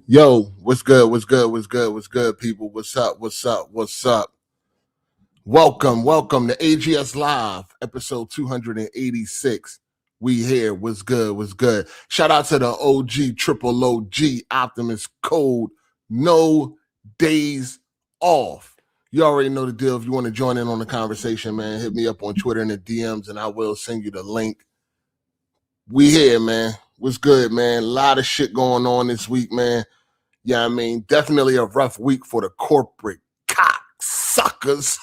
Yo, what's good? What's good? What's good? What's good, people? What's up? What's up? What's up? Welcome to AGS Live, episode 286. We here. What's good? What's good? Shout out to the OG, triple OG, Optimus Code, no days off. You already know the deal. If you want to join in on the conversation, man, hit me up on Twitter in the DMs and I will send you the link. We here, man. What's good, man? A lot of shit going on this week, man. Yeah, I mean, definitely a rough week for the corporate cocksuckers.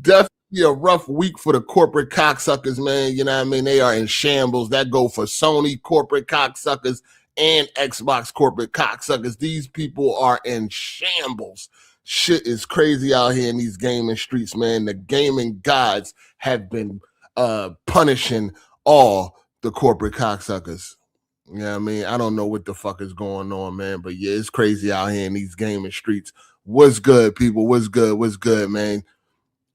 Definitely a rough week for the corporate cocksuckers, man. You know what I mean? They are in shambles. That go for Sony corporate cocksuckers and Xbox corporate cocksuckers. These people are in shambles. Shit is crazy out here in these gaming streets, man. The gaming gods have been punishing all the corporate cocksuckers. You know what I mean? I don't know what the fuck is going on, man. But yeah, it's crazy out here in these gaming streets. What's good, people? What's good? What's good, man?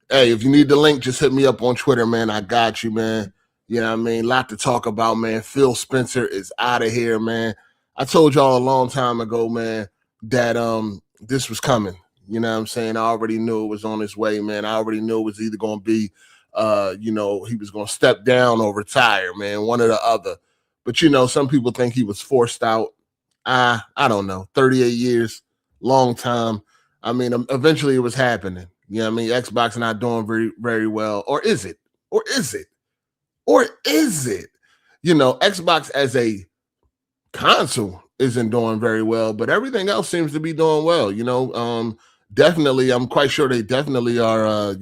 Hey, if you need the link, just hit me up on Twitter, man. I got you, man. You know what I mean? A lot to talk about, man. Phil Spencer is out of here, man. I told y'all a long time ago, man, that this was coming. You know what I'm saying? I already knew it was on its way, man. I already knew it was either going to be, he was going to step down or retire, man. One or the other. But, some people think he was forced out. I don't know. 38 years, long time. I mean, eventually it was happening. You know what I mean? Xbox not doing very, very well. Or is it? Or is it? Or is it? Xbox as a console isn't doing very well, but everything else seems to be doing well. Definitely, I'm quite sure they definitely are,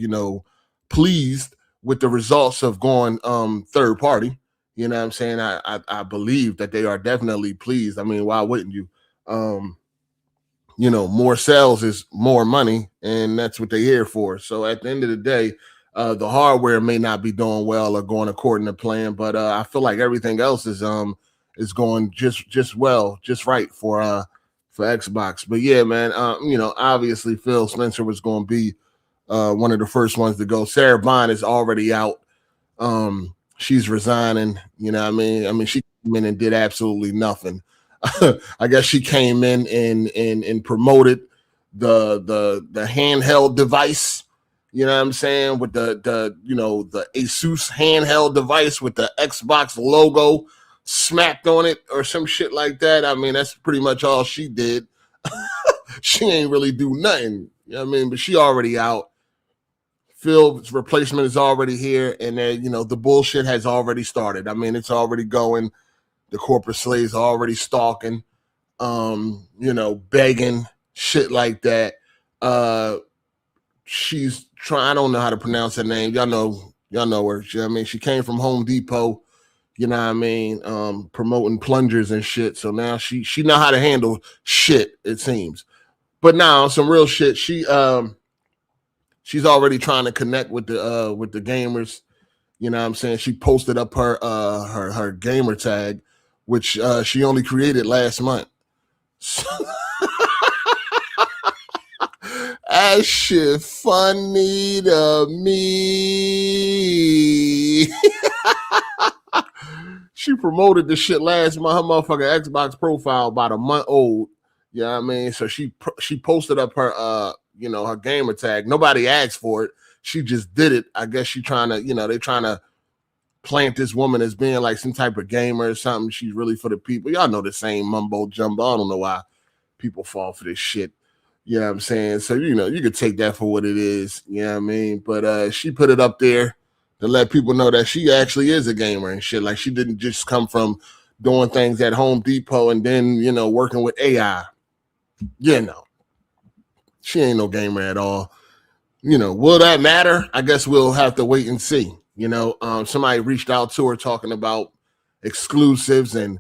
pleased with the results of going third party. You know what I'm saying? I believe that they are definitely pleased. I mean, why wouldn't you? More sales is more money, and that's what they're here for. So at the end of the day, the hardware may not be doing well or going according to plan, but I feel like everything else is going just well, just right for Xbox. But yeah, man, obviously Phil Spencer was going to be one of the first ones to go. Sarah Bond is already out. She's resigning. You know what I mean? I mean, she came in and did absolutely nothing. I guess she came in and promoted the handheld device. You know what I'm saying? With the Asus handheld device with the Xbox logo smacked on it or some shit like that. I mean, that's pretty much all she did. She ain't really do nothing. You know what I mean? But she already out. Phil's replacement is already here, and then the bullshit has already started. I mean, it's already going. The corporate slaves are already stalking, begging, shit like that. She's trying. I don't know how to pronounce her name. Y'all know her. I mean, she came from Home Depot. You know what I mean? Promoting plungers and shit. So now she know how to handle shit. It seems. But now some real shit. She's already trying to connect with the gamers. You know what I'm saying? She posted up her gamer tag, which she only created last month. So that shit funny to me. She promoted the shit last month. Her motherfucking Xbox profile about a month old. You know what I mean? So she posted up her her gamer tag. Nobody asked for it. She just did it. I guess she trying to, they trying to plant this woman as being like some type of gamer or something. She's really for the people. Y'all know the same mumbo jumbo. I don't know why people fall for this shit. You know what I'm saying? So, you could take that for what it is. You know what I mean? But she put it up there to let people know that she actually is a gamer and shit. Like, she didn't just come from doing things at Home Depot and then, working with AI. She ain't no gamer at all. Will that matter? I guess we'll have to wait and see. Somebody reached out to her talking about exclusives and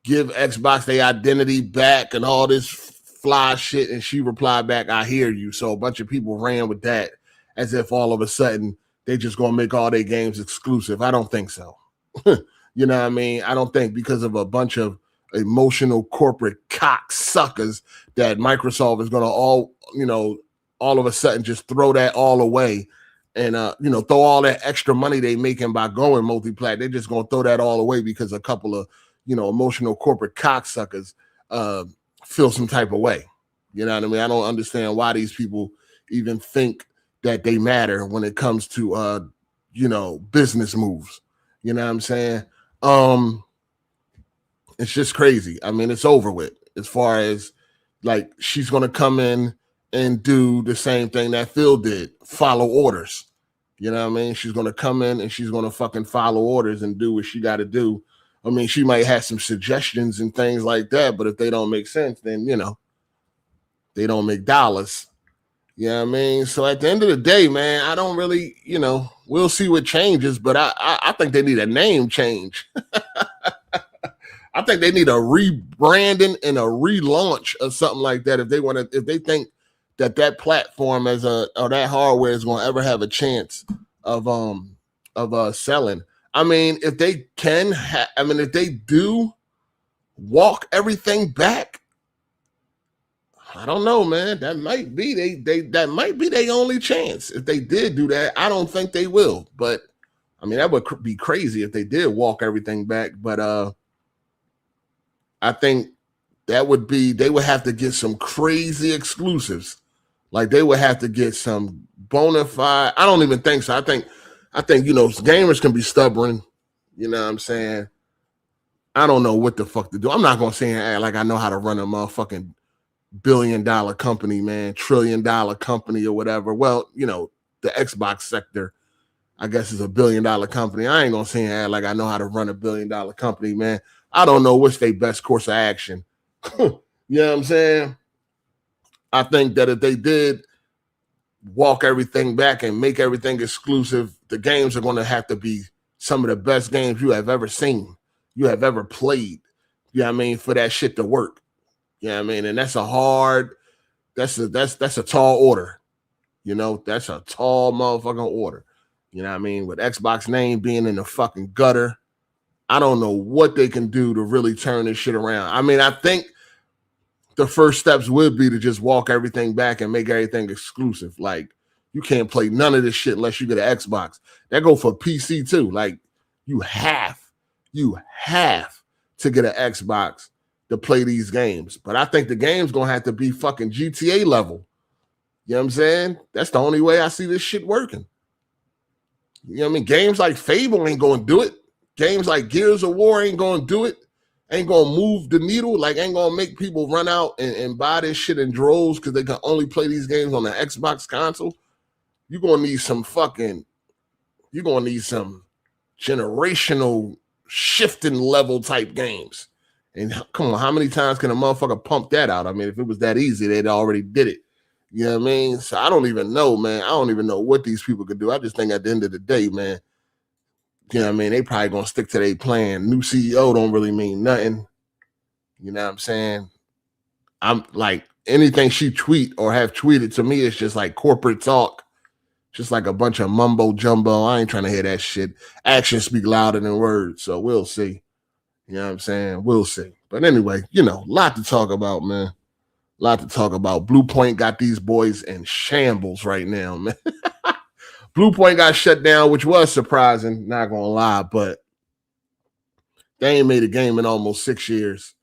give Xbox their identity back and all this fly shit. And she replied back, I hear you. So a bunch of people ran with that as if all of a sudden they just going to make all their games exclusive. I don't think so. You know what I mean? I don't think because of a bunch of emotional corporate cocksuckers that Microsoft is going to all of a sudden just throw that all away and throw all that extra money they making by going multi-plat. They're just gonna throw that all away because a couple of emotional corporate cocksuckers feel some type of way. You know what I mean? I don't understand why these people even think that they matter when it comes to business moves. You know what I'm saying? It's just crazy. I mean, it's over with as far as like she's gonna come in and do the same thing that Phil did, follow orders. You know what I mean? She's gonna come in and she's gonna fucking follow orders and do what she gotta do. I mean, she might have some suggestions and things like that, but if they don't make sense, then they don't make dollars. You know what I mean? So at the end of the day, man, I don't really, we'll see what changes, but I think they need a name change. I think they need a rebranding and a relaunch or something like that if they think that platform or that hardware is going to ever have a chance of selling. I mean, if they if they do walk everything back, I don't know, man. That might be that might be their only chance. If they did do that, I don't think they will. But I mean, that would be crazy if they did walk everything back. But I think they would have to get some crazy exclusives. Like they would have to get some bona fide. I don't even think so. I think gamers can be stubborn. You know what I'm saying? I don't know what the fuck to do. I'm not gonna say and act like I know how to run a motherfucking billion-dollar company, man, trillion-dollar company or whatever. Well, the Xbox sector, I guess, is a billion-dollar company. I ain't gonna say and act like I know how to run a billion-dollar company, man. I don't know what's their best course of action. You know what I'm saying? I think that if they did walk everything back and make everything exclusive, the games are going to have to be some of the best games you have ever seen, you have ever played. You know what I mean? For that shit to work. You know what I mean? And that's a tall order. That's a tall motherfucking order. You know what I mean? With Xbox name being in the fucking gutter, I don't know what they can do to really turn this shit around. I mean, I think the first steps would be to just walk everything back and make everything exclusive. Like, you can't play none of this shit unless you get an Xbox. That go for PC too. Like, you have to get an Xbox to play these games. But I think the game's going to have to be fucking GTA level. You know what I'm saying? That's the only way I see this shit working. You know what I mean? Games like Fable ain't going to do it. Games like Gears of War ain't going to do it. Ain't going to move the needle. Like, ain't going to make people run out and buy this shit in droves because they can only play these games on the Xbox console. You're going to need some generational shifting level type games. And come on, how many times can a motherfucker pump that out? I mean, if it was that easy, they'd already did it. You know what I mean? So I don't even know, man. I don't even know what these people could do. I just think at the end of the day, man, you know what I mean? They probably going to stick to their plan. New CEO don't really mean nothing. You know what I'm saying? I'm like, anything she tweet or have tweeted to me is just like corporate talk. Just like a bunch of mumbo jumbo. I ain't trying to hear that shit. Actions speak louder than words. So we'll see. You know what I'm saying? We'll see. But anyway, lot to talk about, man. A lot to talk about. Bluepoint got these boys in shambles right now, man. Bluepoint got shut down, which was surprising, not gonna lie, but they ain't made a game in almost 6 years.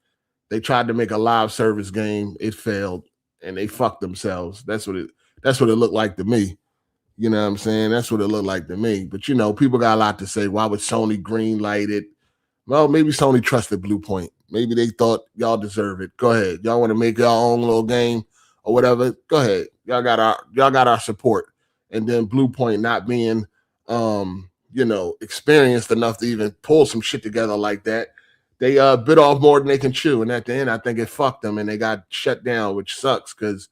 They tried to make a live service game, it failed, and they fucked themselves. That's what it looked like to me. You know what I'm saying? That's what it looked like to me. But people got a lot to say. Why would Sony greenlight it? Well, maybe Sony trusted Bluepoint. Maybe they thought y'all deserve it. Go ahead. Y'all want to make y'all own little game or whatever? Go ahead. Y'all got our support. And then Bluepoint not being experienced enough to even pull some shit together like that. They bit off more than they can chew. And at the end, I think it fucked them and they got shut down, which sucks because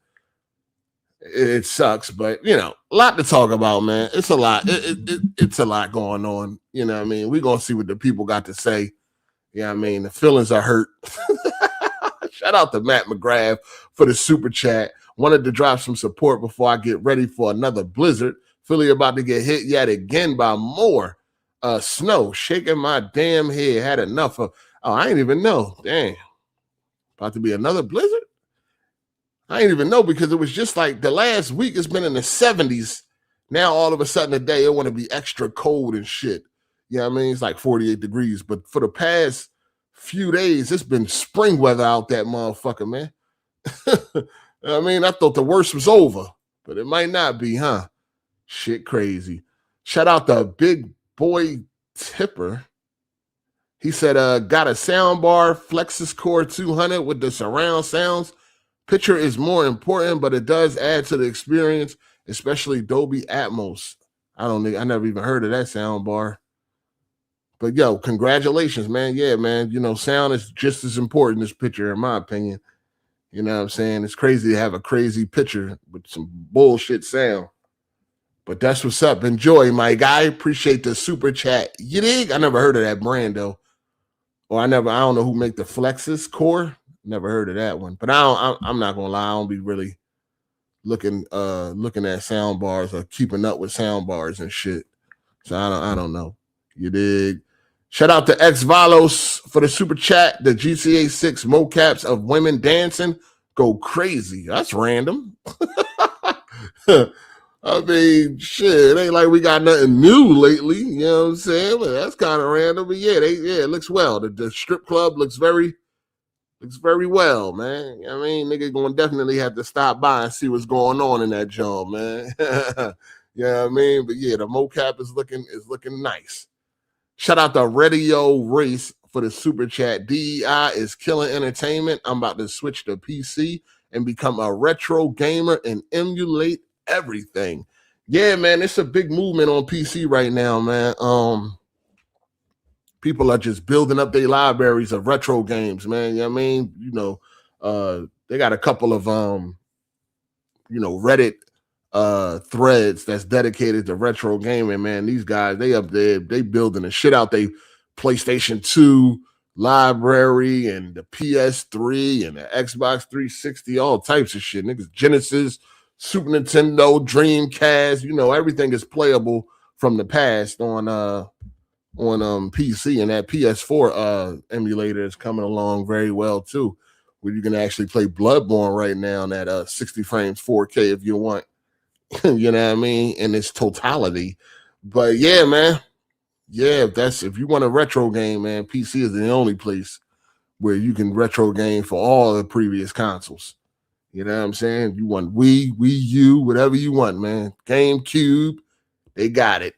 it sucks. But, a lot to talk about, man. It's a lot. It's a lot going on. You know what I mean? We're going to see what the people got to say. You know what I mean? The feelings are hurt. Shout out to Matt McGrath for the super chat. Wanted to drop some support before I get ready for another blizzard. Philly about to get hit yet again by more snow. Shaking my damn head. Had enough of. Oh, I ain't even know. Dang. About to be another blizzard? I ain't even know because it was just like the last week it's been in the 70s. Now all of a sudden today it want to be extra cold and shit. You know what I mean? It's like 48 degrees. But for the past few days, it's been spring weather out that motherfucker, man. I mean, I thought the worst was over, but it might not be, huh? Shit crazy. Shout out to Big Boy Tipper. He said, got a soundbar, Flexus Core 200 with the surround sounds. Picture is more important, but it does add to the experience, especially Dolby Atmos. I never even heard of that soundbar. But yo, congratulations, man. Yeah, man. You know, sound is just as important as picture, in my opinion. You know what I'm saying? It's crazy to have a crazy picture with some bullshit sound. But that's what's up. Enjoy, my guy. Appreciate the super chat. You dig? I never heard of that brand though. Or I don't know who make the Flexus Core. Never heard of that one. But I'm not gonna lie, I don't be really looking at sound bars or keeping up with sound bars and shit. So I don't know. You dig? Shout out to X Valos for the super chat. The GTA 6 mocaps of women dancing go crazy. That's random. I mean, shit, it ain't like we got nothing new lately. You know what I'm saying? But that's kind of random. But yeah, it looks well. The strip club looks very well, man. I mean, nigga gonna definitely have to stop by and see what's going on in that joint, man. You know what I mean? But yeah, the mocap is looking nice. Shout out to Radio Race for the super chat. DEI is killing entertainment. I'm about to switch to PC and become a retro gamer and emulate everything. Yeah, man, it's a big movement on PC right now, man. People are just building up their libraries of retro games, man. You know what I mean? You know, they got a couple of Reddit threads that's dedicated to retro gaming, man. These guys, they up there, they building the shit out. They PlayStation 2 library and the PS3 and the Xbox 360, all types of shit. Niggas, Genesis, Super Nintendo, Dreamcast, you know, everything is playable from the past on PC, and that PS4 emulator is coming along very well too, where you can actually play Bloodborne right now in that 60 frames 4K if you want. You know what I mean? In its totality. But yeah, man. Yeah, if you want a retro game, man, PC is the only place where you can retro game for all the previous consoles. You know what I'm saying? You want Wii U, whatever you want, man. GameCube, they got it.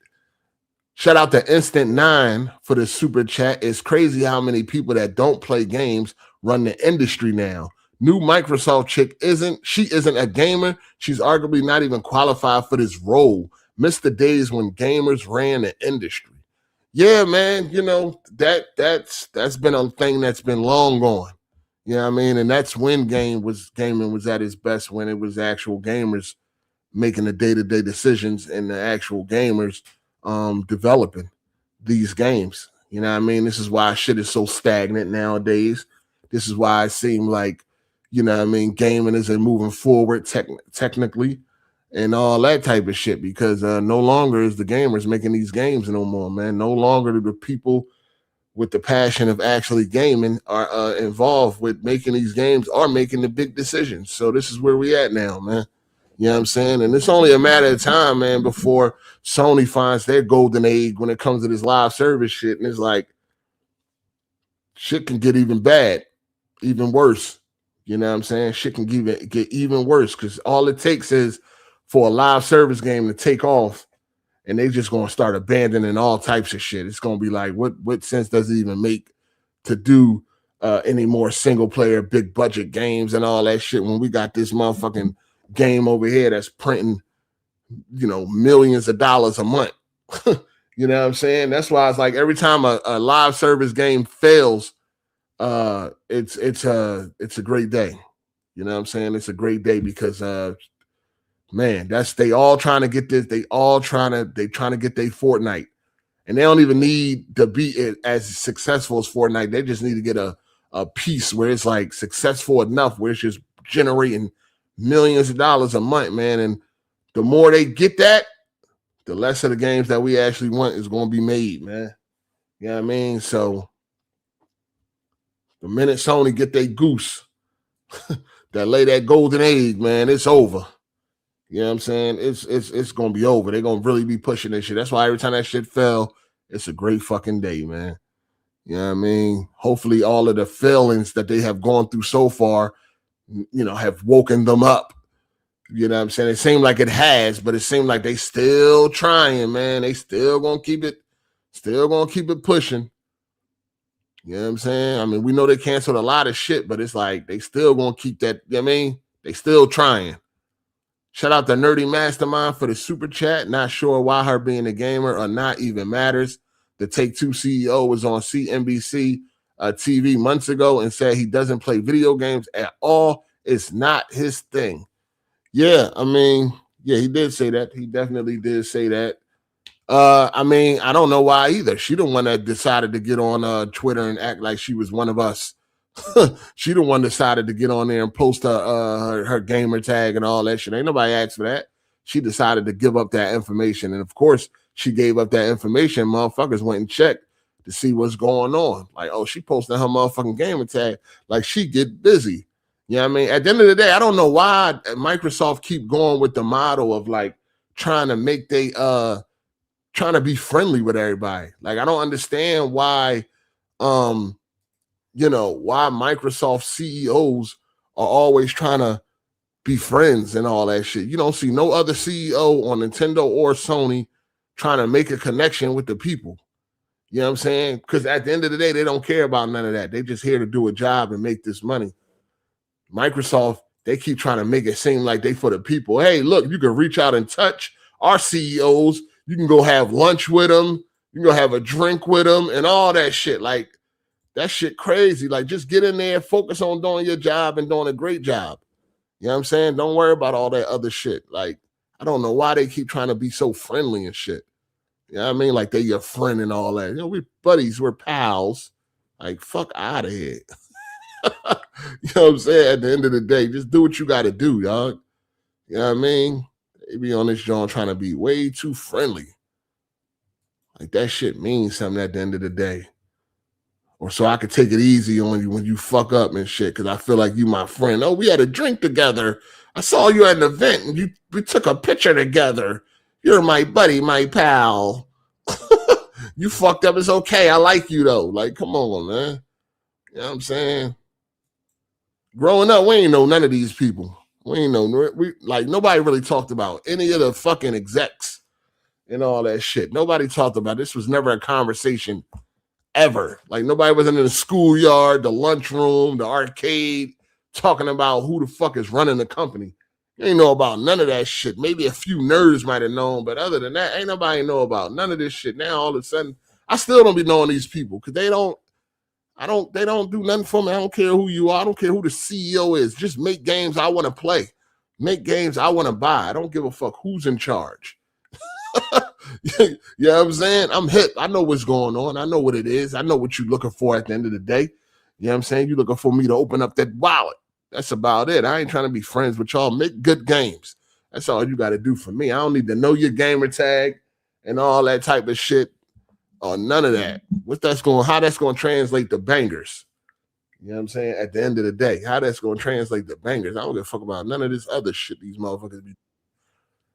Shout out to Instant 9 for the super chat. It's crazy how many people that don't play games run the industry now. New Microsoft chick isn't a gamer. She's arguably not even qualified for this role. Missed the days when gamers ran the industry. Yeah, man, you know, that's been a thing that's been long gone. You know what I mean? And that's when gaming was at its best, when it was actual gamers making the day-to-day decisions and the actual gamers developing these games. You know what I mean? This is why shit is so stagnant nowadays. This is why it seems like, you know what I mean, gaming isn't moving forward technically and all that type of shit, because no longer is the gamers making these games no more, man. No longer do the people with the passion of actually gaming are involved with making these games or making the big decisions. So this is where we at now, man. You know what I'm saying? And it's only a matter of time, man, before Sony finds their golden age when it comes to this live service shit. And it's like, shit can get even bad, even worse. You know what I'm saying? Shit can get even worse, because all it takes is for a live service game to take off, and they just going to start abandoning all types of shit. It's going to be like, what sense does it even make to do any more single player, big budget games and all that shit when we got this motherfucking game over here that's printing, you know, millions of dollars a month. You know what I'm saying? That's why it's like every time a live service game fails, it's a great day. You know what I'm saying? It's a great day because man, they all trying to get this. They trying to get their Fortnite, and they don't even need to be as successful as Fortnite. They just need to get a piece where it's like successful enough where it's just generating millions of dollars a month, man. And the more they get that, the less of the games that we actually want is going to be made, man. You know what I mean? So the minute Sony get their goose that lay that golden egg, man, it's over. You know what I'm saying? It's gonna be over. They're gonna really be pushing this shit. That's why every time that shit fell, it's a great fucking day, man. You know what I mean? Hopefully all of the failings that they have gone through so far, have woken them up. You know what I'm saying? It seemed like it has, but it seemed like they still trying, man. They still gonna keep it pushing. You know what I'm saying? I mean, we know they canceled a lot of shit, but it's like they still gonna keep that. You know what I mean? They still trying. Shout out to Nerdy Mastermind for the super chat. Not sure why her being a gamer or not even matters. The Take-Two CEO was on CNBC TV months ago and said he doesn't play video games at all. It's not his thing. Yeah, I mean, yeah, he did say that. He definitely did say that. I mean, I don't know why either. She the one that decided to get on Twitter and act like she was one of us. She the one decided to get on there and post her gamer tag and all that shit. Ain't nobody asked for that. She decided to give up that information. And of course, she gave up that information. Motherfuckers went and checked to see what's going on. Like, oh, she posted her motherfucking gamer tag. Like, she get busy. You know what I mean? At the end of the day, I don't know why Microsoft keep going with the model of like trying to make trying to be friendly with everybody. Like, I don't understand why why Microsoft CEOs are always trying to be friends and all that shit. You don't see no other CEO on Nintendo or Sony trying to make a connection with the people. You know what I'm saying? Because at the end of the day, they don't care about none of that. They just here to do a job and make this money. Microsoft, they keep trying to make it seem like they for the people. Hey, look, you can reach out and touch our CEOs. You can go have lunch with them. You can go have a drink with them and all that shit. Like, that shit crazy. Like, just get in there, focus on doing your job and doing a great job. You know what I'm saying? Don't worry about all that other shit. Like, I don't know why they keep trying to be so friendly and shit. You know what I mean? Like, they're your friend and all that. We're buddies. We're pals. Like, fuck out of here. You know what I'm saying? At the end of the day, just do what you got to do, dog. You know what I mean? They be on this joint trying to be way too friendly. Like, that shit means something at the end of the day. Or so I could take it easy on you when you fuck up and shit, because I feel like you my friend. Oh, we had a drink together. I saw you at an event and we took a picture together. You're my buddy, my pal. You fucked up. It's okay. I like you, though. Like, come on, man. You know what I'm saying? Growing up, we ain't know none of these people. We ain't know. Nobody really talked about any of the fucking execs and all that shit. Nobody talked about it. This was never a conversation ever. Like, nobody was in the schoolyard, the lunchroom, the arcade, talking about who the fuck is running the company. You ain't know about none of that shit. Maybe a few nerds might have known, but other than that, ain't nobody know about none of this shit. Now, all of a sudden, I still don't be knowing these people because they don't do nothing for me. I don't care who you are. I don't care who the CEO is. Just make games I want to play. Make games I want to buy. I don't give a fuck who's in charge. You know what I'm saying? I'm hip. I know what's going on. I know what it is. I know what you're looking for at the end of the day. You know what I'm saying? You're looking for me to open up that wallet. That's about it. I ain't trying to be friends with y'all. Make good games. That's all you got to do for me. I don't need to know your gamer tag and all that type of shit or none of that. How that's going to translate to bangers. You know what I'm saying? At the end of the day, how that's going to translate to bangers. I don't give a fuck about none of this other shit these motherfuckers be.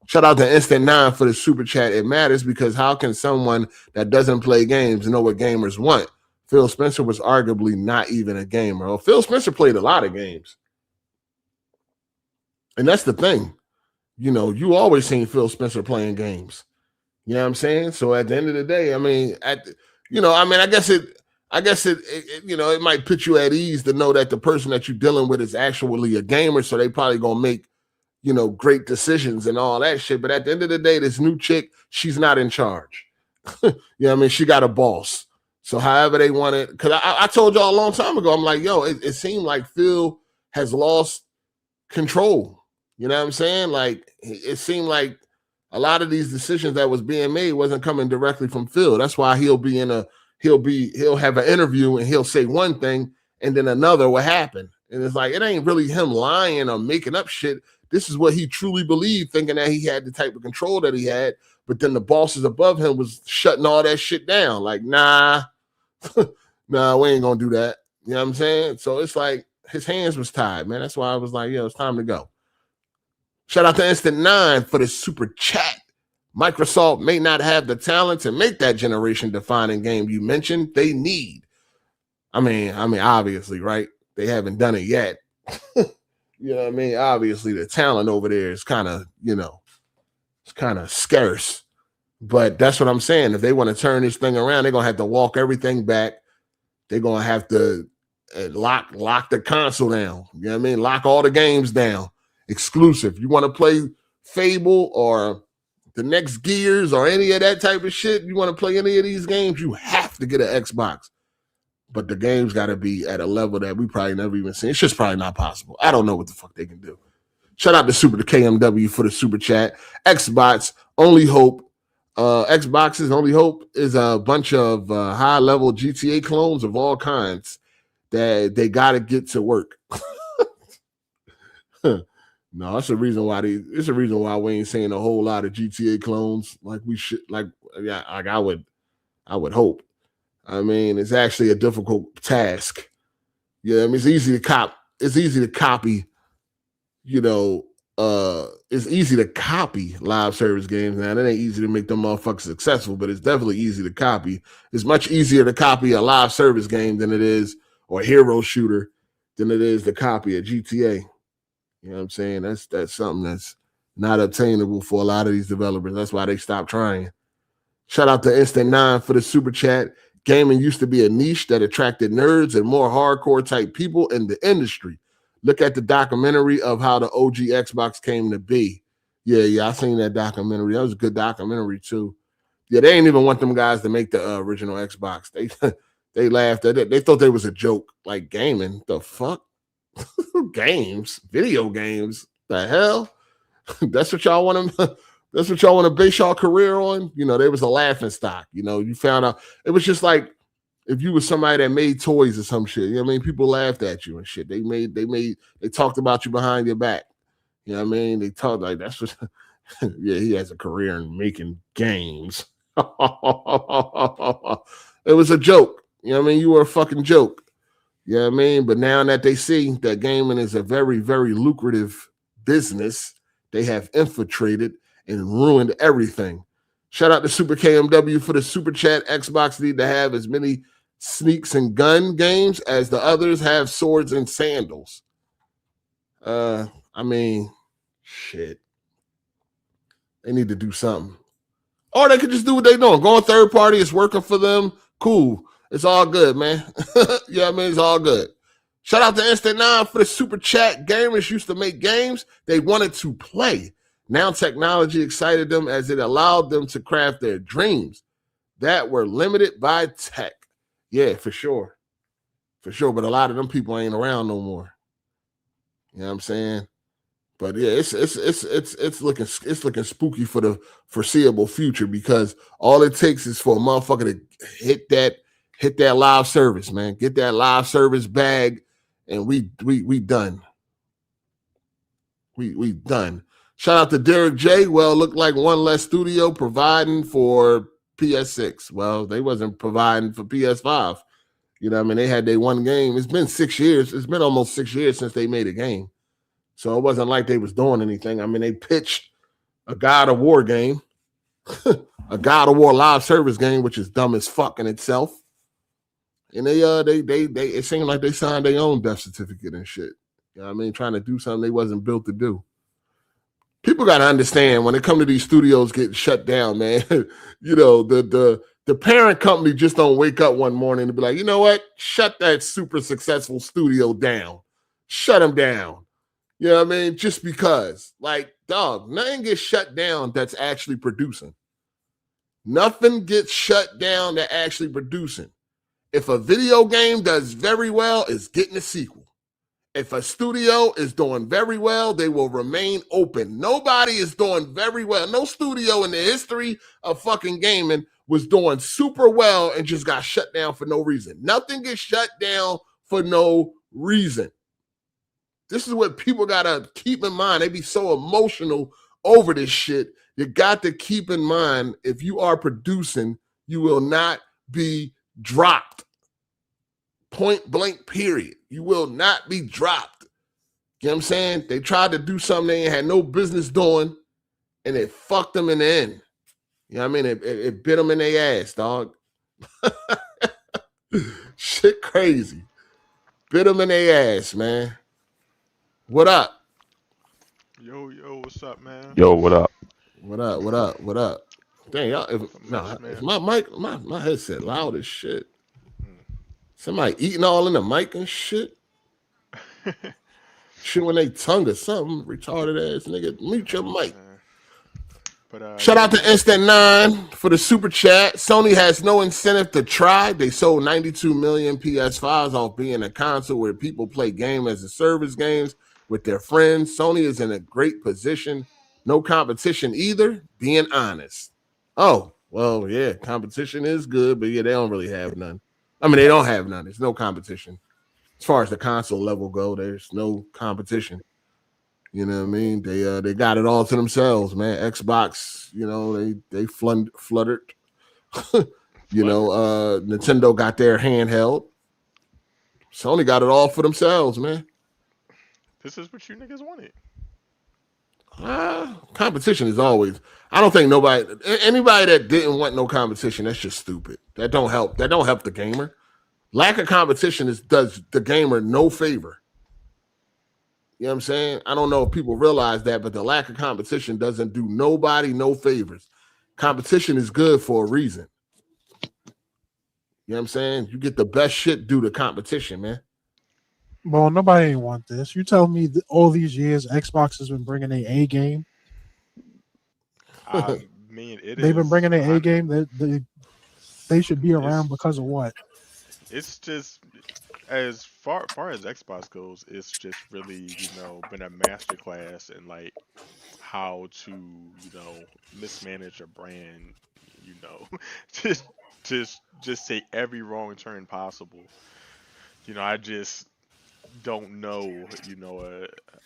Shout out to Instant 9 for the super chat. It matters because how can someone that doesn't play games know what gamers want? Phil Spencer was arguably not even a gamer. Well, Phil Spencer played a lot of games. And that's the thing. You always seen Phil Spencer playing games. You know what I'm saying? So at the end of the day, I mean, I guess it might put you at ease to know that the person that you're dealing with is actually a gamer. So they probably going to make, great decisions and all that shit. But at the end of the day, this new chick, she's not in charge. You know what I mean? She got a boss. So however they want it, because I told y'all a long time ago, I'm like, yo, it seemed like Phil has lost control. You know what I'm saying? Like, it seemed like a lot of these decisions that was being made wasn't coming directly from Phil. That's why he'll have an interview and he'll say one thing and then another will happen. And it's like, it ain't really him lying or making up shit. This is what he truly believed, thinking that he had the type of control that he had. But then the bosses above him was shutting all that shit down. Like, nah, nah, we ain't gonna do that. You know what I'm saying? So it's like his hands was tied, man. That's why I was like, yo, it's time to go. Shout out to Instant 9 for the super chat. Microsoft may not have the talent to make that generation-defining game you mentioned. They need I mean, obviously, right? They haven't done it yet. You know what I mean? Obviously, the talent over there is kind of, it's kind of scarce. But that's what I'm saying. If they want to turn this thing around, they're gonna have to walk everything back. They're gonna have to lock the console down. You know what I mean? Lock all the games down. Exclusive. You want to play Fable or the next Gears or any of that type of shit? You want to play any of these games? You have to get an Xbox. But the game's got to be at a level that we probably never even seen. It's just probably not possible. I don't know what the fuck they can do. Shout out to Super the KMW for the super chat. Xbox only hope. Xbox's only hope is a bunch of high-level GTA clones of all kinds that they got to get to work. No, that's the reason why it's the reason why we ain't seeing a whole lot of GTA clones like we should. Like I would hope. I mean, it's actually a difficult task. Yeah, I mean, it's easy to copy. It's easy to copy live service games now. It ain't easy to make them motherfuckers successful, but it's definitely easy to copy. It's much easier to copy a live service game than it is, or a hero shooter, than it is to copy a GTA. You know what I'm saying? That's something that's not obtainable for a lot of these developers. That's why they stopped trying. Shout out to Instant 9 for the super chat. Gaming used to be a niche that attracted nerds and more hardcore type people in the industry. Look at the documentary of how the OG Xbox came to be. Yeah, I seen that documentary. That was a good documentary too. Yeah, they didn't even want them guys to make the original Xbox. They laughed at it. They thought they was a joke. Like, gaming, the fuck? Games, video games, the hell? That's what y'all want to. That's what y'all want to base y'all career on. They was a laughing stock. You found out it was just like if you were somebody that made toys or some shit. You know what I mean? People laughed at you and shit. They talked about you behind your back. You know what I mean? They talked like that's what. Yeah, he has a career in making games. It was a joke. You know what I mean? You were a fucking joke. You know what I mean? But now that they see that gaming is a very, very lucrative business, they have infiltrated and ruined everything. Shout out to Super KMW for the super chat. Xbox need to have as many sneaks and gun games as the others have swords and sandals. I mean, shit. They need to do something. Or they could just do what they doing. Going third party, it's working for them. Cool. It's all good, man. Yeah, I mean, it's all good. Shout out to Instant 9 for the super chat. Gamers used to make games they wanted to play. Now technology excited them as it allowed them to craft their dreams that were limited by tech. Yeah, for sure. For sure. But a lot of them people ain't around no more. You know what I'm saying? But yeah, it's looking spooky for the foreseeable future because all it takes is for a motherfucker to hit that live service, man. Get that live service bag, and we done. We done. Shout out to Derek J. Well, looked like one less studio providing for PS6. Well, they wasn't providing for PS5. You know what I mean? They had their one game. It's been 6 years. It's been almost 6 years since they made a game. So it wasn't like they was doing anything. I mean, they pitched a God of War game, a God of War live service game, which is dumb as fuck in itself. And they it seemed like they signed their own death certificate and shit. You know what I mean? Trying to do something they wasn't built to do. People got to understand when it comes to these studios getting shut down, man. The parent company just don't wake up one morning and be like, you know what? Shut that super successful studio down. Shut them down. You know what I mean? Just because. Like, dog, nothing gets shut down that's actually producing. Nothing gets shut down that actually producing. If a video game does very well, it's getting a sequel. If a studio is doing very well, they will remain open. Nobody is doing very well. No studio in the history of fucking gaming was doing super well and just got shut down for no reason. Nothing gets shut down for no reason. This is what people got to keep in mind. They be so emotional over this shit. You got to keep in mind, if you are producing, you will not be dropped. Point blank, period. You will not be dropped. You know what I'm saying? They tried to do something they had no business doing, and it fucked them in the end. You know what I mean? It bit them in their ass, dog. Shit crazy. Bit them in their ass, man. What up? Yo, what's up, man? Yo, what up? What up? What up? What up? Dang, y'all, if my mic, my headset loud as shit. Somebody eating all in the mic and shit. Chewing their tongue or something. Retarded ass nigga. Mute your mic. But shout out to Instant 9 for the super chat. Sony has no incentive to try. They sold 92 million PS5s off being a console where people play game as a service games with their friends. Sony is in a great position. No competition either, being honest. Oh, well, yeah, competition is good, but yeah, they don't really have none. I mean, they don't have none. There's no competition. As far as the console level go, there's no competition. You know what I mean? They got it all to themselves, man. Xbox, you know, they fluttered. You know, Nintendo got their handheld. Sony got it all for themselves, man. This is what you niggas wanted. Competition is always. I don't think anybody that didn't want no competition, that's just stupid. That don't help. That don't help the gamer. Lack of competition does the gamer no favor. You know what I'm saying? I don't know if people realize that, but the lack of competition doesn't do nobody no favors. Competition is good for a reason. You know what I'm saying? You get the best shit due to competition, man. Well, nobody ain't want this. You tell me all these years Xbox has been bringing an A game. I mean, they've been bringing an A game. They should be around because of what? It's just as far as Xbox goes, it's just really, been a masterclass in like how to, mismanage a brand, just take every wrong turn possible. I just don't know,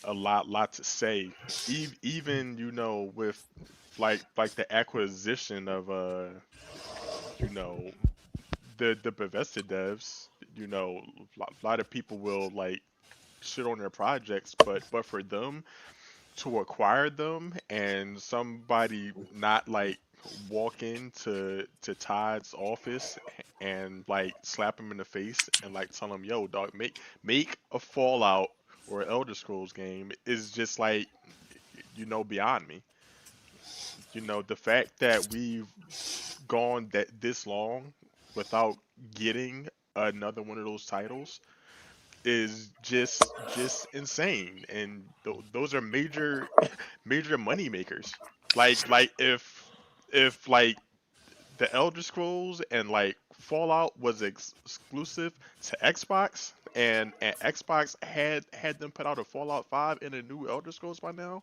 a lot to say. Even, with like the acquisition of the Bethesda devs, a lot of people will like shit on their projects, but for them to acquire them and somebody not like walk into Todd's office and like slap him in the face and like tell him, yo, dog, make a Fallout or Elder Scrolls game is just like, beyond me. The fact that we've gone this long without getting another one of those titles is just insane, and those are major money makers. Like if like the Elder Scrolls and like Fallout was exclusive to Xbox, and Xbox had them put out a Fallout 5 and a new Elder Scrolls by now,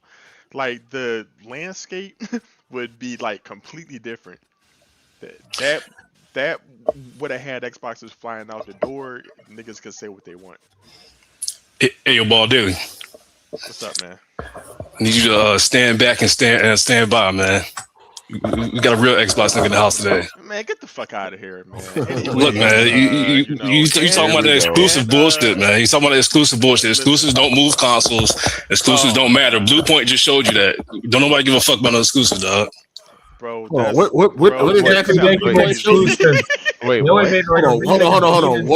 like the landscape would be like completely different. That would have had Xboxes flying out the door. Niggas could say what they want. Hey, yo, Ball Daily. What's up, man? I need you to stand back and stand by, man. We got a real Xbox nigga in the house today. Man, get the fuck out of here, man. Anyway, look, man, you talking about that exclusive bullshit, man. You talking about that exclusive bullshit. Exclusives don't move consoles. Exclusives don't matter. Bluepoint just showed you that. Don't nobody give a fuck about no exclusive, dog. Bro, what exactly did Bluepoint show you? Wait, hold on.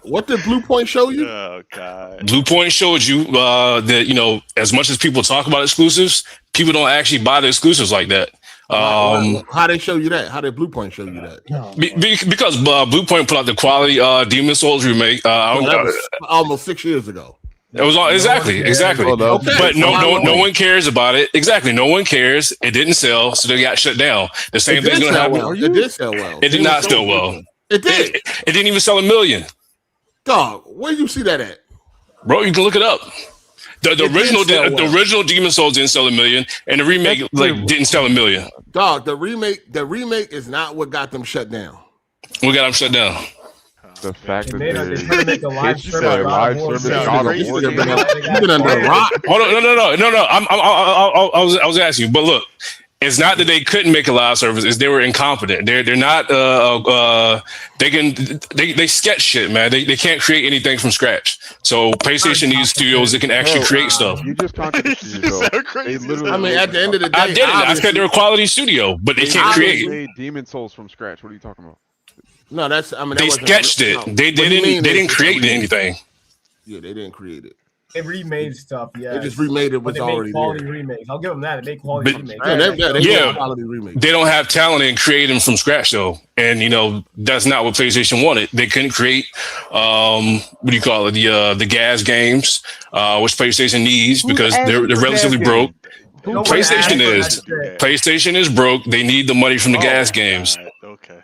What did Bluepoint show you? Oh God. Bluepoint showed you that as much as people talk about exclusives, people don't actually buy the exclusives like that. How they show you that? How did Bluepoint show you that? Because Bluepoint put out the quality Demon Souls remake. That was almost 6 years ago. It was all exactly. Okay. But no one cares about it. Exactly, no one cares. It didn't sell, so they got shut down. The same thing's gonna happen. Well. It did sell well. It did not sell well. It did. It didn't even sell 1 million. Dog, where you see that at? Bro, you can look it up. The original Demon Souls didn't sell 1 million, and the remake didn't sell 1 million. Dog, the remake is not what got them shut down. What got them shut down? The fact that they're trying to make a live service. You've been under a rock. Hold on, no. I was asking you, but look, it's not that they couldn't make a live service; it's they were incompetent. They're not. They sketch shit, man. They can't create anything from scratch. So PlayStation needs studios that can actually create stuff. You just contradicted yourself. I mean, at the end of the day, I didn't. I said they're a quality studio, but they can't create. Made Demon Souls from scratch. What are you talking about? No, that's. I mean, that They wasn't sketched it. no. They What do you didn't. mean They didn't it's a create remake? anything. Yeah, they didn't create it. They remade stuff. Yeah, They just remade it. but Was they already made quality there. remakes. I'll give them that. They made quality But- remakes. Yeah, they Yeah. made quality remake. They don't have talent in creating from scratch though, and that's not what PlayStation wanted. They couldn't create what do you call it, the gas games, which PlayStation needs because they're relatively broke. PlayStation is broke. They need the money from the gas games. God. Okay.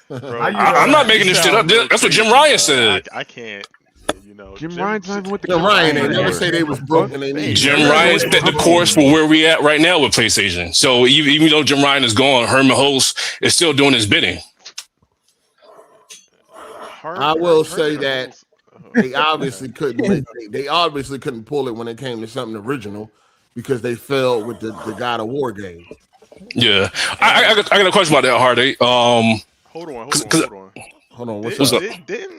I'm not making this shit up. That's what Jim Ryan said. I can't. Jim Ryan's not even with the Jim Ryan, they company never say they was broke and they need. Jim Ryan set the course for where we at right now with PlayStation. So even though Jim Ryan is gone, Herman Hulst is still doing his bidding. I will say that they obviously couldn't. They obviously couldn't pull it when it came to something original because they failed with the God of War game. Yeah, I got a question about that, Hard8. Hold on. Hold on, what's up?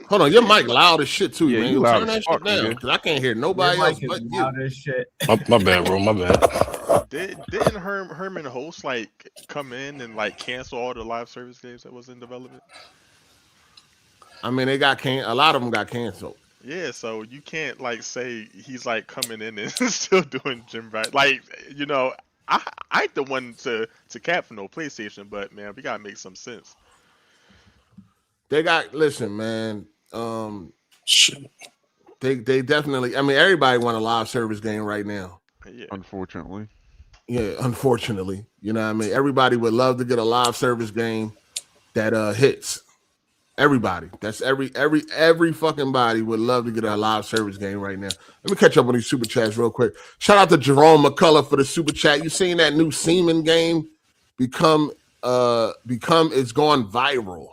Hold on, your mic loud as shit too, Yeah, man. you loud Turn as that fuck, shit down nigga. because I can't hear nobody else but you. As shit. My bad, bro. My bad. Didn't Herman Hulst come in and cancel all the live service games that was in development? I mean, they got a lot of them got canceled. Yeah, so you can't say he's coming in and still doing Jim Ryan. I ain't the one to cap for no PlayStation, but man, we gotta make some sense. Listen, man. They definitely. I mean, everybody want a live service game right now. Yeah. Unfortunately. Yeah, unfortunately, you know what I mean. Everybody would love to get a live service game that hits. Everybody, that's every fucking body would love to get a live service game right now. Let me catch up on these super chats real quick. Shout out to Jerome McCullough for the super chat. You seen that new Seaman game become it's going viral?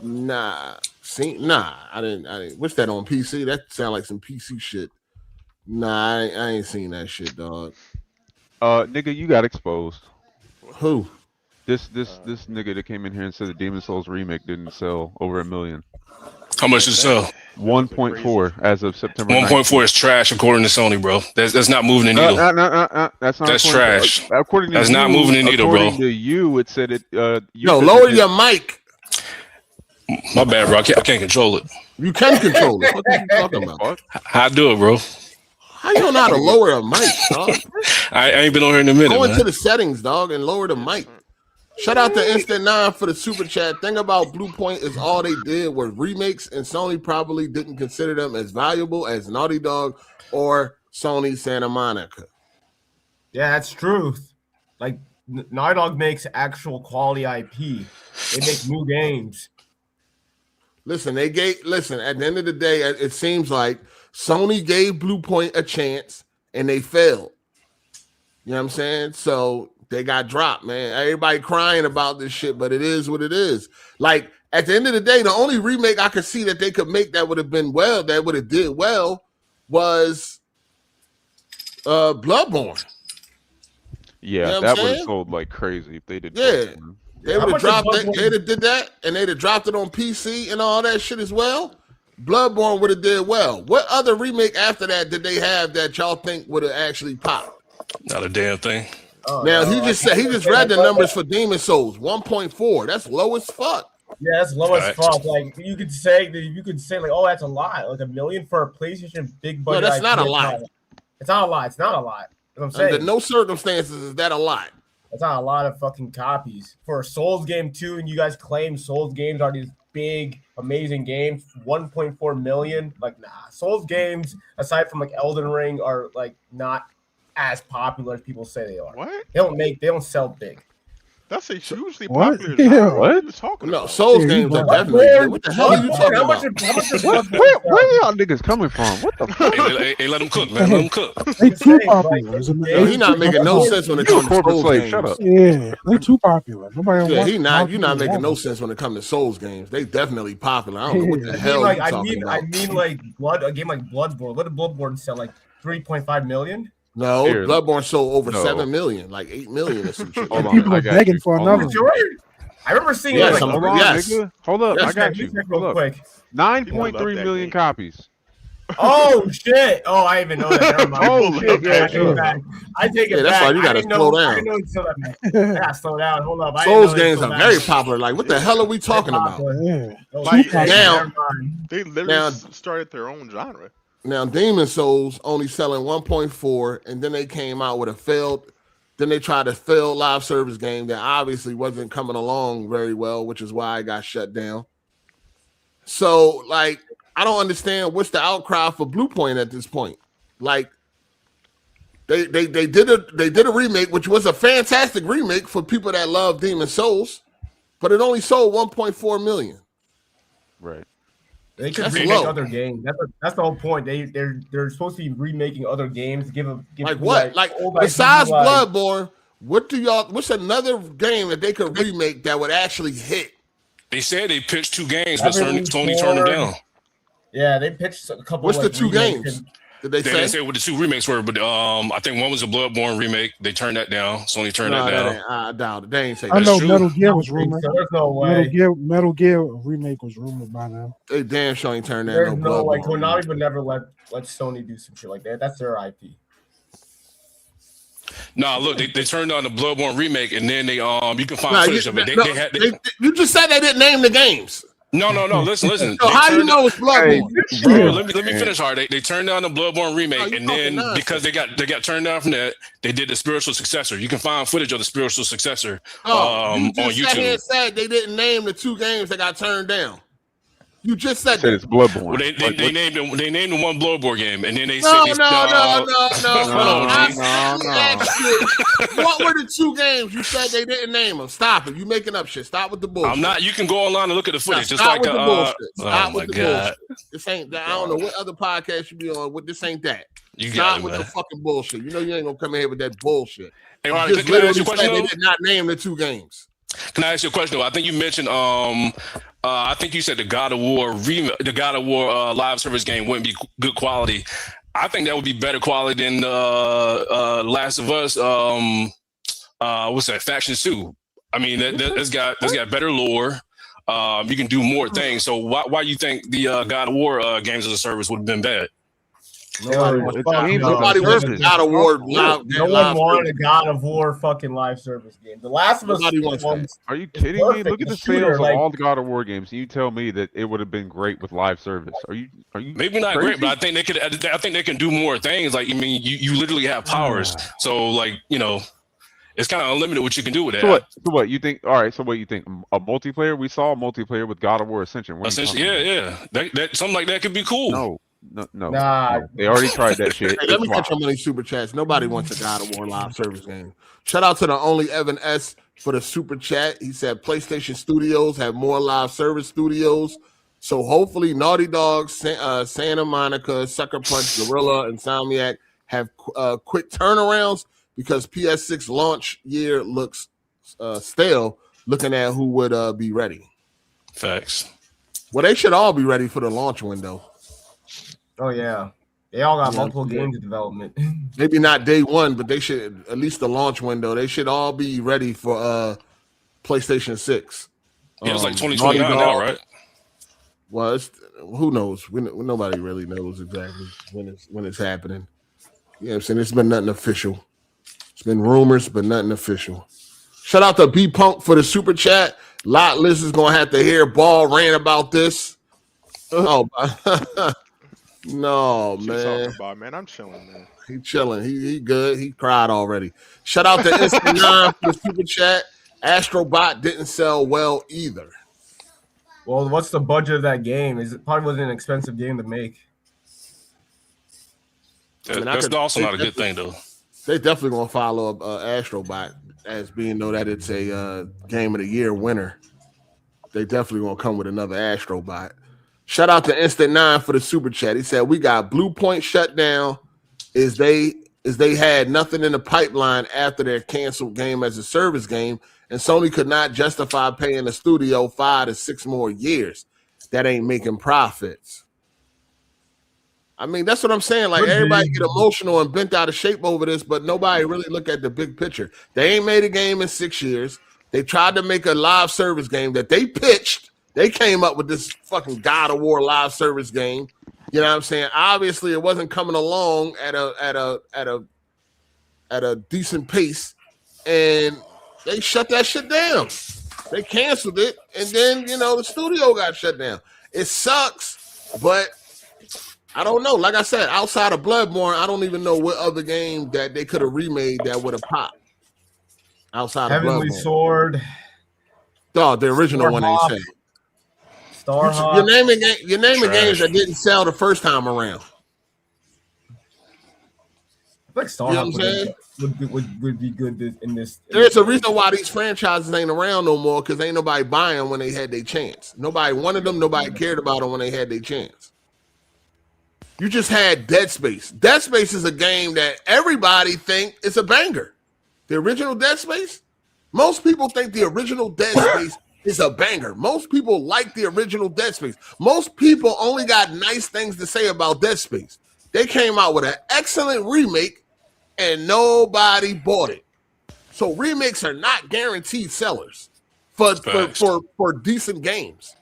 Nah, I didn't. What's that on PC? That sound like some PC shit. Nah, I ain't seen that shit, dog. Nigga, you got exposed. Who? This nigga that came in here and said the Demon Souls remake didn't sell over 1 million. How much did it sell? 1.4 as of September. 1.4 is trash according to Sony, bro. That's not moving the needle. That's not. That's trash. According to that's you, not moving the needle, bro. According to you, it said it. No, lower your mic. My bad, bro. I can't control it. You can control it. What are you talking about? How I do it, bro? How you don't know how to lower a mic, dog? I ain't been on here in a minute. Go man. into the settings, dog, and lower the mic. Shout out to Instant 9 for the super chat. Thing about Bluepoint is all they did was remakes, and Sony probably didn't consider them as valuable as Naughty Dog or Sony Santa Monica. Yeah, that's truth. Naughty Dog makes actual quality IP. They make new games. Listen, at the end of the day, it seems like Sony gave Bluepoint a chance and they failed. You know what I'm saying? So they got dropped, man. Everybody crying about this shit, but it is what it is. At the end of the day, the only remake I could see that they could make that would have did well was Bloodborne. Yeah, You know that would have sold like crazy if they did. Yeah. Bloodborne. They would have dropped it. They'd have did that, and they'd have dropped it on PC and all that shit as well. Bloodborne would have did well. What other remake after that did they have that y'all think would have actually popped? Not a damn thing. Now he just read the numbers for Demon Souls 1.4. That's low as fuck. Yeah, that's low as fuck. You could say oh, that's a lot. $1 million for a PlayStation big budget. No, that's not a lot. It's not a lot. It's not a lot. That's what I'm saying. Under no circumstances is that a lot. That's not a lot of fucking copies for a Souls game too. And you guys claim Souls games are these big, amazing games. 1.4 million. Nah, Souls games aside from Elden Ring are not as popular as people say they are. What? They don't sell big. That's a hugely What? popular. Yeah. What are you talking about? Souls games are definitely. What the hell are you talking about? Where y'all niggas coming from? What the fuck? Hey, let them cook, man. Let them cook. They too popular. He's not making no sense when it comes to corporate Souls slave. games. Shut up. Yeah, they too popular. Nobody. Yeah, you're not making no sense when it comes to Souls games. They definitely popular. I don't know what the hell you're talking about. I mean, a game like Bloodborne. What did Bloodborne sell? 3.5 million? No, Here. Bloodborne sold over No. 7 million, 8 million or some shit. Hold on, People I are got begging you. for Hold another. on. I remember seeing Yes, it Hold on, Yes. nigga. Hold up, Yes, I got check you. real Hold up. quick. 9.3 that million game. copies. Oh shit! Oh, I even know that. Never mind. Oh, shit, yeah, I take it back. I take it that's back. why you gotta slow down. I didn't know until that. I gotta slow down. Hold up. Souls games are very popular. Like, what the hell are we talking about? Yeah. Like, Now, they literally started their own genre. Now, Demon Souls only selling 1.4, and then they came out with a failed. Then they tried a failed live service game that obviously wasn't coming along very well, which is why I got shut down. So, like, I don't understand what's the outcry for Bluepoint at this point. Like, they did a remake, which was a fantastic remake for people that love Demon Souls, but it only sold 1.4 million. Right. They could remake other games. That's the whole point. They're supposed to be remaking other games. Give like what? Like besides Bloodborne, what's another game that they could remake that would actually hit? They said they pitched 2 games, but Sony turned them down. Yeah, they pitched a couple. What's the 2 games? Did they didn't say what the 2 remakes were, but I think one was a Bloodborne remake. They turned that down. Sony turned that down. I doubt it. They ain't say I that. know Metal Gear was rumored. So there's no way. Metal Gear remake was rumored by now. They damn sure ain't turned that. There's no way. Konami would never let Sony do some shit like that. That's their IP. Nah, look, they turned on the Bloodborne remake, and then they you can find footage of it. You just said they didn't name the games. No. Listen. So how you know it's Bloodborne? Bro, let me finish hard. They turned down the Bloodborne remake, and then because they got turned down from that, they did the spiritual successor. You can find footage of the spiritual successor on YouTube. You said they didn't name the 2 games that got turned down. You just said it's Bloodborne. Well, they named the one Bloodborne game, and then they no. What were the 2 games? You said they didn't name them. Stop it. You making up shit. Stop with the bullshit. I'm not. You can go online and look at the footage. Stop just like with the bullshit. Oh my god. This ain't that. I don't know what other podcast you be on. What this ain't that. You Stop got it, with man. the fucking bullshit. You know you ain't gonna come in here with that bullshit. Hey, right, just can I ask you a literally question? They did not name the 2 games. Can I ask you a question? I think you mentioned I think you said the God of War live service game wouldn't be good quality. I think that would be better quality than Last of Us. What's that? Faction 2. I mean, that's got better lore. You can do more things. So why you think the God of War games as a service would have been bad? Nobody wants a God of War. No one wanted a God of War fucking live service game. The Last of Us. Are you kidding me? Look at the sales of all the God of War games. You tell me that it would have been great with live service. Are you? Maybe not great, but I think they could. I think they can do more things. Like, I mean, you literally have powers. So, like, you know, it's kind of unlimited what you can do with that. So what you think? All right. So what you think? A multiplayer? We saw a multiplayer with God of War Ascension. Yeah. That something like that could be cool. No. They already tried that shit. Hey, let me catch some of these super chats. Nobody wants a God of War live service game. Shout out to the only Evan S for the super chat. He said PlayStation Studios have more live service studios. So hopefully Naughty Dog, Santa Monica, Sucker Punch, Gorilla, and Insomniac have quick turnarounds because PS6 launch year looks stale, looking at who would be ready. Facts. Well, they should all be ready for the launch window. Oh yeah, they all got multiple games in development. Maybe not day one, but they should at least the launch window. They should all be ready for PlayStation 6. Yeah, it's like 2029 now, right? Well, who knows? Nobody really knows exactly when it's happening. You know what I'm saying? It's been nothing official. It's been rumors, but nothing official. Shout out to B Punk for the super chat. Lot Liz is gonna have to hear Ball rant about this. Oh. No, man. About, man. I'm chilling, man. He chilling. He good. He cried already. Shout out to Instant9 for the super chat. Astrobot didn't sell well either. Well, what's the budget of that game? It probably wasn't an expensive game to make. That's also not a good thing, though. They definitely gonna follow up Astrobot as being though that it's a game of the year winner. They definitely gonna come with another Astrobot. Shout out to Instant9 for the super chat. He said, we got Bluepoint Shutdown is they had nothing in the pipeline after their canceled game as a service game, and Sony could not justify paying the studio 5 to 6 more years. That ain't making profits. I mean, that's what I'm saying. Like, everybody get emotional and bent out of shape over this, but nobody really look at the big picture. They ain't made a game in 6 years. They tried to make a live service game that they pitched. They came up with this fucking God of War live service game. You know what I'm saying? Obviously, it wasn't coming along at a decent pace, and they shut that shit down. They canceled it, and then the studio got shut down. It sucks, but I don't know. Like I said, outside of Bloodborne, I don't even know what other game that they could have remade that would have popped. Outside Heavenly of Bloodborne. Sword. Oh, the original one ain't selling. Starhawk. You're naming games that didn't sell the first time around. I feel like Starhawk would be good in this. There's a reason why these franchises ain't around no more, because ain't nobody buying them when they had their chance. Nobody wanted them. Nobody cared about them when they had their chance. You just had Dead Space. Dead Space is a game that everybody think is a banger. The original Dead Space? Most people think the original Dead Space is a banger. Most people like the original Dead Space. Most people only got nice things to say about Dead Space. They came out with an excellent remake and nobody bought it. So remakes are not guaranteed sellers for decent games.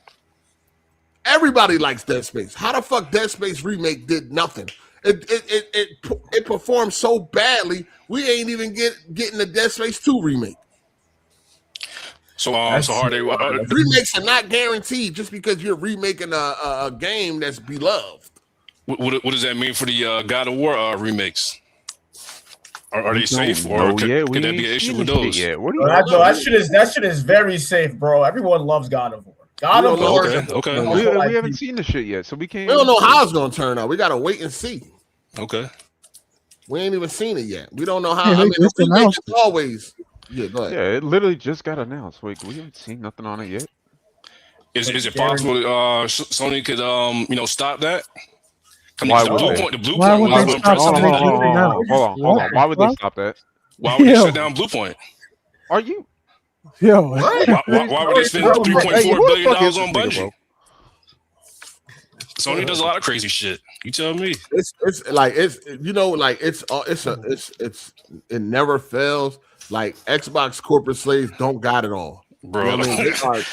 Everybody likes Dead Space. How the fuck Dead Space remake did nothing? It performed so badly, we ain't even getting the Dead Space 2 remake. So hard. Remakes are not guaranteed just because you're remaking a game that's beloved. What does that mean for the God of War remakes? Are they safe, or could there be an issue with those? Yeah, that shit is very safe, bro. Everyone loves God of War. God of War. Okay. We haven't seen the shit yet, so we can't. We don't know how it's gonna turn out. We gotta wait and see. Okay. We ain't even seen it yet. We don't know how. Yeah, I mean, announced it's always. Yeah, go ahead. Yeah, it literally just got announced. Wait, we haven't seen nothing on it yet. Is it possible Sony could stop that? Why the would Bluepoint Why would was they unprecedented. stop Hold on. Why would they stop that? Why would they shut down Bluepoint? Are you? Yo, Why would they spend $3.4 billion on Bungie? Sony does a lot of crazy shit. You tell me. It never fails. Like Xbox corporate slaves don't got it all, bro. You know what I mean?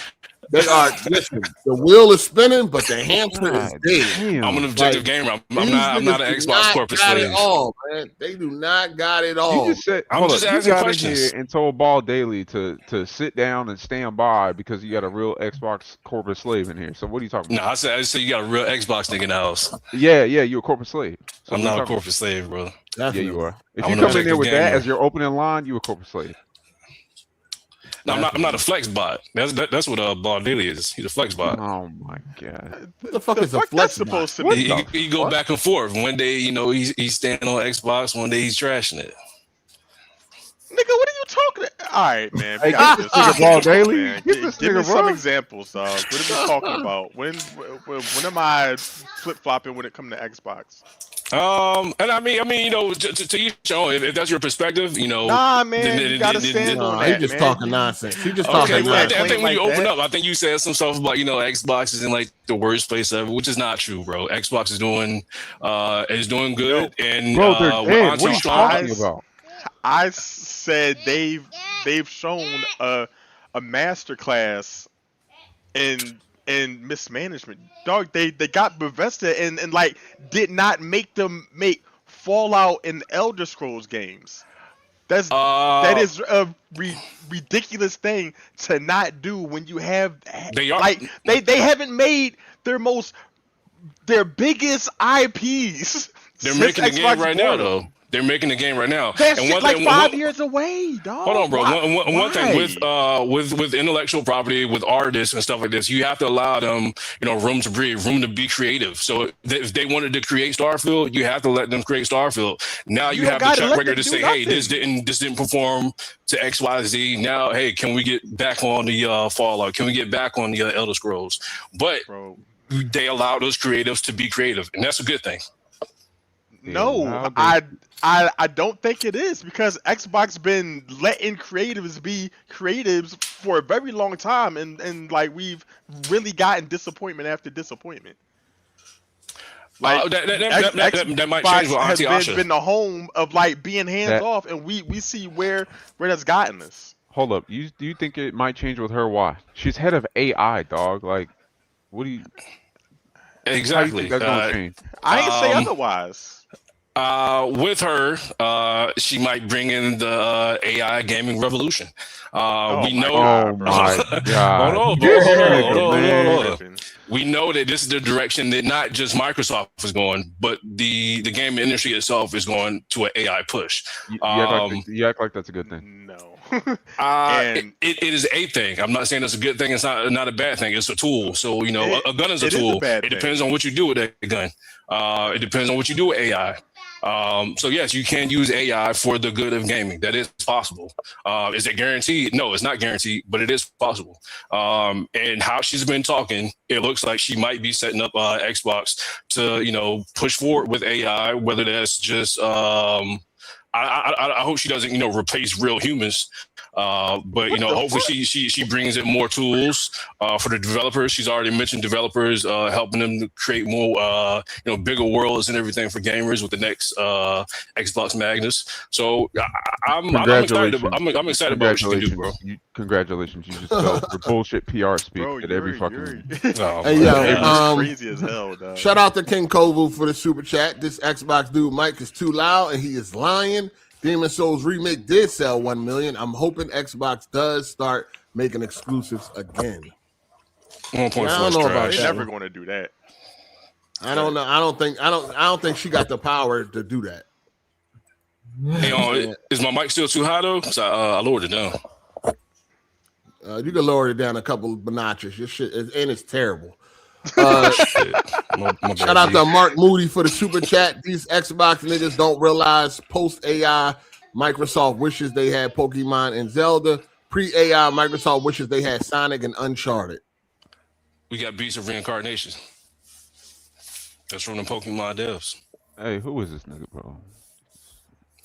They are. Listen, the wheel is spinning, but the hamster is dead. I'm an objective gamer. I'm not an Xbox corporate slave. Got it all, man. They do not got it all. You just said, I'm just asking questions. In here and told Ball Daily to sit down and stand by because you got a real Xbox corporate slave in here. So what are you talking about? No, I said you got a real Xbox nigga in the house. Yeah, you're a corporate slave. So I'm not a corporate slave, bro. Definitely. Yeah, you are. If I'm you come in there with that as your opening line, you a corporate slave. No, I'm not a flex bot. That's what Ball Daily is. He's a flex bot. Oh my god. What the fuck is a flex supposed to He be? go back and forth. One day, he's standing on Xbox. One day he's trashing it. Nigga, what are you talking? All right, man. Hey, get this nigga Ball Daily. Man. Get this Give me nigga, some bro. examples, dog. What are we talking about? When am I flip flopping when it comes to Xbox? And I mean, to each own. If that's your perspective, Nah, man, you gotta stand on that. He just talking nonsense. He just Okay, talking well, nonsense. I think when you like open that. up, I think you said some stuff about Xbox is in like the worst place ever, which is not true, bro. Xbox is doing good, and Bro, they're dead. onto What are you strong. talking about? I said they've shown a masterclass in mismanagement. Dog, they got Bethesda and like did not make them make Fallout and Elder Scrolls games. That is a ridiculous thing to not do when you have They are like they haven't made their biggest IPs. They're since making the Xbox game right now, One. though. They're making the game right now. That And shit one like thing- 5 one- years away, dog. Hold on, bro. One thing Why? with intellectual property, with artists and stuff like this, you have to allow them, room to breathe, room to be creative. So if they wanted to create Starfield, you have to let them create Starfield. Now you don't have the gotta track let record to them say, do hey, nothing. this didn't perform to X, Y, Z. Now, hey, can we get back on the Fallout? Can we get back on the Elder Scrolls? But Bro. they allow those creatives to be creative, and that's a good thing. No, I don't think it is because Xbox been letting creatives be creatives for a very long time, and like we've really gotten disappointment after disappointment. Like that might change with Auntie has Asha. been the home of like being hands off, and we see where that's gotten us. Hold up. Do you think it might change with her? Why? She's head of AI, dog. Like, what do you? Exactly. That's gonna change? I ain't say otherwise. With her, she might bring in the AI gaming revolution. We know. Oh my god! Hold on. We know that this is the direction that not just Microsoft is going, but the game industry itself is going to an AI push. You act like that's a good thing. No. It is a thing. I'm not saying it's a good thing. It's not a bad thing. It's a tool. So a gun is a tool. It depends on what you do with that gun. It depends on what you do with AI. So yes, you can use AI for the good of gaming. That is possible. Is it guaranteed? No, it's not guaranteed, but it is possible. And how she's been talking, it looks like she might be setting up Xbox to push forward with AI. Whether that's just I hope she doesn't replace real humans. But hopefully she brings in more tools for the developers. She's already mentioned developers helping them to create more bigger worlds and everything for gamers with the next Xbox Magnus. So I'm excited. I'm excited about what she can do, bro. Congratulations! You just spelled the bullshit PR speak at every fucking. Crazy as hell, dog. Shout out to King Kovu for the super chat. This Xbox dude Mike is too loud and he is lying. Demon's Souls Remake did sell 1 million. I'm hoping Xbox does start making exclusives again. I don't know about that. They're never going to do that. I don't know. I don't think she got the power to do that. Is my mic still too high though? Because I lowered it down. You can lower it down a couple of notches. Your shit and it's terrible. Shout out to Mark Moody for the super chat. These Xbox niggas don't realize post AI Microsoft wishes they had Pokemon and Zelda. Pre AI Microsoft wishes they had Sonic and Uncharted. We got Beasts of Reincarnation. That's from the Pokemon devs. Hey, who is this nigga, bro?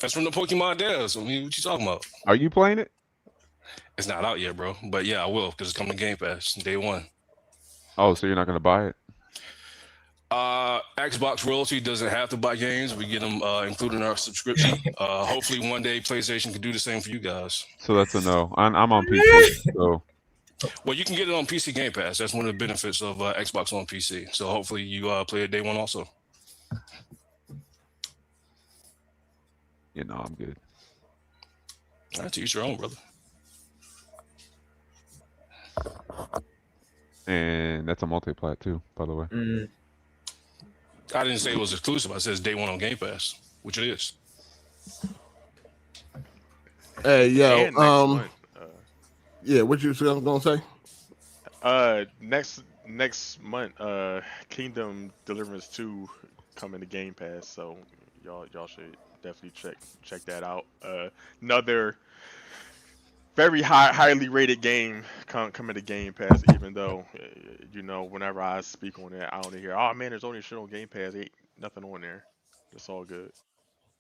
That's from the Pokemon devs. What you talking about? Are you playing it? It's not out yet, bro. But yeah, I will because it's coming to Game Pass day one. Oh, so you're not going to buy it? Xbox royalty doesn't have to buy games. We get them included in our subscription. Hopefully one day PlayStation can do the same for you guys. So that's a no. I'm on PC. So. Well, you can get it on PC Game Pass. That's one of the benefits of Xbox on PC. So hopefully you play it day one also. I'm good. All right, to each your own, brother. And that's a multi-plat too, by the way. I didn't say it was exclusive. I said it's day one on Game Pass, which it is. Hey, yo, month, yeah, what you gonna say? Next month, Kingdom Deliverance 2 coming to Game Pass, so y'all should definitely check that out. Another very highly rated game coming to Game Pass, even though whenever I speak on it, I only hear, oh man, there's only shit on Game Pass, ain't nothing on there. It's all good.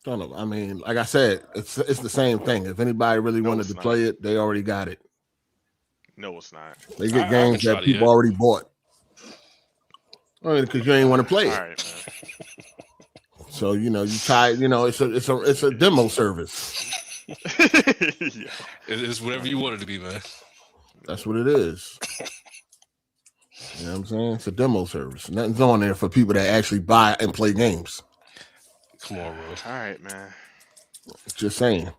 Don't know. I mean, like I said, it's the same thing. If anybody really wanted to play it, they already got it. No, it's not. They get games that people already bought. I mean, because you ain't want to play it. All right, man. So you try. It's a demo service. Yeah. It's whatever you want it to be, man. That's what it is. You know what I'm saying? It's a demo service. Nothing's on there for people that actually buy and play games. Come on, bro. All right, man. Just saying.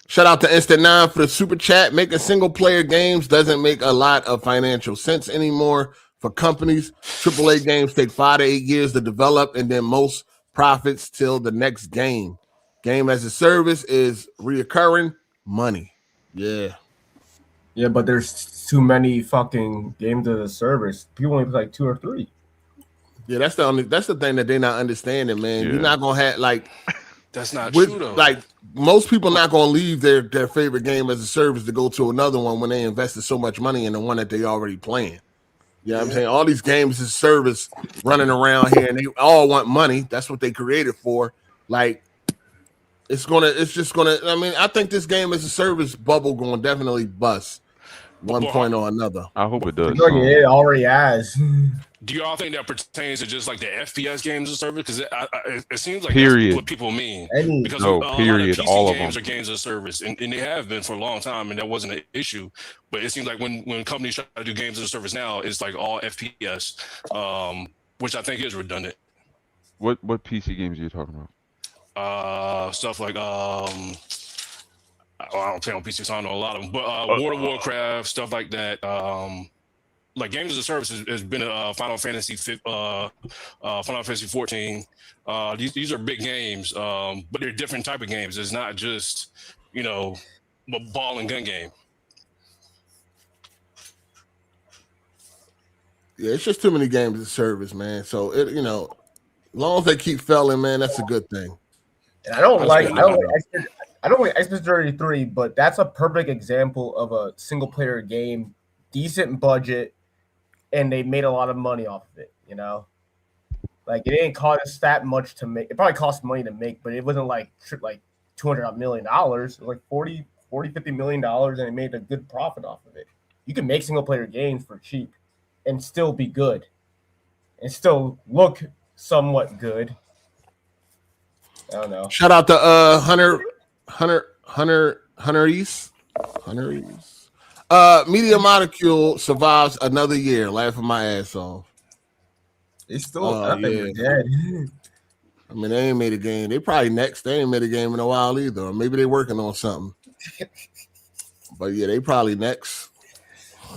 Shout out to Instant 9 for the super chat. Making single player games doesn't make a lot of financial sense anymore for companies. AAA games take 5 to 8 years to develop, and then most profits till the next game. Game as a service is reoccurring money. Yeah. Yeah, but there's too many fucking games as a service. People only play like 2 or 3. Yeah, that's the thing that they're not understanding, man. Yeah. You're not gonna have that's not true though. Like most people not gonna leave their favorite game as a service to go to another one when they invested so much money in the one that they already playing. You know what I'm saying? All these games as a service running around here, and they all want money. That's what they created for. Like, it's just gonna. I mean, I think this game as a service bubble going to definitely bust one point or another. I hope it does. It already has. Do you all think that pertains to just like the FPS games as a service? Because it seems like Period. that's what people mean. Because period. All of games them are games as a service, and they have been for a long time, and that wasn't an issue. But it seems like when companies try to do games as a service now, it's like all FPS. which I think is redundant. What PC games are you talking about? Stuff like I don't play on PC, so I don't know a lot of them. But World of Warcraft, stuff like that. Like games as a service has been Final Fantasy 14. These are big games, but they're different type of games. It's not just a ball and gun game. Yeah, it's just too many games as a service, man. So as long as they keep failing, man, that's a good thing. And I don't like Expedition 33, but that's a perfect example of a single player game, decent budget, and they made a lot of money off of it. Like it didn't cost us that much to make. It probably cost money to make, but it wasn't like $200 million. It was like $40, $50 million, and they made a good profit off of it. You can make single player games for cheap and still be good and still look somewhat good. I don't know. Shout out to Hunter East. Media Molecule survives another year. Laughing my ass off. They still they're dead. I mean, they ain't made a game. They probably next. They ain't made a game in a while either. Or maybe they're working on something. But yeah, they probably next.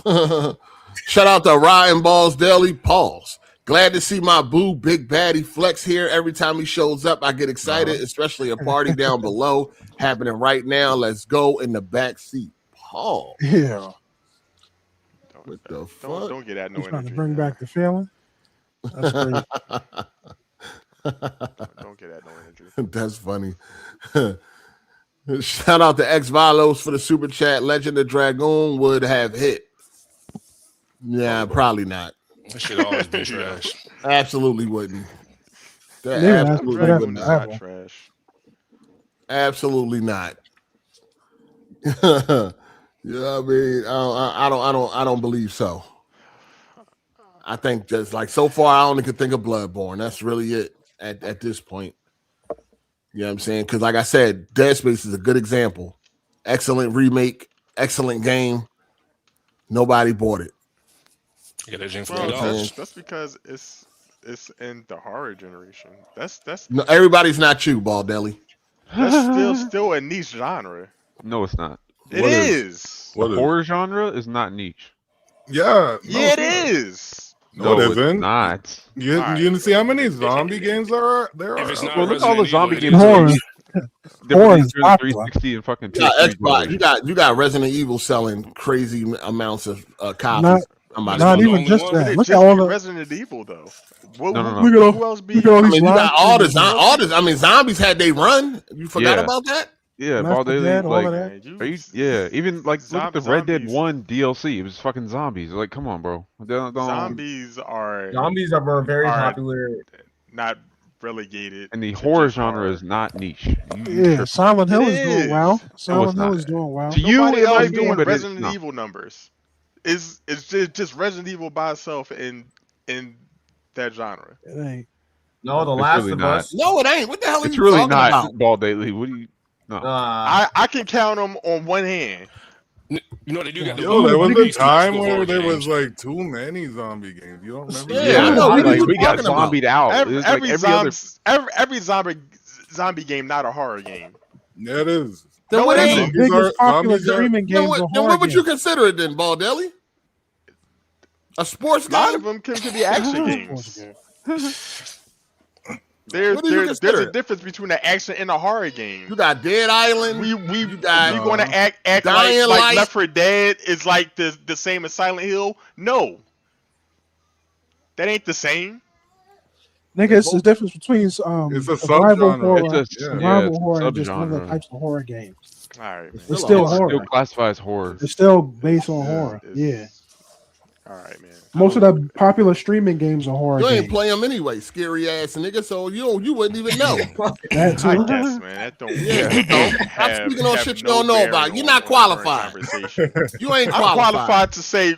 Shout out to Ryan Balls Daily. Pause. Glad to see my boo Big Baddie Flex here. Every time he shows up, I get excited, especially a party down below happening right now. Let's go in the back seat. Paul. Yeah. What the fuck? Don't get that no He's trying energy. to bring back the feeling. That's great. Don't get that no energy. That's funny. Shout out to X Vilos for the super chat. Legend of Dragoon would have hit. Yeah, probably not. That shit always been trash. Absolutely wouldn't. That Yeah, absolutely that's would whatever. not. Trash. Absolutely not. Yeah, I mean, I don't believe so. I think just like so far, I only could think of Bloodborne. That's really it at this point. You know what I'm saying? Because like I said, Dead Space is a good example. Excellent remake, excellent game. Nobody bought it. Yeah, that Jim Well, that's because it's in the horror generation. That's No, everybody's not you, Baldelli. that's still a niche genre. No, it's not. It is. The horror genre is not niche. Yeah. Yeah, it is. No, it it's isn't. not. You didn't see how many zombie games there are? If it's not Well, look at all the zombie Resident games. Evil, Horror Different is through the popular. 360 and fucking You got PS3 Xbox. generation. You got Resident Evil selling crazy amounts of copies. Not- Somebody- Not the even only just one. that. It Look at just all be the. Resident Evil though. What, No, no, no. Look at all- who else be? look at all I these mean, you got live all the. I mean, zombies had they run. You forgot Yeah. about that? Yeah, Left Ball 4 Daily, Dead, all like, of that. Man, are you? Yeah, even like look at the Red Dead Zombies. 1 DLC. It was fucking zombies. Like, come on, bro. Don't- Zombies are Zombies are very All right. popular. not relegated. And the to horror just genre horror. is not niche. You Yeah, tripping. Silent Hill It is doing is. well. Silent Hill not. is doing well. To you, Nobody it else might be, doing but Resident no. Evil numbers. It's just Resident Evil by itself in that genre. It ain't. No, The It's Last really of not. Us. No, it ain't. What the hell are It's you really talking not about? Ball Daily. What do you? No. I can count them on one hand. You know they do got the Yo, there was a these time horror where there games. was like too many zombie games. You don't remember? Yeah, I know. What are like you we got talking about? zombied out. Every, It's like every other. every zombie game, not a horror game. Yeah, it is. Then No, what it is ain't. it? Zombies Biggest are- popular zombies are- streaming Then games what, are then horror what would you games. consider it then, Baldelli? A sports A lot of game? them can be action games. There, What do you there's consider a it? difference between an action and a horror game. You got Dead Island. We you got going to act Dying like Light. Left 4 Dead is like the same as Silent Hill? No, that ain't the same. Nigga, it's the difference between It's a survival subgenre. horror, It's a- yeah, survival it's a horror, and just subgenre. other types of horror games. All right, man. It's Still still a horror. horror. Still classifies horror. It's still based on horror. It's- Yeah, All right, man. most of the popular streaming games are horror You ain't games. play them anyway, scary ass nigga. So you wouldn't even know. That I too. guess, man. That don't. Yeah, you don't. Stop speaking on shit you don't know about. You're not qualified. You ain't I'm qualified. qualified to say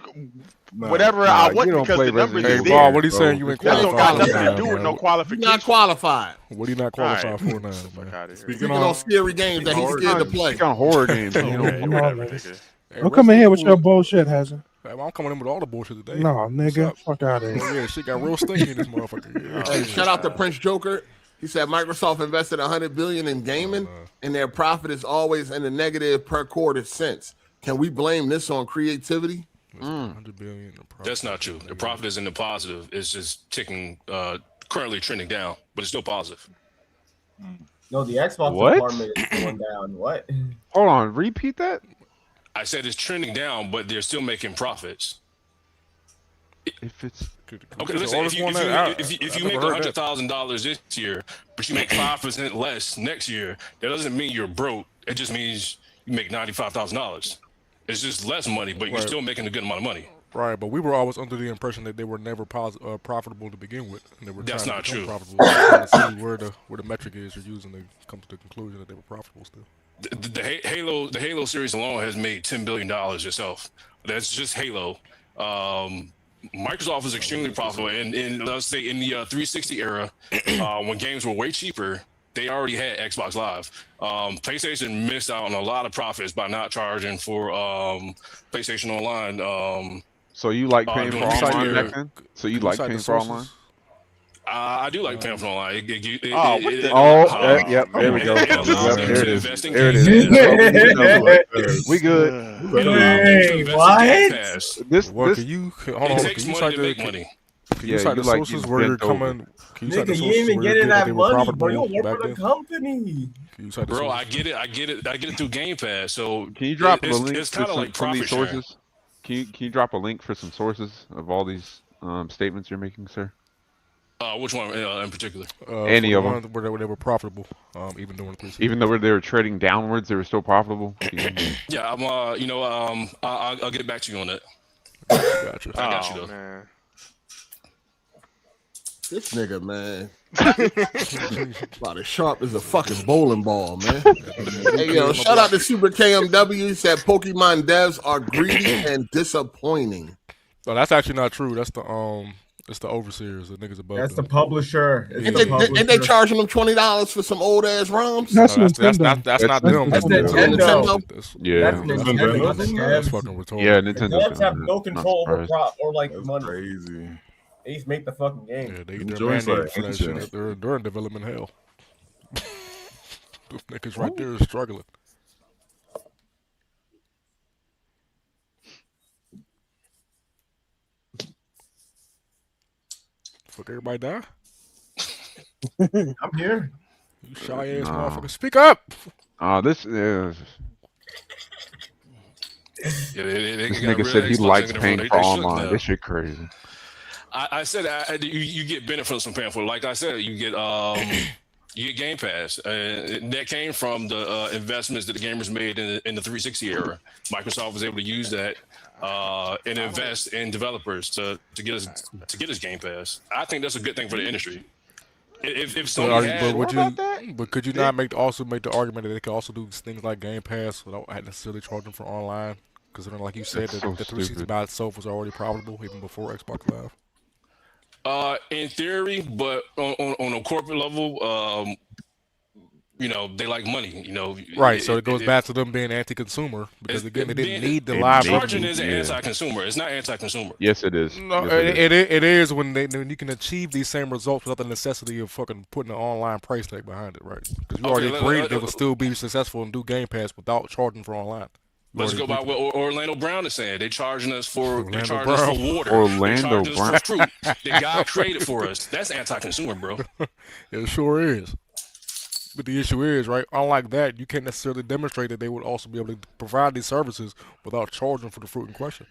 Nah, whatever nah, I you want don't because play the numbers Resident is Evil. there. Bob, what are you saying? You ain't That don't got qualified nothing to now, do with man. no You're qualification. not qualified. What are you not qualified for now, man? Fuck out of here. Speaking Speaking on scary games that he's scared to play. Speak on horror games. You know, Okay, Come whatever, on, man. nigga. Hey, Don't come in here with Resident your bullshit, Hazen. I'm coming in with all the bullshit today. No, nigga, fuck out of here. Oh, yeah, shit got real stinky in this motherfucker. Yeah. Hey, shout out to Prince Joker. He said Microsoft invested $100 billion in gaming, and their profit is always in the negative per quarter since. Can we blame this on creativity? $100 billion. That's not true. The profit is in the positive. It's just ticking, currently trending down, but it's still positive. No, the Xbox What? department is going down. What? Hold on, repeat that. I said it's trending down, but they're still making profits. If it's Okay, listen. If you make $100,000 this year, but you make 5% less next year, that doesn't mean you're broke. It just means you make $95,000. It's just less money, but you're still making a good amount of money. Right, but we were always under the impression that they were never profitable to begin with. And they were That's not true. Profitable. Trying to see where the metric is you're using to come to the conclusion that they were profitable still. The Halo series alone has made $10 billion itself. That's just Halo. Microsoft is extremely profitable, and let's say in the 360 era, when games were way cheaper, they already had Xbox Live. PlayStation missed out on a lot of profits by not charging for PlayStation Online. So you like paying for online back then? So you like cite paying the for sources? online? I do like paying for online. Yep, there we go. Yep, there it is. There it is. We good. Wait, what? This Can you hold on? It takes Can you money cite to make the money. can you cite the sources where you're coming? Can you cite the Nigga, you sources even where you're getting that they were money, bro. You profitable work back for the then? company. Can you cite the Bro, I sources? get it through Game Pass. So Can you drop a it's, link It's for kind of some like of these profit sharing. sources? Can you drop a link for some sources of all these statements you're making, sir? Which one in particular? Any of them. Where they were profitable, even during 360. Even though they were trading downwards, they were still profitable. Yeah, I'll get back to you on that. Gotcha. I got you though. Man. This nigga, man. About as sharp as a fucking bowling ball, man. Hey, yo, shout out to Super KMW. He said Pokemon devs are greedy and disappointing. No, that's actually not true. That's the it's the overseers, the niggas above. That's them. the publisher. Ain't they charging them $20 for some old ass ROMs? That's No, Nintendo. that's not them. That's Nintendo. Yeah. That's Nintendo. That's fucking retarded. Yeah, The Nintendo. devs have no control over or like That's money. crazy. They just make the fucking game. Yeah, they're joints are mandated for that ancient. shit. They're in development hell. Those niggas right there is struggling. Fuck everybody die? I'm here. You shy ass motherfucker. Speak up! This Yeah, this nigga said he likes paying for online. This shit crazy. I said you get benefits from paying for it. Like I said, you get Game Pass. That came from the investments that the gamers made in the 360 era. Microsoft was able to use that and invest in developers to get us Game Pass. I think that's a good thing for the industry. If Sony had, but could you not also make the argument that they could also do things like Game Pass without necessarily charging for online? Because like you said, the 360 by itself was already profitable even before Xbox Live. in theory, but on a corporate level, they like money. Right. So it goes back to them being anti-consumer because again, they didn't need the live. Charging isn't anti-consumer. It's not anti-consumer. Yes, it is. No, yes, it is when you can achieve these same results without the necessity of fucking putting an online price tag behind it, right? Because you already agreed they would still be successful and do Game Pass without charging for online. Let's go by what Orlando Brown is saying. They're charging us for water. Orlando Brown. For fruit that God created for us. That's anti-consumer, bro. It sure is. But the issue is, right, unlike that, you can't necessarily demonstrate that they would also be able to provide these services without charging for the fruit in question.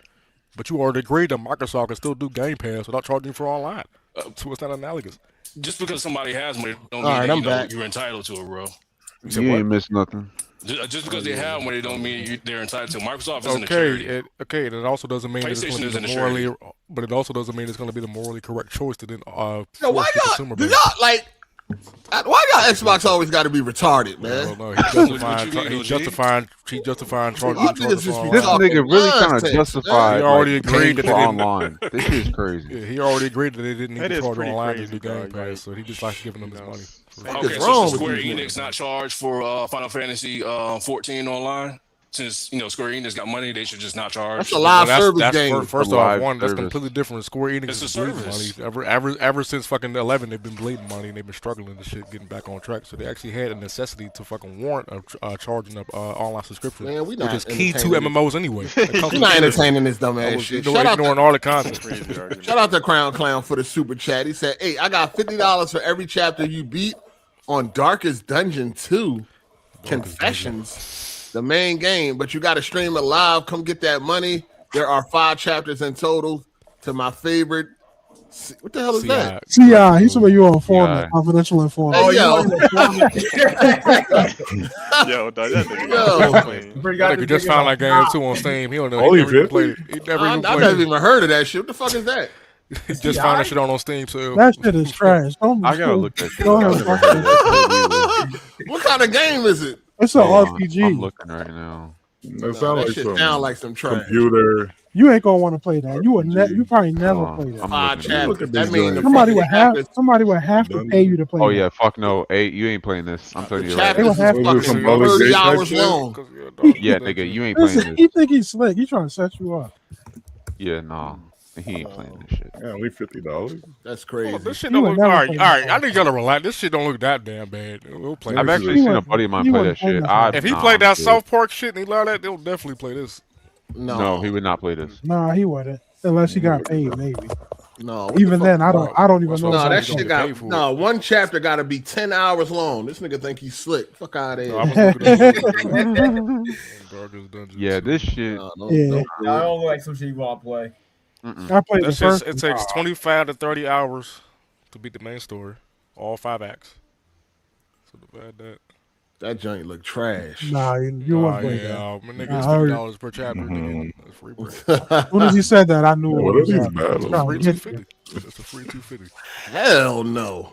But you already agreed that Microsoft can still do Game Pass without charging for online. So it's not analogous. Just because somebody has money don't mean you're entitled to it, bro. You ain't missed nothing. Just because they have money don't mean they're entitled to it. Microsoft isn't a charity. And it also doesn't mean it's going to be morally, but it also doesn't mean it's going to be the morally correct choice to then why Xbox always got to be retarded, man? No, he's justifying charging. This nigga really trying to justify. He already agreed that for online. This is crazy. Yeah, he already agreed that they didn't need to charge online to do Game Pass, so he just likes giving them his money. Okay, so Square Enix not charged for Final Fantasy 14 online? since Square Enix got money, they should just not charge. That's a live service that's game. First A off, live one that's service. completely different. Square Enix It's is a bleeding money. service. Ever since fucking 11, they've been bleeding money and they've been struggling and shit, getting back on track. So they actually had a necessity to fucking warrant charging up online subscription, Man, we which not is key to entertaining MMOs anyway. We're not entertaining this dumbass shit. Ignoring all the content. Crazy argument. Shout out to Crown Clown for the super chat. He said, "Hey, I got $50 for every chapter you beat on Darkest Dungeon 2 Confessions, the main game. But you got to stream it live. Come get that money. There are 5 chapters in total. To my favorite. What the hell is that? CI, he's somebody you on informant, CI. confidential informant. Oh, yo. Yo, dog, that nigga Yo. got clean. That nigga just found that game too on Steam. He don't know. Only He never even 50? played it. He never I even never played it. even heard of that shit. What the fuck is that? He just found that shit on Steam. So That shit is trash. Don't I gotta look that shit Go up. ahead, I've never fuck heard of that shit either. What kind of game is it? It's an Hold on, RPG. I'm looking right now. That sounds that like shit some sound like some trash. computer. You ain't gonna want to play that. You probably never Hold on, play that. I'm 5 looking at it. chapters. Look at That these means the guys. Somebody would fucking have. chapters- Somebody would have to pay you to play. Oh that. yeah, fuck no. Hey, you ain't playing this. I'm telling you right. chapters is They would have fucking to- some 30 public hours shit. long. Yeah, nigga, you ain't playing Listen, this. he think he's slick. He's trying to set you up. Yeah, nah. He ain't playing this shit. Yeah, only $50. That's crazy. this shit You don't would look never all right. play All right, that. I need y'all to relax. This shit don't look that damn bad. We'll play. I've this actually shit. seen a buddy of mine he play wouldn't that shit. play that. If he Nah, played that I'm good. South Park shit and he loved that, they'll definitely play this. No, he would not play this. Nah, he wouldn't. Unless he got paid, maybe. No. what the Even fuck? then, I don't even That's know. what No, I'm that saying. shit Gonna pay got for it. one chapter got to be 10 hours long. This nigga think he's slick. Fuck out of No, I here. was looking at Darkest Dungeon. Yeah, this shit. Yeah. I don't look like some shit you want to play. I played the That shit, first. it takes 25 to 30 hours to beat the main story, all 5 acts. So divide that. That joint look trash. Nah, you wouldn't play that. My nigga, Nah, it's I heard- $50 per chapter. Nigga. That's free break. As soon as he said that, I knew Yeah, it what are was these up. battles? Trying to Free get 250. It's a free 250. Hell no.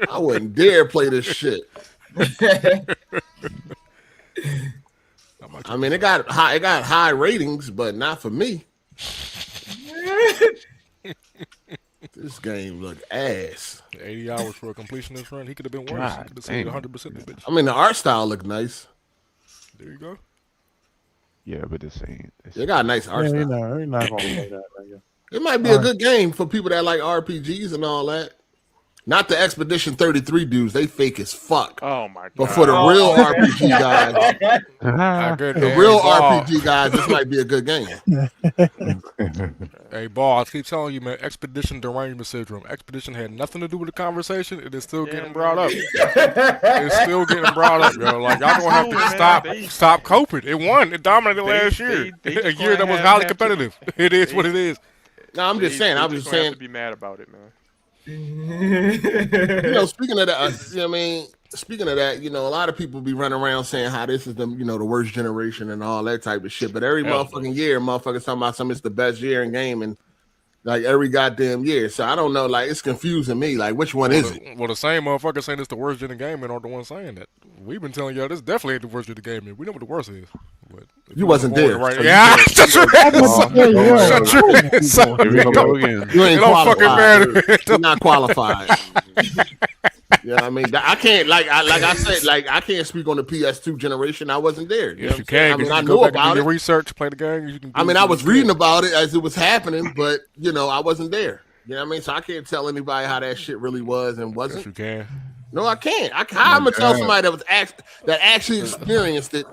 I wouldn't dare play this shit. I mean, it got high ratings, but not for me. This game look ass. 80 hours for a completionist run. He could have been worse. He God could have seen damn. 100% this bitch. I mean, the art style look nice. There you go. Yeah, but this ain't. They got a nice art Yeah, style. you're not gonna play that. Nigga. It might be a good game for people that like RPGs and all that. Not the Expedition 33 dudes. They fake as fuck. Oh my god. But for the real RPG guys, the real RPG guys, this might be a good game. Hey, Ball, I keep telling you, man, Expedition derangement syndrome. Expedition had nothing to do with the conversation. It is still getting brought up. It's still getting brought up, yo. Like, y'all gonna have to stop coping. It won. It dominated last year. A year that was highly competitive. It is what it is. No, I'm just saying. I'm just gonna have saying. to be mad about it, man. You know, speaking of that, you know what I mean, speaking of that, you know, a lot of people be running around saying how this is the, you know, the worst generation and all that type of shit. But every motherfucking year, motherfuckers talking about something it's the best year in gaming, like every goddamn year. So I don't know, like it's confusing me. Like which one is it? Well, the same motherfuckers saying it's the worst gen of gaming are the ones saying that. We've been telling y'all this definitely ain't the worst gen of gaming. We know what the worst is. But You wasn't there. Right? So Yeah, you shut your ass. Shut your ass. Here we go again. You ain't It don't fucking qualified. matter. You're not qualified. Yeah, I mean, I can't like I said, like I can't speak on the PS2 generation. I wasn't there. Yes, you know what I'm saying? can. I mean, You I can knew go back and about do it. your research, play the game. You can I mean, I was reading about it as it was happening, but you know, I wasn't there. You know what I mean? So I can't tell anybody how that shit really was and Yes, wasn't. you can. No, I can't. How am I gonna tell somebody that actually experienced it?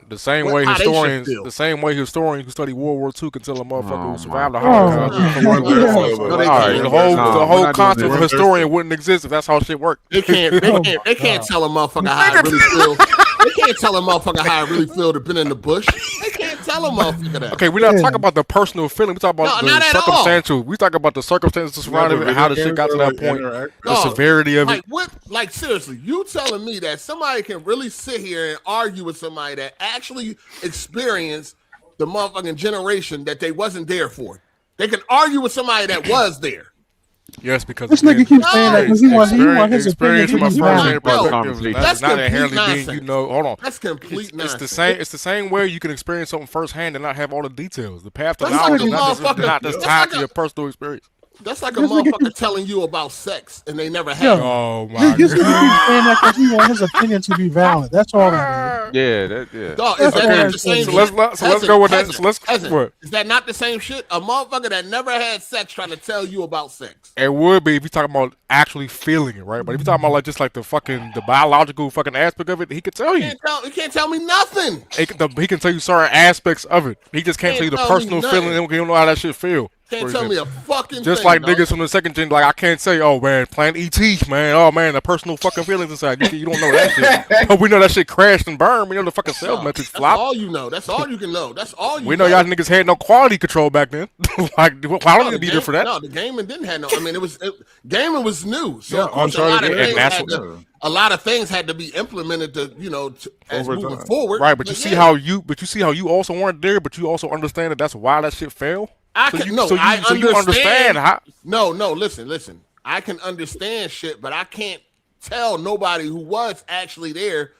The same What- way how they should historians, feel. the same way historians who study World War II can tell a motherfucker Oh, who survived the my Holocaust. God. from what it Yeah. was. No, they All right, can't. the whole No, we're whole not concept doing of this. historian wouldn't exist if that's how shit worked. They can't tell a motherfucker how I really feel. They can't tell a motherfucker how I really feel to been in the bush. They can't tell a motherfucker that. Okay, we're not talking about the personal feeling. We talk about No, not the at all. circumstantial. We talk about the circumstances surrounding it and how the shit got to that point. The Dog, severity of like it. what? Like seriously, you telling me that somebody can really sit here and argue with somebody that actually experienced the motherfucking generation that they wasn't there for? They can argue with somebody that was there. Yes, because This again, nigga keeps saying that because he want his opinion experience to from a be first-hand valid. perspective. That's That's not complete inherently being, nonsense. you know. Hold on. That's complete It's nonsense. the same. It's the same way you can experience something firsthand and not have all the details. The path to That's knowledge like is a not motherfucker- just that's tied like to a- your personal experience. That's like a This nigga motherfucker telling you about sex and they never had. Yo, Oh my this nigga god. keeps saying that because he want his opinion to be valid. That's all that is. Yeah. Dog, is that Okay, not the same So shit? let's go with that. So let's what? Is that not the same shit? A motherfucker that never had sex trying to tell you about sex. It would be if you talking about actually feeling it, right? But if you talking about like just like the biological fucking aspect of it, he could tell you. He can't tell me nothing. He can tell you certain aspects of it. He just can't tell you the personal feeling. He don't know how that shit feel. Can't tell me a fucking just thing, like dog. niggas from the second gen, like I can't say, oh man, Planet ET, man, oh man, the personal fucking feelings inside. You don't know that shit. But we know that shit crashed and burned. We know the fucking cell metrics That's flop. all you know. That's all you can know. That's all you. We know y'all niggas had no quality control back then. Like, I don't need to be there for that. No, the gaming didn't have no. I mean, gaming was new, so Yeah, of course a lot of things had to be implemented to as moving forward. Right, but you see how you also weren't there, but you also understand that that's why that shit failed. I understand how. No, listen. I can understand shit, but I can't tell nobody who was actually there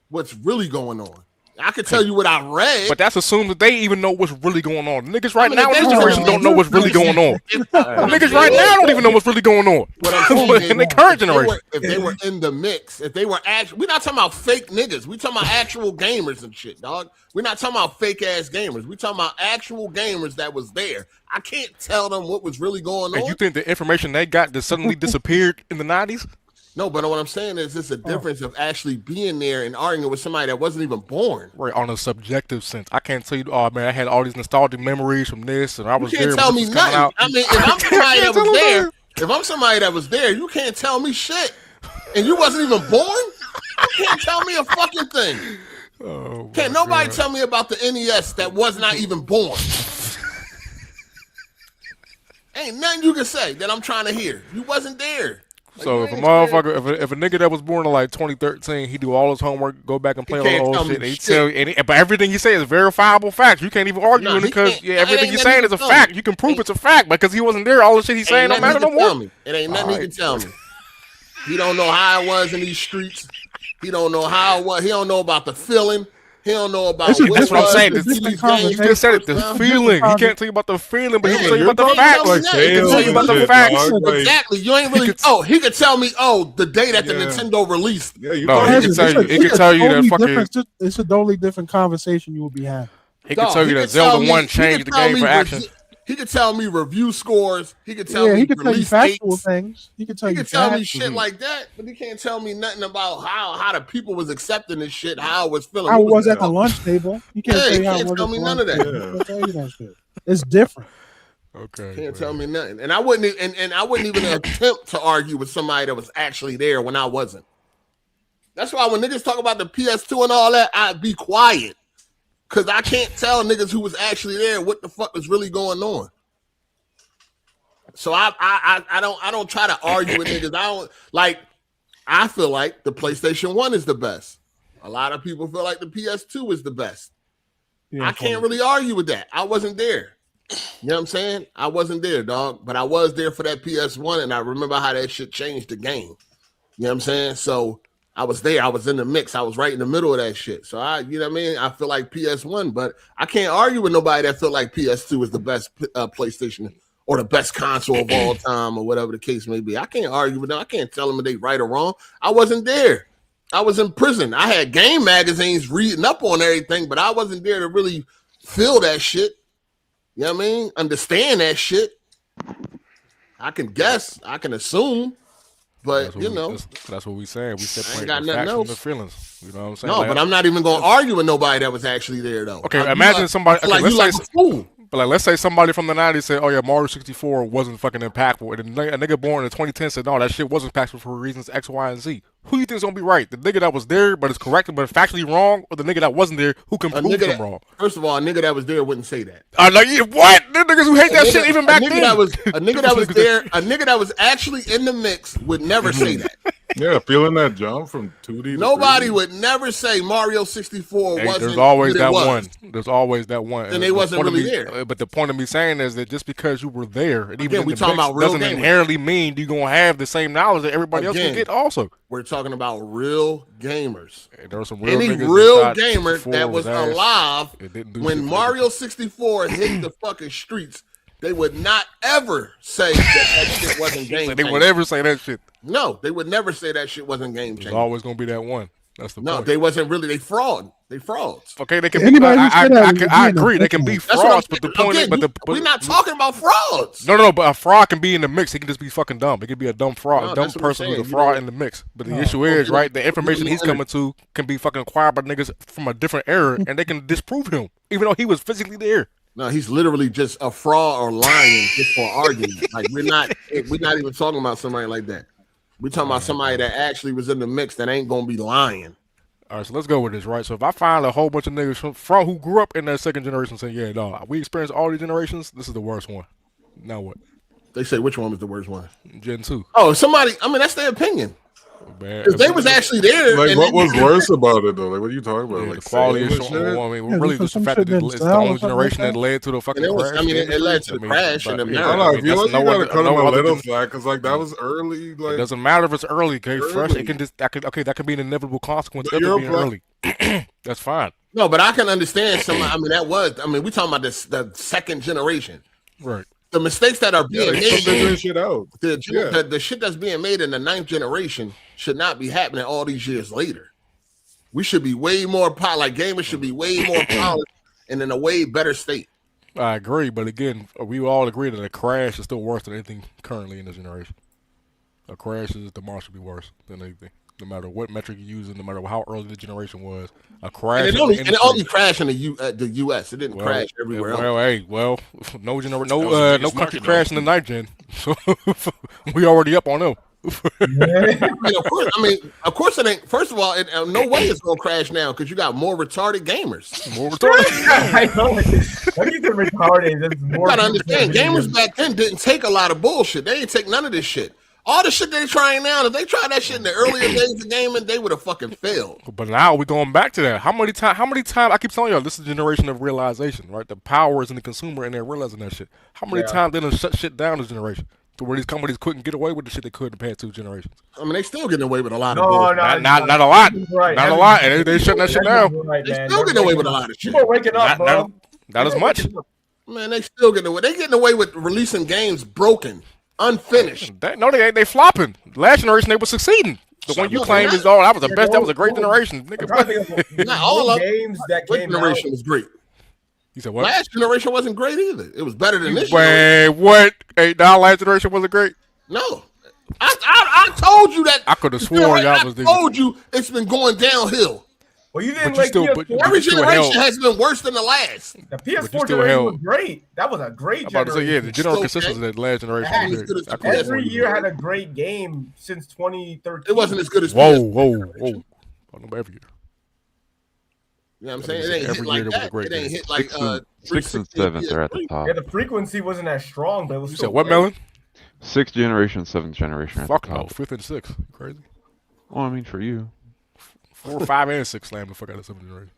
what's really going on. I can tell you what I read, but that's assumed that they even know what's really going on. Niggas right now in this generation don't know what's really going on. Niggas right now don't even know what's really going on. What I'm saying in the current generation, if they were in the mix, if they were actually, we're not talking about fake niggas. We talking about actual gamers and shit, dog. We're not talking about fake ass gamers. We talking about actual gamers that was there. I can't tell them what was really going on. And you think the information they got just suddenly disappeared in the 90s? No, but what I'm saying is it's a difference of actually being there and arguing with somebody that wasn't even born. Right, on a subjective sense. I can't tell you, oh man, I had all these nostalgic memories from this and I was there. You can't tell me nothing. Out. I mean, if I'm somebody that was there, you can't tell me shit. And you wasn't even born? You can't tell me a fucking thing. Oh, can't nobody tell me about the NES that was not even born. Ain't nothing you can say that I'm trying to hear. You wasn't there. So if a motherfucker, if a nigga that was born in like 2013, he do all his homework, go back and play all the old shit, and he tell you, but everything he say is verifiable facts. You can't even argue with it because everything he's saying is a fact. You can prove it's a fact because he wasn't there. All the shit he's saying don't matter no more. It ain't nothing he can tell me. He don't know how it was in these streets. He don't know how it was. He don't know about the feeling. He don't know about that's what I'm saying. You just said it. The feeling. He can't tell you about the feeling, but he can tell you about the fact. He can tell you about the facts. Exactly. You ain't really. He could tell me. The day that the Nintendo released. Yeah, he can tell you. He can tell you that fucking. It's a totally different conversation you will be having. He can tell you that Zelda 1 changed the game for action. He could tell me review scores. He could tell me he could tell you factual dates. Things. He could tell me shit like that, but he can't tell me nothing about how the people was accepting this shit, how it was feeling. How it was at the lunch table. You can't tell you how it was. Tell me none of that. Can't tell you that shit. It's different. Okay. Can't tell me nothing, and I wouldn't. And I wouldn't even attempt to argue with somebody that was actually there when I wasn't. That's why when niggas talk about the PS2 and all that, I'd be quiet. Cause I can't tell niggas who was actually there what the fuck was really going on. So I don't try to argue with niggas. I feel like the PlayStation 1 is the best. A lot of people feel like the PS2 is the best. Yeah, I can't really argue with that. I wasn't there. You know what I'm saying? I wasn't there, dog. But I was there for that PS1, and I remember how that shit changed the game. You know what I'm saying? So I was there. I was in the mix. I was right in the middle of that shit. So you know what I mean? I feel like PS1, but I can't argue with nobody that feel like PS2 is the best PlayStation or the best console of all time or whatever the case may be. I can't argue with them. I can't tell them if they right or wrong. I wasn't there. I was in prison. I had game magazines reading up on everything, but I wasn't there to really feel that shit. You know what I mean? Understand that shit. I can guess. I can assume. But that's what we saying. We separate the facts from the feelings. You know what I'm saying? No, but I'm not even gonna argue with nobody that was actually there though. Okay, imagine somebody. Let's say somebody from the 90s said, "Oh yeah, Mario 64 wasn't fucking impactful," and a nigga born in 2010 said, "No, that shit wasn't impactful for reasons X, Y, and Z." Who you think's gonna be right? The nigga that was there but is correct but factually wrong, or the nigga that wasn't there who can prove them wrong? First of all, a nigga that was there wouldn't say that. What? The niggas who hate that shit even back then. A nigga that was there, a nigga that was actually in the mix would never say that. Yeah, feeling that jump from 2D to Nobody 3D. would never say Mario 64 wasn't. There's always that one. There's always that one. And they wasn't really there. But the point of me saying is that just because you were there, and even Again, we talking about real doesn't inherently mean you're gonna have the same knowledge that everybody else can get. Also, we're talking about real gamers. There were some real Any real gamer that was alive when Mario 64 hit the fucking streets They would not ever say that shit wasn't game changing. They would never say that shit. No, they would never say that shit wasn't game There's changing. always gonna be that one. That's the No, point. they wasn't really. They fraud. They frauds. Okay, they can be. Anybody who said that I would be agree. in They the can be mix. That's what I'm frauds, but the saying. point. Again, we're not talking about frauds. No, but a fraud can be in the mix. He can just be fucking dumb. It could be a dumb fraud, No, a dumb that's what I'm person who's a saying. fraud in the mix. But the issue is, right, the information he's coming to can be fucking acquired by niggas from a different era, and they can disprove him, even though he was physically there. No, he's literally just a fraud or lying just for argument. Like we're not even talking about somebody like that. We're talking about somebody that actually was in the mix that ain't gonna be lying. All right, so let's go with this, right? So if I find a whole bunch of niggas from who grew up in that second generation saying, yeah, no, we experienced all these generations, this is the worst one. Now what? They say which one was the worst one? Gen 2. Oh, somebody. I mean, that's their opinion. Bad. If they was actually there. Like, and what they- was worse about it though? Like, what are you talking about? Yeah, Like the quality of sales shit. and shit? I mean, Yeah, really just just the some fact shit that didn't it's the sell or only something generation like that led to the fucking And it was- crash. I mean, in the it led streets. to the crash and the yeah, marathon. I don't know. I mean, If you, that's you no gotta one- cut him no a other little gen- slack because like that was early. It Like doesn't matter if it's early, okay, fresh. It Early. can just that could be an inevitable consequence But of you're it being a early. That's fine. No, but I can understand some. I mean, we talking about this the second generation. Right. The mistakes that are yeah, being they still made. figuring shit out. The shit that's being made in the 9th generation should not be happening all these years later. We should be way more like gamers should be way more polished and in a way better state. I agree, but again, we all agree that a crash is still worse than anything currently in this generation. A crash is demonstrably worse than anything. No matter what metric you use, no matter how early the generation was, a crash. And it only crashed in the U.S. It didn't crash everywhere else. No country crashed in the 9th gen, so we already up on them. Of course it ain't. First of all, no way it's gonna crash now because you got more retarded gamers. More retarded. I know. What do you think retarded? You gotta understand, gamers back then didn't take a lot of bullshit. They didn't take none of this shit. All the shit they're trying now, if they tried that shit in the earlier days of gaming, they would have fucking failed. But now we're going back to that. How many times? I keep telling y'all, this is a generation of realization, right? The power is in the consumer, and they're realizing that shit. How many times they done shut shit down this generation to where these companies couldn't get away with the shit they could in the past 2 generations? I mean, they still getting away with a lot of bullshit. Not a lot. Right. Not a lot. And they shutting that shit down. Right, they still getting away with a lot of shit. People are waking up, bro. Not as much. Man, they still getting away. They getting away with releasing games broken, unfinished. They flopping. Last generation they were succeeding. The one you claim is that was the best. That was a great generation. Nigga. Not all of games that came generation out. was great. You said what? Last generation wasn't great either. It was better than this. Wait, what? Hey, now last generation wasn't great. No, I told you that. I could have sworn y'all was. I told you it's been going downhill. Well, you didn't But you still- PS4. but you Every still generation held- has been worse than the last. The But you PS4 still generation held- was great. That was a great I'm about to generation. say, yeah, the general Still consensus okay. that last generation It was was good as great. the Every year had a great game since 2013. It wasn't as good as Whoa. PS4 Oh, generation. no, but every year. You know what I'm saying? It ain't hit Every like year there was a that. great It ain't game. hit like 6 and 7 are at the top. Yeah, the frequency wasn't as strong, but it was You still said what, great. Melon? 6th generation, 7th generation at Fuck the no, top. 5th and 6th. Crazy. Well, I mean, for you. 4, 5, and 6 slam the fuck out of 7th generation.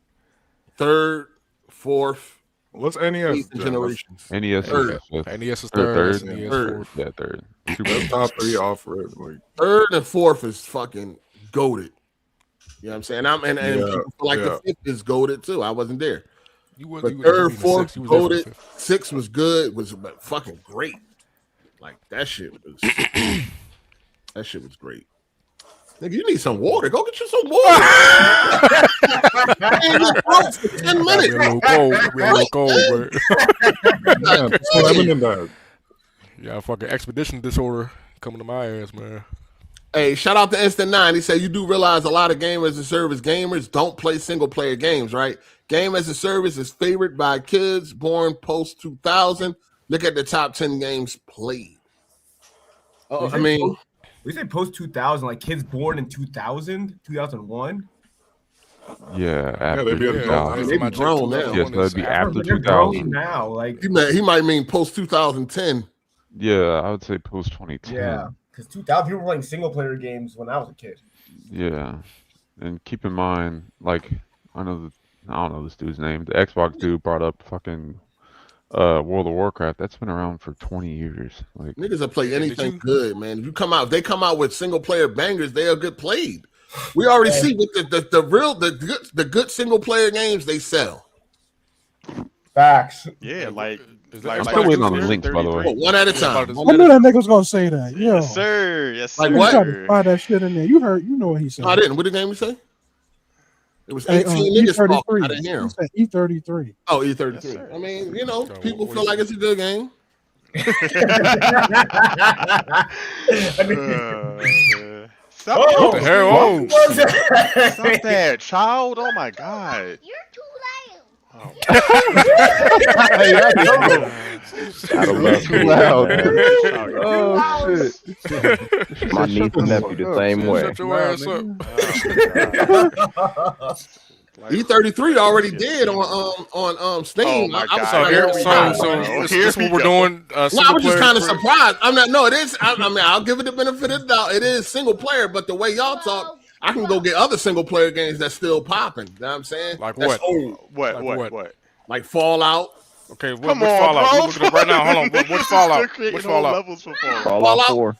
third, fourth, What's NES? eighth generations. NES Third. is fifth. NES is Third. third. NES Third. fourth. Yeah, third. That's top 3 off rip. Like, Third and fourth is fucking goated. You know what I'm saying? And Yeah, people feel like yeah. the fifth is goated too. I wasn't there. You was, But you was third, in the fourth, sixth. You was there for the goated. fifth. 6 was good. Was fucking great. Like that shit was. That shit was great. Nigga, you need some water. Go get you some water. Man, you broke for 10 We minutes. a little cold. We a little cold, bro. man, put some lemon in that. Yeah, fucking expedition disorder coming to my ass, man. Hey, shout out to Instant 9. He said, you do realize a lot of game as a service gamers don't play single player games, right? Game as a service is favored by kids born post 2000. Look at the top 10 games played. Oh, I mean, we say post 2000, like kids born in 2000, 2001. Yeah, after they'd be adults. 2000. They be grown now. Yes, that'd be after They're grown 2000. now. Like, he might mean post 2010. Yeah, I would say post 2010. yeah, because 2000 people were playing single player games when I was a kid. Yeah, and keep in mind, like, I don't know this dude's name. The Xbox dude brought up fucking World of Warcraft. That's been around for 20 years. Like, Niggas will play anything good, man. If they come out with single player bangers, they are good played. We already see with the good single player games they sell. Facts. Yeah, like I'm still waiting on the links, by the way. Oh, one at a time. I knew that nigga was gonna say that. Yo, Yes, sir. Yes, sir. Like you what? tried to find that shit in there. You heard? You know what he said? No, I didn't. What did the game say? It was Hey, 18 niggas talking. I E33. didn't hear He him. said E33. Oh, E33. Yes, sir. I mean, you know, So, people what feel is like it? it's a good game. Man. Stop, Oh, What the hell? Oh, stop that, child. Oh my god. You're too loud. Oh, Out of love. Too loud. Oh shit. My niece and nephew the same way. shut your ass up. E33 already did on Steam. Oh my I was God. So like, here, we so go. so this Here is we what we're go. doing. No, I Single was just player kind of for- surprised. I'm not. No, it is. I mean, I'll give it the benefit of the doubt. It is single player, but the way y'all talk, I can go get other single player games that's still popping. You know what I'm saying? Like That's what? old. What? Like Fallout. Okay, what Come Fallout? on, We looking up right now. Hold on. What's Fallout? What's Fallout? Levels for Fallout. Fallout 4.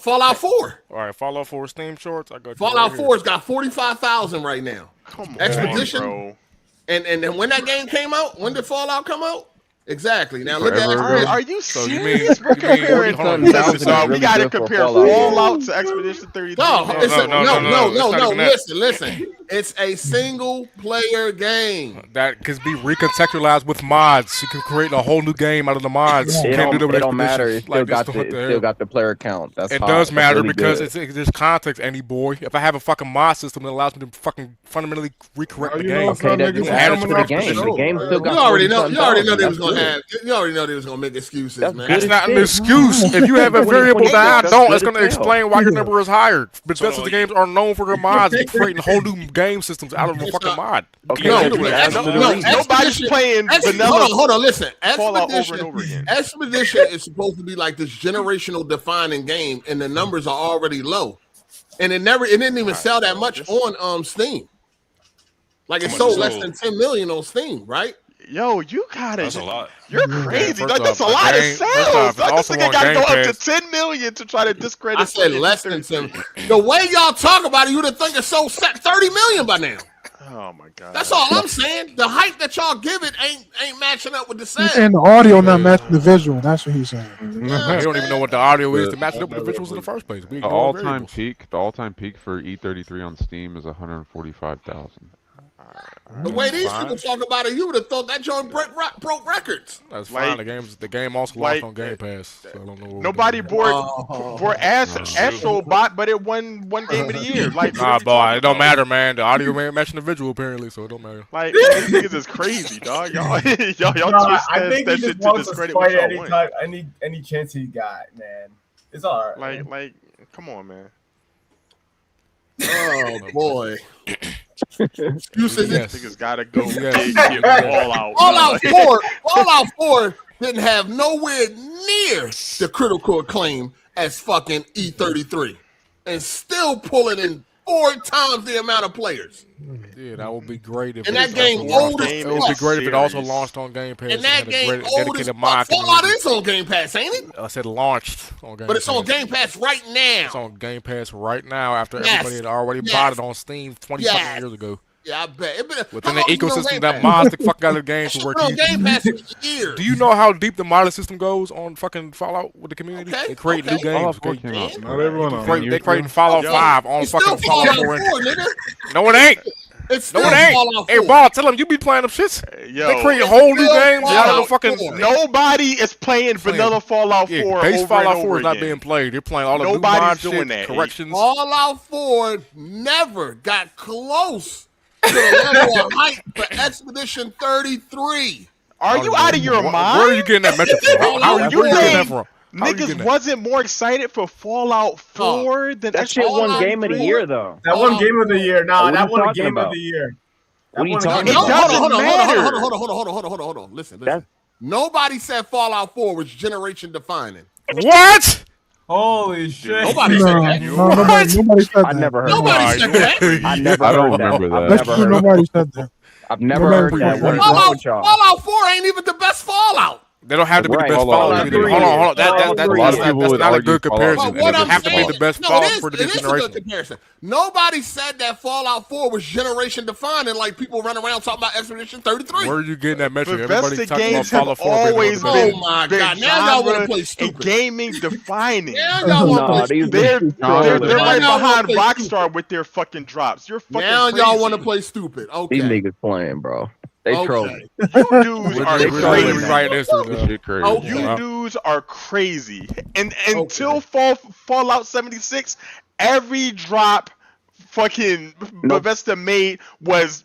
Fallout 4. All right, Fallout 4 Steam shorts. I got you Fallout right here. 4's got 45,000 right now. Come on, Expedition. bro. And then when that game came out, when did Fallout come out? Exactly. Now look at Forever Expedition. Are you So you serious? mean- We're you mean- comparing. hold on, Listen, is dog, we really got to good for compare Fallout. Fallout to Expedition 33. No, No, it's no, a, no, no, no, it's not even that. Listen. It's a single player game. That can be recontextualized with mods. You can create a whole new game out of the mods. You It can't do that don't, with it don't matter. It Expeditions. still Like, got this, the, what it the still hell? got the player count. That's It hot. does That's matter really because good. there's context, any boy. If I have a fucking mod system that allows me to fucking fundamentally recorrect the you know game, some Okay, that niggas you add it coming to off the the game. game. The game still got You already know. 40-something You already know they thousand. was gonna That's have. You already know they was gonna make excuses, That's man. good. that's not an It's excuse. If you have a When variable you- that I that's don't, good it's going to as hell. explain why your number is higher. But So, Bethesda games are known for their mods and creating whole new game systems out of a fucking mod. Okay, No, that's but that's no, the no, reason. Nobody's Expedition- playing vanilla. Hold on, listen. Fallout over and over again. Expedition is supposed to be like this generational defining game, and the numbers are already low. And it didn't even sell that much on Steam. Like it How much sold it less sold? than 10 million on Steam, right? Yo, you gotta. That's a lot. You're crazy. First Like, that's a off, lot of game- sales. first off, it's Like, this also nigga on gotta go Game up to Pass. 10 million to try to discredit. I said less than 10. The way y'all talk about it, you'd have think it sold 30 million by now. Oh my god. That's all I'm saying. The hype that y'all give it ain't matching up with the sales. And the audio not matching the visual. That's what he's saying. You don't even know what the audio is to match it up with the visuals in the first place. We The ignore all-time variables. peak, for E33 on Steam is 145,000. The way these people talk about it, you would have thought that joint broke records. That's Like- fine. The game also like, launched on Game Pass. So I don't know. What Nobody bought Oh. Astro Bot, but it won one game of the year. Like, what are Nah, you boy, talking it don't about? matter, man. The audio ain't matching the visual apparently, so it don't matter. Like, these niggas is crazy, dog. Y'all No, twist I think that he shit just to wants to discredit what spite y'all want. any chance he got, man. It's all right. Like, come on, man. Oh boy. Excuses. Yes. Niggas gotta go Yes. get Fallout. Fallout 4 didn't have nowhere near the critical acclaim as fucking E33, and still pulling in 4 times the amount of players. Yeah, that would be great if And it that game also old launched- as It would be fuck. great if it also Serious. launched on Game Pass. And that had a game great old as dedicated fuck. mod Fallout community. is on Game Pass, ain't it? I said launched on Game Pass. But it's on Game Pass right now. It's on Game Pass right now after Yes. everybody had already Yes. bought it on Steam 20 Yes. something years ago. Yeah, I bet. Within how the long it been on ecosystem Game that Pass? mods the fuck out of the game It's to where been on you, Game Pass for years. do you know how deep the modding system goes on fucking Fallout with the community? Okay, They create okay. new games. Fallout 4 okay? came out. Not everyone on They creating Fallout Yo. 5 on It's still fucking Fallout Fallout 4. 4, nigga. No, it ain't. It's No, still it ain't. Fallout 4. Hey, Ball, tell them you be playing them shits. Yo, They create it's whole new still games out of the Fallout fucking. 4. nobody is playing vanilla Fallout 4 Yeah, base over Fallout and 4 over is not again. being played. They're playing all the new Nobody's mod doing shit, that. corrections. Fallout 4 never got close to the level of hype for Expedition 33. Are you out of your mind? Where are you getting that metric from? How are you You getting that think from? How are you getting Niggas that? wasn't more excited for Fallout 4 than That shit Fallout won Game of the 4. Year though. That one game of the year. Nah, What are that you one a talking game of about? the year. What are you That one a talking game It of the doesn't year. matter. Hold on. Listen. That's- Nobody said Fallout 4 was generation defining. What? Holy shit. Nobody No, said that. nobody said that. I never heard Nobody that. said that. I never I don't heard that. remember that. I've That's never true. heard Nobody said that. I've never Nobody heard that. said What is that. wrong with y'all? Fallout 4 ain't even the best Fallout. They don't have to be the Right. best Fallout Fallout. three. Hold on. A lot of people That's would not a argue good Fallout comparison. three. But what They I'm have to be saying, the best no, Fallout it for the is a good generation. comparison. Nobody said that Fallout 4 was generation defining like people run around talking about Expedition 33. Where are you getting that metric? Bethesda Everybody talking about games have Fallout 4 always being been, Oh my been God, now y'all wanna genre play and stupid. gaming defining. Now y'all want to Nah, play these stupid. They're trolling. right Now y'all wanna behind play Rockstar stupid. with their fucking drops. You're fucking Now crazy. y'all want to play stupid. These Okay. niggas playing, bro. They trolling. You dudes are We're crazy. rewriting history This now. shit crazy. Oh, You dudes are crazy. And until Fallout 76, every drop fucking Nope. Bethesda made was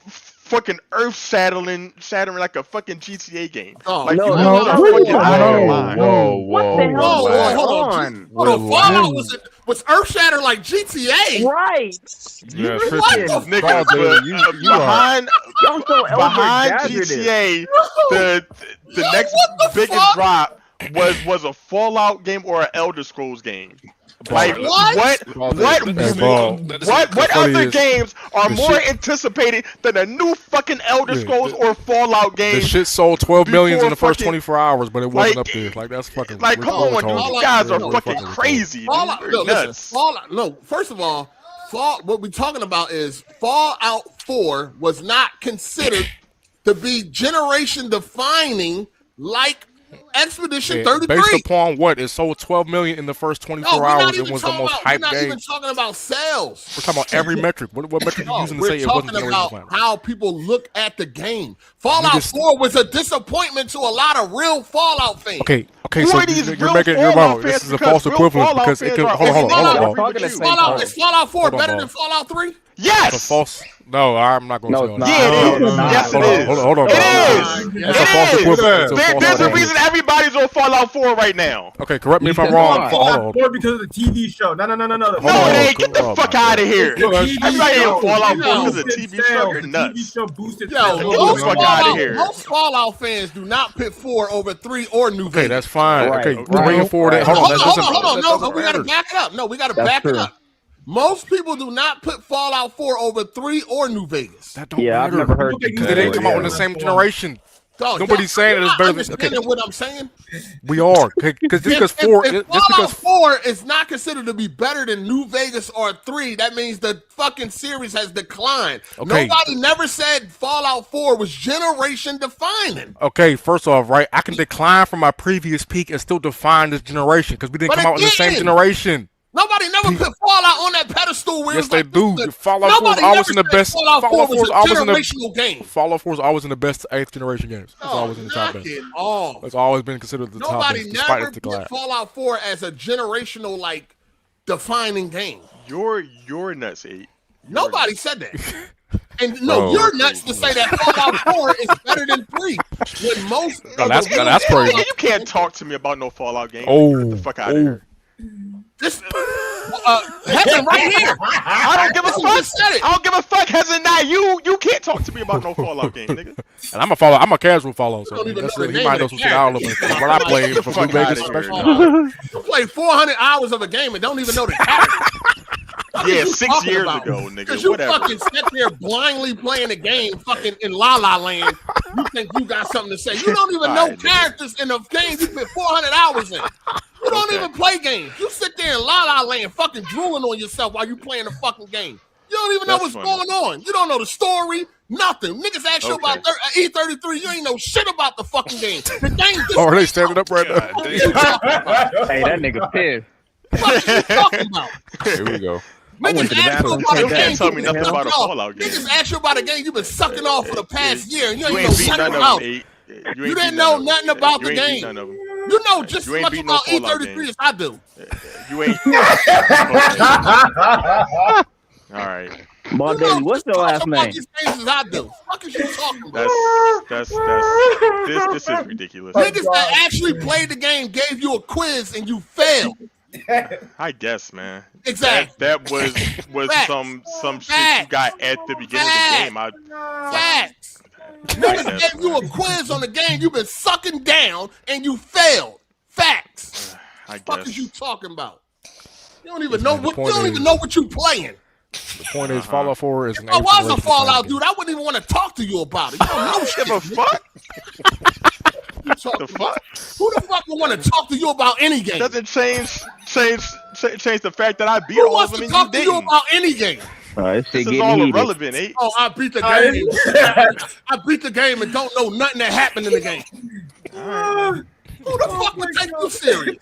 fucking shattering like a fucking GTA game. Oh, Like no, you no, guys are no, fucking out of your no, mind. Whoa, What the whoa, hell Whoa, is relax. hold on. on? Hold on. Fallout Relax. was Earthshatter like GTA. Right. Yeah, You What listen. the Nigga, Fuck, dude, you are- behind Y'all so elder behind exaggerative. GTA, the next What the biggest fuck? drop was a Fallout game or an Elder Scrolls game. Like What? what Hey, Paul. what funny other is, games are the more shit- anticipated than a new fucking Elder Yeah, Scrolls or Fallout game? The shit sold 12 million in before the first fucking- 24 hours, but it wasn't like- up there. Like, that's fucking. Like, come on, dude, retarded. you guys are We're fucking retarded. crazy. Fallout, Dude. no, You're listen, nuts. Fallout, no, first of all, what we're talking about is Fallout 4 was not considered to be generation defining like Expedition Yeah, 33. based upon what? It sold 12 million in the first 24 we're hours. not It even was the talking most about, we're hyped not game. even talking about sales. We're talking about every metric. What metric are you No, using to we're say it wasn't talking generation about defining? how people look at the game. Fallout Niggas- 4 was a disappointment to a lot of real Fallout fans. Okay, Who so are these you're real making Fallout this fans? is a Because false real equivalent Fallout because it fans can. are Hold on, always hold on, Fallout hold on. Talking the same Fallout, time. is Fallout 4 Hold on, better Bob. than Fallout 3? It's a Yes. false. No, I'm not going to No, say it's all not. that. Yeah, it No, is. it's not. Yes, it Hold on, is. hold on. It Bob. is. It's a false It is. equivalent. It's a false There's a equivalent. reason everybody's on Fallout 4 right now. Okay, correct me if I'm said wrong. why? Hold on. Or because of the TV show. No. No, on, it ain't. Get the oh fuck my out God. of here. The TV Everybody show, ain't Fallout 4 no. because of TV show. You're The TV nuts. show boosted Yo, sales. Get the most fuck outta Fallout, here. most Fallout fans do not pit 4 over 3 or New Okay, Vegas. that's fine. Right, Okay, right, 3 and 4. right. Hold on. That Hold doesn't. on. that No, doesn't we got to matter. back it up. No, we got to That's back it true. up. Most people do not put Fallout 4 over 3 or New Vegas. That don't Yeah, I've matter. never heard. Because they didn't come out in the same generation. Dog, Nobody's saying you're it's not better than. Okay, understanding what I'm saying? we are. Because just because 4, If just Fallout because 4 is not considered to be better than New Vegas or 3, that means the fucking series has declined. Okay. Nobody never said Fallout 4 was generation defining. Okay, first off, right, I can decline from my previous peak and still define this generation because we didn't But come out in the same again, generation. Nobody never put Fallout on that pedestal where Yes, it's they like, do. this is- Fallout 4 Nobody is always never in the said best. Fallout 4 Fallout 4 is was a always in the generational game. Fallout 4 is always in the best 8th generation games. It's Oh, always in the top knock best. it off. It's always been considered the top Nobody best, despite never its decline. put Fallout 4 as a generational, like, defining game. You're nuts, 8. Nobody said that. And no, Bro. you're nuts to say that Fallout 4 is better than 3. When most No, of that's- the no, that's real crazy. Fallout You can't talk to me about no Fallout game. Oh, Get the fuck out of here. This Heaven right here. I don't give a Who fuck. just said it? I don't give a fuck. Hasn't not you. You can't talk to me about no Fallout game, nigga. And I'm a casual Fallout, so don't even that's know it. the He name might of know the some shit I don't know. character. But what I played Get the from fuck Blue Vegas outta here. especially. You play 400 hours of a game and don't even know the character. What Yeah, are you 6 talking years about? ago, nigga. Because you Whatever. fucking sit there blindly playing a game fucking in La La Land. You think you got something to say. You don't even know Alright, nigga. characters in a game you put 400 hours in. You don't Okay. even play games. You sit there in La La Land fucking drooling on yourself while you playing the fucking game. You don't even know That's what's funny. going on. You don't know the story, nothing. Niggas ask you Okay. about E33, you ain't know shit about the fucking game. The game just Oh, are they standing up right now? What are you talking about? Hey, that nigga pissed. What are you talking about? Here we go. I went Niggas to the ask you bathroom, about a came You back. game. can't tell me you nothing been about a sucking off. Fallout game. Niggas ask you about a game you've been sucking off for the past year. And you You ain't ain't know beat nothing none of about them, it. 8. You ain't didn't beat know none of nothing them. about You the ain't beat game. none of them. You know just You as ain't much beat no about Fallout E33 game. as I do. You ain't. All right. Bob You know Daly, what's just your as last much about name? these games as I do. What is you talking about? This is ridiculous. Niggas that actually played the game gave you a quiz and you failed. I guess, man. Exactly. That was Facts. some shit you got at the beginning of the game. Facts. Niggas gave you a quiz on the game you've been sucking down and you failed. Facts. I What is guess. you talking about? You don't even know man, the what you point don't is- even know what you playing. The point is, Fallout 4 is an If I 8th was a generation Fallout game. dude, I wouldn't even want to talk to you about it. You don't know Give a shit. fuck. The fuck? Who the fuck would want to talk to you about any game? Doesn't change the fact that I beat Who all of wants them to and talk you to you didn't. about any game? This is all irrelevant, eh? Oh, I beat the game. I beat the game and don't know nothing that happened in the game. Who the fuck would take you serious?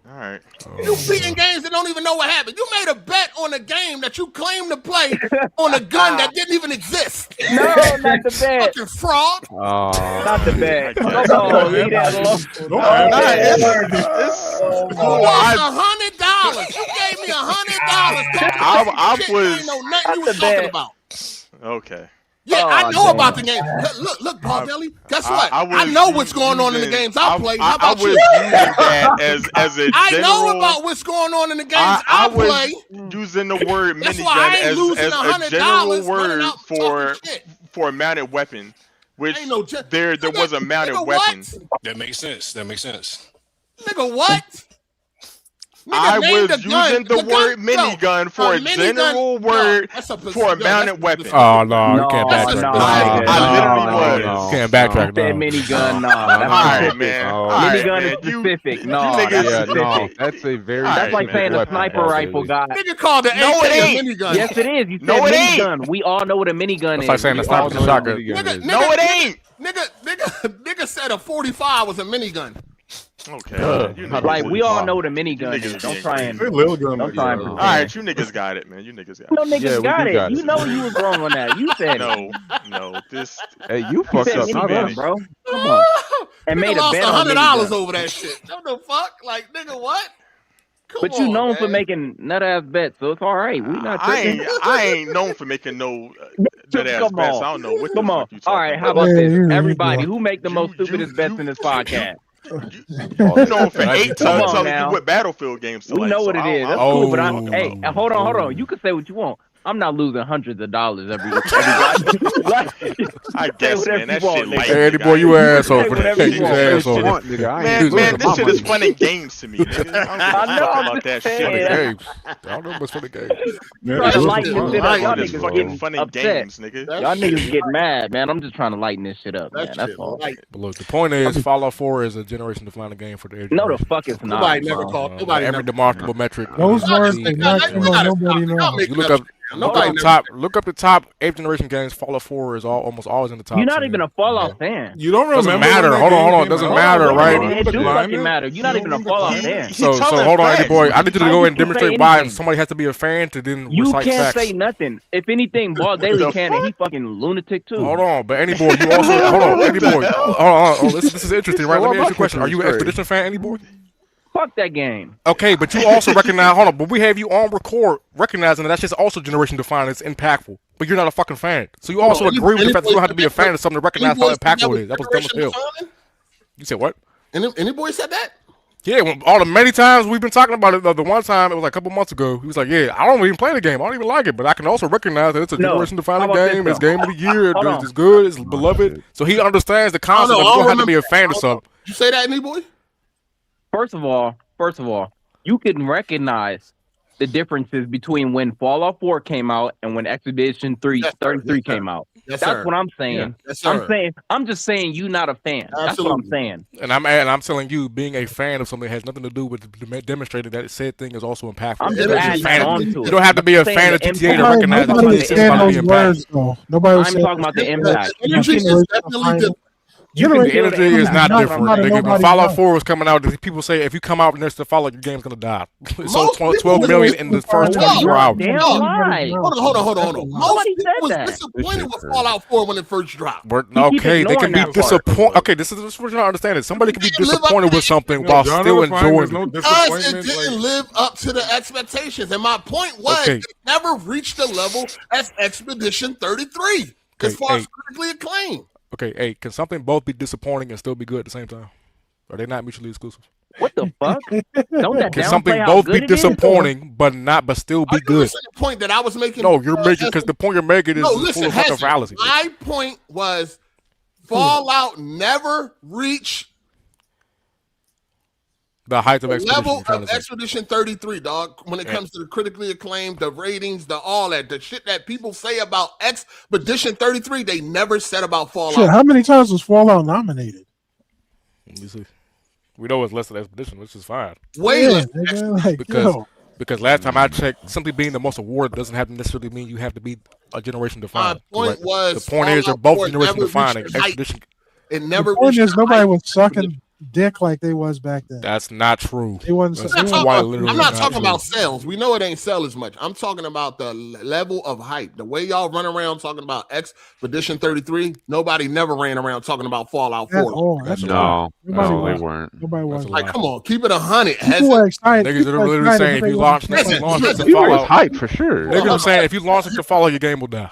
All right. You beating games that don't even know what happened. You made a bet on a game that you claim to play on a gun that didn't even exist. No, not the bet. Fucking fraud. Not the bet. Come on, leave that alone. You lost $100. You gave me $100. I was. You know nothing you was talking about. Okay. Yeah, I know about the game. Look, Paul Deli. Guess what? I know what's going on in the games I play. How about you? That as a I general, know about what's going on in the games I play. was using the word That's why I ain't minigun losing as a $100 general running word out talking for a mounted weapon, which Ain't no there was a mounted weapon. That makes sense. Nigga, what? Nigga, I name was using the word minigun for a general word for a mounted weapon. Oh no, you can't backtrack. I literally was. Can't backtrack. That minigun, that's specific. Man. Minigun is specific. No, that's specific. That's a very. That's like saying a sniper rifle guy. Nigga called the AK a minigun. Yes, it is. You said minigun. We all know what a minigun is. It's like saying a sniper shotgun. No, it ain't. Nigga said a 45 was a minigun. Okay. Like we all know what a minigun is. Don't try and. Don't try and. All right, you niggas got it, man. You niggas got it. No niggas got it. You know you was wrong on that. You said no. This. Hey, you fucked up, minigun, bro. Come on. And made a lost bet on $100 over that shit. What the fuck? Like, nigga, what? But you known for making nut ass bets, so it's all right. We not. I ain't known for making no nut ass bets. I don't know what. Come on. All right. How about this? Everybody, who make the most stupidest bets in this podcast? You know, for 8 times you with Battlefield games. We know what it is. That's cool, but hey, hold on. You can say what you want. I'm not losing hundreds of dollars every I guess, man. That shit light. Hey, Eddie boy, you an asshole for that. You asshole. Man, this shit is fun and games to me, nigga. I know about that shit. Games. I don't know what's for the game. Trying to lighten this shit up. Y'all It's niggas fucking getting fun and upset. games, nigga. Y'all niggas get mad, man. I'm just trying to lighten this shit up, man. That's all. But look, the point is, Fallout 4 is a generation-defining game for the age. No, the fuck it's not. Nobody never called. Nobody every demonstrable metric. Those words they nobody knows. You look up the top 8th generation games. Fallout 4 is almost always in the top. You're not 10. even a Fallout fan. You don't remember. Doesn't matter. Hold on. It doesn't matter, right? It do fucking matter. You're not even a Fallout fan. So hold on, Eddie boy. I need you to go and demonstrate why somebody has to be a fan to then You recite can't facts. say nothing. If anything, Ball Daily can, and he fucking lunatic too. Hold on, but Eddie boy, you also hold on, Eddie boy. Hold on. This is interesting, right? Let me ask you a question. Are you an Expedition fan, Eddie boy? Fuck that game. Okay, but you also recognize. Hold on, but we have you on record recognizing that that's just also generation defined. It's impactful, but you're not a fucking fan. So you also agree with the fact that you don't have to be a fan of something to recognize how impactful it is. That was dumb as hell. You said what? Any boy said that? Yeah, all the many times we've been talking about it. The one time it was like a couple months ago. He was like, "Yeah, I don't even play the game. I don't even like it, but I can also recognize that it's a generation-defining game. It's game of the year. It's good. It's beloved." So he understands the concept. You don't have to be a fan of something. You say that, any boy? First of all, you can recognize the differences between when Fallout 4 came out and when Expedition 33 came out. Yes, That's what I'm saying. Yeah. Yes, sir. I'm just saying you not a fan. Absolutely. That's what I'm saying. And I'm telling you, being a fan of something has nothing to do with demonstrating that said thing is also impactful. I'm just adding on to it. You don't have to be a fan of GTA to recognize that Nobody it's said about to those be words, impactful. though. Nobody I'm said talking about the impact. Energy is definitely different. The energy is not different. Nigga. When Fallout 4 was coming out, people say if you come out next to Fallout, your game's gonna die. So 12 million in the first 24 hours. Damn lie. Hold on. Most Nobody people said was that. disappointed with Fallout 4 when it first dropped. Okay, they can be disappointed. Okay, this is what you're not understanding. Somebody can be disappointed with something while still enjoying it. Because it didn't live up to the expectations. And my point was, it never reached the level as Expedition 33 as far as critically acclaimed. Okay, hey, can something both be disappointing and still be good at the same time? Are they not mutually exclusive? What the fuck? Don't that can something both be disappointing but still be good? The point that I was making. No, you're making because the point you're making is full of fucking fallacy. My point was Fallout never reached the heights of level of Expedition 33, dog. When it comes to the critically acclaimed, the ratings, the all that, the shit that people say about Expedition 33, they never said about Fallout. Shit, how many times was Fallout nominated? Let me see. We know it's less than Expedition, which is fine. Way less. Nigga, like, Because last time I checked, simply being the most awarded doesn't have to necessarily mean you have to be a generation defining. My point was, the point is they're both generation defining. Expedition. It never. The point is nobody was sucking dick like they was back then. That's not true. It wasn't. I'm not talking about sales. We know it ain't sell as much. I'm talking about the level of hype. The way y'all run around talking about Expedition 33. Nobody never ran around talking about Fallout 4. No, they weren't. Nobody was. Like, come on, keep it 100. People were excited. Niggas are literally saying if you launch next to Fallout, hype for sure. Niggas are saying if you launch it to Fallout, your game will die.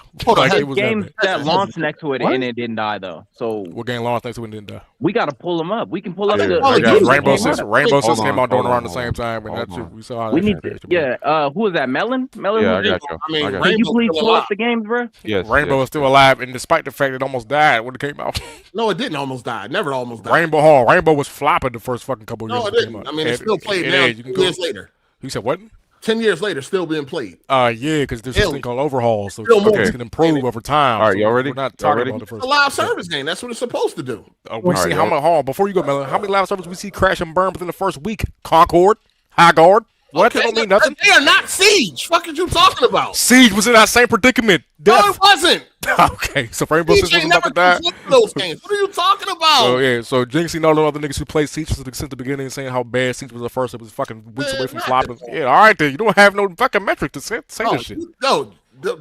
Games that launched next to it and it didn't die though. So what game launched next to it and didn't die? We got to pull them up. We can pull up the Rainbow Six came out around the same time, and that's we saw how we need to, who was that? Melon? Yeah, I got you. Can you please pull up the games, bro? Yes, Rainbow is still alive, and despite the fact it almost died when it came out. No, it didn't almost die. It never almost died. Rainbow was flopping the first fucking couple of years. No, it didn't. I mean, it's still played now. 10 years later. You said what? 10 years later, still being played. Yeah, because there's this thing called overhauls, so it can improve over time. All right, you ready? We're not talking about the first. It's a live service game. That's what it's supposed to do. We see how much. Before you go, Melon, how many live services we see crash and burn within the first week? Concord, High Guard. What? Okay, That don't mean nothing. They are not Siege. Fuck are you talking about? Siege was in that same predicament. No, it wasn't. Okay, so Rainbow Six was about to die. Those games. What are you talking about? So yeah, so Jinxie and all the other niggas who played Siege since the beginning, saying how bad Siege was at first. It was fucking weeks away from flopping. Yeah, all right then. You don't have no fucking metric to say this shit. No, the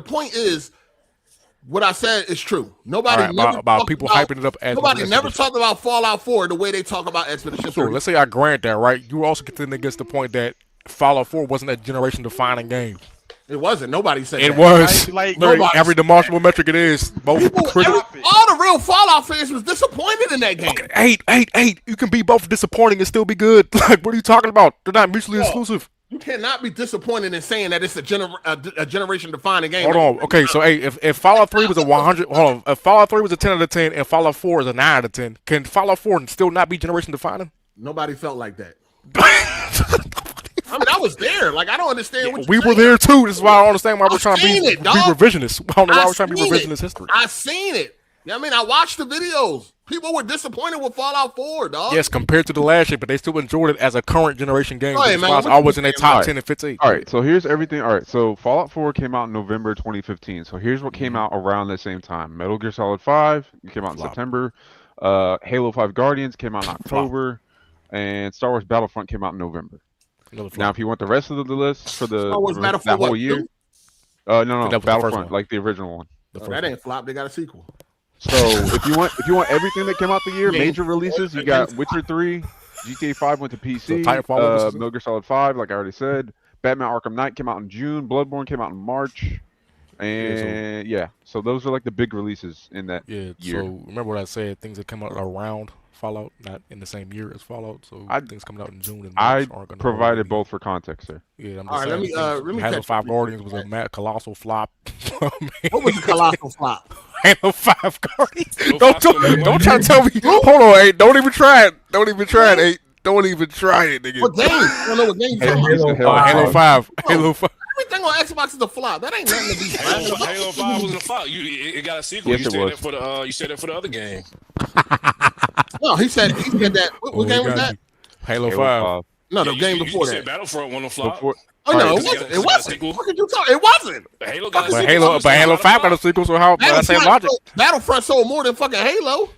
point is, what I said is true. Nobody about people hyping it up. As nobody never talked about Fallout 4 the way they talk about Expedition. So let's say I grant that, right? You also contend against the point that Fallout 4 wasn't a generation-defining game. It wasn't. Nobody said it that. was. Like every demonstrable metric it is. Both all the real Fallout fans was disappointed in that game. Okay, eight. You can be both disappointing and still be good. Like, what are you talking about? They're not mutually exclusive. You cannot be disappointed in saying that it's a generation-defining game. Hold on. Okay, so if Fallout 3 was a 100, hold on. If Fallout 3 was a 10 out of 10 and Fallout 4 is a 9 out of 10, can Fallout 4 still not be generation-defining? Nobody felt like that. I mean, I was there. Like, I don't understand what we were there too. This is why I don't understand why we're trying to be revisionist. I don't know why we're trying to be revisionist history. I seen it. I mean, I watched the videos. People were disappointed with Fallout 4, dog. Yes, compared to the last year, but they still enjoyed it as a current generation game. Right, man, I was in their top 10 and 15. All right, so here's everything. All right, so Fallout 4 came out in November 2015. So here's what came out around the same time. Metal Gear Solid 5 came out in September. Halo 5 Guardians came out in October. And Star Wars Battlefront came out in November. Now, if you want the rest of the list for that whole year, no, Battlefront, like the original one. That ain't flop. They got a sequel. So if you want everything that came out the year, major releases, you got Witcher 3, GTA 5 went to PC, Metal Gear Solid 5, like I already said, Batman Arkham Knight came out in June, Bloodborne came out in March, and so those are like the big releases in that year. So remember what I said? Things that come out around Fallout, not in the same year as Fallout. So things coming out in June and March aren't going to provided both for context there. Yeah, I'm just saying. Let me Halo 5 Guardians was a colossal flop. What was the colossal flop? Halo 5 Guardians. Don't try to tell me. Hold on, hey, don't even try it. Don't even try it, hey. Don't even try it, nigga. What game? I don't know what game you're talking about. Halo 5. Halo 5. Everything on Xbox is a flop. That ain't nothing to be Halo 5 wasn't a flop. It got a sequel. Yes, you said that for the other game. No, he said that. What game was that? Halo 5. No, the game before that. Said Battlefront wasn't a flop. Oh no, it wasn't. It wasn't. What could you talk? It wasn't. Halo got a sequel. But Halo 5 got a sequel. So how? That same logic. Battlefront sold more than fucking Halo.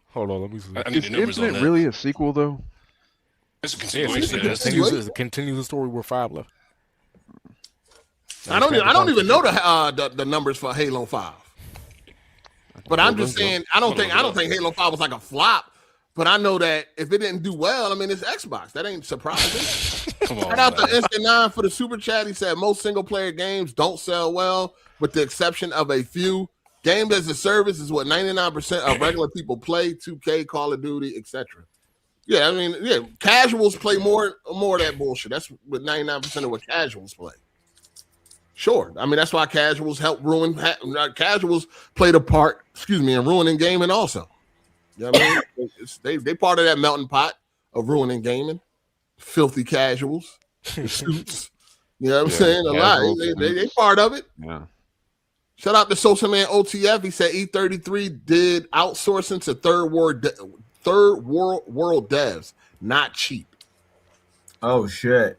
Hold on, let me see. Is Infinite really a sequel though? It's a continuation. It continues the story where 5 left. I don't even know the numbers for Halo 5. But I'm just saying I don't think Halo 5 was like a flop. But I know that if it didn't do well, I mean, it's Xbox. That ain't surprising. Shout out to Instant 9 for the super chat. He said most single player games don't sell well, with the exception of a few. Game as a service is what 99% of regular people play. 2K, Call of Duty, etc. Yeah, I mean, casuals play more of that bullshit. That's what 99% of what casuals play. Sure, I mean that's why casuals help ruin. Casuals played a part, in ruining gaming also. You know what I mean? they part of that melting pot of ruining gaming. Filthy casuals, suits. You know what I'm saying? A lot. They part of it. Yeah. Shout out to Social Man OTF. He said E33 did outsourcing to third world devs, not cheap. Oh shit.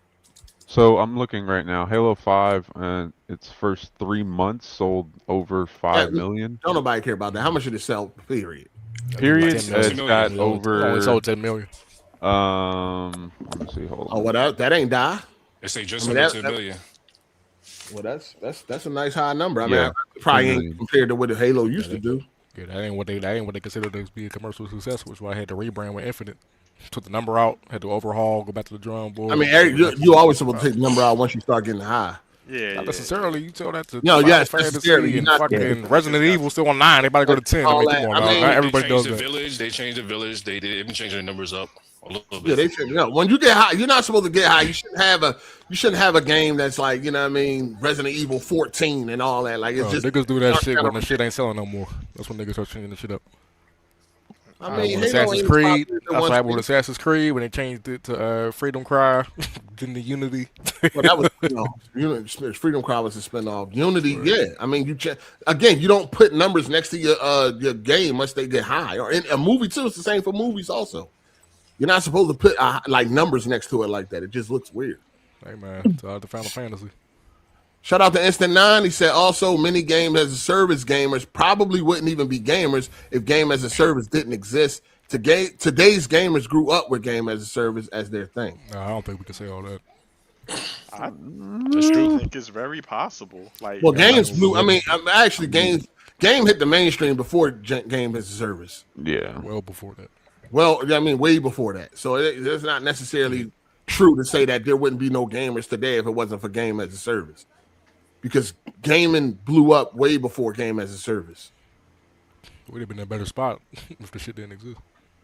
So I'm looking right now. Halo 5, and its first 3 months sold over 5 million. Don't nobody care about that. How much did it sell? Period. Period. 10 million. It's got over. Only sold 10 million. Let me see. Hold on. Oh, well, that ain't die. They say just under 10 million. Well, that's a nice high number. I mean, probably ain't compared to what the Halo used to do. Yeah, that ain't what they consider to be a commercial success, which is why I had to rebrand with Infinite. Took the number out, had to overhaul, go back to the drum board. I mean, Eric, you always supposed to take the number out once you start getting high. Yeah, not necessarily. You tell that to necessarily. And fucking Resident Evil still on 9. Everybody go to 10. I mean, come on, not everybody does that. They changed the village. They didn't change their numbers up a little bit. Yeah, they said, when you get high, you're not supposed to get high. You shouldn't have a game that's like, you know what I mean, Resident Evil 14 and all that. Like, it's just niggas do that shit when the shit ain't selling no more. That's when niggas start changing the shit up. I mean, Assassin's Creed. That's what happened with Assassin's Creed when they changed it to Freedom Cry, then the Unity. Well, that was Freedom Cry was a spinoff. Unity, yeah. I mean, you don't put numbers next to your game unless they get high. Or in a movie too, it's the same for movies also. You're not supposed to put like numbers next to it like that. It just looks weird. Hey man, it's the Final Fantasy. Shout out to Instant 9. He said also many game as a service gamers probably wouldn't even be gamers if game as a service didn't exist. Today's gamers grew up with game as a service as their thing. No, I don't think we can say all that. I still think it's very possible. Like, well, games blew. I mean, actually, game hit the mainstream before game as a service. Yeah, well before that. Well, I mean, way before that. So it's not necessarily true to say that there wouldn't be no gamers today if it wasn't for game as a service. Because gaming blew up way before game as a service. We'd have been in a better spot if the shit didn't exist.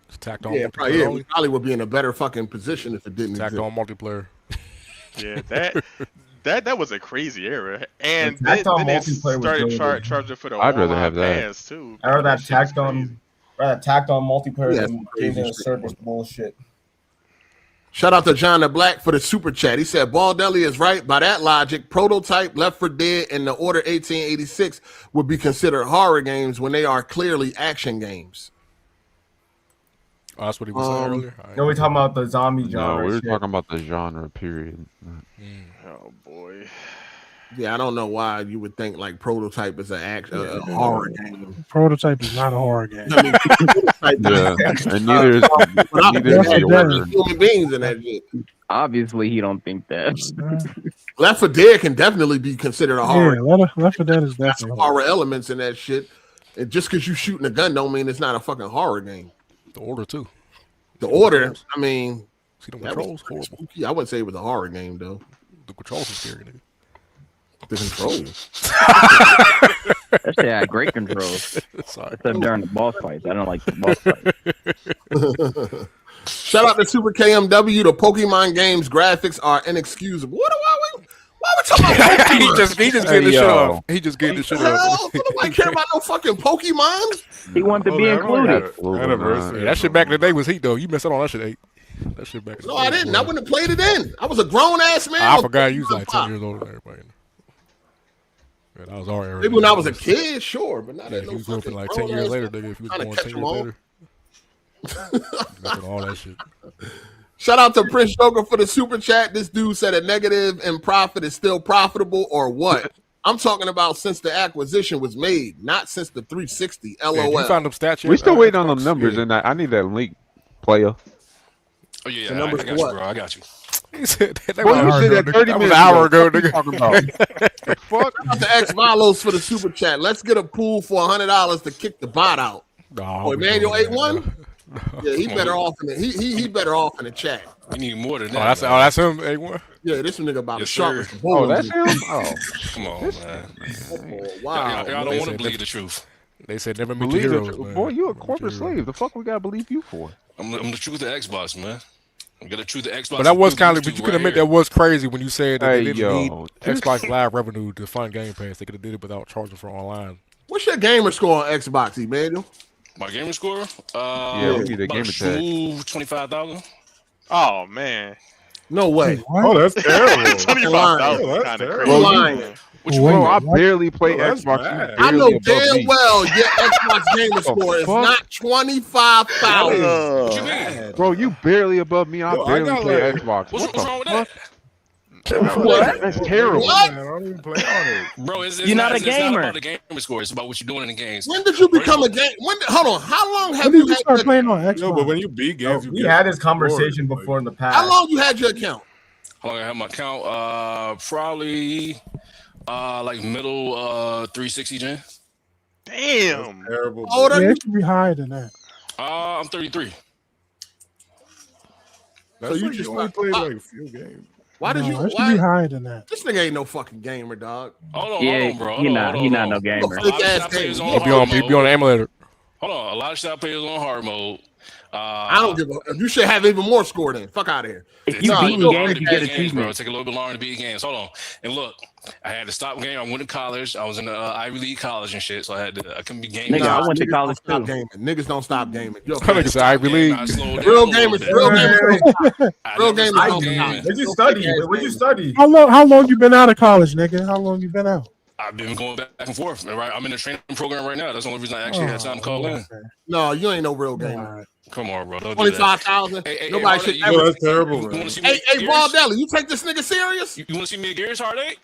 It's tacked on. Yeah, we probably would be in a better fucking position if it didn't exist. Tacked on multiplayer. Yeah, that was a crazy era, and then they started charging for the online fans too. I rather tacked on multiplayer than game as a service bullshit. Shout out to John the Black for the super chat. He said, Baldelli is right. By that logic, Prototype, Left 4 Dead, and The Order 1886 would be considered horror games when they are clearly action games. Oh, that's what he was saying earlier? No, we're talking about the zombie genre. No, we were talking about the genre, period. Oh, boy. Yeah, I don't know why you would think like Prototype is a horror game. Prototype is not a horror game. I mean, and neither is human beings in that shit. Obviously, he don't think that. Left 4 Dead can definitely be considered a horror. Yeah, Left 4 Dead is definitely horror elements in that shit. And just because you shooting a gun don't mean it's not a fucking horror game. The Order too. The Order, I mean, see the controls horrible. Spooky. I wouldn't say it was a horror game though. The controls are scary, nigga. The controls. That shit had great controls. Except during the boss fights. I don't like the boss fights. Shout out to Super KMW. The Pokemon games graphics are inexcusable. Why we talking about Pokemon? he just getting the shit off. He just getting the shit off. Nobody care about no fucking Pokemon. He wanted to be included. Yeah, that shit back in the day was heat though. You missed out on that shit, 8. That shit back in the day. No, I didn't. I wouldn't have played it then. I was a grown ass man. I forgot you was like 10 years older than everybody. Yeah, that was our era. Maybe when I was a kid, sure, but not if you grew up in like 10 years later, nigga. If you was born 10 years later, all that shit. Shout out to Prince Joker for the super chat. This dude said a negative in profit is still profitable, or what? I'm talking about since the acquisition was made, not since the 360. LOL. Yeah, you found them stats yet? We still waiting on them numbers, and I need that link, player. Oh yeah, I got you, bro. I got you. He said that, you said that 30 minutes an hour ago, nigga. Talking about. Fuck. Shout out to X Valos for the super chat. Let's get a pool for $100 to kick the bot out. No, Emmanuel 8-1. Yeah, he better off in the he better off in the chat. We need more than that. That's him, 8-1. Yeah, this nigga about yes, to sharp. Oh, that's him. Oh, come on, man. Oh, wow, y'all don't want to believe the truth. They said never meet your heroes, man. Boy, you a corporate slave. The fuck we gotta believe you for? I'm the truth of Xbox, man. I'm gonna truth the Xbox. But that was kind of, but you could admit that was crazy when you said that they didn't need Xbox Live revenue to fund Game Pass. They could have did it without charging for online. What's your gamer score on Xbox, Emanuel? My gamer score? Yeah, we need a gamer tag. 25,000. Oh man. No way. Oh, that's terrible. 25,000 kind of crazy. Lying. What you Bro, mean? I barely play Bro, that's Xbox. bad. You I know barely above damn me. well your Xbox gamer score is fuck? not 25,000. What you mean? Bro, you barely above me. I Yo, I barely got, play like- Xbox. What's What the wrong with fuck? that? That's terrible. What? Man, I don't even play on it. Bro, it's You're not a it's not gamer. about the gamer score. It's about what you're doing in the games. When did you become a game? Hold on. How long have When you did you had start your, playing on Xbox? No, but when you beat games, you We get had this conversation rewards, before in the past. how long you had your account? How long I have my account? Probably like middle 360 gen. Damn. Terrible. How old bro. are Yeah, you? it should be higher than that. I'm 33. That's So you like just you only like- played like a few games. Why did No, you? it should Why? be higher than that. This nigga ain't no fucking gamer, dog. Hold Yeah, on, bro. he not no gamer. A lot of shit I play is on He be hard on mode. the emulator. Hold on, a lot of shit I play is on hard mode. I don't give a. You should have even more score then. Fuck out of here. If you No, beat you games, don't you play get games, achievement. Bro, it take a little bit longer to beat games. Hold on, and look, I had to stop game. I went to college. I was in the Ivy League college and shit, so I couldn't be gaming. Nigga, I went to niggas college don't stop too. gaming. Niggas don't stop gaming. Yo, That nigga's Ivy League. real gamers. Real gamers. Real gamers I don't gaming. stop. Where'd you study? Where'd you study? How long you been out of college, nigga? How long you been out? I've been going back and forth. Right, I'm in a training program right now. That's the only reason I actually had time to call in. okay. No, you ain't no real gamer. Come on, bro. Don't do that. 25,000. Hey, Nobody Harley, should you- ever. Yo, that's terrible, You man. want to see me? Hey, Gears? Baldelli, you take this nigga serious? You want to see me at Gears Hard 8?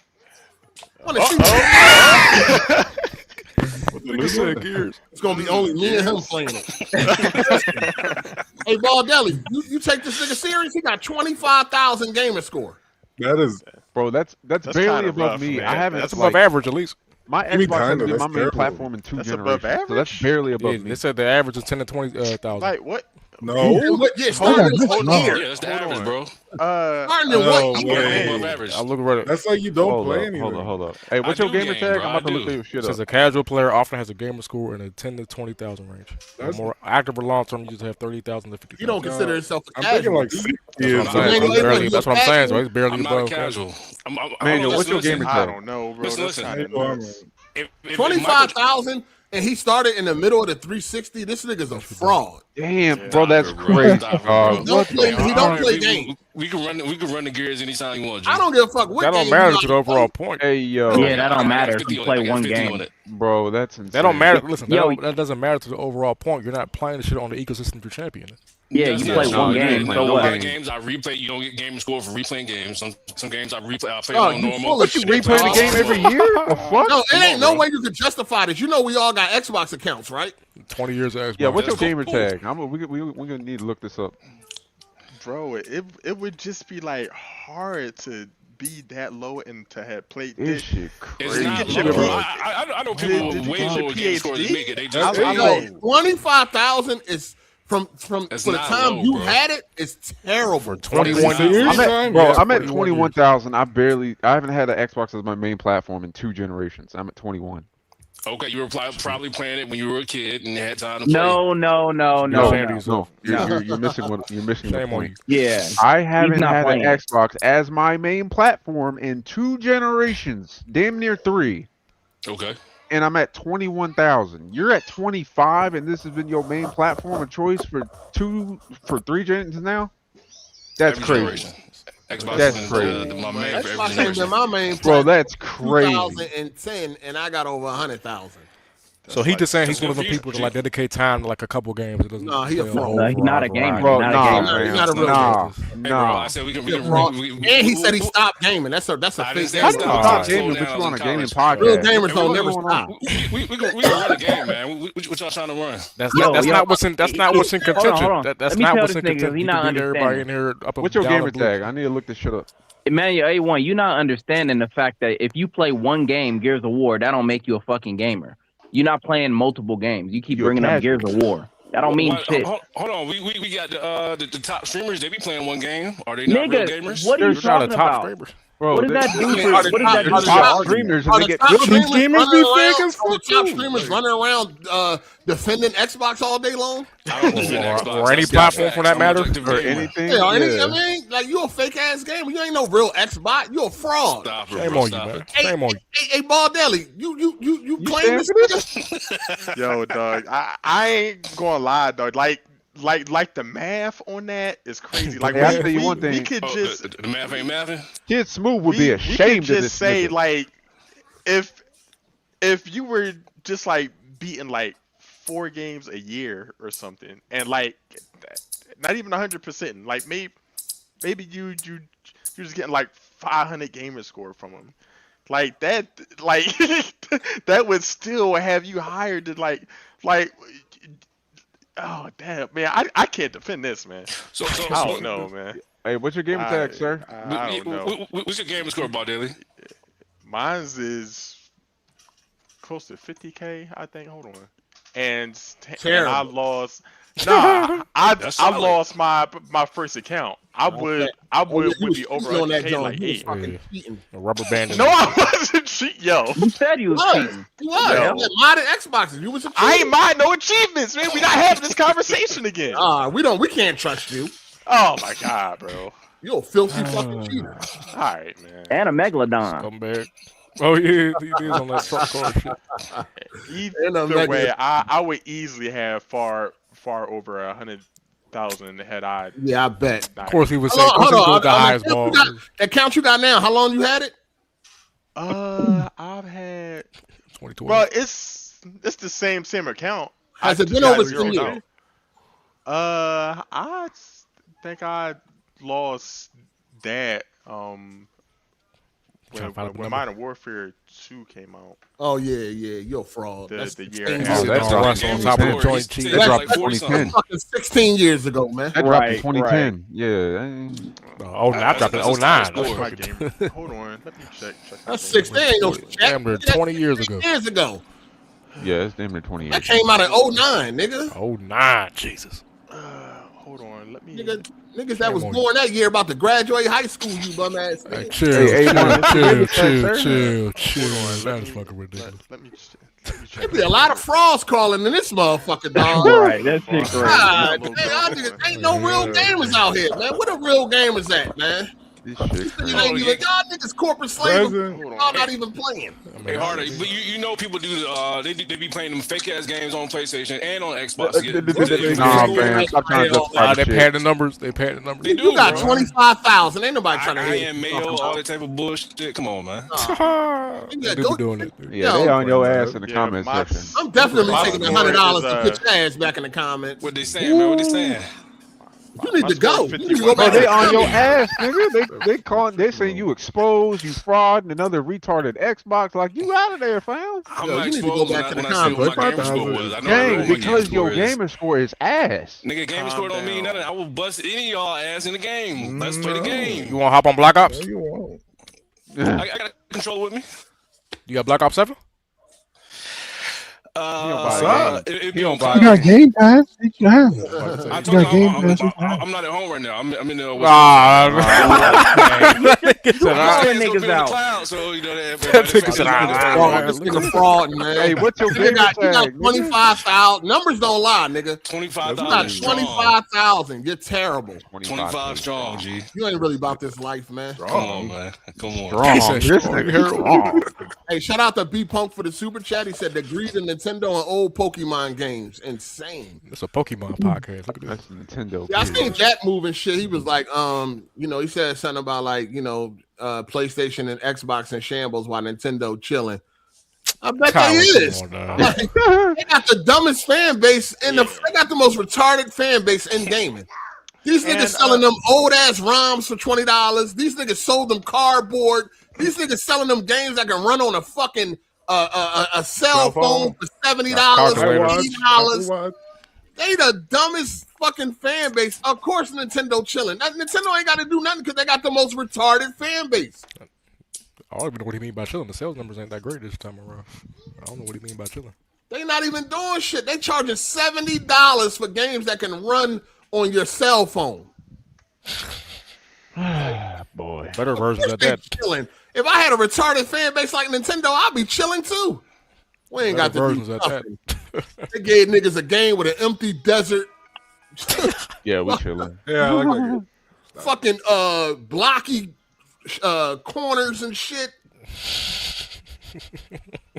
Wanna see Nigga said Gears. It's gonna be only me and him playing it. Hey, Baldelli, you take this nigga serious? He got 25,000 gamer score. That is Bro, that's That's barely kinda above rough, me. man. I haven't. That's like, above average at least. My I mean, Xbox has kinda, been my that's main terrible. platform in 2 That's above generations. So that's average? barely Yeah, above me. they said the average is 10 to 20,000. Like what? no. Yeah, Hold starting on, in hold what on. year? Yeah, that's the Hold average, on. bro. Starting in Oh, what I'm year? wait. above average. I look at it. That's like you don't Hold play up, anything. hold up. Hey, what's I your do gamer game, tag? bro, I'm about I to look do. your shit It says up. a casual player often has a gamer score in the 10 to 20,000 range. That's- More active or long term, you just have 30,000 to 50,000. You don't consider yourself a I'm thinking casual. like 60 That's years. what I'm saying. ain't So it's no- barely- that's what I'm saying. So it's barely I'm not a above. casual. Manuel, hold what's on, your gamer I tag? don't know, bro. Listen, That's listen. kind of Well, nuts. If 25,000 and he started in the middle of the 360. This nigga's a fraud. Damn, bro, that's Stop it, bro. crazy. Stop it, dog. bro. Don't play, he don't Alright, play games. We can run the gears anytime you want. G. I don't give a fuck what That don't game matter you to the overall point. Hey, yo, Yeah, that I don't got matter if 50 you on play it. I got one 50 game. on it. bro, that's insane. That don't matter. Listen, Yo, that doesn't matter to the overall point. You're not playing the shit on the ecosystem you're championing. Yeah, That's you not play true. one you ain't game. playing So no what? Other games I replay. You don't get game score for replaying games. Some games I play Oh, on you normal. full of You shit. replay the game every year? The fuck? No, it Come ain't on, no bro. way you could justify this. You know we all got Xbox accounts, right? 20 years of Xbox. Yeah, what's your That's gamer cool. tag? We're gonna need to look this up. Bro, it would just be like hard to be that low and to have played This this. shit It's crazy. not Did you low, get bro. your- I know people Did you way get your lower game scores than PhD? me. They just I know. 25,000 is from That's for the not time low, you bro. had it. It's terrible. For 21 years? years? I'm at, Time? bro, Yeah, I'm at 21 21,000. I haven't had an Xbox as my main platform in 2 generations. I'm at 21. Okay, you were probably playing it when you were a kid and you had time to play. No. You're missing what you're missing the Shame on point. you. Yeah. I haven't not had an playing it. Xbox as my main platform in 2 generations, damn near 3, Okay. and I'm at 21,000. You're at 25, and this has been your main platform of choice for 3 generations now. That's Every crazy. generation. Xbox That's is crazy. my main for every Xbox ain't generation. been my main. Bro, platform that's since crazy. 2010, and I got over 100,000. So he just saying he's one of the That's people to like dedicate time to like a couple games. It doesn't Nah, he a play fraud. whole No, he's not a variety. gamer. Bro, Not a nah, gamer. man. He's not a real Nah, Hey, bro, nah. I said we can. He a fraud. And he said he stopped gaming. That's a I fake didn't say How game. do you Nah, stop slow gaming, down, but you I on a was in gaming college. Real podcast? gamers What's don't never going on? stop. We can run a game, man. What y'all trying to run? That's Yo, not what's in contention. hold on. That's Let me not tell what's this in nigga, contention. he You not can beat everybody in understanding. here up and What's your down gamer the blue. tag? I need to look this shit up. Emmanuel A1, you're not understanding the fact that if you play one game, Gears of War, that don't make you a fucking gamer. You're not playing multiple games. You keep You're bringing up casual. Gears of War. That don't mean What- shit. Hold on, we got the top streamers. They be playing one game. Are they not real Nigga, gamers? what are you You're not a talking top about? streamer. Bro, What does that do for? Are the What does that top- do are for the your top argument? streamers and Are they the get top Yo, these streamers gamers running be around? fake as Are the fuck, top too. streamers Like- running around defending Xbox all day long? I don't defend Or- Xbox. or any That's platform facts. for that I'm matter, objective or gamer. anything. Yeah, I Yeah. mean, like you a fake ass gamer. You ain't no real Xbox. You a fraud. Stop it, Shame bro. on you, Stop man. it. Shame on you. Hey, Baldelli, you claim stand this for nigga? Yo, dog, I ain't gonna lie, dog. Like the math on that is crazy. Like Hey, I'll tell you one we thing. could Oh, just the math ain't mathing. Kid Smooth would we be could ashamed of just this say nigga. like if you were just like beating like 4 games a year or something, and like not even 100%, like maybe you're just getting like 500 gamer score from them, like that, like that would still have you higher than like. Oh damn, man! I can't defend this, man. So I don't know, man. Hey, what's your game tag, sir? I don't know. What's your game score about, Daily? Mine's is close to 50K, I think. Hold on. And I lost. Nah, I lost my first account. I would be over 100K like 8. A rubber band. No, I wasn't cheating, yo. You said you was cheating. You was. You modded Xboxes. You was a cheater. I ain't mind no achievements, man. We not having this conversation again. We can't trust you. Oh my god, bro. You're a filthy fucking cheater. All right, man. And a megalodon. Scumbag. Oh yeah, he is on that truck car shit. Either way, I would easily have far over 100,000 had I. Yeah, I bet. Of course, he was saying the highest ball. That count you got now, how long you had it? I've had 2020. Well, it's the same account. Has it been over 10 years? I think I lost that when Modern Warfare 2 came out. Oh yeah, you're a fraud. That's the year. That's on top of the joint cheat. That dropped in 2010. Fucking 16 years ago, man. That dropped in 2010. Yeah. I dropped in 09. Hold on, let me check. That's 16. Ain't no damn near 20 years ago. Years ago. Yeah, it's damn near 20 years. That came out in 09, nigga. 09, Jesus. Hold on, let me. Niggas that was born that year about to graduate high school, you bum ass. Hey, chill. That is fucking ridiculous. Let me There be a lot of frauds calling in this motherfucker, dog. Right, that's it, God, man, y'all niggas ain't no real gamers out here, man. Where the real gamers at, man? This shit crazy. Y'all niggas corporate slaves. Y'all not even playing. Hey, Harder, but you know people do they be playing them fake ass games on PlayStation and on Xbox. Nah, man, stop trying to justify They shit. pad the numbers. They pad the numbers. They do, You got bro. 25,000. Ain't nobody trying to I hear am you mayo, talking all about. that type of bullshit. Come on, man. They be doing it. Yeah, they on your ass in the comment section. I'm definitely taking score $100 is, to put your ass back in the comments. What they saying, man? What they saying? You need to go. You need to go Bro, back. they on your ass, nigga. They saying you exposed, you fraud, and another retarded Xbox. Like, you out of there, fam. I'm Yo, not you need to go exposed back to the when I see what my gamer comments. score was. I know Dang, what my because gamer your score is. gamer score is ass. Nigga, gamer score don't mean nothing. I will bust any of y'all ass in the game. Let's play the game. You want to hop on Black Ops? You won't. I got a controller with me. You got Black Ops 7? He It be don't on buy You cloud. got Game Pass. You can have it. I You told got you Game Pass. I'm not at home right now. I'm in the. Get niggas out. Cloud, so you know that. Nigga said, Oh, this nigga fraud, man. Hey, what's your You gamer got tag? 25,000. Numbers don't lie, nigga. 25,000. You got strong. 25,000. You're terrible. 25 strong, G. You ain't really about this life, man. Come on, man. Come on. Strong. This nigga strong. Hey, shout out to B Punk for the super chat. He said the greed in Nintendo and old Pokemon games. Insane. It's a Pokemon podcast. Look at this. That's Nintendo. Yeah, I seen that move and shit. He was like, he said something about like, PlayStation and Xbox in shambles while Nintendo chilling. I bet they is. Like, they got the dumbest fan base they got the most retarded fan base in gaming. These niggas selling them old ass ROMs for $20. These niggas sold them cardboard. These niggas selling them games that can run on a fucking a cell phone for $70, $80. They the dumbest fucking fan base. Of course, Nintendo chilling. Nintendo ain't got to do nothing because they got the most retarded fan base. I don't even know what he mean by chilling. The sales numbers ain't that great this time around. I don't know what he mean by chilling. They not even doing shit. They charging $70 for games that can run on your cell phone. Boy. Better versions of that. Chilling. If I had a retarded fan base like Nintendo, I'd be chilling too. We ain't got the versions of that. They gave niggas a game with an empty desert. Yeah, we chilling. Yeah, I like that game. Fucking blocky corners and shit.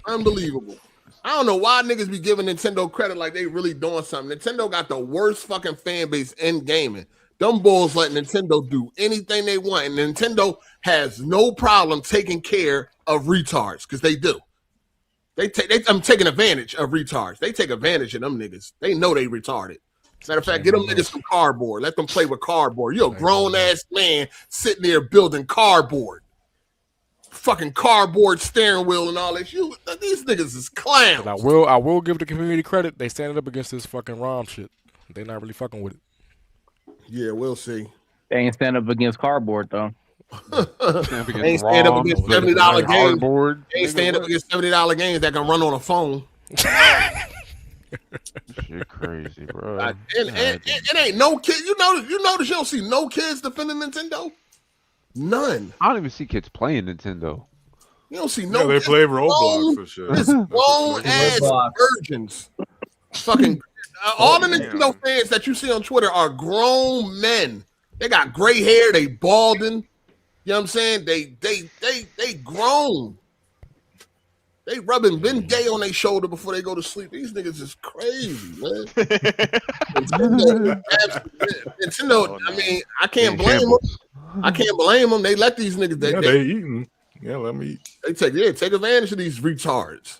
Unbelievable. I don't know why niggas be giving Nintendo credit like they really doing something. Nintendo got the worst fucking fan base in gaming. Them bulls let Nintendo do anything they want. And Nintendo has no problem taking care of retards because they do. I'm taking advantage of retards. They take advantage of them niggas. They know they retarded. Matter of fact, get them niggas some cardboard. Let them play with cardboard. You're a grown ass man sitting there building cardboard. Fucking cardboard steering wheel and all that. These niggas is clowns. But I will give the community credit. They standing up against this fucking ROM shit. They not really fucking with it. Yeah, we'll see. They ain't stand up against cardboard though. Ain't stand up against $70 games. Ain't stand up against $70 games that can run on a phone. Shit crazy, bro. And it ain't no kid. You notice you don't see no kids defending Nintendo. None. I don't even see kids playing Nintendo. You don't see no. They kids. play Roblox and shit. It's grown ass virgins. Fucking all the Nintendo fans that you see on Twitter are grown men. They got gray hair. They balding. You know what I'm saying? They grown. They rubbing Ben Gay on their shoulder before they go to sleep. These niggas is crazy, man. Nintendo, I mean, I can't blame them. I can't blame them. They let these niggas. They eating. Yeah, let me eat. They take advantage of these retards.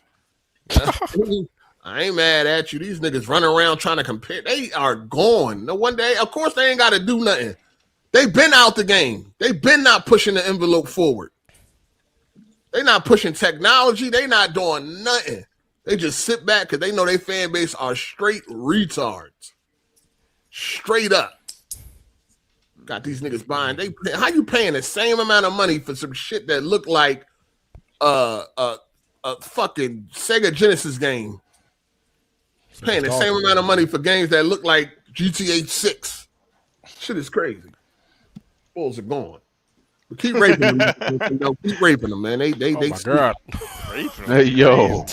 I ain't mad at you. These niggas running around trying to compare. They are gone. No one day. Of course, they ain't got to do nothing. They been out the game. They been not pushing the envelope forward. They not pushing technology. They not doing nothing. They just sit back because they know their fan base are straight retards. Straight up. Got these niggas buying. How you paying the same amount of money for some shit that look like a fucking Sega Genesis game? Paying the same amount of money for games that look like GTA 6. Shit is crazy. Bulls are gone. But keep raping them. Keep raping them, man. They my God. Hey, yo.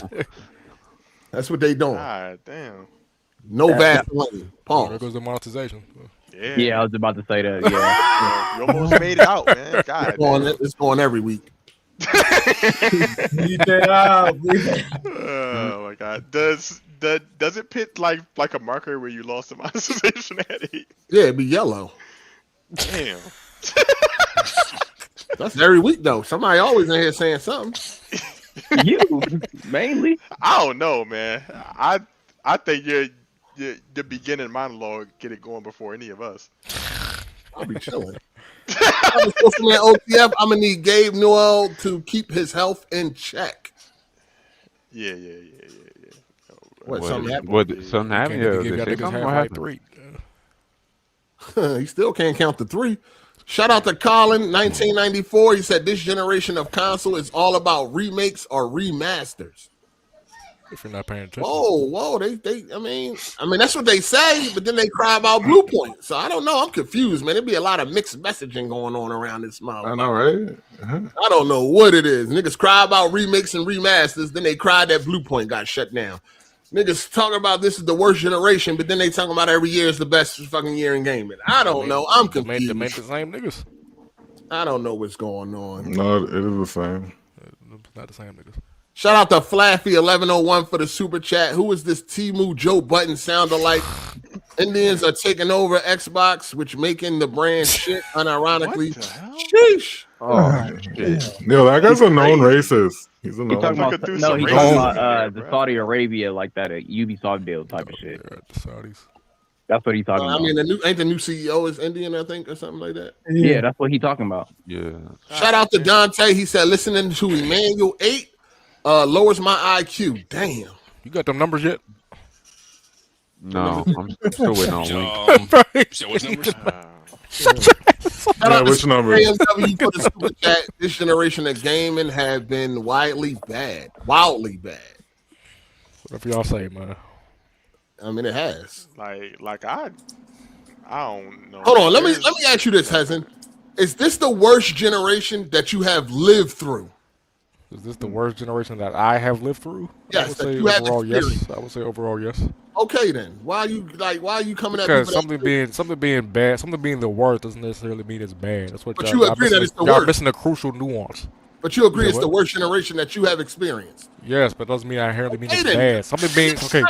That's what they doing. God damn. No Vaseline. Pause. There goes the monetization. Yeah, I was about to say that. Yeah. You almost made it out, man. God, it's going every week. Oh my God. Does it pit like a marker where you lost the monetization at 8? Yeah, it'd be yellow. Damn. That's every week though. Somebody always in here saying something. You mainly. I don't know, man. I think the beginning monologue get it going before any of us. I'll be chilling. I'm supposed to be at OTF. I'm gonna need Gabe Newell to keep his health in check. Yeah. What, something happened? Something happened? Yeah, Give they say niggas something half happened. three. He still can't count the 3. Shout out to Colin, 1994. He said this generation of console is all about remakes or remasters. If you're not paying attention. Whoa! I mean that's what they say, but then they cry about Bluepoint. So I don't know. I'm confused, man. There'd be a lot of mixed messaging going on around this mouth. I know, right? I don't know what it is. Niggas cry about remakes and remasters, then they cry that Bluepoint got shut down. Niggas talk about this is the worst generation, but then they talk about every year is the best fucking year in gaming. I don't know. I'm confused. They make the same niggas. I don't know what's going on. No, it is the same. Not the same niggas. Shout out to Flaffy1101 for the super chat. Who is this Temu Joe Button sound alike? Indians are taking over Xbox, which making the brand shit unironically. Sheesh. Oh, shit. Yo, that guy's a known racist. He's a known He's talking about, no, he's talking about the Saudi Arabia, like that Ubisoft deal type of shit. The Saudis. That's what he's talking about. I mean, the new CEO is Indian, I think, or something like that. Yeah, that's what he's talking about. Yeah. Shout out to Dante. He said, listening to Emanuel 8 lowers my IQ. Damn. You got them numbers yet? No, I'm still waiting on Link. So what numbers? Which number? AMW for the super chat. This generation of gaming have been wildly bad. Whatever y'all say, man. I mean, it has. Like I don't know. Hold on, let me ask you this, Hezen. Is this the worst generation that you have lived through? Is this the worst generation that I have lived through? Yes, I would that say you have overall yes. experienced. I would say overall yes. Okay, then why are you coming at Because people something being bad, something being the worst doesn't necessarily mean it's bad. That's what. But y'all, you agree that it's the y'all worst. missing a crucial nuance. But you agree Yeah, it's the worst generation that you have experienced. Yes, but doesn't mean I inherently mean it's then. bad. Something being okay.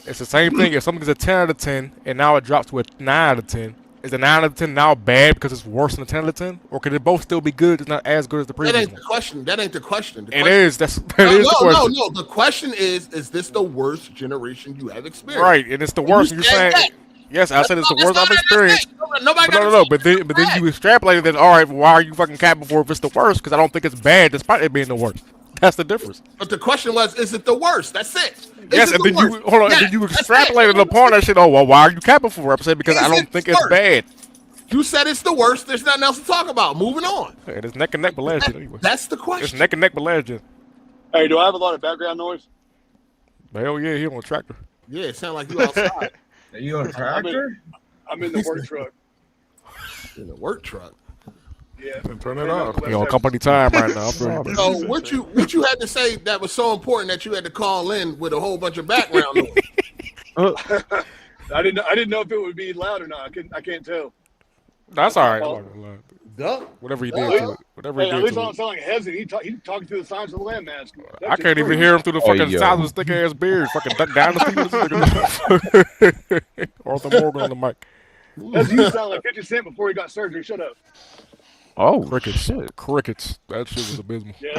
It's the same thing. If something's a 10 out of 10 and now it drops to a 9 out of 10, is the 9 out of 10 now bad because it's worse than the 10 out of 10, or could it both still be good? It's not as good as the previous. That ain't one? the question. That ain't the question. It is. That is the question. No. The question is this the worst generation you have experienced? Right, and it's the worst. You're saying. That. Yes, I said it's the worst I've experienced. Nobody But then you extrapolated that. All right, why are you fucking capping for if it's the worst? Because I don't think it's bad, despite it being the worst. That's the difference. But the question was, is it the worst? That's it. Yes, and then you then you extrapolated upon that shit. Oh well, why are you capping for it? I said because I don't think it's bad. You said it's the worst. There's nothing else to talk about. Moving on. Hey, it's neck and neck, but last year anyway. That's the question. It's neck and neck, but last year. Hey, do I have a lot of background noise? Hell yeah, he on a tractor. Yeah, it sounds like you outside. Are you on a tractor? I'm in the work truck. In the work truck. Yeah. Turn it off. You on company time right now. So what you had to say that was so important that you had to call in with a whole bunch of background noise? I didn't know if it would be loud or not. I can't tell. That's all right. Duh. Whatever he did to it. Whatever he At did least to I it. don't sound like hesitant. He talking through the signs of the landmass. I can't even hear him through the fucking size of his thick ass beard. Fucking duck down the street. Arthur Morgan on the mic. That's you sound like 50 Cent before he got surgery. Shut up. Oh, crickets. Shit. Crickets. That shit was abysmal. Yeah.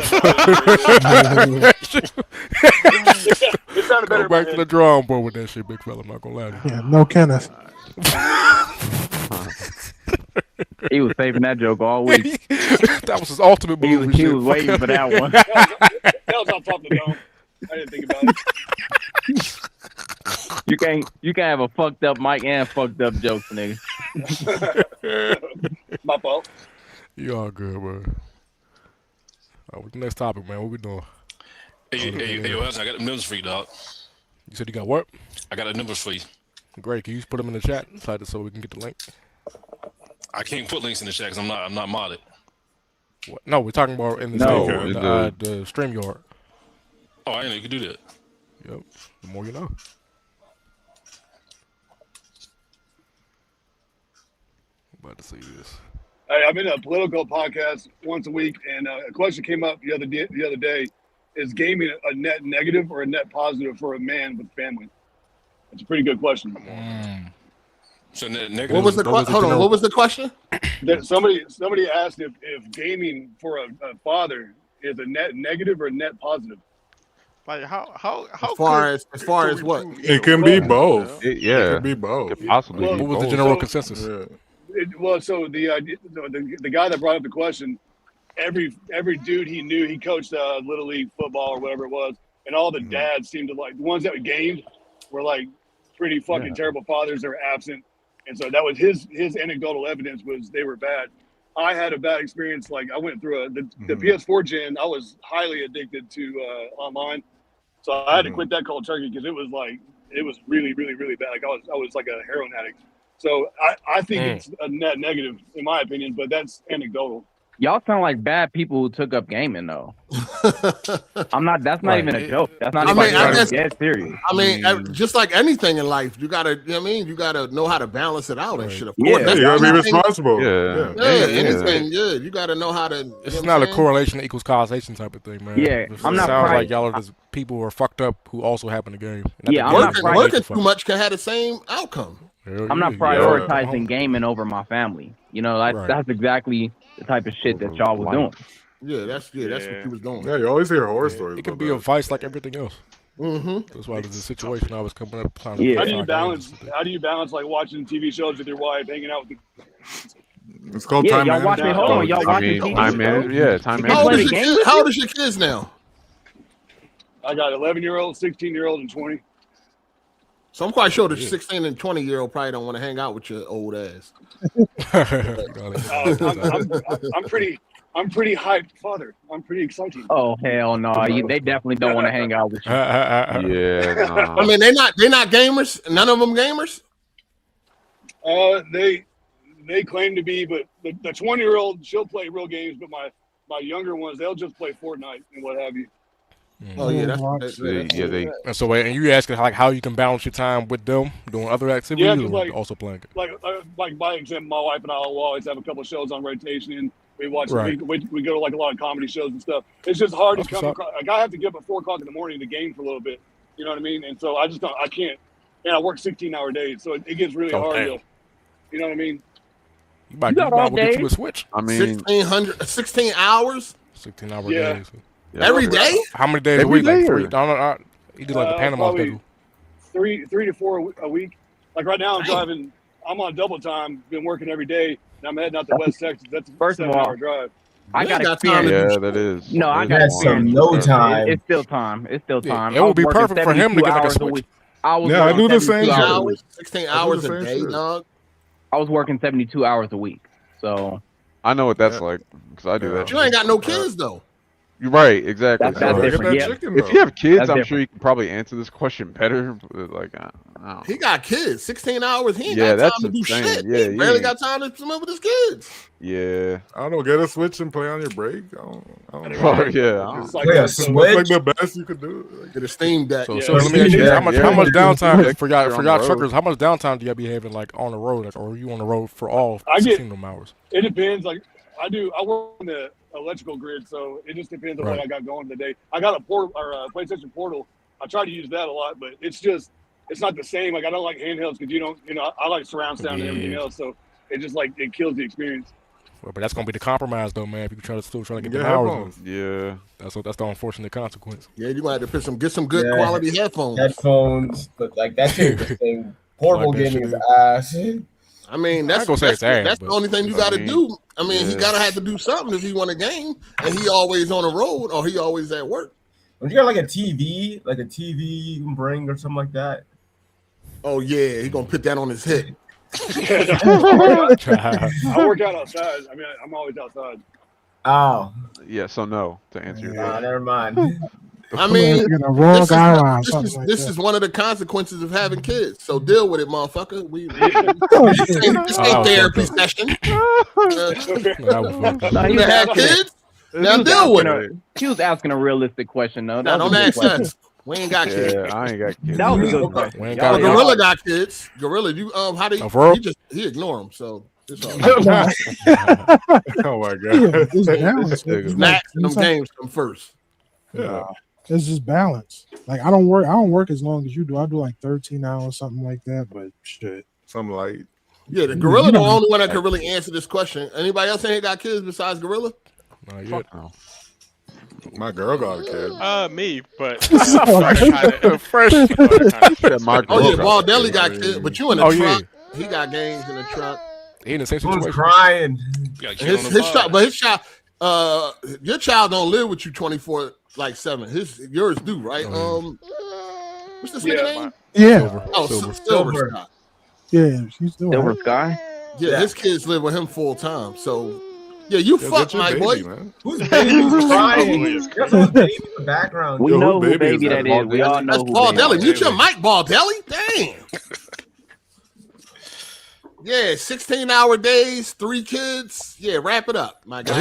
It sounded better. Go back to the drawing board with that shit, big fella. I'm not gonna lie to you. Yeah, no Kenneth. He was saving that joke all week. That was his ultimate move. He was waiting for that one. That was off top of the dome. I didn't think about it. You can't have a fucked up mic and fucked up jokes, nigga. My fault. You all good, man. What's the next topic, man? What we doing? Hey, Wes, I got the numbers for you, dog. You said you got what? I got the numbers for you. Great. Can you just put them in the chat so we can get the link? I can't put links in the chat because I'm not modded. What? No, we're talking about in the the StreamYard. Oh, I know you can do that. Yep. The more you know. About to see this. Hey, I'm in a political podcast once a week, and a question came up the other day: is gaming a net negative or a net positive for a man with family? That's a pretty good question. So negative. What was the question? Hold on. What was the question? Somebody asked if gaming for a father is a net negative or a net positive. Like how as far as what? It can be both. It can be both. It possibly. Well, What was the general consensus? Yeah. So the guy that brought up the question, every dude he knew, he coached little league football or whatever it was, and all the dads seemed to like the ones that gamed were like pretty fucking terrible fathers. They were absent, and so that was his anecdotal evidence was they were bad. I had a bad experience. Like I went through the PS4 gen. I was highly addicted to online, so I had to quit that cold turkey because it was really really bad. Like I was like a heroin addict. So I think it's a net negative in my opinion, but that's anecdotal. Y'all sound like bad people who took up gaming, though. I'm not. That's not even a joke. That's not even dead serious. I mean, just like anything in life, you gotta. You know what I mean, you gotta know how to balance it out and shit. Of course, you gotta be responsible. Anything good, you gotta know how to. It's not a correlation equals causation type of thing, man. Yeah, it I'm not. Sounds like y'all are just people who are fucked up who also happen to game. Yeah, working too much can have the same outcome. I'm not prioritizing gaming over my family. You know, that's exactly the type of shit that y'all was doing. Yeah, that's what you was doing. Yeah, you always hear horror stories. It can be a vice like everything else. That's why there's a situation I was coming up. How do you balance like watching TV shows with your wife, hanging out with the... It's called time y'all watching. Hold on, y'all watching TV time management. Yeah, time management. How old is your kids now? I got 11-year-old, 16-year-old, and 20. So I'm quite sure the 16 and 20-year-old probably don't want to hang out with your old ass. I'm pretty hyped, father. I'm pretty excited. Oh hell no! They definitely don't want to hang out with you. Yeah, nah. I mean, they're not gamers. None of them gamers. They claim to be, but the 20-year-old she'll play real games, but my younger ones they'll just play Fortnite and what have you. Oh yeah, And so, and you asking like how you can balance your time with them doing other activities, or also playing it? Like by example, my wife and I will always have a couple of shows on rotation, and we watch. Right. We go to like a lot of comedy shows and stuff. It's just hard to come across. Like I have to get up at 4 o'clock in the morning to game for a little bit. You know what I mean? And so I just don't. I can't. And I work 16-hour days, so it gets really hard. You know what I mean? You might got all get you a days. Switch. I mean, 16 hours 16-hour Yeah. days. every day. How many days Every a week? Like day, 3. or- No. He did like the Panama probably schedule. 3 to 4 a week. Like right now, I'm Dang. driving. I'm on double time. Been working every day, and I'm heading out to West Texas. That's a First of all, 7-hour drive. I You got ain't got time to experience. yeah, that is. No, I that got is That's some one. no time. It's still time. It's still Yeah, time. it I would was be working perfect for him to 72 get like a hours Switch. week. I was Yeah, I working do the 72 same shit. hours. 16 I do hours the a same day, shit. dog. I was working 72 hours a week. So I know what that's Yeah. like because I do Yeah. that. You ain't got no kids though. You're right, exactly. That's So, not Look at different. that Yeah. chicken, if you have kids, That's I'm different. sure you can probably answer this question better. But like, I don't He know. got kids. 16 hours. He ain't Yeah, got that's time to do insane. shit. Yeah, he you barely ain't- got time to swim with his kids. Yeah. I don't know. Get a Switch and play on your break. I don't know. Oh, yeah. It's like Play a that's Switch? That's like the best you could do. Like, Get a Steam Deck. So, Yeah. so let me ask you, Yeah, how much yeah. downtime Yeah, for y'all you're for on the y'all road. truckers? How much downtime do y'all be having like on the road? Like, or are you on the road for all I get- 16 of them hours? It depends. Like I work on the electrical grid, so it just depends on Right. what I got going today. I got a PlayStation Portal. I try to use that a lot, but it's not the same. Like I don't like handhelds because I like surround sound and everything Yeah. else, so it just like it kills the experience. Well, but that's gonna be the compromise, though, man. If you still trying to get get the hours, headphones. Yeah. that's the unfortunate consequence. Yeah, you might have to get some good Yeah. quality headphones. Headphones, but like that shit is the thing. Portable Like that gaming shit is ass. I mean, I that's ain't gonna say that's, it's ass, that's but- the only thing you got to do. I mean, he Yeah. gotta have to do something if he want a game, and he always on the road or he always at work. When you got like a TV you can bring or something like that. Oh yeah, he gonna put that on his head. I work out outside. I mean, I'm always outside. Oh, Yeah. So no to answer your question. never mind. I mean, You're gonna roll this, guy is, around, this, something is, like this that. is one of the consequences of having kids. So deal with it, motherfucker. Oh, This shit. ain't, this Oh, ain't okay, therapy okay. session. That was fucked up. No, he You was have asking a- kids? Now he was deal with asking it. He was asking a realistic question, though. Now That was don't a good ask question. us. We ain't got kids. Yeah, I ain't got kids. That was a good question. We ain't Y'all- got But it. Gorilla got kids. Gorilla, you how do you? Oh, for real? He ignore him. So it's all right. Oh my Yeah, god. it's balance. Nigga. It's like, Snacks and them sometimes- games come first. Yeah. It's just balance. Like I don't work as long as you do. I do like 13 hours, something like that. But shit. Some light. Yeah, the Gorilla the only one that can really answer this question. Anybody else in here got kids besides Gorilla? Not yet. No. My girl got a kid. Me, but Fresh. Yeah, my Oh girl yeah, got a Baldelli kid. got kids, but you in the Oh, yeah. truck. He got games in the truck. He in the same Someone's situation. crying. His child, but his child, your child don't live with you 24/7. Yours do, right? What's this nigga name? Yeah. Silver. Oh, Silver. Silver Scott. Yeah, she's doing Silver it. Sky. Yeah, his kids live with him full time. So, yeah, you Yo, fuck get your my baby, boy. man. Who's baby's crying? It's There's a baby in the background. We Yo, know who who baby is baby that? that is. We all know That's who Paul baby Deli. is. Mute your mic, Paul Deli. Damn. Yeah, 16-hour days, 3 kids. Yeah, wrap it up, my guy.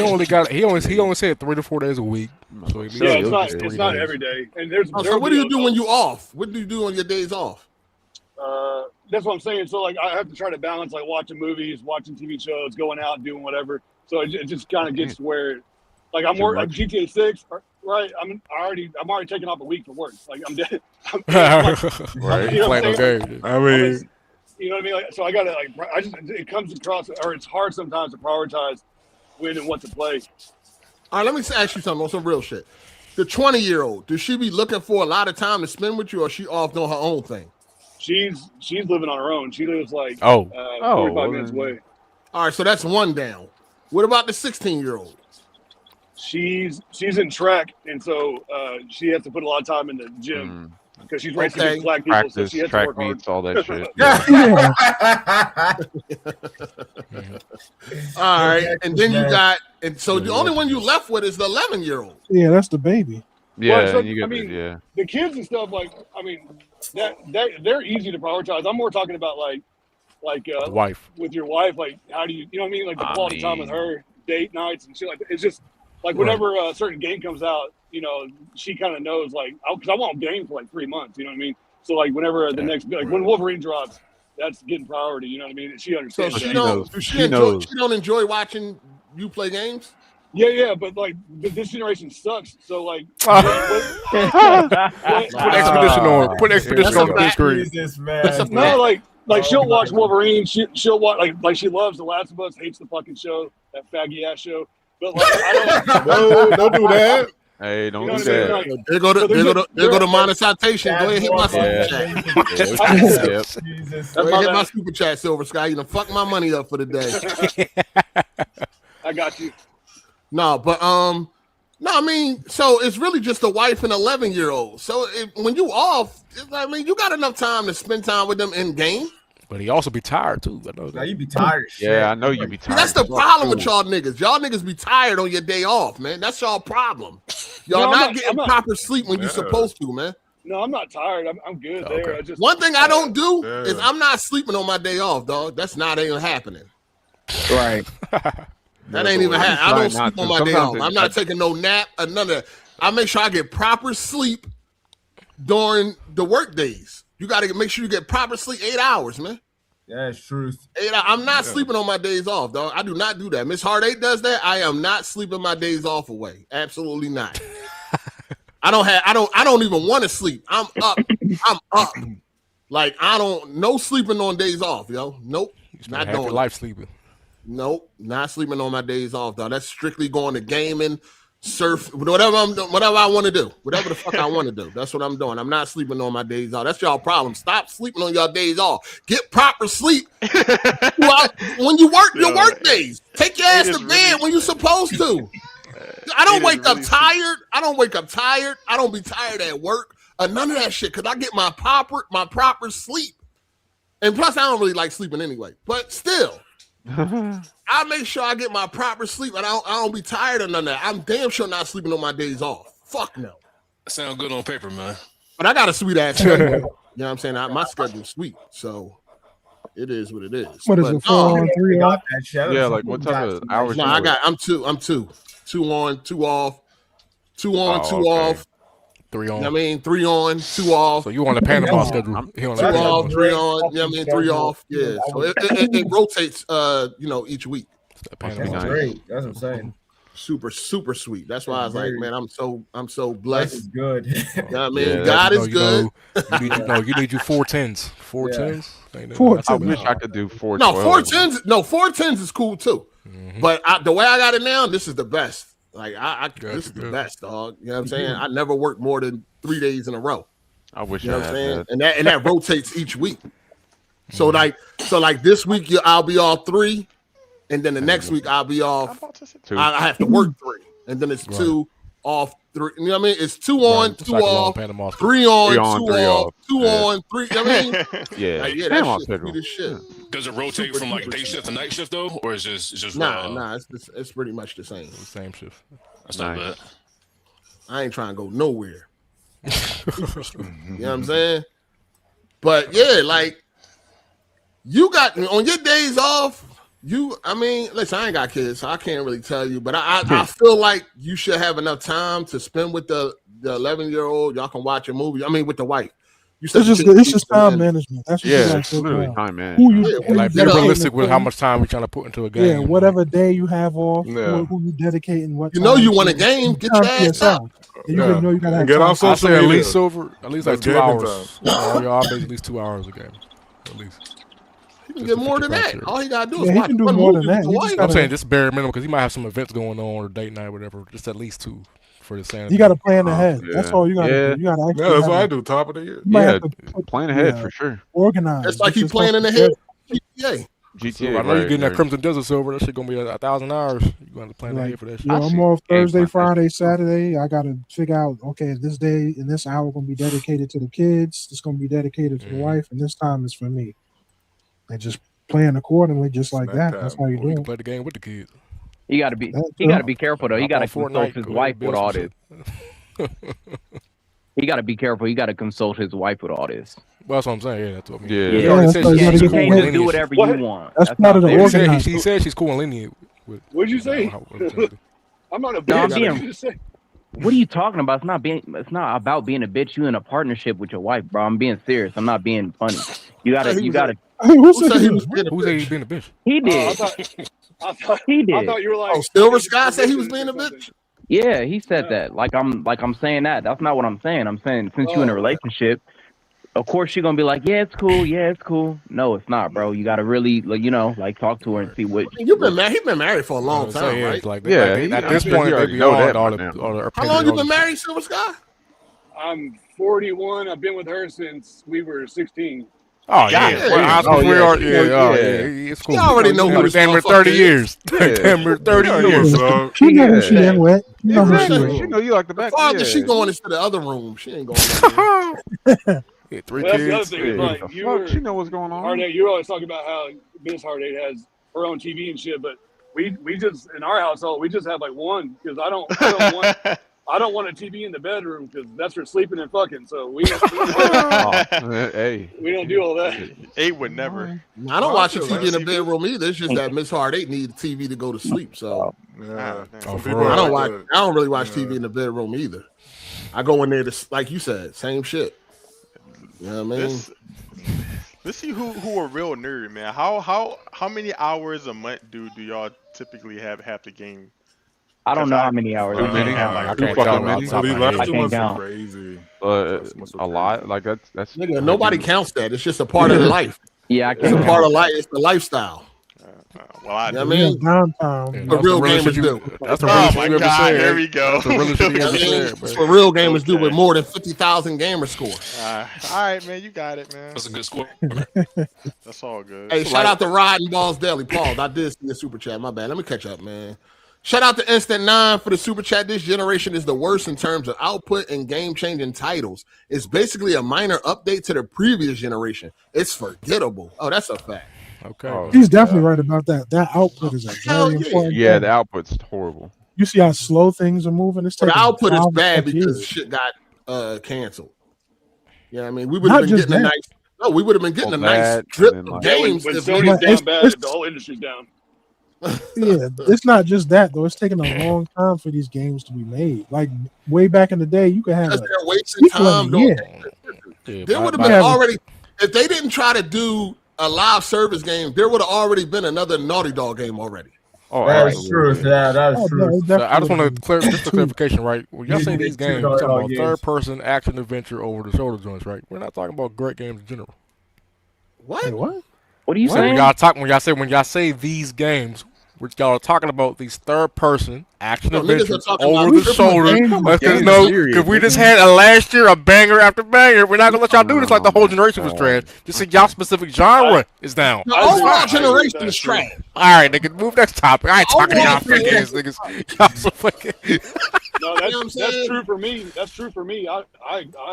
He only said 3 to 4 days a week. So at least Yeah, he'll it's get not 3 not days. every day. And there's Oh, so what do you do when you off? What do you do on your days off? That's what I'm saying. So like I have to try to balance like watching movies, watching TV shows, going out, doing whatever. So it just kind of gets where like I'm more like GTA 6, right? I'm already taking off a week for work. Like I'm dead. Right. You know what Playing I'm no saying? game. I mean, You know what I mean? Like, so I gotta like it comes across, or it's hard sometimes to prioritize when and what to play. All right, let me ask you something on some real shit. The 20-year-old, does she be looking for a lot of time to spend with you, or she off doing her own thing? She's living on her own. She lives like 45 minutes away. All right, so that's one down. What about the 16-year-old? She's in track, and so she has to put a lot of time in the gym because she's racing against black people, Practice, so she has to track work hard. meets, all that shit. All right, and then you got, and so the only one you left with is the 11-year-old. Yeah, that's the baby. Yeah, Well, so, and you get I mean, yeah. the kids and stuff, like, I mean, that they're easy to prioritize. I'm more talking about like Wife. with your wife, like how do you know what I mean, like the I quality time with her, date nights and shit like that. It's just like whenever a certain game comes out, you know, she kind of knows like because I won't game for like 3 months, you know what I mean. So like whenever the next like when Wolverine drops, that's getting priority, you know what I mean. She So understands. she that. don't. Do she enjoy? She don't enjoy watching you play games. Yeah, but like this generation sucks. So like, Put Expedition on. Put Expedition on the big screen. Jesus, man. no, like Like she'll watch Wolverine. She'll watch like she loves The Last of Us. Hates the fucking show, that faggy ass show. But like I don't. Don't do that. Hey, don't You do know what I mean? that. Like, There go to monetization. Go ahead, hit my super chat. Jesus. Go ahead, hit my super chat, Silver Sky. You done fuck my money up for the day. I got you. No, but no, I mean, so it's really just a wife and 11-year-old. So when you off, I mean, you got enough time to spend time with them in game. But he also be tired too. I know that. Now you be tired. Yeah, I know you be tired. That's the problem with y'all niggas. Y'all niggas be tired on your day off, man. That's y'all problem. Y'all not getting proper sleep when you're supposed to, man. No, I'm not tired. I'm good there. I just, one thing I don't do is I'm not sleeping on my day off, dog. That's not even happening. Right. That ain't even happening. I don't sleep on my day off. I'm not taking no nap or none of that. I make sure I get proper sleep during the work days. You got to make sure you get proper sleep 8 hours, man. Yeah, it's truth. 8 hours. I'm not sleeping on my days off, dog. I do not do that. Miss Hard8 does that. I am not sleeping my days off away. Absolutely not. I don't even want to sleep. I'm up. I'm up. Like no sleeping on days off, yo. Nope. Not doing life sleeping. Nope. Not sleeping on my days off, dog. That's strictly going to gaming, surf, whatever I want to do. Whatever the fuck I want to do. That's what I'm doing. I'm not sleeping on my days off. That's y'all problem. Stop sleeping on your days off. Get proper sleep when you work your work days. Take your ass to bed when you're supposed to. I don't wake up tired. I don't wake up tired. I don't be tired at work or none of that shit because I get my proper sleep. And plus, I don't really like sleeping anyway. But still, I make sure I get my proper sleep and I don't be tired or none of that. I'm damn sure not sleeping on my days off. Fuck no. Sound good on paper, man. But I got a sweet ass schedule. You know what I'm saying? My schedule's sweet. So it is what it is. What is it, 4 on, 3 off? Yeah, like what type of hours? No, I'm two. 2 on, 2 off. 2 on, 2 off. 3 on. You know what I mean? 3 on, 2 off. So you on the Panama schedule. He on 2 the off, 3 on. You know what I mean? 3 off. Yeah. So it rotates each week. That's great. That's what I'm saying. Super sweet. That's why I was like, man, I'm so blessed. That's good. You know what I mean? God is good. You need you 410s. 410s? 4 I wish I could do 4. No, 410s. No, 410s is cool too. Mm-hmm. But the way I got it now, this is the best. Like this is the best, dog. You know what I'm saying? I never worked more than 3 days in a row. I wish you know I what I'm had saying? that. And that rotates each week. So like this week I'll be off 3, and then the next week I'll be off. 2. I have to work 3, and then it's 2 off 3. You know what I mean? It's 2 on, 2 off, 3 on, 2 off, 2 on, 3. You know what I mean? Yeah, like, yeah, that shit's sweet as shit. Does it rotate from like day shift to night shift though, or is it just nah? It's pretty much the same. Same shift. That's not bad. I ain't trying to go nowhere. You know what I'm saying? But yeah, like you got on your days off. Listen, I ain't got kids, so I can't really tell you. But I feel like you should have enough time to spend with the 11-year-old. Y'all can watch a movie. I mean, with the wife. It's just time management. That's what it's literally time management. Like be realistic with how much time we're trying to put into a game. Yeah, whatever day you have off, who you dedicating, what you know you want a game, get your ass up. You know you gotta have get off social media. At least like 2 hours. Y'all at least 2 hours a game. At least. He can get more than that. All he gotta do is he watch can do one more movie than that. with the wife. I'm saying just bare minimum because he might have some events going on or date night, whatever. Just at least 2 for the same. You got to plan ahead. That's all you got to do. You got to actually. Yeah, that's what I do. Top of the year. Yeah, plan ahead for sure. Organize. It's like he's planning ahead. GTA. I know you're getting that Crimson Desert Silver. That shit gonna be 1,000 hours. You gonna have to plan ahead for that shit. Yeah, I'm off Thursday, Friday, Saturday. I gotta figure out. Okay, this day and this hour gonna be dedicated to the kids. It's gonna be dedicated to the wife, and this time is for me. And just plan accordingly, just like that. That's how you do it. Play the game with the kids. He got to be careful though. He got to consult his wife with all this. He got to be careful. He got to consult his wife with all this. Well, that's what I'm saying. Yeah, that's what I mean. Yeah. He already said you can't just do whatever you want. That's part of the organization. She said she's cool and lenient. What'd you say? I'm not a bitch. What are you talking about? It's not about being a bitch. You in a partnership with your wife, bro. I'm being serious. I'm not being funny. You gotta. Who said he was being a bitch? He did. He did. I thought you were like. Oh, Silver Sky said he was being a bitch. Yeah, he said that. Like I'm saying that. That's not what I'm saying. I'm saying since you're in a relationship, Of course, she's gonna be like, "Yeah, it's cool. Yeah, it's cool." No, it's not, bro. You gotta really, talk to her and see what. You've been married. He's been married for a long time, right? Like, Yeah, at this I'm point, sure they you already know beyond that all by the, now. all the How opinion, long you all been the- married, Silver Sky? I'm 41. I've been with her since we were 16. Oh yeah, Yeah. well, high school Oh, yeah, sweetheart, she yeah, know- yeah, yeah. it's cool. She already know who Like, this damn near motherfucker 30 is. years. Damn near 30 You know years. what's up. She know who Yeah. she in with. You know who she Exactly. with. She know you like the The back. farther Yeah. she going into the other room, she ain't going nowhere. Yeah, 3 Well, that's the other kids. thing. Yeah, Is what like the you fuck? were She know what's going on. Hard8. You're always talking about how Miss Hard8 has her own TV and shit, but we just in our household we just have like one because I don't want a TV in the bedroom because that's for sleeping and fucking. So we don't Hey. do all that. 8 would never. I don't watch the feel TV in the like- bedroom either. It's just that Miss Hard8 needs TV to go to sleep. So Yeah. damn. Some Oh, people for real? I don't like watch. that. I don't really watch Yeah. TV in the bedroom either. I go in there to, like you said, same shit. You know what I mean? Let's see who a real nerd, man. How many hours a month do y'all typically have the game? I don't know how many hours. Too I many. can't count. I Too can't fucking count many. off the So top these of my last head. 2 can't months count. are crazy. A lot. Like that's Nigga, nobody counts that. It's just a part of the life. Yeah, I It's can't a part count. of life. It's the lifestyle. Well, I You know do. what I mean? Downtown. Yeah, The that's real realest gamers shit you- do. That's the Oh realest my shit you ever God, said. here we go. That's the realest shit you You know ever what I mean? said, It's man. what real gamers do Okay. with more than 50,000 gamer score. All right, man, you got it, man. That's a good score. That's all good. Hey, shout out to Rod and Balls Daily. Pause. I did see a super chat. My bad. Let me catch up, man. Shout out to Instant 9 for the super chat. This generation is the worst in terms of output and game-changing titles. It's basically a minor update to the previous generation. It's forgettable. Oh, that's a fact. Okay. Oh, He's definitely right about that. That output is a Hell very yeah. important Yeah, thing. the output's horrible. You see how slow things are moving? It's But the taking output is 5 bad plus because years. shit got canceled. Yeah, I mean, we would Not have been just getting a that. nice. No, we would have been getting Well, a nice that, drip and then, of like- Yeah, when games. if Sony's niggas- down it's- bad, it's- the whole industry's down. Yeah, it's not just that though. It's taking a long time for these games to be made. Like way back in the day, you could have because a they're wasting sequel in time a doing year. Yeah, There my- would have my- been already, if they didn't try to do a live service game, there would have already been another Naughty Dog game already. Oh, That is absolutely. true. Yeah, that Oh, is no, true. it So I just definitely want to clear just a clarification, right? When y'all You say need these two games, you're talking Naughty about Dog third-person action adventure over the shoulder joints, right? We're not talking about great games in general. What? Wait, what? What are you So when saying? y'all say these games, which y'all are talking about these third-person action No, niggas adventures are talking over about the triple shoulder. games. Because Games no, period, because we just nigga. had last year a banger after banger. We're not gonna let y'all do this like the whole generation was trash. Just say y'all specific genre is down. The I agree. overall I agree with generation that, is too. trash. All right, nigga, move next topic. I ain't talking to y'all Overall fake ass niggas. Y'all so fucking. No, You know what I'm that's saying? true for me. That's true for me. I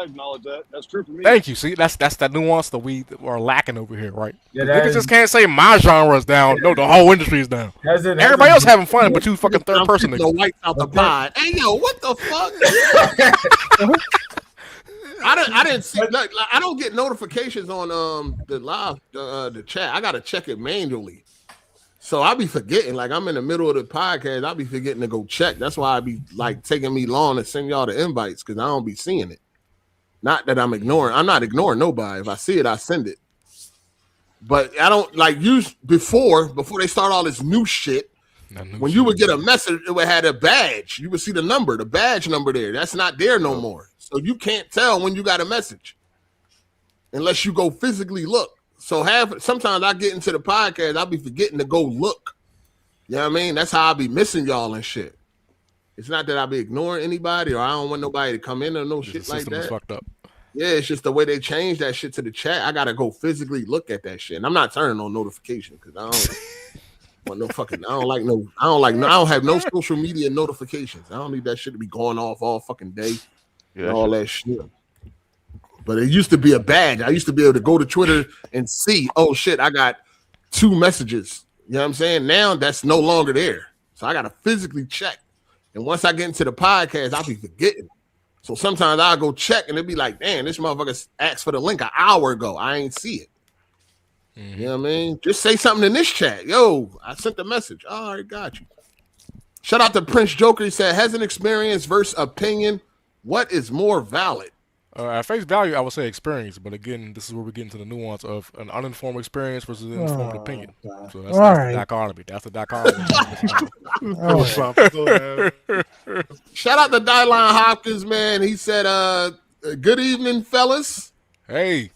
acknowledge that. That's true for me. Thank you. See, that's the nuance that we are lacking over here, right? Yeah, that Niggas is- just can't say my genre is down. No, the whole industry is down. Everybody else having fun, but you fucking third person The niggas. whites out the pod. Hey yo, what the fuck? I didn't see. Like, I don't get notifications on the live the chat. I gotta check it manually. So I'll be forgetting. Like I'm in the middle of the podcast. I'll be forgetting to go check. That's why I be like taking me long to send y'all the invites because I don't be seeing it. Not that I'm ignoring. I'm not ignoring nobody. If I see it, I send it. But I don't like use before they start all this new shit. When you would get a message, it would have a badge. You would see the badge number there. That's not there no more. So you can't tell when you got a message unless you go physically look. So sometimes I get into the podcast, I'll be forgetting to go look. You know what I mean? That's how I be missing y'all and shit. It's not that I be ignoring anybody or I don't want nobody to come in or no The shit like system is that. fucked up. Yeah, it's just the way they changed that shit to the chat. I gotta go physically look at that shit. And I'm not turning on notification because I don't want no fucking. I don't have no social media notifications. I don't need that shit to be going off all fucking day and all that shit. But it used to be a badge. I used to be able to go to Twitter and see, oh shit, I got 2 messages. You know what I'm saying? Now that's no longer there. So I gotta physically check. And once I get into the podcast, I'll be forgetting. So sometimes I'll go check and it'll be like, damn, this motherfucker asked for the link an hour ago. I ain't see it. You know what I mean? Just say something in this chat. Yo, I sent the message. All right, got you. Shout out to Prince Joker. He said, has an experience versus opinion. What is more valid? At face value, I would say experience, but again, this is where we get into the nuance of an uninformed experience versus an informed opinion. So that's All the right. dichotomy. That's the dichotomy. Philosophical ass. Shout out to Dylan Hopkins, man. He said, good evening, fellas. Hey.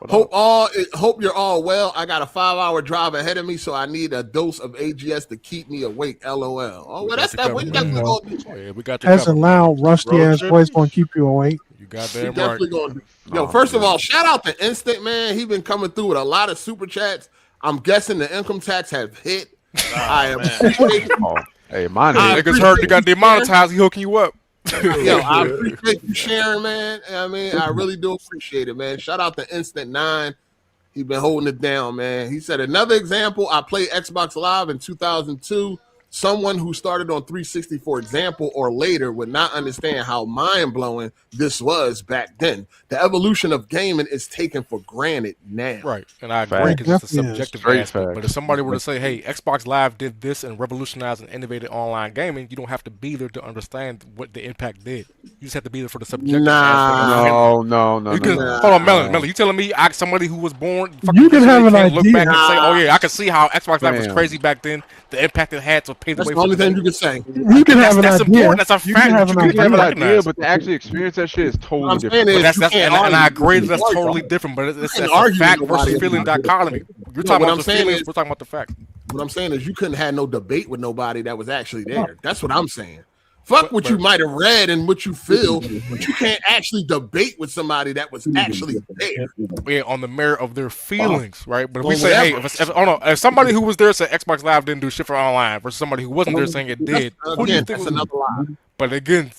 Hope you're all well. I got a 5-hour drive ahead of me, so I need a dose of AGS to keep me awake. LOL. Oh, well, that's that. We definitely gonna do that. Yeah, we got you Has a covered, loud, rusty ass voice gonna keep you awake. You got We damn right. definitely gonna do. Yo, first of all, shout out to Instant, man. He been coming through with a lot of super chats. I'm guessing the income tax have hit. I appreciate Hey, mine niggas heard you got demonetized. He hooking you up. Yo, I appreciate you sharing, man. I mean, I really do appreciate it, man. Shout out to Instant 9. He been holding it down, man. He said, another example, I played Xbox Live in 2002. Someone who started on 360, for example, or later would not understand how mind-blowing this was back then. The evolution of gaming is taken for granted now. Right, and I agree because it's a subjective aspect. But if somebody were to say, hey, Xbox Live did this and revolutionized and innovated online gaming, you don't have to be there to understand what the impact did. You just have to be there for the subjective aspect. No. Hold on, Melon, you telling me somebody who was born you can have an idea. look back and say, oh yeah, I can see how Xbox Live was crazy back then, the impact it had to pave the way for the only thing you can say. You can have an idea. Important. That's a fact. You can have an idea, but to actually experience that shit is totally different. And I agree that's totally different, but it's a fact versus feeling dichotomy. You're talking about the feelings, we're talking about the facts. What I'm saying is you couldn't have no debate with nobody that was actually there. That's what I'm saying. Fuck what you might have read and what you feel, but you can't actually debate with somebody that was actually there. Yeah, on the merit of their feelings, right? But if we say, hey, if somebody who was there said Xbox Live didn't do shit for online versus somebody who wasn't there saying it did, who do you think that's another lie. But again,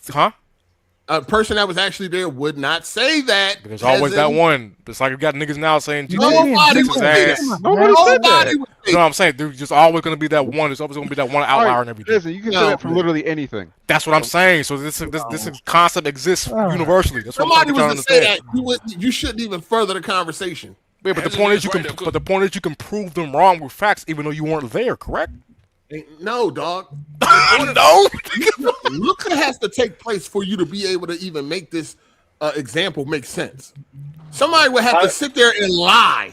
A person that was actually there would not say that. There's always that one. It's like you got niggas now saying nobody would say that. Nobody said that. You know what I'm saying? There's just always going to be that one. There's always going to be that one outlier and everything. Listen, you can say that from literally anything. That's what I'm saying. So this concept exists universally. That's what somebody I'm trying was to to say understand. that you shouldn't even further the conversation. Yeah, but the point is you can prove them wrong with facts, even though you weren't there. Correct? No, dog. No. Look what has to take place for you to be able to even make this example make sense. Somebody would have to sit there and lie.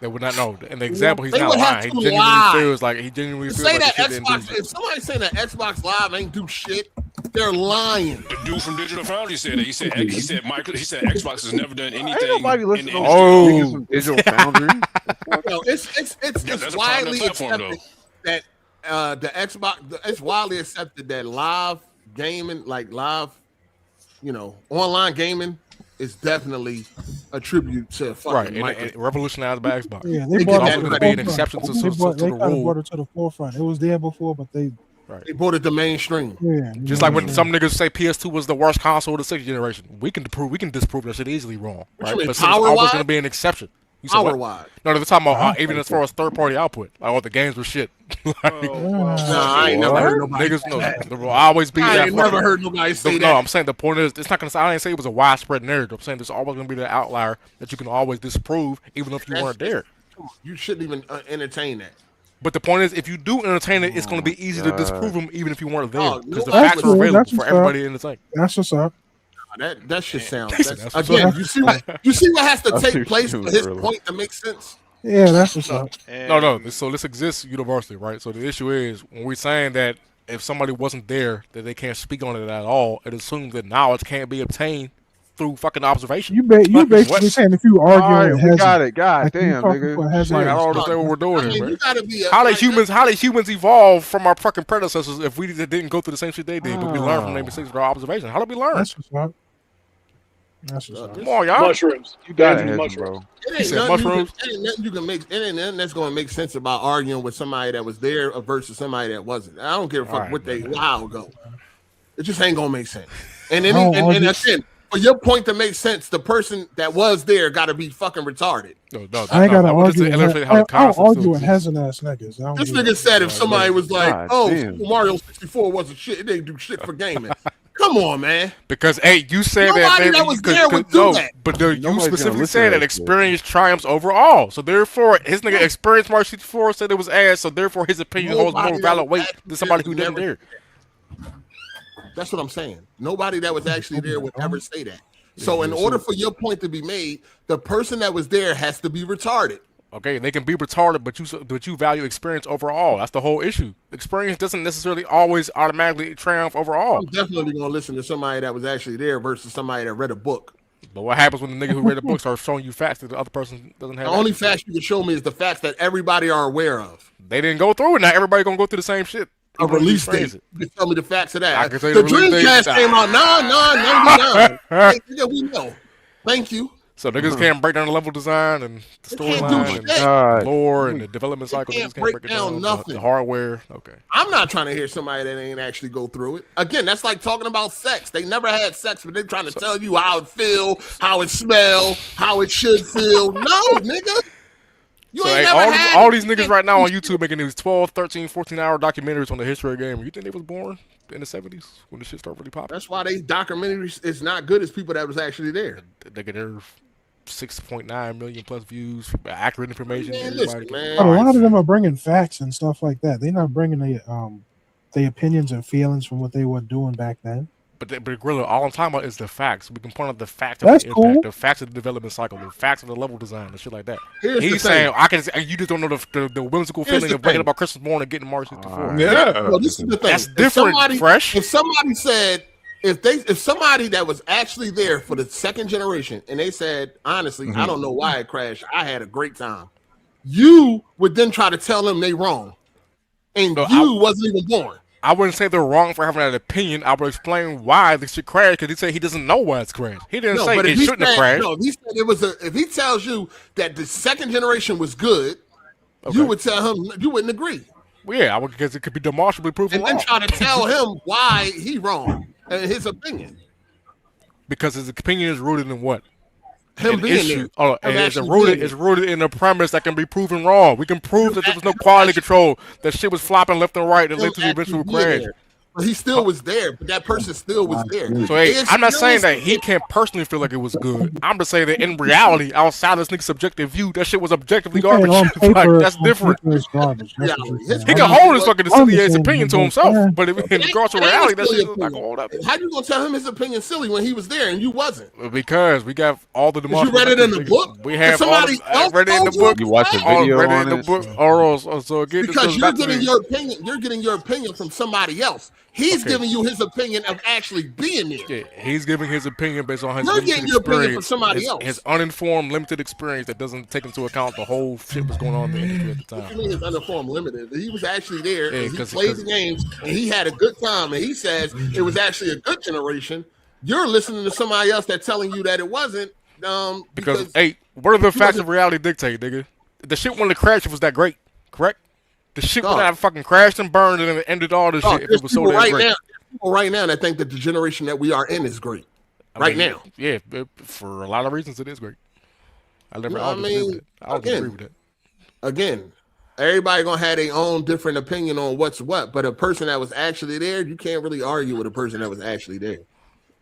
They would not know. In the example, he's not lying. He genuinely feels like he genuinely feels say like that Xbox. If somebody's saying that Xbox Live ain't do shit, they're lying. The dude from Digital Foundry said that. He said Xbox has never done anything. Ain't nobody listening to Digital Foundry. No, it's widely accepted that the Xbox. It's widely accepted that live gaming, like live, online gaming, is definitely a tribute to fucking and it revolutionized by Xbox. Yeah, they brought it to the be an exception to the rule. Brought it to the forefront. It was there before, but they brought it to mainstream. Yeah, just like when some niggas say PS2 was the worst console of the 6th generation, we can disprove that shit easily wrong. Right? But it's always going to be an exception. Power-wise. No, they're talking about even as far as third-party output. Like, the games were shit. I ain't never heard nobody. Niggas know there will always be that. I ain't never heard nobody say that. No, I'm saying the point is, it's not gonna. I didn't say it was a widespread narrative. I'm saying there's always gonna be that outlier that you can always disprove, even if you weren't there. You shouldn't even entertain that. But the point is, if you do entertain it, it's gonna be easy to disprove them, even if you weren't there, because the facts are available for everybody in the thing. That's what's up. That shit sounds. Again, you see what has to take place for his point to make sense. Yeah, that's what's up. No. So this exists universally, right? So the issue is when we're saying that if somebody wasn't there, that they can't speak on it at all, it assumes that knowledge can't be obtained through fucking observation. You basically saying if you argue, we got it. God damn, nigga. I don't understand what we're doing here, man. How did humans evolve from our fucking predecessors if we didn't go through the same shit they did, but we learned from their mistakes with our observation? How did we learn? That's what's up. That's what's up. Come on, y'all. Mushrooms. You got it, mushrooms, bro. He said mushrooms. It ain't nothing you can make. It ain't nothing that's going to make sense about arguing with somebody that was there versus somebody that wasn't. I don't give a fuck what they while ago. It just ain't going to make sense. And again, for your point to make sense, the person that was there got to be fucking retarded. I ain't got to argue. I don't argue with hesitant ass niggas. This nigga said if somebody was like, Super Mario 64 wasn't shit, it didn't do shit for gaming. Come on, man. Because you said that was there would do that. But you specifically said that experience triumphs overall. So therefore, his nigga experienced Mario 64 said it was ass. So therefore, his opinion holds more valid weight than somebody who didn't there. That's what I'm saying. Nobody that was actually there would ever say that. So in order for your point to be made, the person that was there has to be retarded. Okay, they can be retarded, but you value experience overall. That's the whole issue. Experience doesn't necessarily always automatically triumph overall. I'm definitely going to listen to somebody that was actually there versus somebody that read a book. But what happens when the nigga who read the book starts showing you facts that the other person doesn't have? The only facts you can show me is the facts that everybody are aware of. They didn't go through it. Now everybody gonna go through the same shit. A release date. You can tell me the facts of that. I can tell The you the release Dreamcast date. came out 9/9/99. Yeah, we know. Thank you. So niggas can't break down the level design and the They can't storyline do and shit. lore and the development cycle. They Niggas can't break it down. nothing. The hardware. Okay. I'm not trying to hear somebody that ain't actually go through it. Again, that's like talking about sex. They never had sex, but they're trying to tell you how it feel, how it smell, how it should feel. No, nigga. You So ain't hey, never had all it. these niggas right now on YouTube making these 12, 13, 14-hour documentaries on the history of the game. You think they was born in the 70s when the shit started really popping? That's why they documentaries is not good as people that was actually there. They get their 6.9 million plus views, accurate information. Man, listen, man. But a lot of them are bringing facts and stuff like that. They're not bringing the opinions and feelings from what they were doing back then. But Gorilla, all I'm talking about is the facts. We can point out the facts of That's the impact, cool. the facts of the development cycle, the facts of the level design, and shit like that. Here's He's the saying, thing. you just don't know the whimsical Here's feeling the of waking thing. up on Christmas morning and getting Mario 64. Yeah. No, this is the thing. That's different, Fresh. If somebody said, if somebody that was actually there for the second generation and they said, honestly, I don't know why it crashed. I had a great time. You would then try to tell them they wrong. And No, you wasn't even born. I wouldn't say they're wrong for having that opinion. I would explain why this shit crashed because he said he doesn't know why it's crashed. He didn't say but it if he shouldn't have said, crashed. no, he said it was if he tells you that the second generation was good, you would tell him you wouldn't agree. Well, yeah, because it could be demonstrably proven And then wrong. try to tell him why he wrong and his opinion. Because his opinion is rooted in what? Him An being issue. there. Oh, Him and it's actually rooted. being It's rooted in a premise that can be proven wrong. We can prove that there was no quality control. That shit was flopping left and right and led to the eventual crash. But he still was there. But that person still was there. So hey, They I'm not saying that experienced he it. can't personally feel like it was good. I'm just saying that in reality, outside this nigga's subjective view, that shit was objectively You're saying garbage. on paper, That's different. on paper it's garbage. That's Yeah, what you're his saying. He can I'm- hold his fucking silly ass I'm opinion to saying, himself, yeah. but in regards to That reality, ain't that silly shit is not opinion. gonna hold up. How you gonna tell him his opinion silly when he was there and you wasn't? Because we got all the Did you read it in the book? We have all Somebody the, else read it in the told you book. You watch a all video read it on in the it? book. So again, this Because goes you're back to getting the- your opinion. You're getting your opinion from somebody else. He's Okay. giving you his opinion of actually being there. Yeah, he's giving his opinion based on his You're limited getting your opinion from experience, somebody else. his uninformed, limited experience that doesn't take into account the whole shit was going on in the industry at the What you time. mean his uninformed limited? He was actually there Yeah, and he 'cause- played 'cause- the games and he had a good time and he says it was actually a good generation. You're listening to somebody else that's telling you that it wasn't. Because hey, what are the facts of reality dictate, nigga? The shit when the crash was that great, correct? The shit would have fucking crashed and burned and it ended all this shit if there's it was so people damn right great. now. There's people right now that think that the generation that we are in is great. I mean, now. Yeah, for a lot of reasons it is great. I never You know what I always agree with mean? it. I don't Again, agree with it. Again, everybody gonna have their own different opinion on what's what, but a person that was actually there, you can't really argue with a person that was actually there.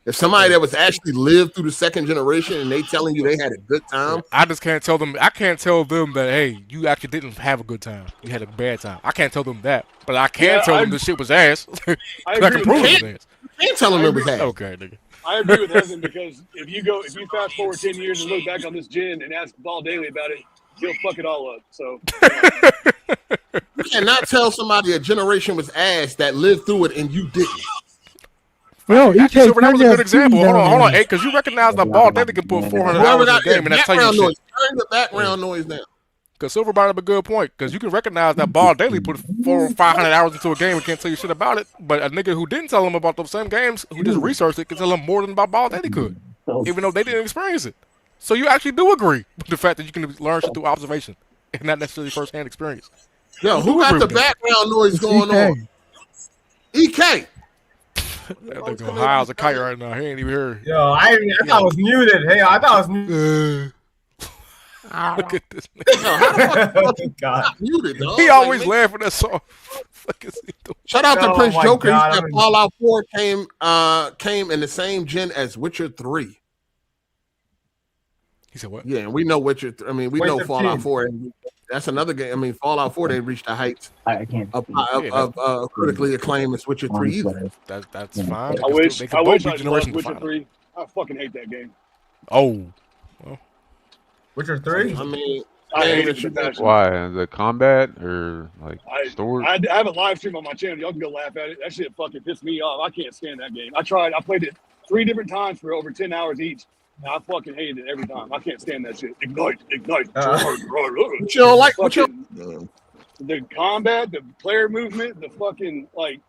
If somebody that was actually lived through the second generation and they telling you they had a good time, I just can't tell them. I can't tell them that hey, you actually didn't have a good time. You had a bad time. I can't tell them that, but I can tell them the shit was ass. I I agree can with prove that. it was ass. you can't tell them it was ass. Okay, nigga. I agree with Evan because if you fast forward 10 years and look back on this gen and ask Ball Daily about it, he'll fuck it all up. So You cannot tell somebody a generation was ass that lived through it and you didn't. Well, Actually, Silver, that was a good Kanye example. has Hold on, two hey, because you recognize that Ball Daily can put 400 Whoever hours in got the game, and that's telling you background noise, shit. turn the background noise down. Because Silver brought up a good point. Because you can recognize that Ball Daily put 400 or 500 hours into a game and can't tell you shit about it. But a nigga who didn't tell him about those same games, who just researched it, can tell him more than about Ball Daily could, even though they didn't experience it. So you actually do agree with the fact that you can learn shit through observation and not necessarily first-hand experience. Yo, You who do got agree the with that. background noise going on? EK. That nigga high as a kite right now. He ain't even here. Yo, I thought I was muted. Hey, I thought I was muted. Look at this nigga. God. Muted, dog. He always laughing at so. Fuck is he doing? Shout out to Oh Prince my Joker. God, He said I'm- Fallout 4 came in the same gen as Witcher 3. He said what? Yeah, and we know Witcher. I mean, we know 2015. Fallout 4. And that's another game. I mean, Fallout 4 didn't reach the heights I can't. of critically acclaimed as Witcher 3 either. That's fine. I wish They I can wish both I be loved generation Witcher defining. 3. I fucking hate that game. Oh, Witcher 3? I mean, I game hate that it you with passion. Why? The combat or like story? I have a live stream on my channel. Y'all can go laugh at it. That shit fucking pissed me off. I can't stand that game. I tried. I played it 3 different times for over 10 hours each. I fucking hated it every time. I can't stand that shit. Ignite. What you don't like? What you? The combat, the player movement, the fucking like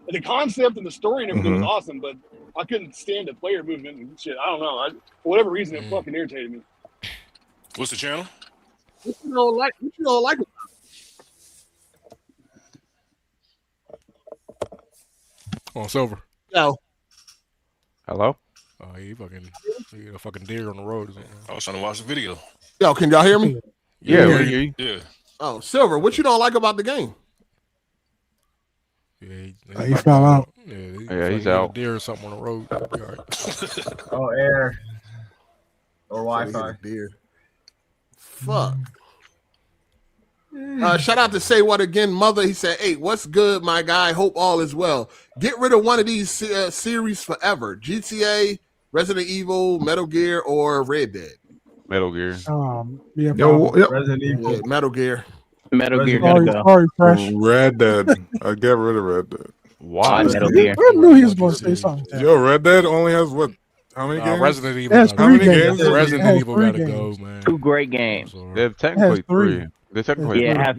the concept and the story and everything was awesome, but I couldn't stand the player movement and shit. I don't know. For whatever reason, it fucking irritated me. What's the channel? What you don't like? What you don't like? On Silver. Yo. Hello? Oh, he a fucking deer on the road. Or something. I was trying to watch the video. Yo, can y'all hear me? Yeah, we Yeah. hear you. Yeah. Oh, Silver, what you don't like about the game? Yeah, He fell out. Yeah, he's a out. deer or something on the road. All right. Oh, air. Or Wi-Fi. Deer. Fuck. Shout out to Say What Again, Mother. He said, "Hey, what's good, my guy? Hope all is well. Get rid of one of these series forever. GTA, Resident Evil, Metal Gear, or Red Dead." Metal Gear. Yeah, Resident Evil. Yeah, Metal Gear. Metal Gear gotta go. Sorry, Fresh. Red Dead. I get rid of Red Dead. Why? Metal Gear. I knew he was going to say something. Yo, Red Dead only has what? How many games? Resident Evil. It has gotta How three many games. games? It Resident has Evil three gotta games. go, man. 2 great games. They have technically three. three. They technically Yeah, it has,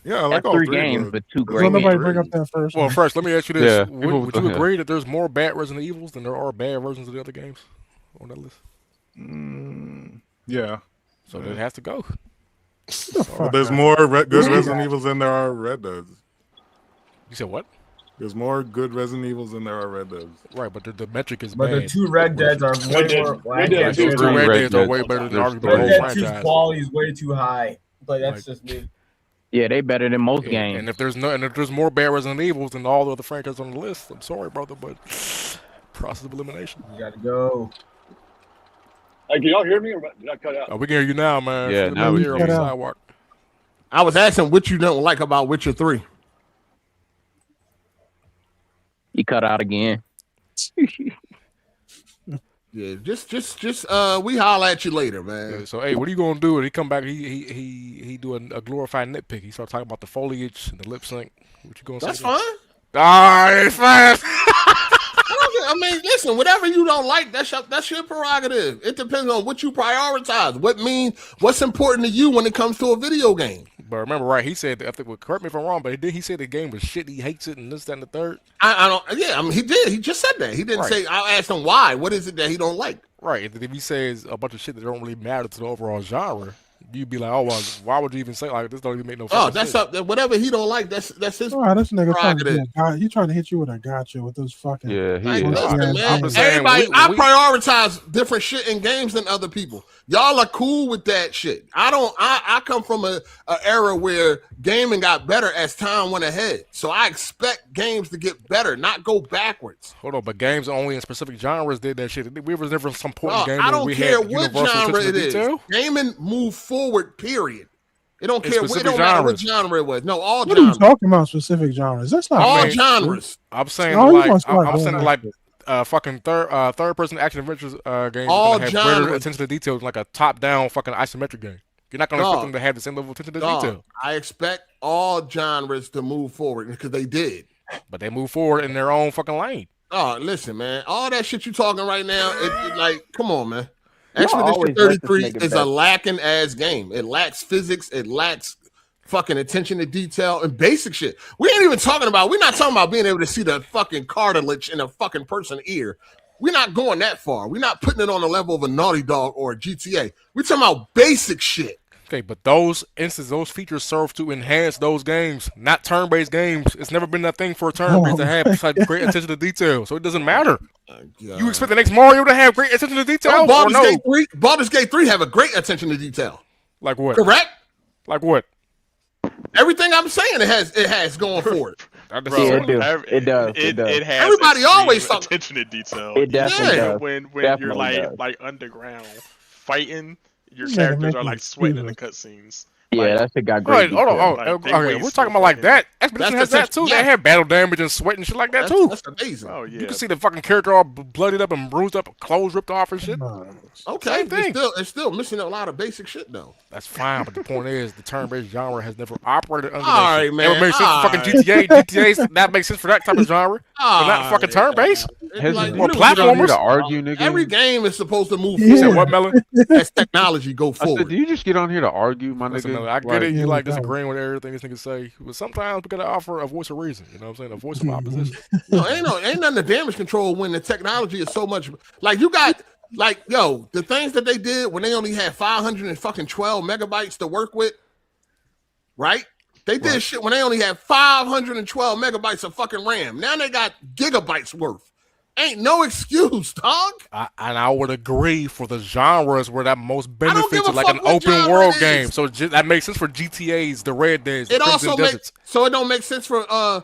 Yeah, I like that's all 3 three. games, but but 2 So great nobody games. bring up that first Well, one. Fresh, let me ask you this. Yeah, Would you agree that there's more bad Resident Evils than there are bad versions of the other games on that list? Yeah. So that has to go. But there's more good Resident Evils than there are Red Deads. You said what? There's more good Resident Evils than there are Red Deads. Right, but the metric is But bad. the 2 Red Deads are way more. Red Dead Those Two. 3 Red Red Deads are Dead. way better than There's arguably the Red whole Dead 2's franchise. quality is way too high. But that's just me. Yeah, they better than most Yeah, games. and if there's more bad Resident Evils than all the other franchises on the list, I'm sorry, brother, but process of elimination. You gotta go. Hey, can y'all hear me or did I cut out? Oh, we can hear you now, man. Yeah, Still now we here can on the hear you. sidewalk. I was asking what you don't like about Witcher 3. You cut out again. Yeah, just we holler at you later, man. Yeah, so hey, what are you gonna do when he come back? He do a glorified nitpick. He start talking about the foliage and the lip sync. What you gonna That's say? fine. It's fine. I mean, listen, whatever you don't like, that's your prerogative. It depends on what you prioritize. What's important to you when it comes to a video game. But remember, right? He said, I think, well, correct me if I'm wrong, but he said the game was shit. He hates it and this, that, and the third. I don't. Yeah, I mean, he did. He just said that. He didn't Right. say. I asked him why. What is it that he don't like? Right. If he says a bunch of shit that don't really matter to the overall genre, you'd be like, oh, well, why would you even say like this? Don't even make no sense. Oh, that's up. Whatever he don't like, that's his. Oh, this nigga trying to prerogative. he trying to hit you with a gotcha with those fucking. Yeah, he Like, is. listen, Yeah, man, I'm just saying, everybody, I we- prioritize different shit in games than other people. Y'all are cool with that shit. I don't. I come from a era where gaming got better as time went ahead. So I expect games to get better, not go backwards. Hold on, but games only in specific genres did that shit. We was never some point in Oh, game I where don't we care had what universal genre attention it to is. detail. Gaming moved forward. Period. It don't In care. It specific don't matter what genres. genre it was. No, all What are you genres. talking about? Specific genres? That's not. All mean, genres. I'm saying No, you like gonna start I'm doing saying that like shit. fucking third person action adventures games All that have greater genres. attention to detail than like a top down fucking isometric game. You're not gonna expect Dog. them to have the same level of attention to Dog, detail. I expect all genres to move forward because they did. But they move forward in their own fucking lane. Oh, listen, man. All that shit you talking right now, it like, come on, man. Y'all Expedition always let this 33 nigga is a bet. lacking ass game. It lacks physics. It lacks fucking attention to detail and basic shit. We're not talking about being able to see the fucking cartilage in a fucking person's ear. We're not going that far. We're not putting it on the level of a Naughty Dog or a GTA. We're talking about basic shit. Okay, but those features serve to enhance those games, not turn-based games. It's never been that thing for a turn-based to have such great attention to detail, so it doesn't matter. You expect the next Mario to have great attention to detail? Oh, Or no? Baldur's Gate 3 have a great attention to detail. Like what? Correct? Like what? Everything I'm saying it has going for it. Yeah, it does. It does. It does. It has Everybody always extreme talk- attention to detail. It definitely Yeah. does. When Definitely you're does. like underground fighting, your Yeah, characters make are me like sweating in feel the cutscenes. Yeah, that shit got great. Right, hold on. detail. Like, they Okay, waste we're talking about like fucking- that. Expedition has the that too. yeah. They have battle damage and sweat and shit like that too. That's amazing. Oh yeah. You can see the fucking character all bloodied up and bruised up, clothes ripped off and shit. Okay, Same thing. it's still missing a lot of basic shit though. That's fine, but the point is, the turn-based genre has never operated under All that right, shit. man. It makes sense for All fucking right. GTA. GTA's that makes sense for that type of genre, but not fucking turn-based. Like, more platformers to argue, nigga. Every game is supposed to move You said forward. what, Melon? As technology go I forward. said, do you just get on here to argue, my Listen, nigga? Melon, I get it. You Yeah, like no. disagreeing with everything this nigga say, but sometimes we gotta offer a voice of reason. You know what I'm saying? A voice of opposition. No, ain't nothing to damage control when the technology is so much. Like you got, like the things that they did when they only had 512 megabytes to work with, right? They did shit when they only had 512 megabytes of fucking RAM. Now they got gigabytes worth. Ain't no excuse, dog. And I would agree for the genres where that most give benefits a are like fuck an what open genre world it game. is. So that makes sense for GTA's, the Red Deads, the It Crimson also makes Deserts. so it don't make sense for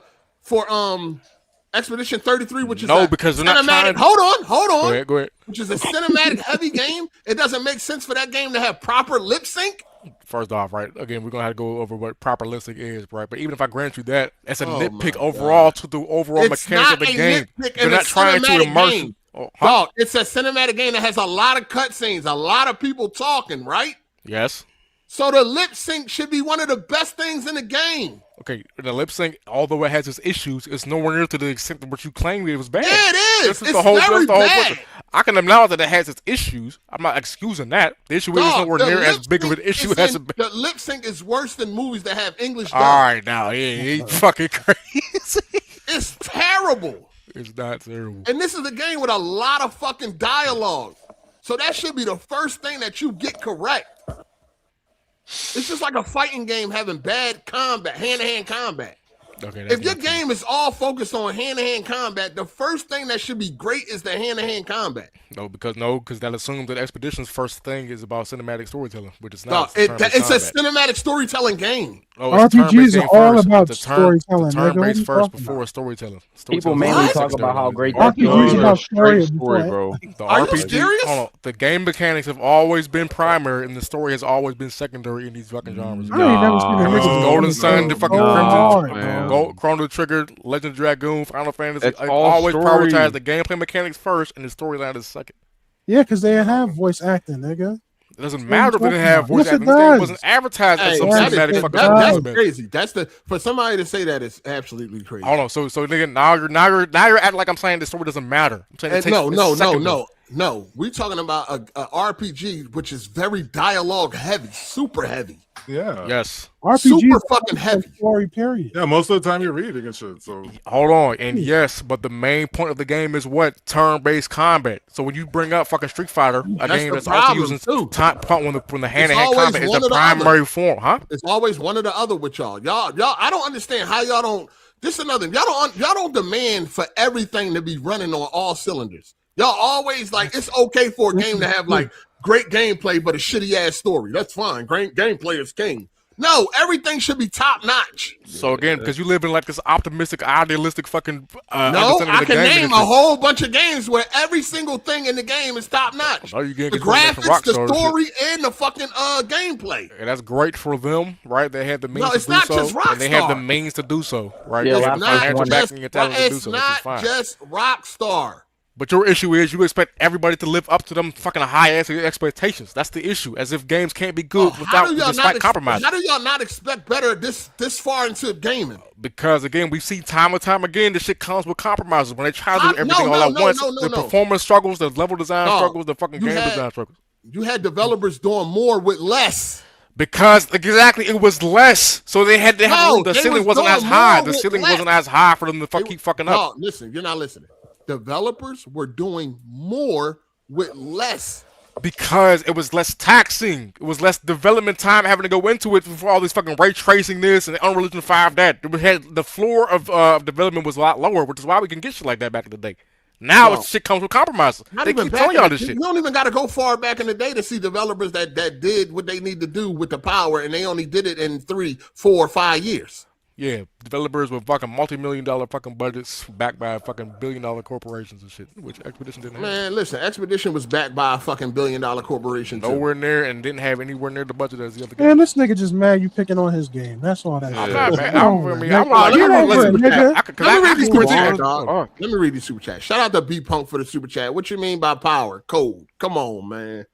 Expedition 33, which is because they're not cinematic. trying to... Hold on. Go ahead. Which is a cinematic heavy game. It doesn't make sense for that game to have proper lip sync. First off, right, again, we're going to have to go over what proper lip sync is, right? But even if I grant you that, that's a nitpick overall to the overall mechanics of the game. They're not trying to immerse you. Dog, it's a cinematic game that has a lot of cutscenes, a lot of people talking, right? Yes. So the lip sync should be one of the best things in the game. Okay, the lip sync, although it has its issues, it's nowhere near to the extent that what you claimed it was bad. Yeah, it is. It's It's very bad. question. I can acknowledge that it has its issues. I'm not excusing that. The issue is nowhere near as big of an issue as it. The lip sync is worse than movies that have English dub. All right, now, yeah, fucking crazy. It's terrible. It's not terrible. And this is a game with a lot of fucking dialogue. So that should be the first thing that you get correct. It's just like a fighting game having bad combat, hand-to-hand combat. Okay, if your game is all focused on hand-to-hand combat, the first thing that should be great is the hand-to-hand combat. No, because that assumes that Expedition's first thing is about cinematic storytelling, which is not. No, it's a cinematic storytelling game. Oh, it's RPGs are all about it's storytelling. turn-based first before storytelling. People mainly talk about how great that RPGs story about is. story, bro. Are you serious? The game mechanics have always been primary, and the story has always been secondary in these fucking genres. I ain't never seen a nigga Golden Sun, the fucking man. Chrono Trigger, Legend of Dragoon, Final Fantasy. It's I've all always story. prioritized the gameplay mechanics first, and the storyline is second. Yeah, because they have voice acting, nigga. It doesn't matter if they have voice Yes, it acting. This game does. wasn't advertised as some That cinematic is- fucking that's movement. crazy. For somebody to say that is absolutely crazy. Hold on, so nigga, now you're acting like I'm saying the story doesn't matter. I'm saying No. We're talking about a RPG which is very dialogue heavy, super heavy. Yeah. Yes. RPGs Super fucking heavy. Story period. Yeah, most of the time you're reading and shit. So Hold on, and yes, but the main point of the game is what? Turn-based combat. So when you bring up fucking Street Fighter, a game the that's also problem, using too. when the hand-to-hand always combat is one the or the primary other. form, huh? It's always one or the other with y'all. Y'all, I don't understand how y'all don't. This is another. Y'all don't demand for everything to be running on all cylinders. Y'all always like it's okay for a game to have like great gameplay but a shitty ass story. That's fine. Great gameplay is king. No, everything should be top notch. So again, because you live in like this optimistic, idealistic fucking No, understanding I of the can game name a whole bunch of games where every single thing in the game is top notch. Oh, you getting The confused from graphics, the Rockstar and shit. story, and the fucking gameplay. And that's great for them, right? They have the means No, to it's do not so, just and they have the Rockstar. means to do so, right? Yeah, They have It's the not financial just, backing and talent to do it's so, which is not fine. just Rockstar. But your issue is you expect everybody to live up to them fucking high ass expectations. That's the issue. As if games can't be good despite compromise. How do y'all not expect better this far into gaming? Because again, we see time and time again this shit comes with compromises. When they try to do everything all at once, the performance struggles, the level design struggles, the fucking game design struggles. You had developers doing more with less. Because exactly it was less, so they had to have the ceiling wasn't as high. The ceiling wasn't as high for them to keep fucking up. No, listen, you're not listening. Developers were doing more with less. Because it was less taxing. It was less development time having to go into it for all this fucking ray tracing this and Unreal Engine 5 that. The floor of development was a lot lower, which is why we can get shit like that back in the day. Now shit comes with compromises. They keep telling y'all this shit. You don't even got to go far back in the day to see developers that did what they need to do with the power, and they only did it in 3, 4, 5 years. Yeah, developers with fucking multi-million-dollar fucking budgets backed by fucking billion-dollar corporations and shit, which Expedition didn't have. Man, listen, Expedition was backed by a fucking billion-dollar corporation. Nowhere near, and didn't have anywhere near the budget as the other Man, games. this nigga just mad you picking on his game. That's all that is. I'm not mad. Let me read these super chats. Shout out to B Punk for the super chat. What you mean by power? Code. Come on, man.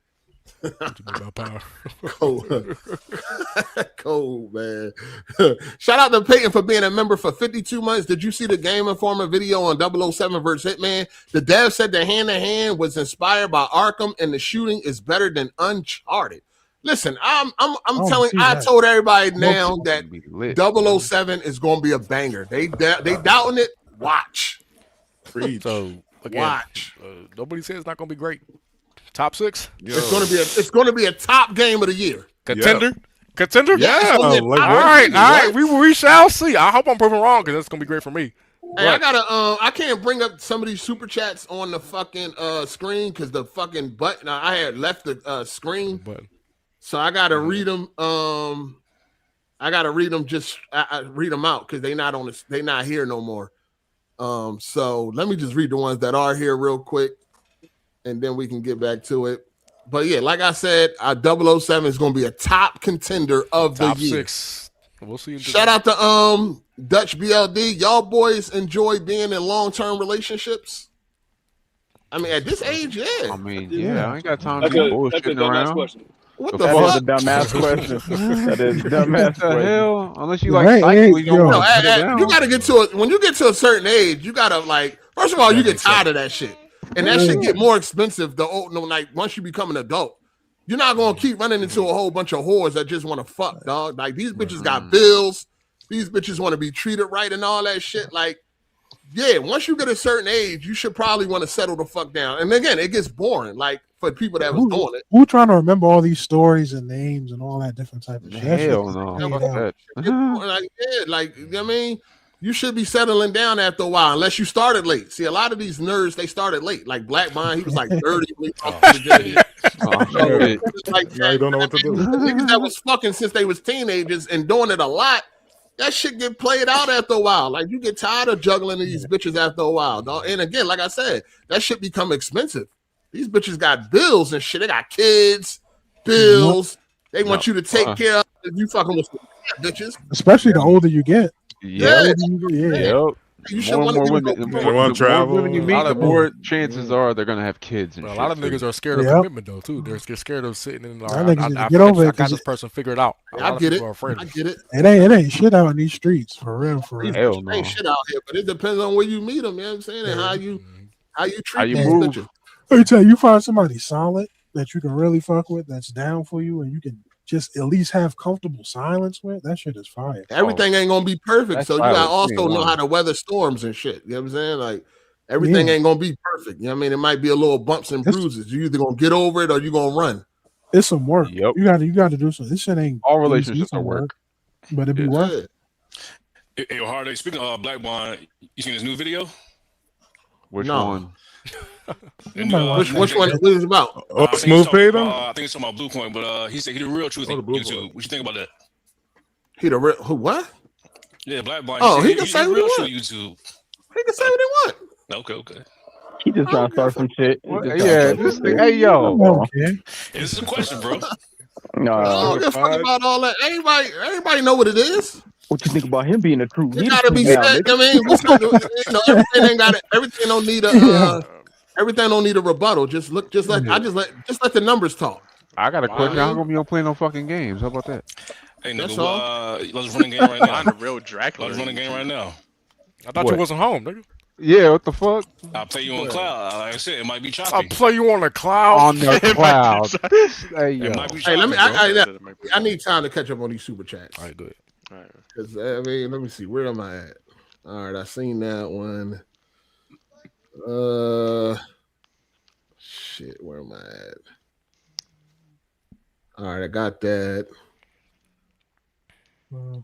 What you mean by power? Cold. Cold, man. Shout out to Peyton for being a member for 52 months. Did you see the Game Informer video on 007 versus Hitman? The dev said the hand-to-hand was inspired by Arkham and the shooting is better than Uncharted. Listen, I told everybody now that 007 is going to be a banger. They doubting it. Watch. So again, watch. Nobody says it's not going to be great. Top 6. Yo. It's going to be a top game of the year. Contender. Yeah. Contender. Yeah. All right. We shall see. I hope I'm proven wrong because that's going to be great for me. Hey, I can't bring up some of these super chats on the fucking screen because the fucking button. I had left the screen button. So I gotta read them. I gotta read them. I read them out because they not here no more. So let me just read the ones that are here real quick, and then we can get back to it. But yeah, like I said, our 007 is gonna be a top contender of top the year. 6. We'll see. Shout out to Dutch BLD. Y'all boys enjoy being in long-term relationships. I mean, at this age, yeah. I mean, yeah. I ain't got time to be bullshitting around. What the fuck? That is a dumbass question. That is a dumbass question. Hell? Unless you like cycling, you gotta get to it. When you get to a certain age, you gotta like. First of all, you get tired of that shit, and that shit get more expensive. Once you become an adult, you're not gonna keep running into a whole bunch of whores that just want to fuck, dog. Like these bitches got bills. These bitches want to be treated right and all that shit. Like, yeah, once you get a certain age, you should probably want to settle the fuck down. And again, it gets boring. Like. For people that was doing it, who trying to remember all these stories and names and all that different type of shit? Hell no. Like I mean, you should be settling down after a while, unless you started late. See, a lot of these nerds they started late. Like Black Bond, he was like 30. I don't know what to do. The niggas that was fucking since they was teenagers and doing it a lot. That shit get played out after a while. Like you get tired of juggling these bitches after a while, dog. And again, like I said, that shit become expensive. These bitches got bills and shit. They got kids, bills. They want you to take care of if you fucking with bitches. Especially the older you get. Yep. You should more women. The more women you meet, the more chances are they're gonna have kids. And a lot of niggas are scared of commitment though too. They're scared of sitting in. I got this person figured out. I get it. I get it. It ain't shit out in these streets for real. Hell no. Ain't shit out here, but it depends on where you meet them. You know what I'm saying? And how you treat these bitches. Let me tell you, find somebody solid that you can really fuck with, that's down for you, and you can just at least have comfortable silence with. That shit is fire. Everything ain't gonna be perfect, so you gotta also know how to weather storms and shit. You know what I'm saying? Like everything ain't gonna be perfect. You know what I mean? It might be a little bumps and bruises. You either gonna get over it or you gonna run. It's some work. Yep. You gotta do something. This shit ain't all relationships are work, but it be work. Hey, Hard8, speaking of Black Bond, you seen his new video? Which one? Which one is it about? Smooth Payton? I think it's talking about Bluepoint, but he said he the real truth on YouTube. What you think about that? He the real who? What? Yeah, Black Bond. He can say what he want. YouTube. He can say what he want. Okay. He just trying to start some shit. Hey yo. This is a question, bro. No, I don't give a fuck about all that. Everybody know what it is. What you think about him being a true leader? You gotta be set. I mean, everything don't need everything don't need a rebuttal. Just let the numbers talk. I got a question. I'm gonna be on playing no fucking games. How about that? Hey, nigga, let's run a game right now. I'm the real Dracula. Let's run a game right now. I thought you wasn't home, nigga. Yeah, what the fuck? I'll play you on cloud. Like I said, it might be choppy. I'll play you on the cloud. On the cloud. I need time to catch up on these super chats. All right, good. All right. Because let me see. Where am I at? All right, I seen that one. Shit, where am I at? All right, I got that. Got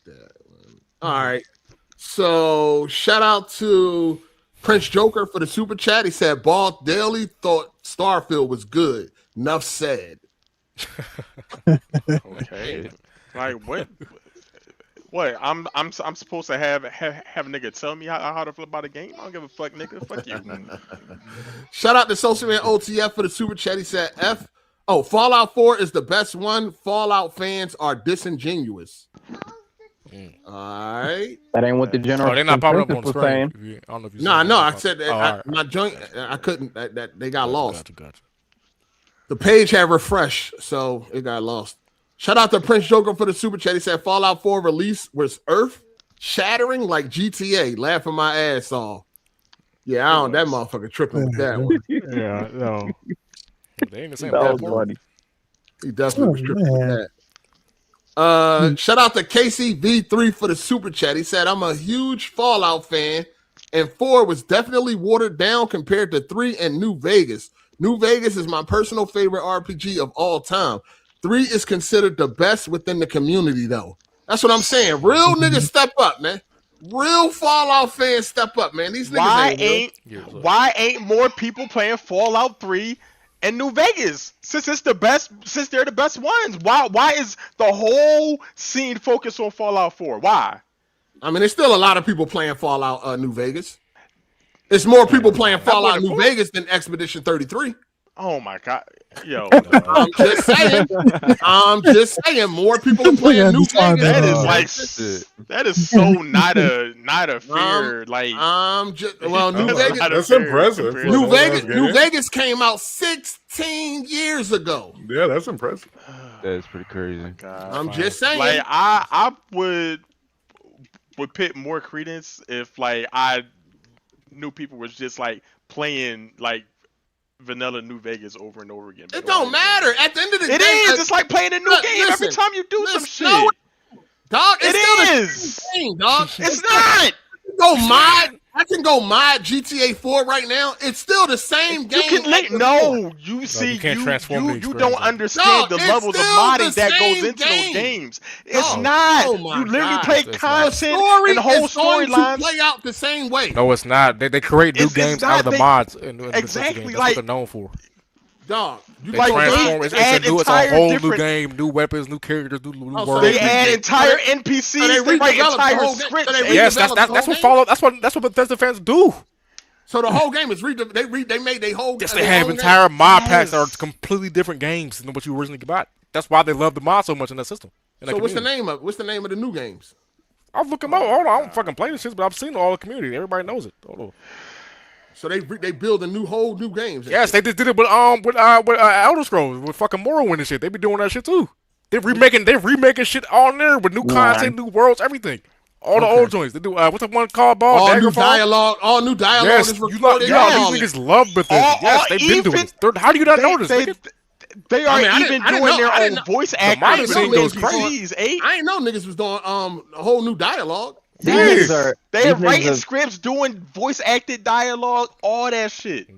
that one. All right. So shout out to Prince Joker for the super chat. He said Ball Daily thought Starfield was good. Enough said. Okay. Like what? What? I'm supposed to have a nigga tell me how to feel about a game? I don't give a fuck, nigga. Fuck you. Shout out to Social Man OTF for the super chat. He said Fallout 4 is the best one. Fallout fans are disingenuous. All right. That ain't what the general. They're not popping up on the screen. I don't know if you. No, I said that my joint. I couldn't. That they got lost. Gotcha. The page had refreshed, so it got lost. Shout out to Prince Joker for the super chat. He said Fallout 4 release was Earth shattering like GTA. Laughing my ass off. Yeah, I don't. That motherfucker tripping with that one. Yeah, no. They ain't the same. That was funny. He definitely was tripping with that. Shout out to KCV3 for the super chat. He said, I'm a huge Fallout fan, and 4 was definitely watered down compared to 3 and New Vegas. New Vegas is my personal favorite RPG of all time. 3 is considered the best within the community, though. That's what I'm saying. Real niggas step up, man. Real Fallout fans step up, man. These niggas why ain't more people playing Fallout 3 and New Vegas? Since they're the best ones. Why is the whole scene focused on Fallout 4? Why? I mean, there's still a lot of people playing Fallout New Vegas. It's more people playing Fallout New Vegas than Expedition 33. Oh my god. Yo. I'm just saying more people are playing New Vegas. That is so not a fair New Vegas. That's impressive. New Vegas came out 16 years ago. Yeah, that's impressive. That's pretty crazy. I'm just saying. Like I would put more credence if like I knew people was just like playing like vanilla New Vegas over and over again. It don't matter. At the end of the day, it is. It's like playing a new game every time you do some shit. Dog, it is. Thing, dog. It's not. I can go mod GTA 4 right now. It's still the same game. You don't understand the levels of modding that goes into those games. It's not. You literally play content and whole storylines play out the same way. No, it's not. They create new games out of the mods. Exactly. That's what they're known for. Dog, It's a whole new game, new weapons, new characters, new worlds. They add entire NPCs. They write entire scripts. Yes, that's what Fallout. That's what Bethesda fans do. So the whole game is they made their whole. Yes, they have entire mod packs that are completely different games than what you originally got. That's why they love the mod so much in that system. So what's the name of the new games? I'll look them up. Hold on, I don't fucking play this shit, but I've seen all the community. Everybody knows it. Hold on. So they build whole new games. Yes, they just did it with Elder Scrolls with fucking Morrowind and shit. They be doing that shit too. They're remaking shit on there with new content, new worlds, everything. All the old joints. They do what's the one called? All new dialogue yes, is recorded. These niggas love Bethesda. Yes, they've been doing this. How do you not know this? They are doing their own voice acting. I ain't know niggas was doing a whole new dialogue. Yes. They are writing scripts, doing voice acted dialogue, all that shit.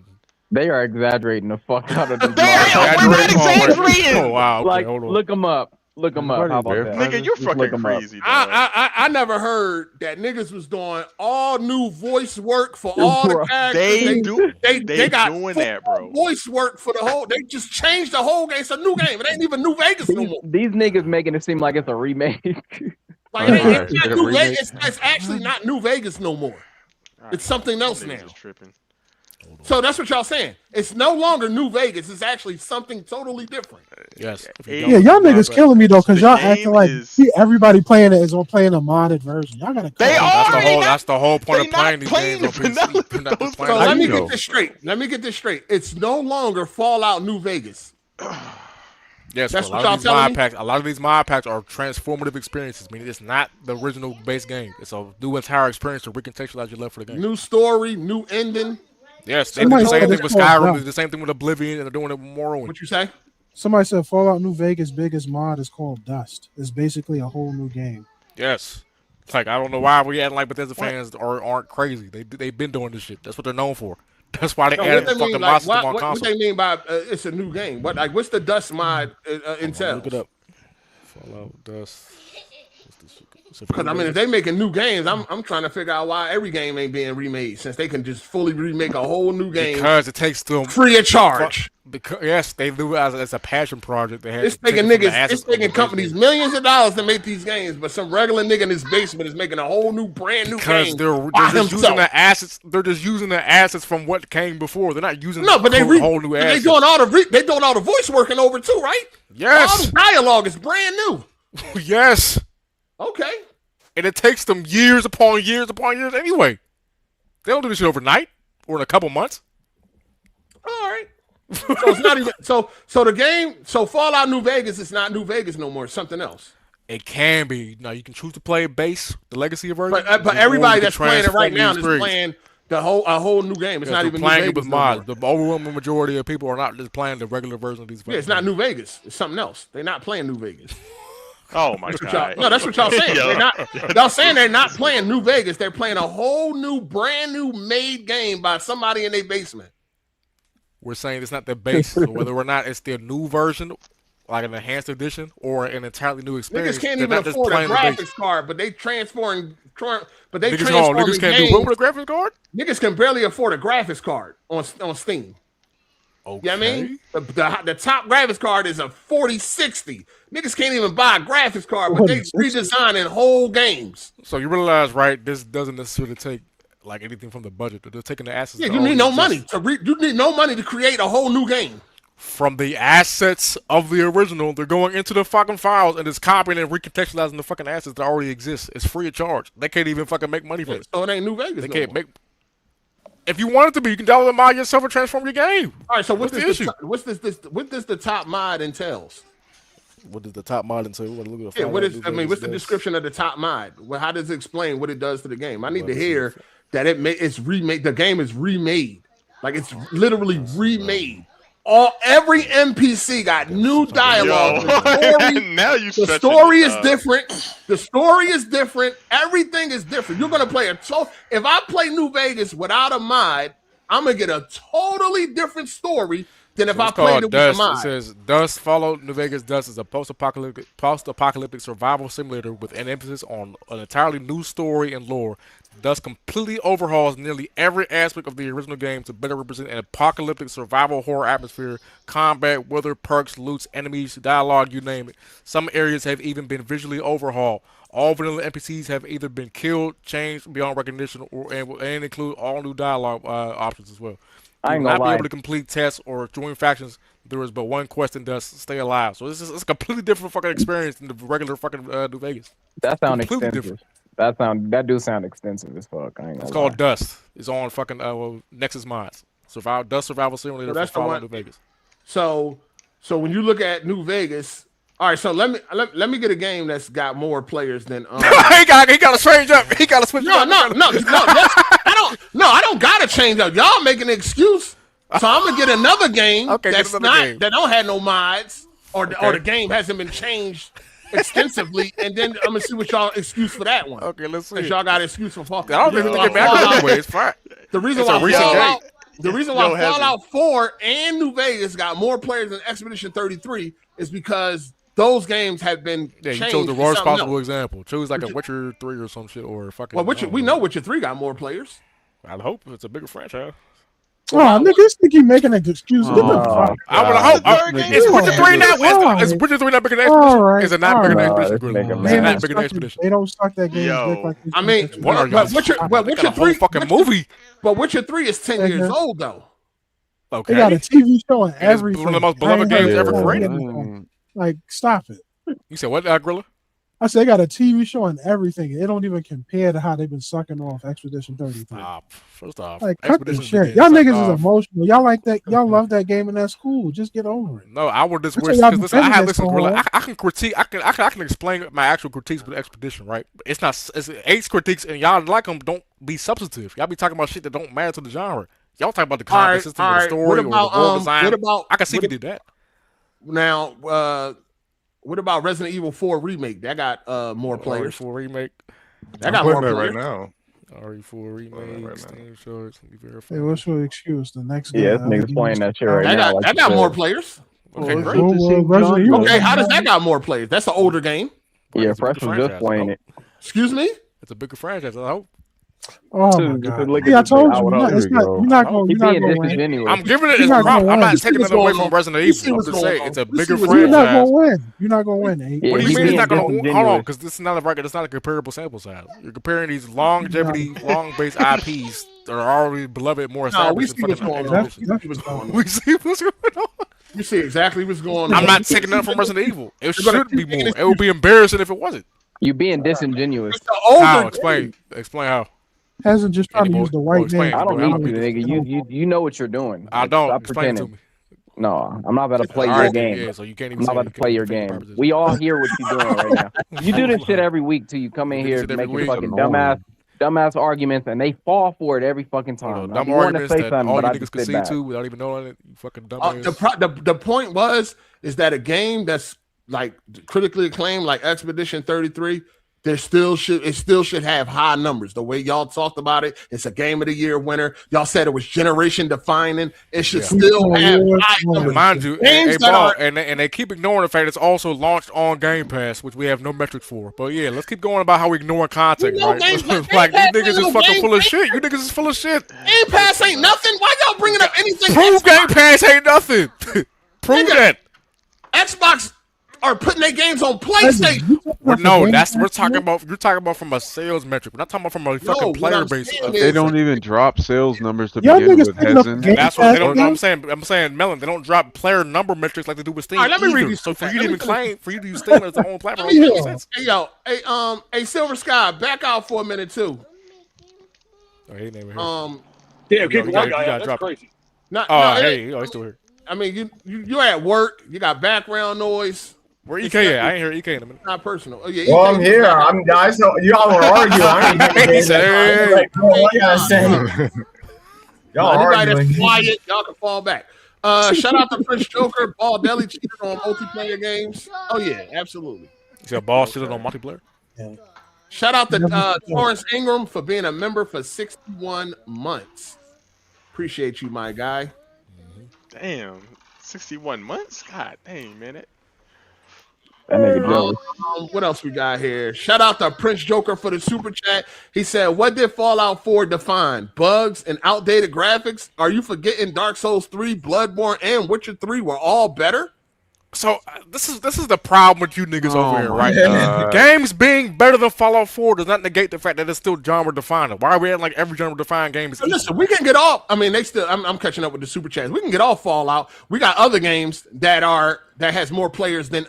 They are exaggerating the fuck out of this. We're not exaggerating. Oh wow! Okay, like, look them up. Look them up. How about that? Nigga, you're fucking crazy. I never heard that niggas was doing all new voice work for all the characters. They got doing that, bro. Voice work for the whole. They just changed the whole game. It's a new game. It ain't even New Vegas no more. These niggas making it seem like it's a remake. Like it's not New Vegas. It's actually not New Vegas no more. It's something else now. So that's what y'all saying. It's no longer New Vegas. It's actually something totally different. Yes. Yeah, y'all niggas killing me though, because y'all acting like everybody playing it is on playing a modded version. Y'all gotta. That's the whole point of playing these games on PC. So let me get this straight. It's no longer Fallout New Vegas. Yes, that's what y'all telling me. A lot of these mod packs are transformative experiences. Meaning it's not the original base game. It's a new entire experience to recontextualize your love for the game. New story, new ending. Yes, they do the same thing with Skyrim. They do the same thing with Oblivion, and they're doing it with Morrowind. What you say? Somebody said Fallout New Vegas' biggest mod is called Dust. It's basically a whole new game. Yes. It's like, I don't know why we acting like Bethesda fans aren't crazy. They've been doing this shit. That's what they're known for. That's why they added the fucking mod system on console. What they mean by it's a new game? What's the Dust mod entails? Look it up. Fallout Dust. Because I mean, if they making new games, I'm trying to figure out why every game ain't being remade, since they can just fully remake a whole new game. Because it takes them free of charge. Because yes, they do it as a passion project. They had it's taking companies millions of dollars to make these games, but some regular nigga in his basement is making a whole new brand new game. Because they're just using the assets. They're just using the assets from what came before. They're not using but they whole new assets. They doing all the voice working over too, right? Yes. All the dialogue is brand new. Yes. Okay. And it takes them years upon years upon years anyway. They don't do this shit overnight or in a couple months. All right. So it's not even so the game. So Fallout New Vegas is not New Vegas no more. It's something else. It can be. Now you can choose to play base, the legacy version. But everybody that's playing it right now is playing a whole new game. It's not even New Vegas with mods. The overwhelming majority of people are not just playing the regular version of these. Yeah, it's not New Vegas. It's something else. They're not playing New Vegas. Oh my god! No, that's what y'all saying. Y'all saying they're not playing New Vegas. They're playing a whole new, brand new made game by somebody in their basement. We're saying it's not the base, so whether or not it's their new version, like an enhanced edition, or an entirely new experience. Niggas can't even afford a graphics card, but they transforming. But they niggas can't do what with a graphics card? Niggas can barely afford a graphics card on Steam. Okay. You know what I mean? The top graphics card is a 4060. Niggas can't even buy a graphics card, but they redesigning whole games. So you realize, right? This doesn't necessarily take like anything from the budget. They're taking the assets. Yeah, you need no money you need no money to create a whole new game. From the assets of the original, they're going into the fucking files and it's copying and recontextualizing the fucking assets that already exist. It's free of charge. They can't even fucking make money from it. So it ain't New Vegas. They can't make. If you want it to be, you can download the mod yourself and transform your game. All right. So what's the issue? What does the top mod entails? What does the top mod entail? Yeah. What's the description of the top mod? Well, how does it explain what it does to the game? I need to hear that it's remade. The game is remade. Like it's literally remade. Every NPC got new dialogue. The story is different. The story is different. Everything is different. You're gonna play if I play New Vegas without a mod, I'm gonna get a totally different story than if I played it with a mod. It says Dust followed New Vegas. Dust is a post-apocalyptic survival simulator with an emphasis on an entirely new story and lore. Dust completely overhauls nearly every aspect of the original game to better represent an apocalyptic survival horror atmosphere, combat, weather, perks, loots, enemies, dialogue, you name it. Some areas have even been visually overhauled. All vanilla NPCs have either been killed, changed beyond recognition, and include all new dialogue options as well. I ain't gonna gonna not lie. be able to complete tests or join factions. There is but one quest in Dust: stay alive. So it's a completely different fucking experience than the regular fucking New Vegas. That sounds completely extensive. That do sound extensive as fuck. I ain't gonna It's lie. called Dust. It's on fucking Nexus Mods. Dust Survival Simulator for Fallout New Vegas. So when you look at New Vegas, all right. So let me get a game that's got more players than. he got to change up. He got to switch. No. I don't gotta change up. Y'all making an excuse. So I'm gonna get another game that don't have no mods or the game hasn't been changed extensively, and then I'm gonna see what y'all excuse for that one. Okay, let's see. Because y'all got an excuse for Fallout. I don't think they get back anyway. It's fine. The reason why Fallout 4 and New Vegas got more players than Expedition 33 is because those games have been changed. You chose the worst possible example. Choose like a Witcher 3 or some shit or fucking. Well, we know Witcher 3 got more players. I hope it's a bigger franchise. Oh, nigga, this nigga keep making an excuse. I would hope. Is Witcher 3 not? Is Witcher 3 not bigger than Expedition? Right, is it not bigger than Expedition? Is it not bigger than Expedition? They don't suck that game. Like I mean, Witcher 3 fucking movie. But Witcher 3 is 10 years old though. Okay. They got a TV show and everything. One of the most beloved games ever created. Like, stop it. You said what, Grilla? I said they got a TV show and everything. It don't even compare to how they've been sucking off Expedition 33. First off, like cut the shit. Y'all niggas is emotional. Y'all like that. Y'all love that game and that's cool. Just get over it. No, I would just wish. Listen, I have listened. I can critique. I can explain my actual critiques with Expedition, right? It's not. It's Ace critiques, and y'all like them. Don't be substantive. Y'all be talking about shit that don't matter to the genre. Y'all talking about the combat system, or the story, or the world design. I can see you did that. Now, what about Resident Evil 4 Remake? That got more players. RE4 Remake. That got more players right now. RE4 Remake. Steam Shorts. Hey, what's your excuse? The next game. Yeah, this nigga's playing that shit right now. That got more players. Okay, great. Okay, how does that got more players? That's an older game. Yeah, Fresh was just playing it. Excuse me? It's a bigger franchise, I hope. Oh my God! Yeah, I told you. You're not going to win. I'm giving it as a prop. I'm not taking it away from Resident Evil. I'm just saying it's a bigger franchise. You're not going to win. You're not going to win. What do you mean it's not going to win? Hold on, because this is not it's not a comparable sample size. You're comparing these longevity, long-based IPs that are already beloved, more established. We see what's going on. We see what's going on. You see exactly what's going on. I'm not taking that from Resident Evil. It should be more. It would be embarrassing if it wasn't. You being disingenuous. How? Explain how. Hasn't just trying to use the white name. I don't need you, nigga. You know what you're doing. I don't. Explain it to me. No, I'm not about to play All your right, then, game. yeah, so you can't I'm even not say about to play your game. purposes. We all hear what you're doing right now. You do this shit every week till you come in here making fucking dumbass arguments, and they fall for it every fucking time. Dumb want to arguments say that something, all but you I niggas just can sit see back. to without even knowing it. You fucking dumbass. The point is that a game that's like critically acclaimed, like Expedition 33, it still should have high numbers. The way y'all talked about it, it's a game of the year winner. Y'all said it was generation defining. It should still have high numbers. Mind you, and they keep ignoring the fact it's also launched on Game Pass, which we have no metrics for. But yeah, let's keep going about how we ignoring context, right? Like you niggas is fucking full of shit. You niggas is full of shit. Game Pass ain't nothing. Why y'all bringing up anything? Prove Game Pass ain't nothing. Prove that. Xbox are putting their games on PlayStation. We're talking about. You're talking about from a sales metric. We're not talking about from a fucking player base. They don't even drop sales numbers to begin with. That's what they don't. I'm saying, Melon. They don't drop player number metrics like they do with Steam. All right, let me read these. So for you to even claim, for you to use Steam as the own platform, makes sense. Hey Silver Sky, back out for a minute too. Oh, he never Damn, keep one guy out. That's crazy. He's still here. I mean, you're at work. You got background noise. Where EK at? I ain't hear EK in a minute. Not personal. Oh, yeah, well, I'm here. Guys, y'all were arguing. I ain't say, what I gotta say. Y'all anybody arguing. that's quiet, y'all can fall back. Shout out to Prince Joker. Ball Deli cheated on multiplayer games. Oh yeah, absolutely. You said Ball cheated on multiplayer? Yeah. Shout out to Torrance Ingram for being a member for 61 months. Appreciate you, my guy. Damn, 61 months? God dang, man. What else we got here? Shout out to Prince Joker for the super chat. He said, "What did Fallout 4 define? Bugs and outdated graphics? Are you forgetting Dark Souls 3, Bloodborne, and Witcher 3 were all better?" So this is the problem with you niggas over here, right? Games being better than Fallout 4 does not negate the fact that it's still genre defining. Why are we acting like every genre defined game is? Listen, we can get off. I mean, I'm catching up with the super chats. We can get off Fallout. We got other games that has more players than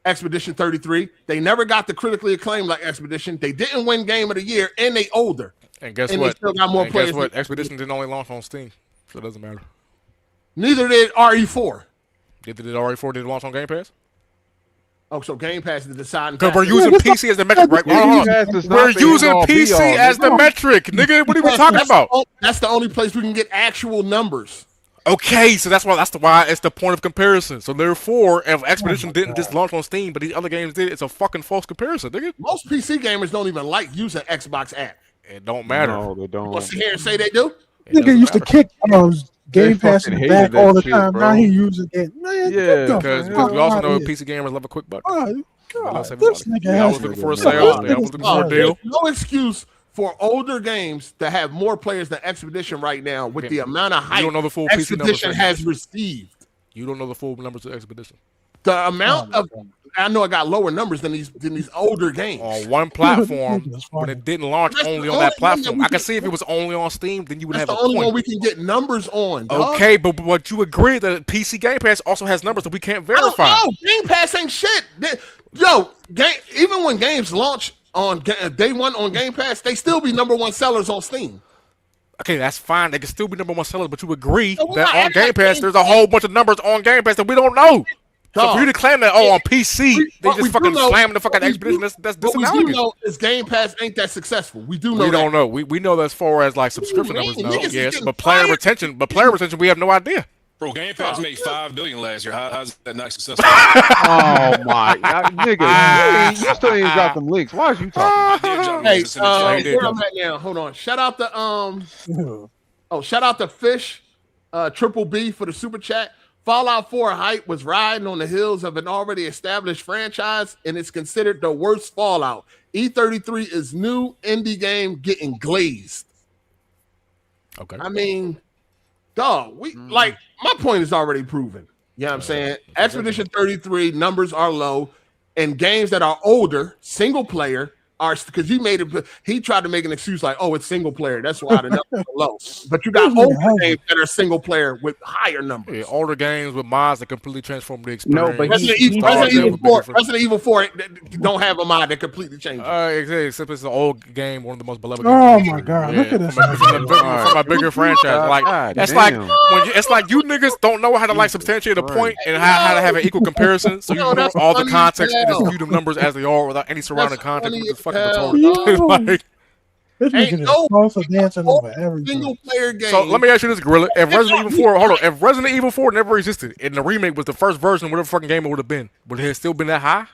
Expedition 33. They never got the critically acclaimed like Expedition. They didn't win Game of the Year, and they older. And guess what? They still got more players. Guess what? Expedition didn't only launch on Steam, so it doesn't matter. Neither did RE4. Did RE4 did it launch on Game Pass? Oh, so Game Pass is the deciding. Because we're using PC as the metric, right? We're using PC as the metric, nigga. What are we talking about? That's the only place we can get actual numbers. Okay, so that's why it's the point of comparison. So therefore, if Expedition didn't just launch on Steam, but these other games did, it's a fucking false comparison, nigga. Most PC gamers don't even like using Xbox app. It don't matter. No, they don't. What's here and say they do? Nigga used to kick Game Pass in the back all the time. Bro. Now he using it. Yeah, because we also know PC gamers love a quick buck. Oh, God, this nigga I was looking for a sale. I was looking for a deal. No excuse for older games to have more players than Expedition right now with the amount of hype Expedition has received. You don't know the full numbers of Expedition. The amount of I know it got lower numbers than these older games on one platform when it didn't launch only on that platform. I can see if it was only on Steam, then you would have a point. That's the only one we can get numbers on. Okay, but you agree that PC Game Pass also has numbers that we can't verify. No, Game Pass ain't shit. Even when games launch on day one on Game Pass, they still be number one sellers on Steam. Okay, that's fine. They can still be number one sellers, but you agree that on Game Pass, there's a whole bunch of numbers on Game Pass that we don't know. So for you to claim that, on PC, they just fucking slamming the fucking Expedition, that's disanalogous. What we do know is Game Pass ain't that successful. We do know We don't know. We know that as far as like subscription numbers, no, yes. But player retention, we have no idea. Bro, Game Pass made $5 billion last year. How's that not successful? Oh my nigga, you still ain't got them links. Why is you talking? Hey, where I'm at now? Hold on. Shout out to shout out to Fish, Triple B for the super chat. Fallout 4 hype was riding on the heels of an already established franchise, and it's considered the worst Fallout. E33 is new indie game getting glazed. Okay. I mean, dog, my point is already proven. You know what I'm saying? Expedition 33 numbers are low, and games that are older, single player, are because he tried to make an excuse like, oh, it's single player. That's why the numbers are low. But you got older games that are single player with higher numbers. Yeah, older games with mods that completely transform the experience. No, but Resident Evil 4 don't have a mod that completely changes. Except it's an old game, one of the most beloved Oh games. my god, look at this. From a bigger franchise. Like it's like it's like you niggas don't know how to like substantiate a point and how to have an equal comparison. So you know all the context and just view the numbers as they are without any surrounding context. Which is fucking retarded. Like, this nigga just also dancing over everything. Single player game. So let me ask you this, Gorilla. If Resident Evil 4 never existed and the remake was the first version, whatever fucking game it would have been, would it have still been that high?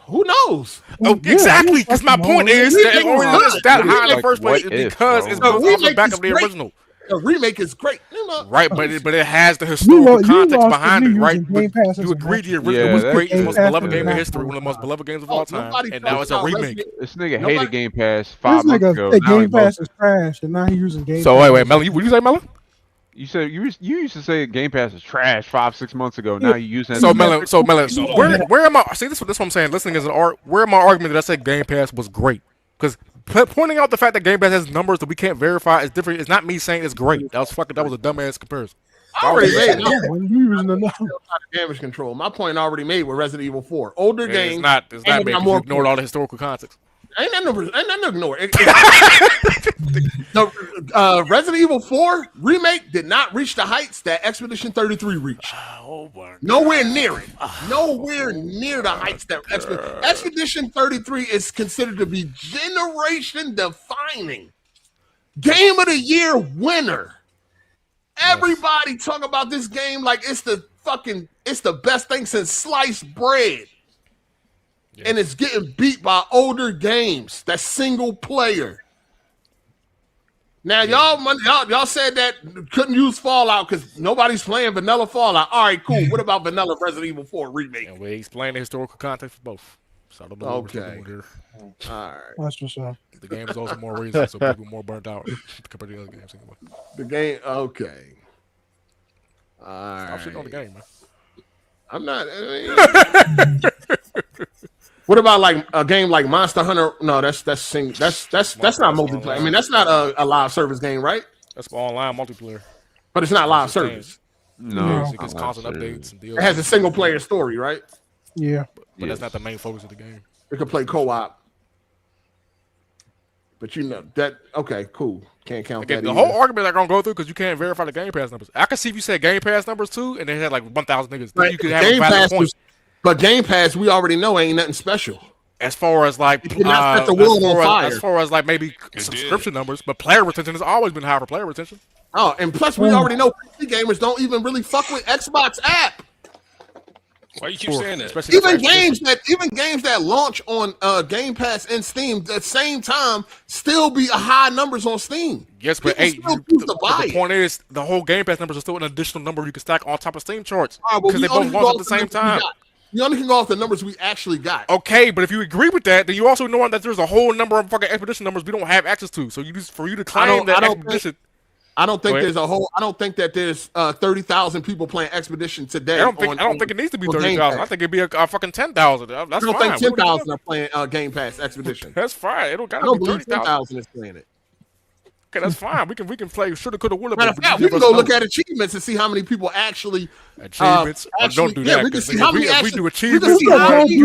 Who knows? Oh, exactly. Because my point is that it only is that high in the first place because it's built off the back of the original. The remake is great, right? But it has the historical context behind it, right? But you agree the original was great, it's the most beloved game in history, one of the most beloved games of all time, and now it's a remake. This nigga hated Game Pass 5 months ago. Game Pass is trash, and now he's using Game Pass. So wait, Melon, what did you say, Melon? You said you used to say Game Pass is trash 5-6 months ago. Now you use that. So Melon, where am I? See, this is what I'm saying. Listening as an art, where my argument that I said Game Pass was great? Because pointing out the fact that Game Pass has numbers that we can't verify is different. It's not me saying it's great. That was a dumbass comparison. I already made damage control. My point already made with Resident Evil 4. Older games. It's not made. You ignored all the historical context. Ain't that ignore it. The Resident Evil 4 remake did not reach the heights that Expedition 33 reached. Nowhere near it. Nowhere near the heights that Expedition 33 is considered to be generation defining. Game of the year winner. Everybody talk about this game like it's the best thing since sliced bread. Yeah. And it's getting beat by older games. That's single player. Now, y'all said that couldn't use Fallout because nobody's playing vanilla Fallout. All right, cool. What about vanilla Resident Evil 4 remake? And we explain the historical context for both. So I don't know what we're doing here. All right. That's what's up. The game is also more recent, so people are more burnt out compared to the other games anyway. The game, okay. All right. Stop shitting on the game, man. I'm not. What about like a game like Monster Hunter? No, that's not multiplayer. I mean, that's not a live service game, right? That's online multiplayer. But it's not live service. No, it gets constant updates and deals. It has a single player story, right? Yeah, but that's not the main focus of the game. It could play co-op. But you know that okay, cool. Can't count that. The whole argument I'm gonna go through because you can't verify the Game Pass numbers. I can see if you said Game Pass numbers too, and they had like 1,000 niggas. Then you could have a valid point. But Game Pass, we already know ain't nothing special. As far as like, as far as like maybe subscription numbers, but player retention has always been high for player retention. Oh, and plus we already know PC gamers don't even really fuck with Xbox app. Why you keep saying that? Even games that launch on Game Pass and Steam at the same time still be high numbers on Steam. Yes, but the point is the whole Game Pass numbers are still an additional number you can stack on top of Steam charts because they both launch at the same time. You only can go off the numbers we actually got. Okay, but if you agree with that, then you also know that there's a whole number of fucking Expedition numbers we don't have access to. So for you to claim that Expedition. I don't think that there's 30,000 people playing Expedition today. I don't think it needs to be 30,000. I think it'd be a fucking 10,000. That's fine. I don't think 10,000 are playing Game Pass Expedition. That's fine. It don't gotta be 30,000 is playing it. Okay, that's fine. We can play shoulda, coulda, woulda. Matter of fact, we can go look at achievements and see how many people actually achievements. Don't do that. We can see how many. We do achievements. You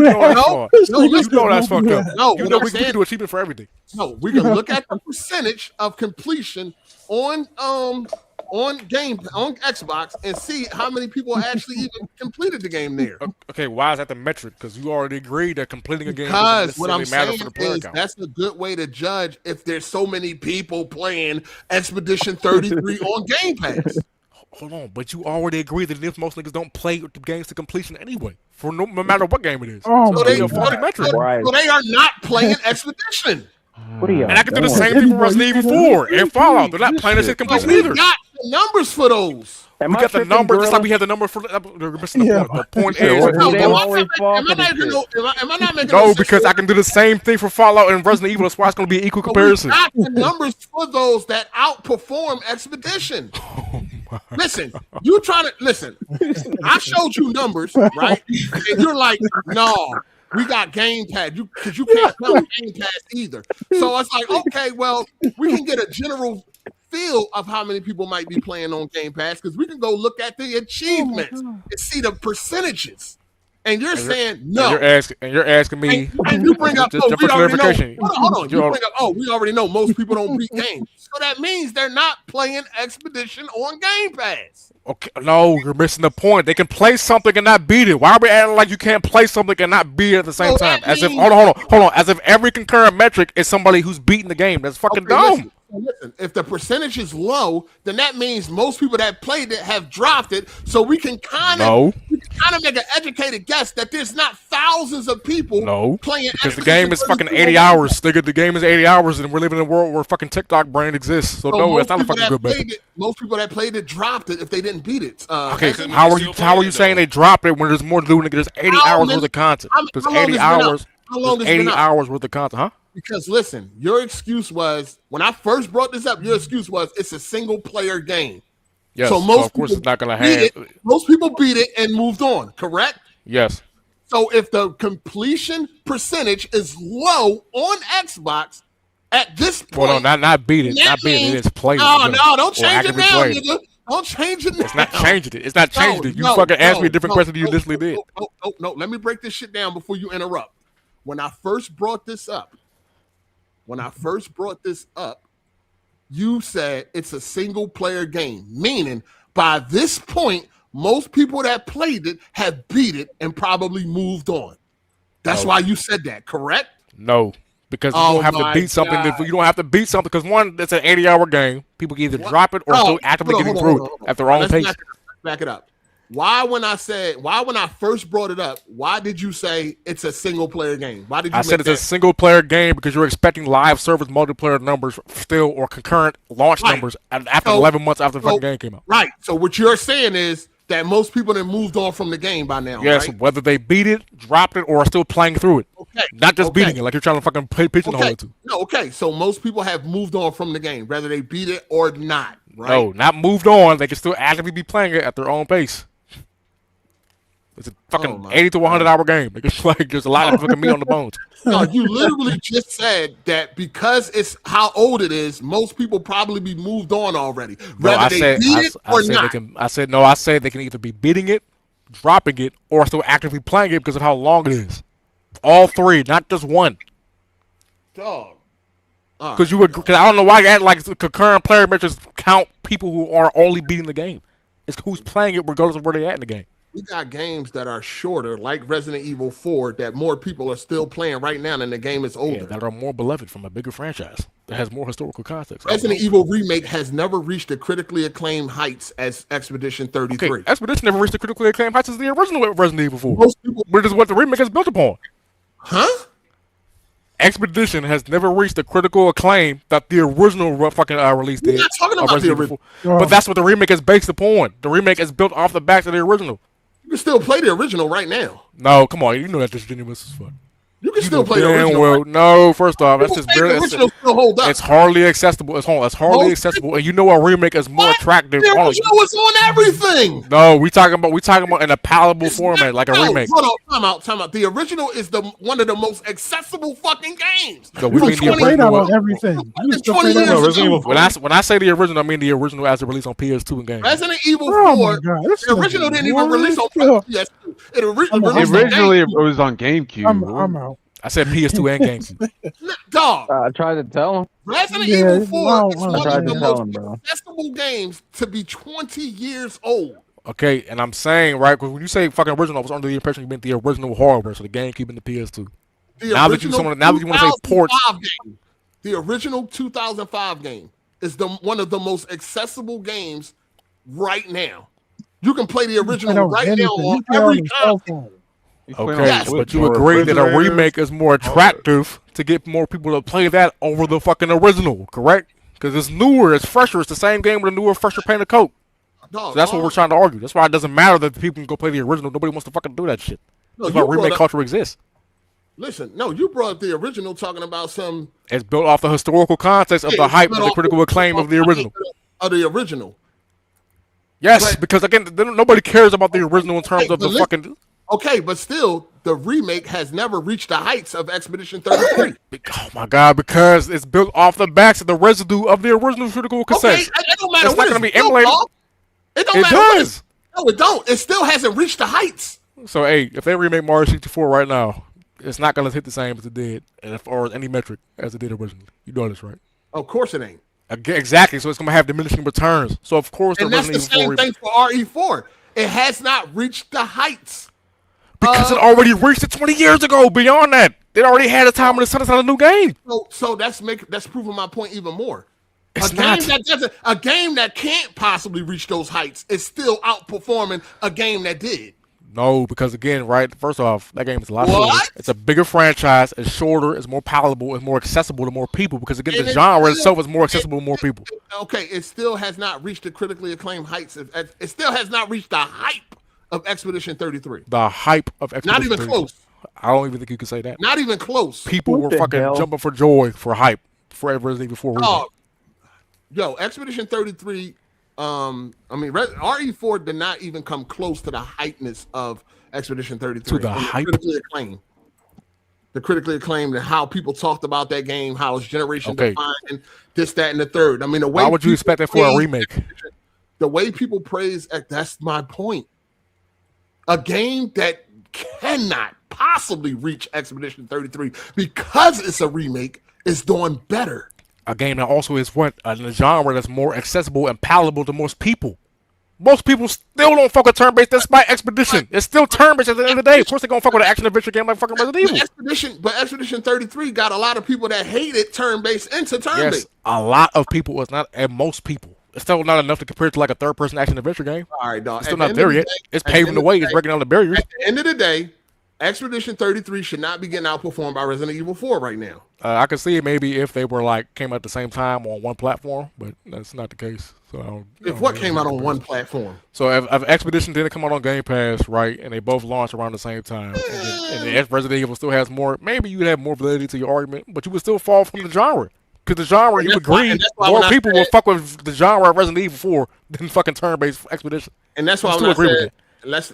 know that's fucked up. No, you know we can do achievement for everything. No, we can look at the percentage of completion on Xbox and see how many people actually even completed the game there. Okay, why is that the metric? Because you already agreed that completing a game because what I'm matter saying for the player is count. That's a good way to judge if there's so many people playing Expedition 33 on Game Pass. Hold on, but you already agreed that if most niggas don't play the games to completion anyway, for no matter what game it is. So they are not playing Expedition. And I can do the same thing for Resident Evil 4 and Fallout. They're not playing this shit completion either. We got the numbers for those. We got the number just like we have the number for they're missing the point. The point is am I not making no, because I can do the same thing for Fallout and Resident Evil. That's why it's going to be an equal comparison. We got the numbers for those that outperform Expedition. Listen, you trying to listen. I showed you numbers, right? And you're like, no. we got Game Pass. Because you can't count Game Pass either. So it's like, okay, well, we can get a general feel of how many people might be playing on Game Pass because we can go look at the achievements and see the percentages. And you're saying no. And you're asking me. And you bring up, just we already know. clarification. Hold on. You bring up, we already know most people don't beat games. So that means they're not playing Expedition on Game Pass. Okay, no, you're missing the point. They can play something and not beat it. Why are we acting like you can't play something and not beat it at the same time? As if hold on. As if every concurrent metric is somebody who's beating the game. That's fucking dumb. Listen, if the percentage is low, then that means most people that played it have dropped it. So we can kind of make an educated guess that there's not thousands of people playing. Because the game is fucking 80 hours. The game is 80 hours, and we're living in a world where fucking TikTok brand exists. So no, it's not a fucking good bet. Most people that played it dropped it if they didn't beat it. Okay, how are you saying they dropped it when there's more to do? There's 80 hours worth of content. There's 80 hours. There's 80 hours worth of content, huh? Because listen, your excuse was when I first brought this up. Your excuse was it's a single player game. Yes, so most of course it's not going to have. Most people beat it and moved on. Correct? Yes. So if the completion percentage is low on Xbox at this point, well, no, not beat it. Not beat it. It's played. No, don't change it now, nigga. Don't change it now. It's not changing it. It's not changing it. You fucking asked me a different question than you initially did. No. Let me break this shit down before you interrupt. When I first brought this up, you said it's a single player game, meaning by this point, most people that played it have beat it and probably moved on. That's why you said that, correct? No, because you don't have to beat something. You don't have to beat something because one, it's an 80-hour game. People can either drop it or still actively getting through it at their own pace. Back it up. Why when I first brought it up, why did you say it's a single player game? Why did you said it's a single player game because you're expecting live service multiplayer numbers still or concurrent launch numbers after 11 months after the fucking game came out. Right. So what you're saying is that most people have moved on from the game by now. Yes, right? Whether they beat it, dropped it, or are still playing through it. Okay. Not just beating it like you're trying to fucking pigeonhole it to. No, okay. So most people have moved on from the game, whether they beat it or not. Right? No, not moved on. They can still actively be playing it at their own pace. It's a fucking 80 to 100 hour game. It's like there's a lot of fucking meat on the bones. No, you literally just said that because it's how old it is, most people probably be moved on already. Whether they beat it or not. I said they can either be beating it, dropping it, or still actively playing it because of how long it is. All three, not just one. Dog. Because I don't know why you act like concurrent player metrics count people who are only beating the game. It's who's playing it regardless of where they at in the game. We got games that are shorter, like Resident Evil 4, that more people are still playing right now, and the game is older. Yeah, that are more beloved from a bigger franchise that has more historical context. Resident Evil Remake has never reached the critically acclaimed heights as Expedition 33. Okay, Expedition never reached the critically acclaimed heights as the original Resident Evil 4. Which is what the remake is built upon. Huh? Expedition has never reached the critical acclaim that the original fucking release did. We're not talking about the original. But that's what the remake is based upon. The remake is built off the backs of the original. You can still play the original right now. No, come on. You know that's disingenuous as fuck. You can still play the original. Well, no, first off, that's just barely. Still hold up. It's hardly accessible. It's hardly accessible, and you know a remake is more attractive. The original was on everything. No, we talking about in a palatable format, like a remake. Hold on, time out. The original is one of the most accessible fucking games. So we mean the original on everything. When I say the original, I mean the original as it released on PS2 and games. Resident Evil 4. The original didn't even release on PS2. Originally, it was on GameCube. I'm out. I said PS2 and GameCube. Dog. I tried to tell him. Resident Evil 4 is one of the most accessible games to be 20 years old. Okay, and I'm saying, right, because when you say fucking original, I was under the impression you meant the original hardware, so the GameCube and the PS2. Now that you want to say ports. The original 2005 game is one of the most accessible games right now. You can play the original right now on every console. Okay, yes, but you agree that a remake is more attractive to get more people to play that over the fucking original, correct? Because it's newer, it's fresher, it's the same game with a newer, fresher paint of coat. So that's what we're trying to argue. That's why it doesn't matter that people can go play the original. Nobody wants to fucking do that shit. That's why remake culture exists. Listen, no, you brought up the original talking about some... It's built off the historical context of the hype and the critical acclaim of the original. Yes, because again, nobody cares about the original in terms of the fucking... Okay, but still, the remake has never reached the heights of Expedition 33. Oh my God! Because it's built off the backs of the residue of the original critical cassettes. Okay, it don't matter it's what not going to it's be built emulated. off. It don't It matter does. No, it don't. It still hasn't reached the heights. So, hey, if they remake Mario 64 right now, it's not going to hit the same as it did, or any metric as it did originally. You know this, right? Of course it ain't. Exactly. So it's going to have diminishing returns. So of course, and that's the same thing for RE4. It has not reached the heights because it already reached it 20 years ago. Beyond that, it already had a time when it's on a new game. So that's proving my point even more. It's a game that can't possibly reach those heights is still outperforming a game that did. No, because again, right, first off, that game is a lot shorter. It's a bigger franchise. It's shorter. It's more palatable. It's more accessible to more people because, again, the genre itself is more accessible to more people. Okay, it still has not reached the critically acclaimed heights. It still has not reached the hype of Expedition 33. The hype of Expedition 33. Not even close. I don't even think you could say that. Not even close. People were fucking jumping for joy for hype for Resident Evil 4 remake. Yo, Expedition 33... RE4 did not even come close to the hypeness of Expedition 33. To the hype? The critically acclaimed and how people talked about that game, how it's generation defined, this, that, and the third. I mean, the way why would you expect that for a remake? The way people praise, that's my point. A game that cannot possibly reach Expedition 33 because it's a remake is doing better. A game that also is a genre that's more accessible and palatable to most people. Most people still don't fuck with turn-based despite Expedition. It's still turn-based at the end of the day. Of course they're going to fuck with an action-adventure game like fucking Resident Evil. But Expedition 33 got a lot of people that hated turn-based into turn-based. Yes, a lot of people. It's not, and most people. It's still not enough to compare to like a third-person action-adventure game. All right, dog. It's still not there yet. It's paving the way. It's breaking down the barriers. At the end of the day, Expedition 33 should not be getting outperformed by Resident Evil 4 right now. I could see it maybe if they were came out at the same time on one platform, but that's not the case. So what came out on one platform? So if Expedition didn't come out on Game Pass, right, and they both launched around the same time, and if Resident Evil still has more, maybe you'd have more validity to your argument, but you would still fall from the genre. Because the genre, you agree, more people will fuck with the genre of Resident Evil 4 than fucking turn-based Expedition. And that's why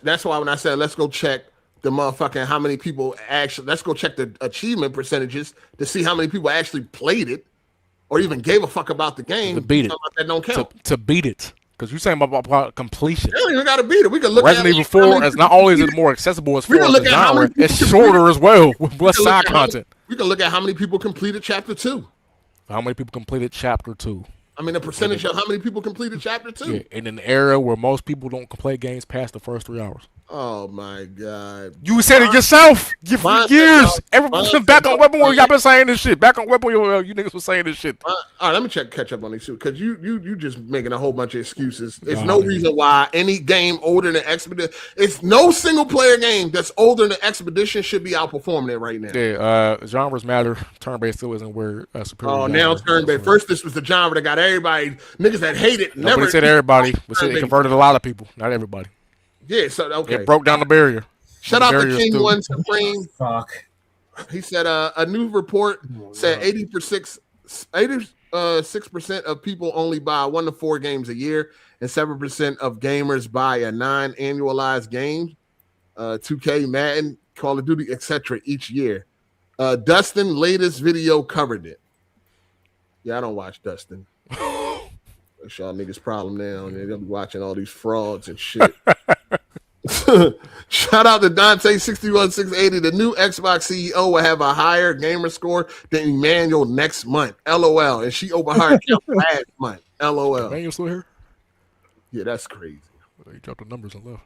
that's why when I said let's go check the motherfucking how many people actually, let's go check the achievement percentages to see how many people actually played it or even gave a fuck about the game. To beat it. That don't count. To beat it. Because you're saying about completion. You don't even got to beat it. We can look Resident Evil 4 is not only is it more accessible as far as the genre, it's shorter as well with less side content. We can look at how many people completed Chapter 2. How many people completed Chapter 2? I mean, the percentage of how many people completed Chapter 2. Yeah, in an era where most people don't play games past the first 3 hours. Oh, my God. You said it yourself. For years. Everyone's been back on Weapon Wheel. Y'all been saying this shit. Back on Weapon Wheel, you niggas was saying this shit. All right, let me catch up on these two. Because you just making a whole bunch of excuses. There's no reason why any game older than Expedition, it's no single player game that's older than Expedition should be outperforming it right now. Yeah, genres matter. Turn-based still isn't where superior. Oh, now turn-based. First, this was the genre that got everybody, niggas that hate it. Nobody said everybody, but it converted a lot of people. Not everybody. Yeah, so okay. It broke down the barrier. Shout out to King One Supreme. Fuck. He said a new report said 86% of people only buy 1 to 4 games a year, and 7% of gamers buy a non-annualized game, 2K, Madden, Call of Duty, etc. each year. Dustin latest video covered it. Yeah, I don't watch Dustin. That's y'all niggas' problem now. They'll be watching all these frauds and shit. Shout out to Dante61680. The new Xbox CEO will have a higher gamer score than Emanuel next month. LOL. And she opened her account last month. LOL. Emanuel still here? Yeah, that's crazy. He dropped the numbers and left.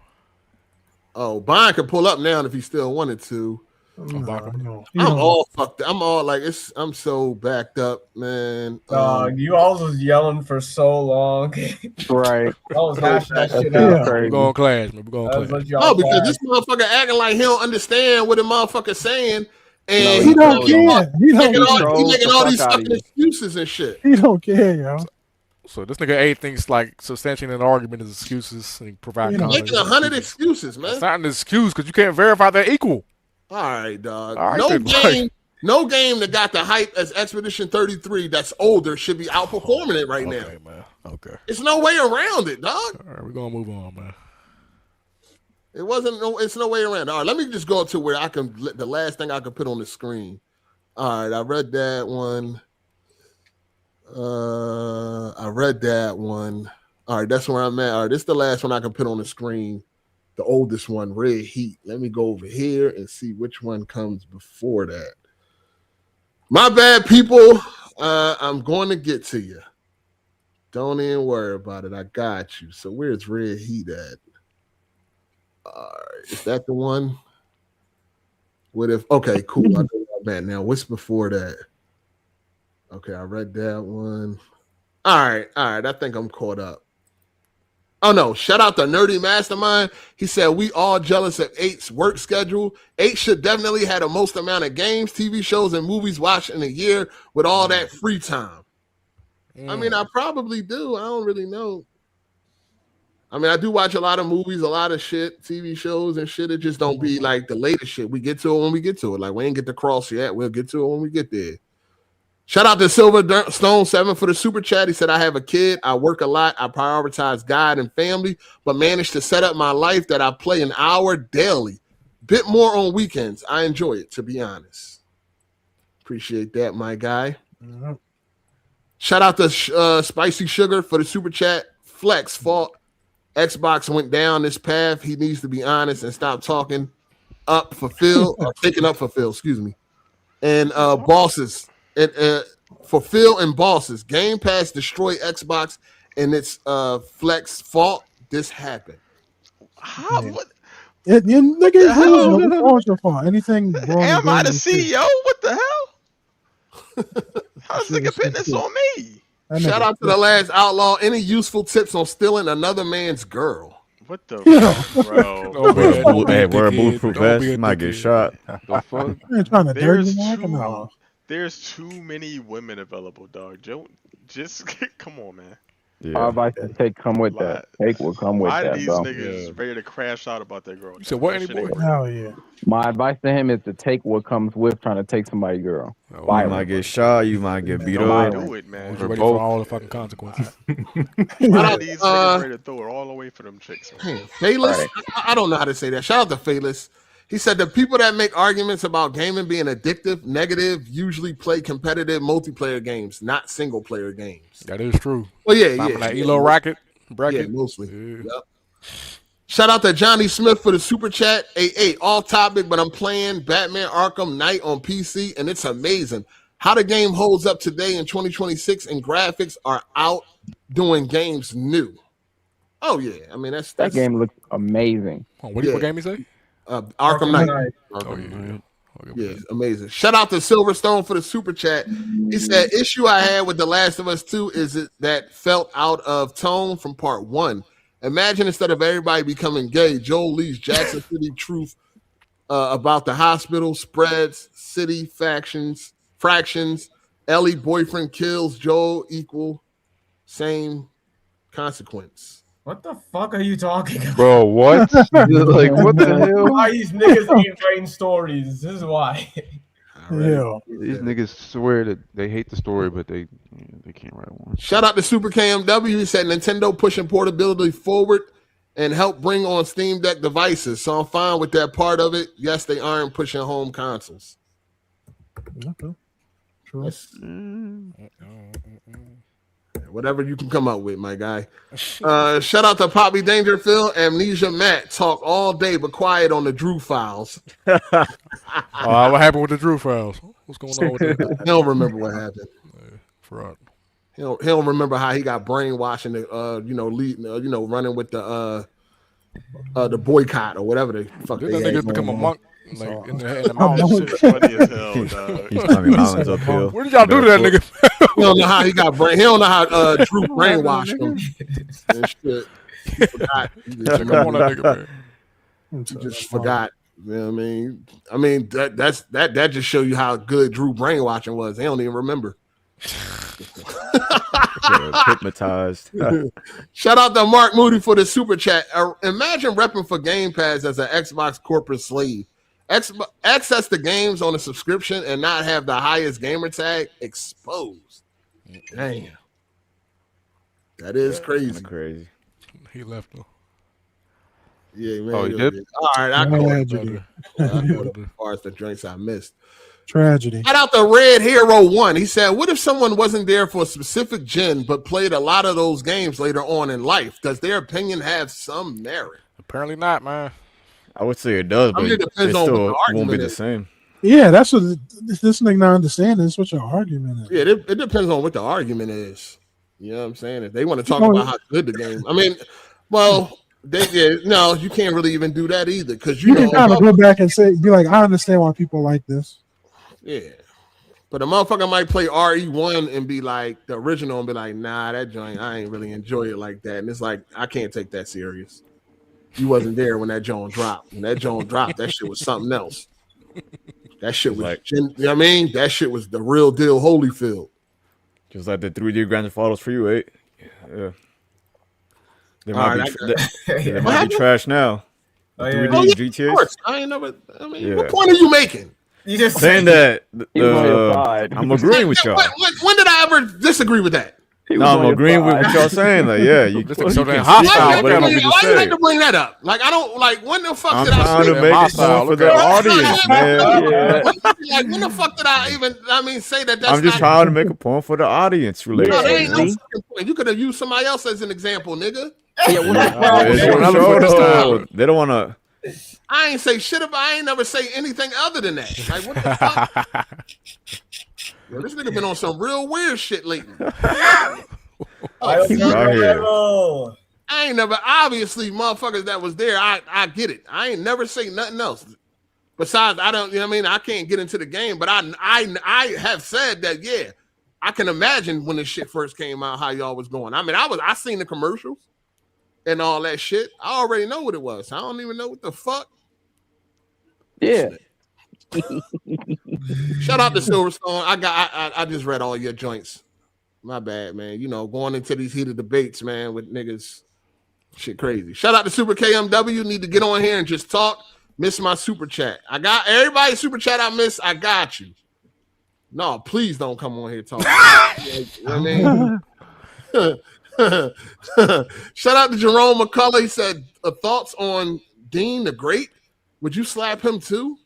Oh, Bond could pull up now if he still wanted to. No. I'm all fucked up. I'm all like, I'm so backed up, man. You all was yelling for so long. Right. I was hashing that shit out. We're going clash, man. We're going clash. Oh, because this motherfucker acting like he don't understand what the motherfucker saying. And he don't care. He making all these fucking excuses and shit. He don't care, yo. So this nigga A thinks like substantiating an argument is excuses and provide. He's making 100 excuses, man. It's not an excuse because you can't verify they're equal. All right, dog. All right, no game that got the hype as Expedition 33 that's older should be outperforming it right now. Man. Okay. There's no way around it, dog. All right, we're gonna move on, man. It wasn't. No, it's no way around. All right, let me just go to where I can. The last thing I can put on the screen. All right, I read that one. I read that one. All right, that's where I'm at. All right, this is the last one I can put on the screen. The oldest one, Red Heat. Let me go over here and see which one comes before that. My bad, people. I'm going to get to you. Don't even worry about it. I got you. So where's Red Heat at? All right, is that the one? What if? Okay, cool. I know about that now. What's before that? Okay, I read that one. All right. I think I'm caught up. Oh no! Shout out to Nerdy Mastermind. He said we all jealous of 8's work schedule. 8 should definitely have the most amount of games, TV shows, and movies watched in a year with all that free time. I mean, I probably do. I don't really know. I mean, I do watch a lot of movies, a lot of shit, TV shows and shit. It just don't be like the latest shit. We get to it when we get to it. Like we ain't get the cross yet. We'll get to it when we get there. Shout out to Silver Stone 7 for the super chat. He said, I have a kid. I work a lot. I prioritize God and family, but managed to set up my life that I play an hour daily. Bit more on weekends. I enjoy it, to be honest. Appreciate that, my guy. Mm-hmm. Shout out to Spicy Sugar for the super chat. Flex fault. Xbox went down this path. He needs to be honest and stop talking up for Phil, or taking up for Phil, excuse me. And bosses. For Phil and bosses, Game Pass destroyed Xbox, and it's Flex fault. This happened. How? What? Nigga, what's your fault? Anything wrong? Am I the CEO? What the hell? How's nigga putting this on me? Shout out to the last outlaw. Any useful tips on stealing another man's girl? What the fuck, bro? Hey, wear a bulletproof vest. You might get shot. The fuck? You trying to dirty me? There's too many women available, dog. Just come on, man. Yeah. Our advice is come with that. Take will come with that, bro. Why these niggas ready to crash out about their girl? So what anymore? Hell yeah. My advice to him is to take what comes with trying to take somebody's girl. You might get shot. You might get beat up. Do it, man. You're ready for all the fucking consequences. These niggas ready to throw it all away for them chicks. Fayless? I don't know how to say that. Shout out to Fayless. He said the people that make arguments about gaming being addictive, negative, usually play competitive multiplayer games, not single player games. That is true. Well, yeah. That Elo bracket. Yeah, mostly. Yeah. Yep. Shout out to Johnny Smith for the super chat. Hey, off topic, but I'm playing Batman Arkham Knight on PC, and it's amazing how the game holds up today in 2026, and graphics are out doing games new. Oh yeah, I mean that's that game looks amazing. What game you say? Arkham Knight. Yeah, amazing. Shout out to Silverstone for the super chat. He said, issue I had with The Last of Us 2 is that felt out of tone from part 1. Imagine instead of everybody becoming gay, Joel leaves Jackson City truth about the hospital, spreads, city fractions. Ellie boyfriend kills Joel, equal, same consequence. What the fuck are you talking about? Bro, what? Like, what the hell? Why these niggas ain't writing stories? This is why. Yeah. These niggas swear that they hate the story, but they can't write one. Shout out to Super KMW. He said Nintendo pushing portability forward and help bring on Steam Deck devices. So I'm fine with that part of it. Yes, they aren't pushing home consoles. Okay. True. Whatever you can come up with, my guy. Shout out to Poppy Dangerfield, Amnesia Matt. Talk all day, but quiet on the Drew files. What happened with the Drew files? What's going on with that? He don't remember what happened. Fraud. He don't remember how he got brainwashed and running with the boycott or whatever the fuck. Didn't that nigga become a monk? Like in the mountains. Funny as hell, dog. He's climbing mountains uphill. What did y'all do to that nigga? He don't know how he got brain. He don't know how Drew brainwashed him and shit. He forgot. He just forgot. You know what I mean? I mean that just show you how good Drew brainwashing was. They don't even remember. Hypnotized. Shout out to Mark Moody for the super chat. Imagine repping for Game Pass as an Xbox corporate slave. Access the games on a subscription and not have the highest gamer tag exposed. Damn. That is crazy. Crazy. He left though. Yeah, man. Oh, he did? All right, I caught it. Tragedy. I caught it as far as the drinks I missed. Tragedy. Shout out to Red Hero 1. He said, what if someone wasn't there for a specific gen but played a lot of those games later on in life? Does their opinion have some merit? Apparently not, man. I would say it does, but it it depends on what still the won't be argument the is. same. Yeah, that's what this nigga not understanding. Is what your argument is. Yeah, it depends on what the argument is. You know what I'm saying? If they want to talk about how good the game, I mean, well, no, you can't really even do that either because You can kind of go back and be like, I understand why people like this. Yeah, but a motherfucker might play RE1 and be like the original and be like, nah, that joint, I ain't really enjoy it like that. And it's like, I can't take that serious. You wasn't there when that joint dropped. When that joint dropped, that shit was something else. That shit was, like, you know what I mean? That shit was the real deal Holyfield. Just like the 3D Grand Theft Autos for you, 8. Yeah. They might be trash now. The 3D GTAs. Of course. I mean, what point are you making? You just saying that I'm agreeing with y'all. When did I ever disagree with that? No, I'm agreeing with what y'all saying. Like, yeah, you can Why you like to bring that up? Like, I don't like. When the fuck did I? I'm trying to make it fun for the audience, man. Like, when the fuck did I even? I mean, say that. That's I'm just trying to make a point for the audience. Related. No, there ain't no fucking point. You could have used somebody else as an example, nigga. They don't want to. I ain't say shit about. I ain't never say anything other than that. Like, what the fuck? Yo, this nigga been on some real weird shit lately. I ain't never, obviously, motherfuckers that was there, I get it. I ain't never say nothing else. Besides, I don't, you know what I mean? I can't get into the game, but I have said that, yeah, I can imagine when this shit first came out, how y'all was going. I mean, I seen the commercials and all that shit. I already know what it was. I don't even know what the fuck. Yeah. Shout out to Silverstone. I just read all your joints. My bad, man. You know, going into these heated debates, man, with niggas, shit crazy. Shout out to Super KMW. Need to get on here and just talk. Miss my super chat. I got everybody super chat I miss. I got you. No, please don't come on here talking. You know what I mean? Shout out to Jerome McCullough. He said, thoughts on Deen the Great? Would you slap him too?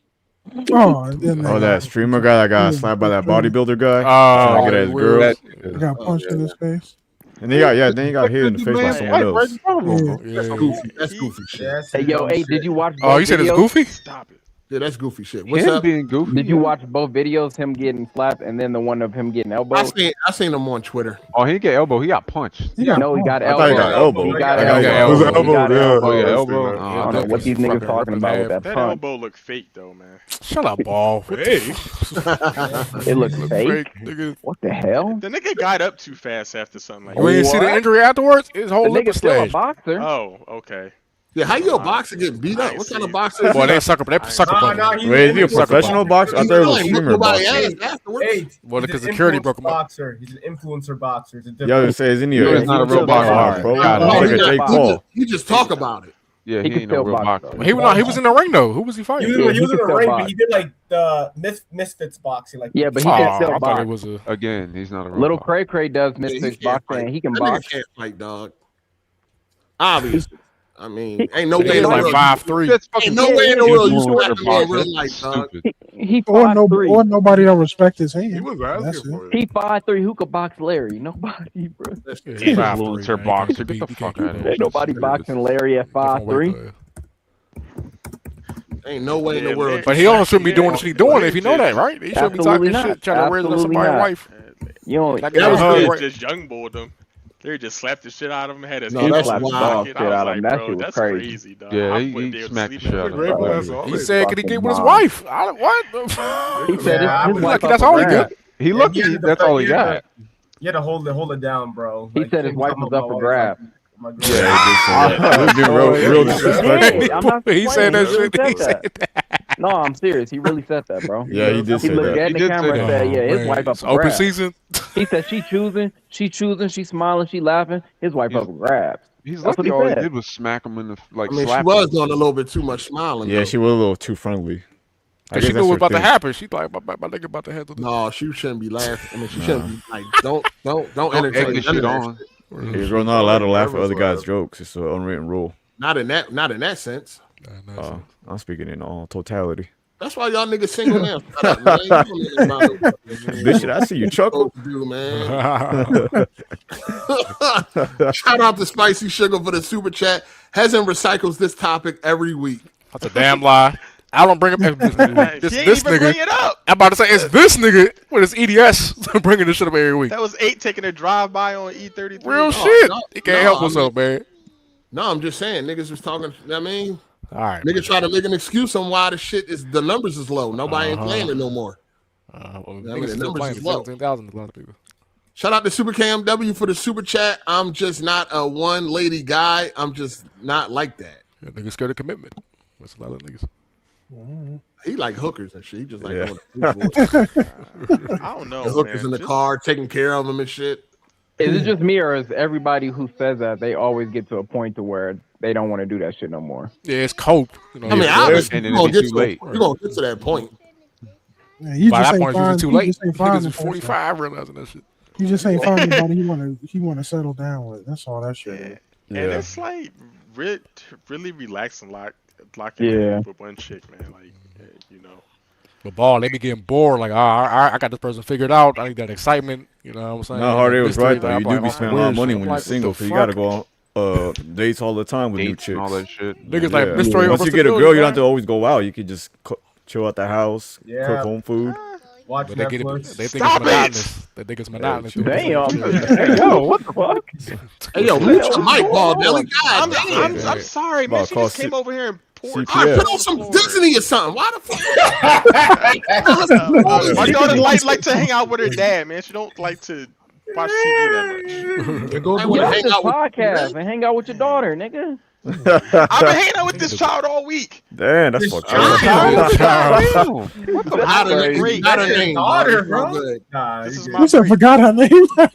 Oh, that streamer guy that got slapped by that bodybuilder guy. Trying to get at his girl. Got punched in his face. And then he got hit in the face by someone else. That's goofy shit. Hey, yo, did you watch? Oh, you said it's goofy? Stop it. Yeah, that's goofy shit. What's up? Being goofy. Did you watch both videos? Him getting slapped and then the one of him getting elbowed. I seen him on Twitter. Oh, he didn't get elbow. He got punched. He got elbowed. I thought he got elbow. He got elbow. Yeah, elbow. I don't know what these niggas talking about with that That punch. elbow look fake though, man. Shut up, ball. Hey. It looks fake. What the hell? The nigga got up too fast after something like You ain't see the injury afterwards? His whole The lip nigga's was still a slashed. boxer. Oh, okay. Yeah, how you a boxer getting beat up? What kind of boxer is Boy, they that? sucker. They sucker punch. Wait, is he a professional boxer? I thought it was a streamer boxer. Well, because security broke him up. Boxer. He's an influencer boxer. He's a Yo, say, isn't he a He's not a real boxer, bro? bro. He's like a Jake Paul. You just talk about it. Yeah, he ain't no real boxer. He was in the ring though. Who was he fighting? He was in the ring, but he did like the Misfits boxing. Like Yeah, but he can still I thought box. it was a. Again, he's not a real Little boxer. Cray Cray does Yeah, Misfits can't boxing. fight. He can That box. nigga can't fight, dog. Obviously. I mean, ain't no way in He's the like world. 5'3". Ain't no way in the world you slap him in real life, dog. He Or 5'3". nobody don't respect his hand. He was asking for it. He 5'3". Who could box Larry? Nobody, bro. He's He's a 5'3", loser man. boxer. He Get the can't fuck do out of that. here. Nobody boxing Larry at 5'3". Ain't no way in the world. But he also shouldn't be doing what he's doing if you know that, right? He shouldn't be Absolutely talking not. shit, trying to raise Absolutely somebody's not. wife. You know, That That guy was was good. good. Just young boyed him. They just slapped the shit out of him. Had his No, hand that's in his wild. pocket. I was Out of like, him. That bro, shit was that's crazy. crazy, dog. Yeah, I he wouldn't be able to smacked sleep the shit out at of Great him. blast all He this. said, "Can he get with his wife?" What? he said Yeah, his wife That's up all a he grab. got. He lucky. That's all he got. You had to hold it down, bro. He said his wife was up for grabs. My God. Yeah, he did say that. He was being real disrespectful. Hey, I'm not He said that playing. shit. He He said said that. No, I'm serious. He really said that, bro. Yeah, he did He say looked that. dead in He the did camera say and that. said, "Yeah, his wife up It's for open grabs." season. He said she choosing, she smiling, she laughing. His wife up for grabs. He's That's what lucky. he All he said. did was smack him in the I mean, she slap was him. doing a little bit too much smiling. Yeah, though. she was a little too friendly. I Cause she guess knew what was that's about to her thing. happen. She like, my nigga about to handle this. No, she shouldn't be laughing. I mean, she shouldn't be like, don't Don't entertain egg this none shit of that on. You're not allowed to laugh at other guys' jokes. It's an unwritten rule. Not in that sense. I'm speaking in all totality. That's why y'all niggas single now. Shut up, man. You don't know about Bitch, should I see you chuckle? Do, man. Shout out to Spicy Sugar for the super chat. Hasn't recycles this topic every week. That's a damn lie. I don't bring up this nigga. Bring it up. I'm about to say it's this nigga with his EDS bringing this shit up every week. That was 8 taking a drive by on E33. Real shit. He can't help himself, man. No, I'm just saying niggas was talking. I mean, all right, niggas try to make an excuse on why the numbers is low. Nobody ain't playing it no more. The numbers is low. 17,000 a lot of people. Shout out to Super KMW for the super chat. I'm just not a one lady guy. I'm just not like that. Yeah, niggas scared of commitment. That's a lot of niggas. He like hookers and shit. He just like I don't know. The hookers in the car, taking care of them and shit. Is it just me, or is everybody who says that they always get to a point to where they don't want to do that shit no more? Yeah, it's cope. You know, I mean, obviously, you're gonna get to that point. Yeah, by that point, it's too late. Niggas is 45 realizing that shit. You just ain't find anybody he want to settle down with. That's all that shit is. And it's like really relaxing, locking in with one chick, man. Like, you know. But ball, they be getting bored. Like, I got this person figured out. I need that excitement. You know what I'm saying? No, Hard8 was right though. You do be spending a lot of money when you're single, because you gotta go on dates all the time with new chicks. All that shit. Niggas like mystery. Once you get a girl, you don't have to always go out. You could just chill at the house, cook home food. Watch Netflix. They think it's monotonous. They think it's monotonous. Damn. Yo, what the fuck? Hey, yo, mute your mic, Paul Deli. God damn. I'm sorry, man. She just came over here and poured. I put on some Disney or something. Why the fuck? My daughter like to hang out with her dad, man. She don't like to watch TV that much. Get off this podcast and hang out with your daughter, nigga. I've been hanging out with this child all week. Damn, that's fucked up. What the Not a name. Daughter, bro. You said forgot her name. I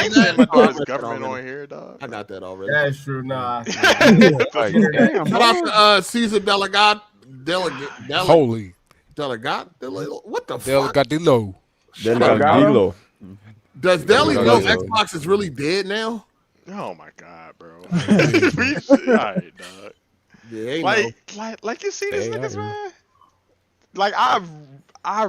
ain't saying my daughter's government on here, dog. I got that already. That's true, nah. Shout out to Caesar Delegate. Holy. Delegate? What the fuck? Delegadillo. Delegadillo. Does Deli know Xbox is really dead now? Oh my god, bro. Alright, dog. Yeah, like you see these niggas, man. Like I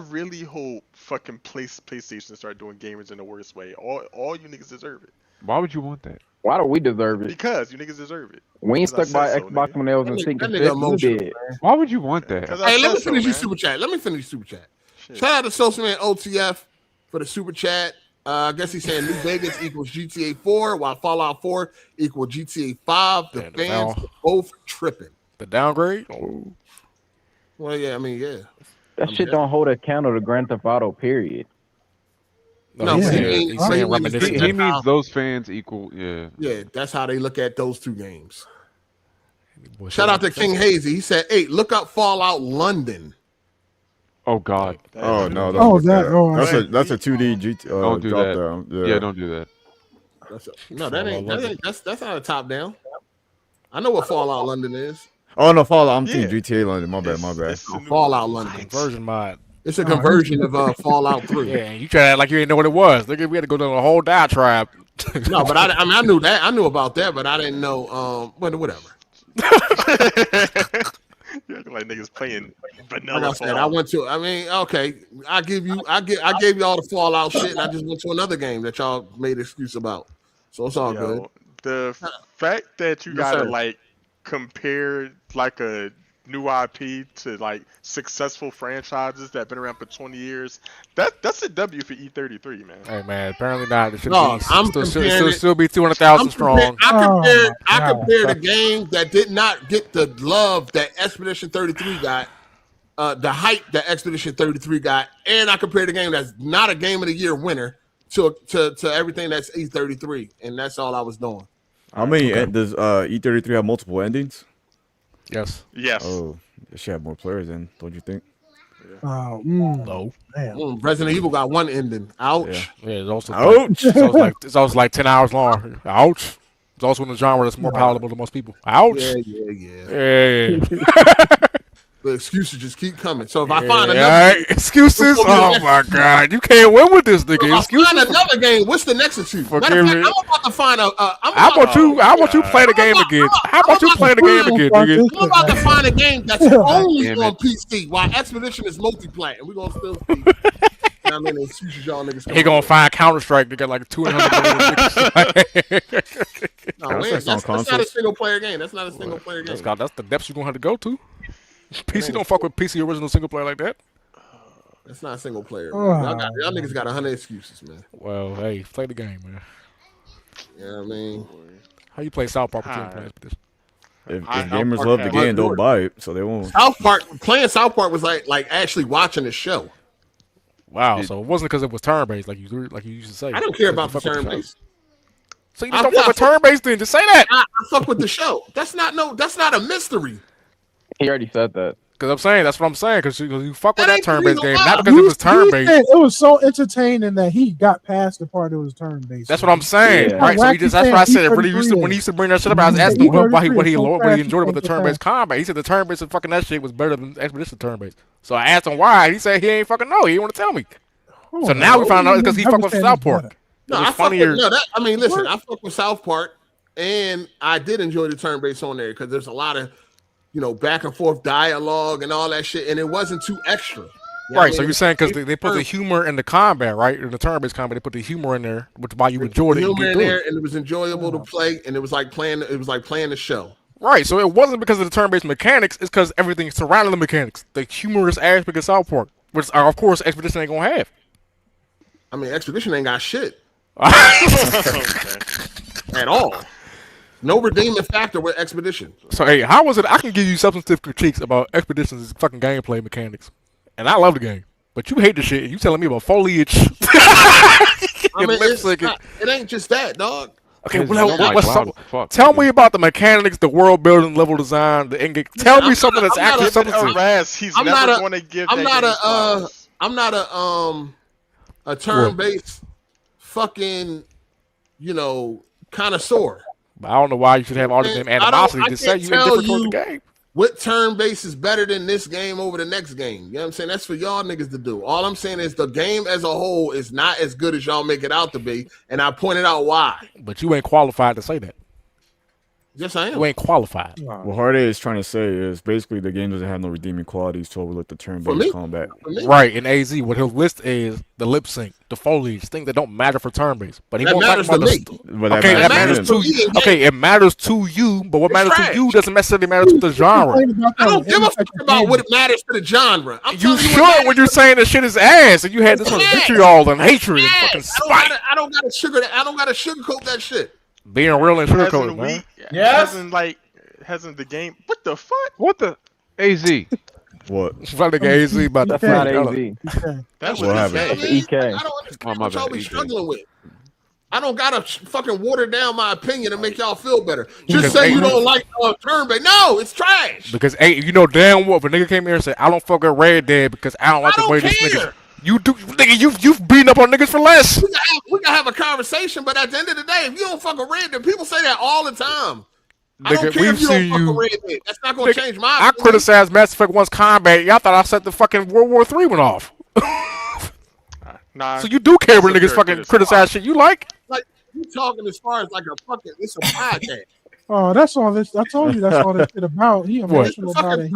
really hope fucking PlayStation start doing gamers in the worst way. All you niggas deserve it. Why would you want that? Why do we deserve it? Because you niggas deserve it. We ain't stuck by Xbox when they was in sync. You did. Why would you want that? Hey, let me finish your super chat. Shout out to Social Man OTF for the super chat. I guess he's saying New Vegas equals GTA 4, while Fallout 4 equals GTA 5. The fans are both tripping. The downgrade? Oh. Well, yeah, I mean, yeah. That shit don't hold a candle to Grand Theft Auto, period. No, he means those fans equal, Yeah, that's how they look at those two games. Shout out to King Hazy. He said, hey, look up Fallout London. Oh God! Oh no! That's a 2D GT. Don't do that. Down. Yeah, don't do that. That's not a top down. I know what Fallout London is. Oh no, Fallout. I'm thinking GTA London. My bad. Fallout London conversion mod. It's a conversion of Fallout 3. Yeah, you try to act like you didn't know what it was. We had to go down a whole diatribe. No, but I knew that. I knew about that, but I didn't know. Whatever. You acting like niggas playing vanilla. Like I said, I went to. I mean, okay, I gave you all the Fallout shit, and I just went to another game that y'all made excuse about. So it's all good. The fact that you gotta like compare like a new IP to like successful franchises that have been around for 20 years, that's a W for E33, man. Hey man, apparently not. It should still be 200,000 strong. I compared a game that did not get the love that Expedition 33 got, the hype that Expedition 33 got, and I compared a game that's not a Game of the Year winner to everything that's E33, and that's all I was doing. How many does E33 have multiple endings? Yes. Oh, it should have more players then, don't you think? No. Damn. Resident Evil got one ending. Ouch. Yeah, it's also ouch. It's also like 10 hours long. Ouch. It's also in a genre that's more palatable to most people. Ouch. Yeah. The excuses just keep coming. So if I find another game, excuses, oh my god, you can't win with this nigga. If I find another game, what's the next excuse? Matter of fact, I'm about to find a. How about you play the game again? How about you play the game again, nigga? I'm about to find a game that's only on PC while Expedition is multi-plat, and we're gonna still see. I mean, the excuses y'all niggas. He gonna find Counter-Strike. They got like 200 million. No, that's not a single player game. That's not a single player game. That's the depths you're gonna have to go to. PC don't fuck with PC original single player like that. It's not a single player. Y'all niggas got 100 excuses, man. Well, hey, play the game, man. You know what I mean? How you play South Park with 10 players with this? If gamers love the game, they'll buy it, so they won't. Playing South Park was like actually watching the show. Wow, so it wasn't because it was turn-based like you used to say. I don't care about the turn-based. So you just don't fuck with turn-based then, just say that. I fuck with the show. That's not a mystery. He already said that. That's what I'm saying. Because you fuck with that turn-based game, not because it was turn-based. It was so entertaining that he got past the part that was turn-based. That's what I'm saying, right? So that's what I said. When he used to bring that shit up, I was asking him what he enjoyed about the turn-based combat. He said the turn-based and fucking that shit was better than Expedition turn-based. So I asked him why. He said he ain't fucking know. He didn't want to tell me. So now we found out it's because he fucked with South Park. No, I fuck with South Park, and I did enjoy the turn-based on there because there's a lot of back and forth dialogue and all that shit, and it wasn't too extra. Right, so you're saying because they put the humor in the combat, right? In the turn-based combat, they put the humor in there, which is why you enjoyed it. Humor in there, and it was enjoyable to play, and it was like playing the show. Right, so it wasn't because of the turn-based mechanics; it's because everything surrounding the mechanics, the humorous aspect of South Park, which of course Expedition ain't gonna have. I mean, Expedition ain't got shit at all. No redeeming factor with Expedition. So hey, how was it? I can give you substantive critiques about Expedition's fucking gameplay mechanics, and I love the game. But you hate the shit. And you telling me about foliage? I mean, it ain't just that, dog. Okay, tell me about the mechanics, the world building, level design, the end game. Tell me something that's actually substantive. I'm not a turn-based fucking connoisseur. I don't know why you should have all the damn animosity to say you indifferent toward the game. What turn-based is better than this game over the next game? You know what I'm saying? That's for y'all niggas to do. All I'm saying is the game as a whole is not as good as y'all make it out to be, and I pointed out why. But you ain't qualified to say that. Yes, I am. You ain't qualified. What Hard8 is trying to say is basically the game doesn't have no redeeming qualities to overlook the turn-based combat. Right, in AZ, what he'll list is the lip sync, the foliage, things that don't matter for turn-based. But he won't talk about that matters to you. Okay, it matters to you, but what matters to you doesn't necessarily matter to the genre. I don't give a fuck about what matters to the genre. You sure when you're saying that shit is ass and you had this vitriol and hatred and fucking spite. I don't gotta sugarcoat that shit. Being real and sugarcoated, man. Hasn't the game? What the fuck? What the AZ? What? It's like the AZ about that. Not AZ. That's what happened. That's EK. I don't understand what y'all be struggling with. I don't gotta fucking water down my opinion to make y'all feel better. Just say you don't like turn-based. No, it's trash. Because you know damn well if a nigga came here and said I don't fuck with Red Dead because I don't like the way this nigga. You do, nigga. You've beaten up on niggas for less. We can have a conversation, but at the end of the day, if you don't fuck a Red Dead, people say that all the time. I don't care if you don't fuck a Red Dead. That's not gonna change my opinion. I criticized Mass Effect 1's combat. Y'all thought I said the fucking World War III went off. Nah. So you do care when niggas fucking criticize shit you like? Like you talking as far as like a fucking it's a podcast. Oh, that's all this. I told you that's all this shit about. He emotional about it.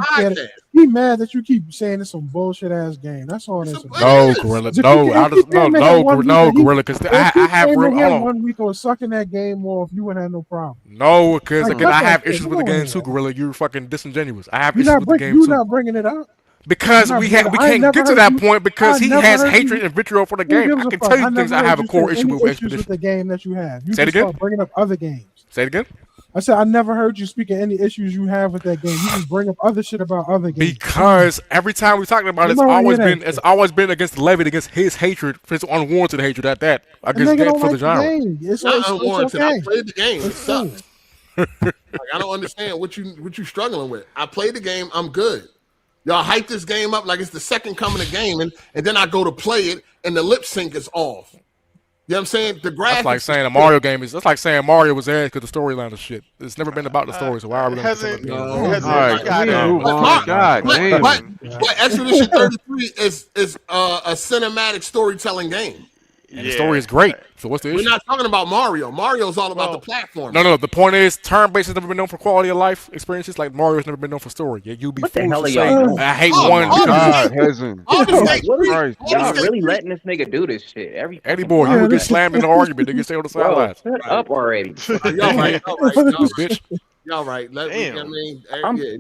He mad that you keep saying it's some bullshit ass game. That's all this. No, Gorilla. No, Gorilla. Because I have real. 1 week or sucking that game off, you wouldn't have no problem. No, because I have issues with the game too, Gorilla. You're fucking disingenuous. I have issues with the game too. You're not bringing it up. Because we can't get to that point because he has hatred and vitriol for the game. I can tell you things I have a core issue with Expedition. With the game that you have. Say it again. Bringing up other games. Say it again. I said I never heard you speak of any issues you have with that game. You just bring up other shit about other games. Because every time we're talking about it, it's always been against levied against his hatred, his unwarranted hatred at that against that for the genre. It's not unwarranted. I played the game. It sucks. Like, I don't understand what you struggling with. I played the game. I'm good. Y'all hype this game up like it's the second coming of game, and then I go to play it and the lip sync is off. You know what I'm saying? The graphics. That's like saying a Mario game is. That's like saying Mario was ass because the storyline is shit. It's never been about the story, so why are we going to pretend All right, move on. God damn. But Expedition 33 is a cinematic storytelling game. And the story is great. So what's the issue? We're not talking about Mario. Mario's all about the platform. No. The point is, turn-based has never been known for quality of life experiences. Like Mario's never been known for story. Yeah, you'd be foolish to say, I hate one. Y'all really letting this nigga do this shit? Eddie boy, you would get slammed in the argument. Nigga, stay on the sidelines. Shut up already. Y'all right. Bitch. Y'all right. I'm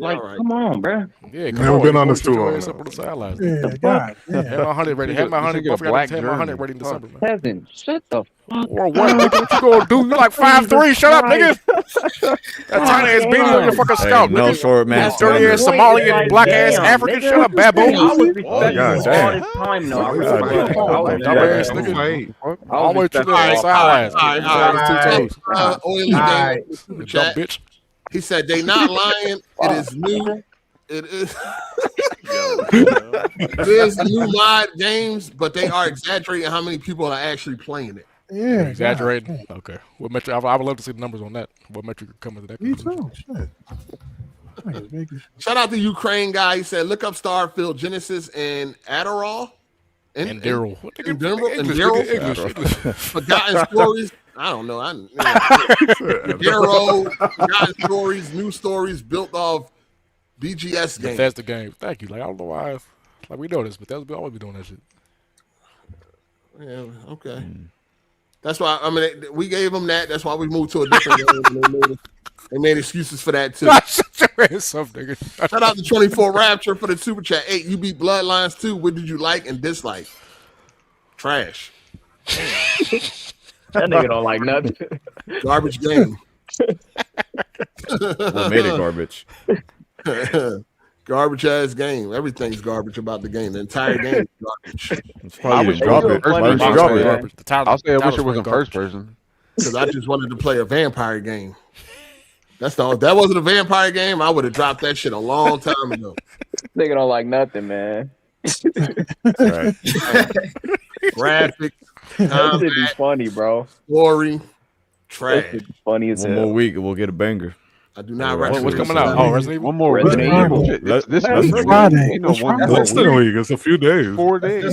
like, right. Come on, bro. Yeah, Never been on this too long. Up on the sidelines. Yeah, God. Have my 100 ready. Have my 100. Don't forget to have my 100 ready in December, man. Kevin, shut the fuck. Or what? Nigga, what you gonna do? You like 5'3"? Shut up, nigga. That tiny ass beanie on your fucking scalp, nigga. No short man. Dirty ass Somalian, black ass African. Shut up, baboon. I was respecting all this time, though. I respect Dumbass nigga. Always to the sidelines. Dumb bitch. He said they not lying. It is new. It is. It is new mod games, but they are exaggerating how many people are actually playing it. Yeah, exaggerating. Okay. What metric? I would love to see the numbers on that. What metric come into that? Me too. Shit. Shout out to Ukraine guy. He said, look up Starfield, Genesis, and Adderall. And Daryl. And Daryl. Forgotten Stories. I don't know. Hero, Forgotten Stories, new stories built off BGS games. That's the game. Thank you. Like I don't know why. Like we know this, but we always be doing that shit. Yeah. Okay. That's why. I mean, we gave them that. That's why we moved to a different game. They made excuses for that too. Shout out to 24 Rapture for the super chat. Hey, you beat Bloodlines too. What did you like and dislike? Trash. That nigga don't like nothing. Garbage game. What made it garbage? Garbage ass game. Everything's garbage about the game. The entire game is garbage. I would drop it. I'll say I wish it wasn't first person. Because I just wanted to play a vampire game. That wasn't a vampire game, I would have dropped that shit a long time ago. Nigga don't like nothing, man. Right. Graphics. That shit be funny, bro. Story. Trash. Funny as hell. One more week and we'll get a banger. I do not recommend. What's coming out? Oh, Resident Evil. One more week. This Friday. Less than a week. It's a few days. 4 days.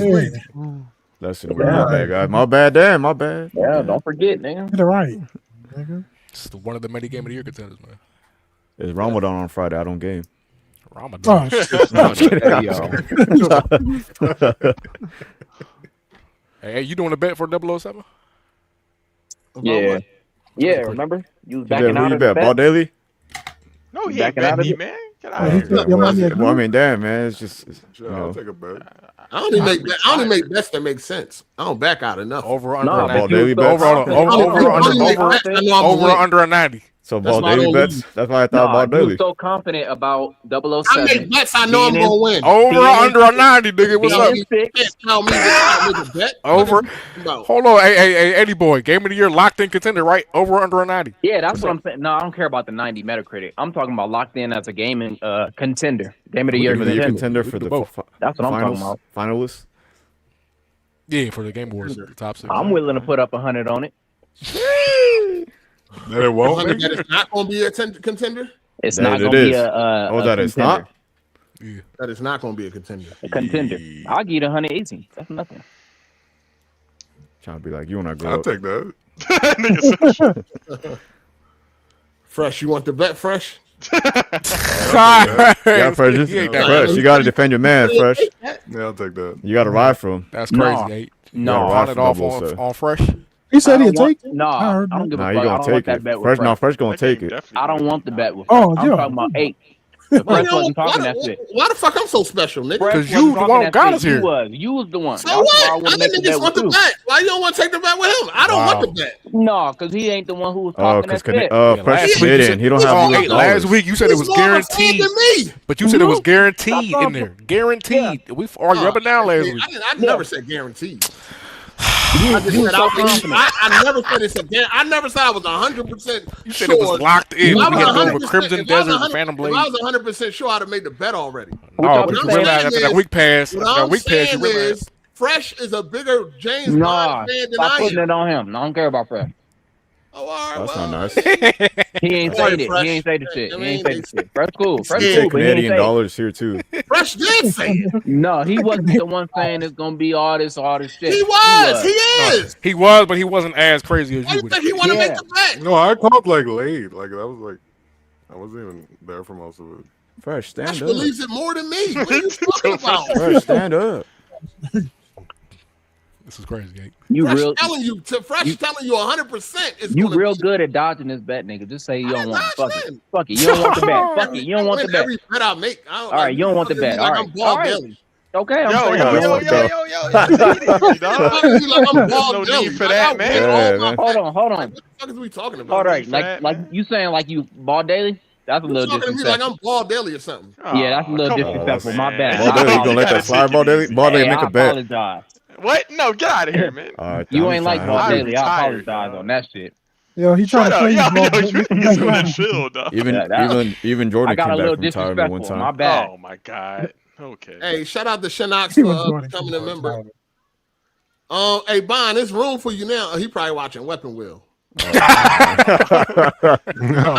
Less than a week. My bad, guys. My bad, damn. My bad. Yeah, don't forget, nigga. Get it right. It's one of the many game of the year contenders, man. It's Ramadan on Friday. I don't game. Ramadan. Hey, you doing a bet for 007? Yeah. Yeah, remember? You was backing out of the bet. Ball Daily? No, he ain't bet me, man. Get out of here. Well, I mean, damn, man. It's just, I'll take a bet. I only make bets that make sense. I don't back out enough. Over under Ball Daily bets. Over under a 90. So Ball Daily bets. That's why I thought Ball Daily. You so confident about 007. I make bets. I know I'm gonna win. Over under a 90, nigga. What's up? You can't tell me that I make a bet. Over. Hold on, hey, Eddie boy. Game of the year locked in contender, right? Over under a 90. Yeah, that's what I'm saying. No, I don't care about the 90 Metacritic. I'm talking about locked in as a gaming contender. Game of the year contender for the that's what I'm talking about. Finalists. Yeah, for the Game Awards, top 6. I'm willing to put up 100 on it. That it won't. That it's not going to be a contender. It's not going to be a. That it's not. Yeah. That is not going to be a contender. A contender. I'll give it 118. That's nothing. Trying to be like you when I grow I'll up. take that. Fresh, you want the bet, Fresh? Yeah, Fresh. Fresh, you got to defend your man, Fresh. Yeah, I'll take that. You got to ride for him. That's crazy, Nate. No, run it off on Fresh. He said he'd take it. No, I don't give a fuck. You're going to take it. Fresh going to take it. I don't want the bet with Oh, I'm talking about 8. Fresh wasn't talking that shit. Why the fuck I'm so special, nigga? Because you the one who got us here. You was the one. So what? Other niggas want the bet. Why you don't want to take the bet with him? I don't want the bet. No, because he ain't the one who was talking that shit. Fresh didn't. He don't have last week you said it was guaranteed. But you said it was guaranteed in there. Guaranteed. We argued up and down last week. I never said guaranteed. I never said it's a guarantee. I never said I was 100% You said it was locked in. We had to go over Crimson Desert and Phantom Blade. If I was 100% sure, I'd have made the bet already. No, but you realize after that week pass, What I'm saying is, Fresh is a bigger James Nah, Bond fan than stop I putting am. it on him. I don't care about Fresh. Oh, all right, That's well, not nice. He ain't Sorry, say it. Fresh. He ain't say the shit. I He mean, ain't say the they- shit. Fresh cool. Fresh Yeah, cool, Take but he ain't Canadian say it. dollars here too. Fresh did say it. No, he wasn't the one saying it's gonna be all this shit. He was. He is. He was, but he wasn't as crazy as Why you you would. think he want to make the bet? No, I called like late. Like that was like I wasn't even there for most of it. Fresh, stand Fresh up. believes it more than me. What are you talking about? Fresh, stand up. This is crazy, Gate. You Fresh real, telling you, telling you 100%. It's you gonna real be, good at dodging this bet, nigga. Just say you don't want it. Fuck it. nothing. Fuck it. You don't want the bet. Fuck it. You don't want the bet. Every bet I make. I don't, All right, you don't want the bet. All right. I'm ball belly. Okay, I'm Yo, saying. yo, that's yo, fucked yo, up. yo, yo, dog. Like I'm There's ball no belly. need for Like, that, I man. win Yeah, all my man. Hold bets. on, hold on. Like, what the fuck is we talking about? All right, for like that, like man. you saying like you ball daily? That's a You little talking to me like disrespectful. I'm ball daily or something? Yeah, that's a little Come on, disrespectful. My man. bad. Ball Daily, you gonna let that slide, Ball Daily? Ball Daily, Hey, make I a bet. apologize. What? No, get out of here, man. All right, You I'm ain't like trying to ball help you. daily. I tired, apologize dog. on that shit. Yo, he trying Shut to up, play yo, his ball. yo, you niggas want to chill, dog. Even I Jordan got a came little back from retirement one disrespectful. time. My bad. Oh my god. Okay. Hey, shout out to Shinox He was for doing it becoming too a much, member. man. Hey, Bond, there's room for you now. He probably watching Weapon Wheel. On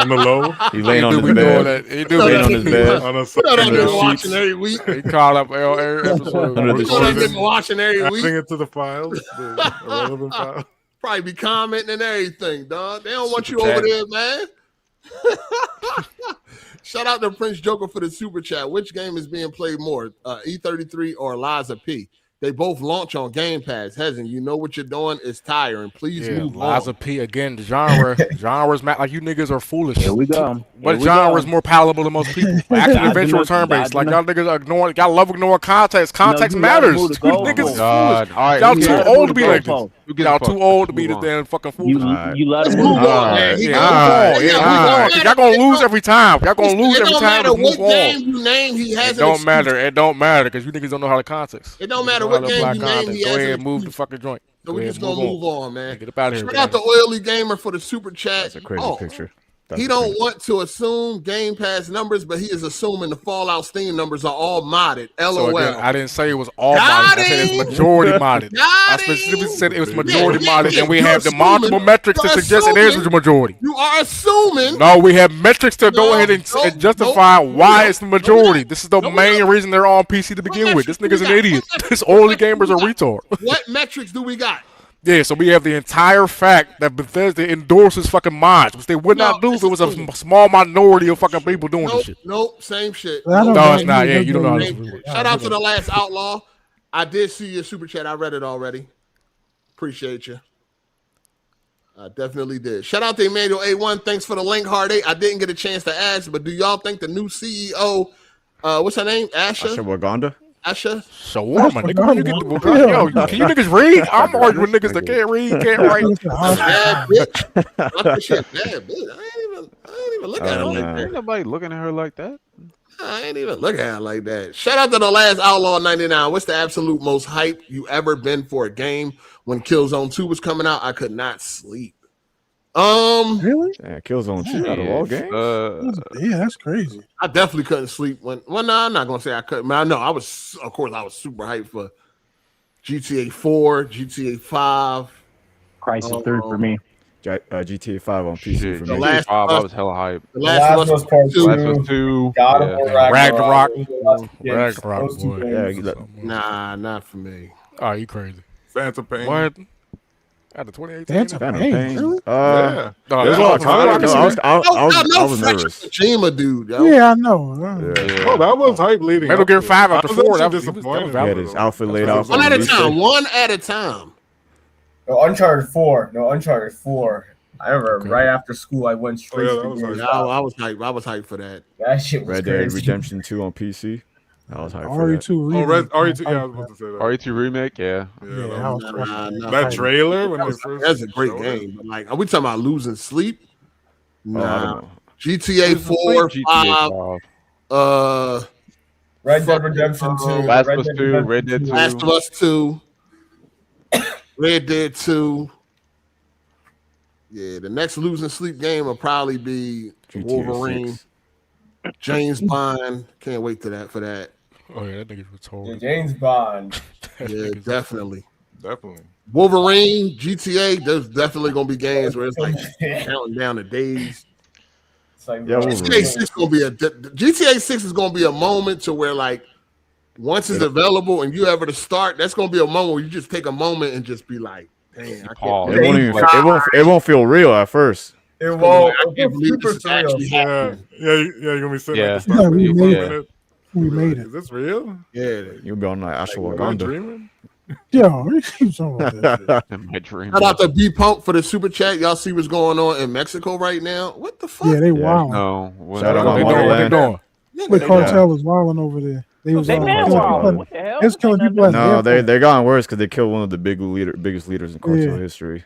the low. He laying on do his be doing bed. that. He do Laying be on his bed. On a You know that Under the nigga watching sheets. every week. He caught up every episode. Under the You know that sheets. nigga watching every Adding week. it to the files, the irrelevant files. Probably be commenting and everything, dog. They don't want you Super over chat. there, man. Shout out to Prince Joker for the super chat. Which game is being played more, E33 or Liza P? They both launch on Game Pass. Hasn't you know what you're doing? It's tiring. Please move Liza on. P again. The genres, like you niggas are foolish. Here we go. What Here we genre go. is more palatable to most people? Action adventure or turn based. Like y'all niggas are ignoring. Y'all love ignoring context. Context you let 'em matters. move the You goalpost. niggas is God. foolish. All right, Y'all who too cares? old to be like this. goalpost. Who gives Y'all a fuck? too old to Let's be move this on. damn fucking You foolish. you let Let's him move move on, on. man. He Yeah, goes, move on. yeah, Yeah, we move don't on. matter. Y'all gonna It lose don't- every time. Y'all gonna lose It every don't time. matter Just what move on. game you name. He has It don't matter. It don't matter because you niggas don't know how to context. It don't Niggas matter know what how to game apply you name. context. He Go has ahead an and move the excuse. fucking joint. So Go we're ahead, just gonna move on, man. Get up out of here. Shout out to Oily Gamer for the super chat. That's a crazy picture. He don't want to assume Game Pass numbers, but he is assuming the Fallout Steam numbers are all modded. LOL. So again, I didn't say it was all Got modded. I said it's him. majority modded. Got I specifically him. said it was majority Yeah, modded, and we you're have assuming- demonstrable metrics to you're suggest it is assuming- the majority. You are assuming. No, we have metrics to go No, ahead and, no, and justify no, why no, it's the majority. no, This is the no, we main don't. reason they're on PC to begin with. This metrics nigga's do an we got? idiot. What This metrics Oily do we Gamer's a got? retard. What metrics do we got? Yeah, so we have the entire fact that Bethesda endorses fucking mods, which they would No, not do if this it was is- a small minority of fucking people doing this shit. Nope, same shit. I don't No, know. it's not. Yeah, you don't know how this Same works. shit. Shout out to the last outlaw. I did see your super chat. I read it already. Appreciate you. I definitely did. Shout out to Emanuel A1. Thanks for the link, Hard8. I didn't get a chance to ask, but do y'all think the new CEO, what's her name? Asha? Waganda? Asha? Shawarma, nigga. When you get the, yo, can you niggas read? I'm arguing with niggas that can't read, can't write. Bad bitch. I think she a bad bitch. I ain't even look at her like that. Ain't nobody looking at her like that. I ain't even look at her like that. Shout out to the last Outlaw 99. What's the absolute most hype you ever been for a game? When Killzone 2 was coming out, I could not sleep. Really? Yeah, Killzone 2 out of all games. Yeah, that's crazy. I definitely couldn't sleep when. Well, no, I'm not gonna say I couldn't. But I know I was. Of course, I was super hyped for GTA 4, GTA 5. Crisis 3 for me. GTA 5 on PC Shit, for The me. Last GTA 5, of I Us- was hella hype. The Last of Us Part 2. Last of Us 2. God of Yeah. War Ragnarok. Yes, Ragnarok, those two boy. games. Yeah, Nah, not for me. Oh, you crazy. Phantom Pain. What? Out of 2018? Phantom Phantom Pain, Pain. really? Yeah. No, It was a long time ago. I was fresh nervous. Kojima, dude. Yo. Yeah, I know. Yeah. Oh, that was hype leading. Metal up Gear to it. 5 after I 4, was that actually was disappointed. valid. He had his outfit laid out for One at a release time. day. One at a time. No, Uncharted 4. No, Uncharted 4. I remember right after school, I went straight yeah, to that was the like- game. I was hyped. I was hyped for that. That shit was Red Dead crazy. Redemption 2 on PC. I was hyped for that. RE2 Oh, remake. RE2. Yeah, I was about to say that. RE2 remake, yeah. Yeah, Yeah, that I was- was Nah, that trailer when they first. That's a great showed it. game. But like, are we talking about losing sleep? Oh, I don't Nah. know. GTA 4, GTA 5, 5. Red Dead Redemption 2. Last Red of Us Dead 2, Redemption Red Dead 2. Last of Us 2, Red Dead 2. Yeah, the next losing sleep game will probably be GTA Wolverine, 6. James Bond. Can't wait for that. Oh, yeah, that nigga's Yeah, retarded. James Bond. Yeah, definitely. Definitely. Wolverine, GTA, there's definitely gonna be games where it's like counting down the days. It's like, Yeah, GTA 6 gonna be GTA 6 is gonna be a moment to where like once it's available and you ever to start, that's gonna be a moment where you just take a moment and just be like, dang, I can't. It won't feel real at first. It won't. I can't believe this is actually Yeah, happening. you're gonna be sitting at the Yeah, start we for made a it. minute. We You'll be made like, it. Is this real? Yeah. You'll be on like Am I ashwagandha. dreaming? Yo, you keep talking about that shit. My dream. Shout out to B Pump for the super chat. Y'all see what's going on in Mexico right now? What the fuck? Yeah, they wild. No. Shout out What they my doing? What they motherland. doing? The cartel was wilding over there. They was They man killing wild. people. What the hell? They was killing people at the No, airport. they gotten worse because they killed one of the biggest leaders in cartel history.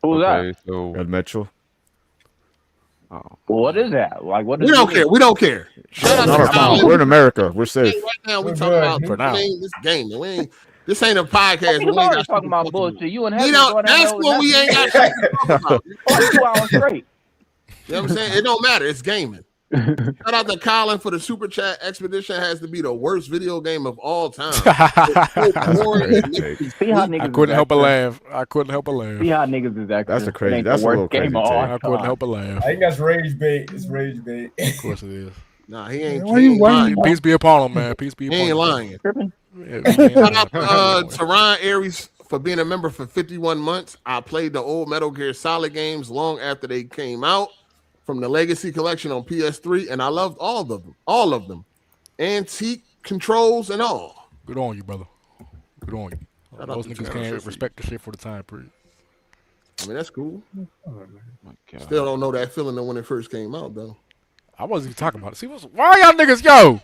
Who was that? Okay, so Red Metro. oh, Well, what is that? Like, what? We don't care. We don't care. Shout out Not to our problem. Colin. We're in America. We're safe. Right now, we We're talking good. about For now. this gaming. We ain't. This ain't a podcast. Niggas We ain't always got talking about shit to bullshit. You and We Heaven don't. going That's down what we ain't got shit to talk about. 2 hours straight. You know what I'm saying? It don't matter. It's gaming. Shout out to Colin for the super chat. Expedition has to be the worst video game of all time. It's so boring. It makes you See how sleep. niggas I couldn't is help but acting. laugh. I couldn't help but laugh. See how niggas is acting. That's a It crazy. ain't That's the a worst little crazy game of all take. I couldn't time. help but laugh. I think that's rage bait. It's rage bait. Of course it is. Nah, he ain't. Why He you ain't waiting? lying. Peace be upon him, man. Peace be He upon ain't him. lying. Tripping? Yeah, he ain't Shout lying. out to Teron Aries for being a member for 51 months. I played the old Metal Gear Solid games long after they came out from the Legacy Collection on PS3, and I loved all of them. Antique controls and all. Good on you, brother. Good on you. Shout out Those to niggas Terrence can't for respect the shit for the time period. I mean, that's cool. my God. Still don't know that feeling when it first came out, though. I wasn't even talking about it. See, why y'all niggas yo?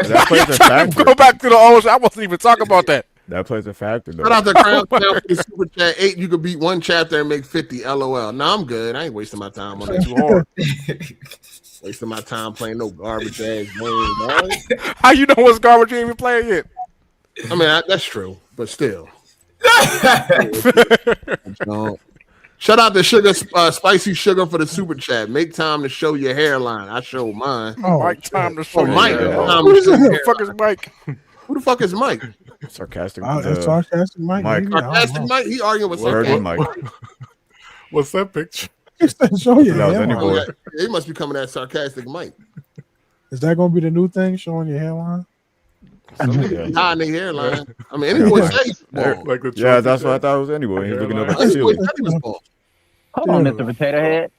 That plays a factor. Go back to the old shit. I wasn't even talking about that. That plays a factor, though. Shout out to Crown Town for the super chat. 8, you could beat one chapter and make 50. LOL. Nah, I'm good. I ain't wasting my time on that. Too hard. Wasting my time playing no garbage ass game, man. How you know what's garbage you ain't even playing yet? I mean, that's true, but still. Shout out to Sugar, Spicy Sugar for the super chat. Make time to show your hairline. I showed mine. Oh, Mike, time to show Oh, you. Mike. Yeah. Time Who to show your the fuck is Mike? Who the fuck is Mike? Sarcastic. that's sarcastic, Mike. Mike. Maybe? I don't Sarcastic know. Mike? He arguing with Word sarcastic with Mike. What's that picture? Show you. That was hairline. any boy. He must be coming at sarcastic Mike. Is that gonna be the new thing? Showing your hairline? Some niggas be hiding their hairline. I mean, any boy say he's bald. Like the Yeah, trophy that's what I case. thought it was anyway. He's looking up at the Any boy ceiling. said he was bald. Hold on, Mr. Potato Head.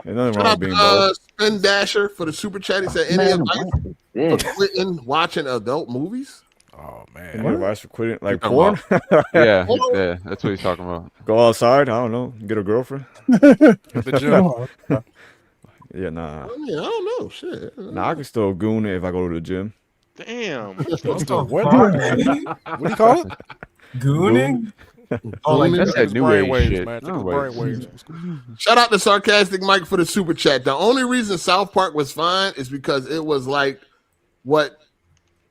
Ain't nothing Shout wrong out with being to bald. Spin Dasher for the super chat. He said, any Man, advice for yeah. quitting watching adult movies? Oh Any man. advice for quitting? Like Talking porn? Yeah, yeah, that's what he's talking about. Go outside? I don't know. Get a girlfriend? The gym. Oh, Yeah, nah. I mean, I don't know. Shit. Nah, I can still goon it if I go to the gym. Damn. What's the what? Fuck? What do you call it? Gooning? Oh, like That's that It's new brain age waves, shit. man. Think No, of wait. brain waves. Shout out to Sarcastic Mike for the super chat. The only reason South Park was fine is because it was like what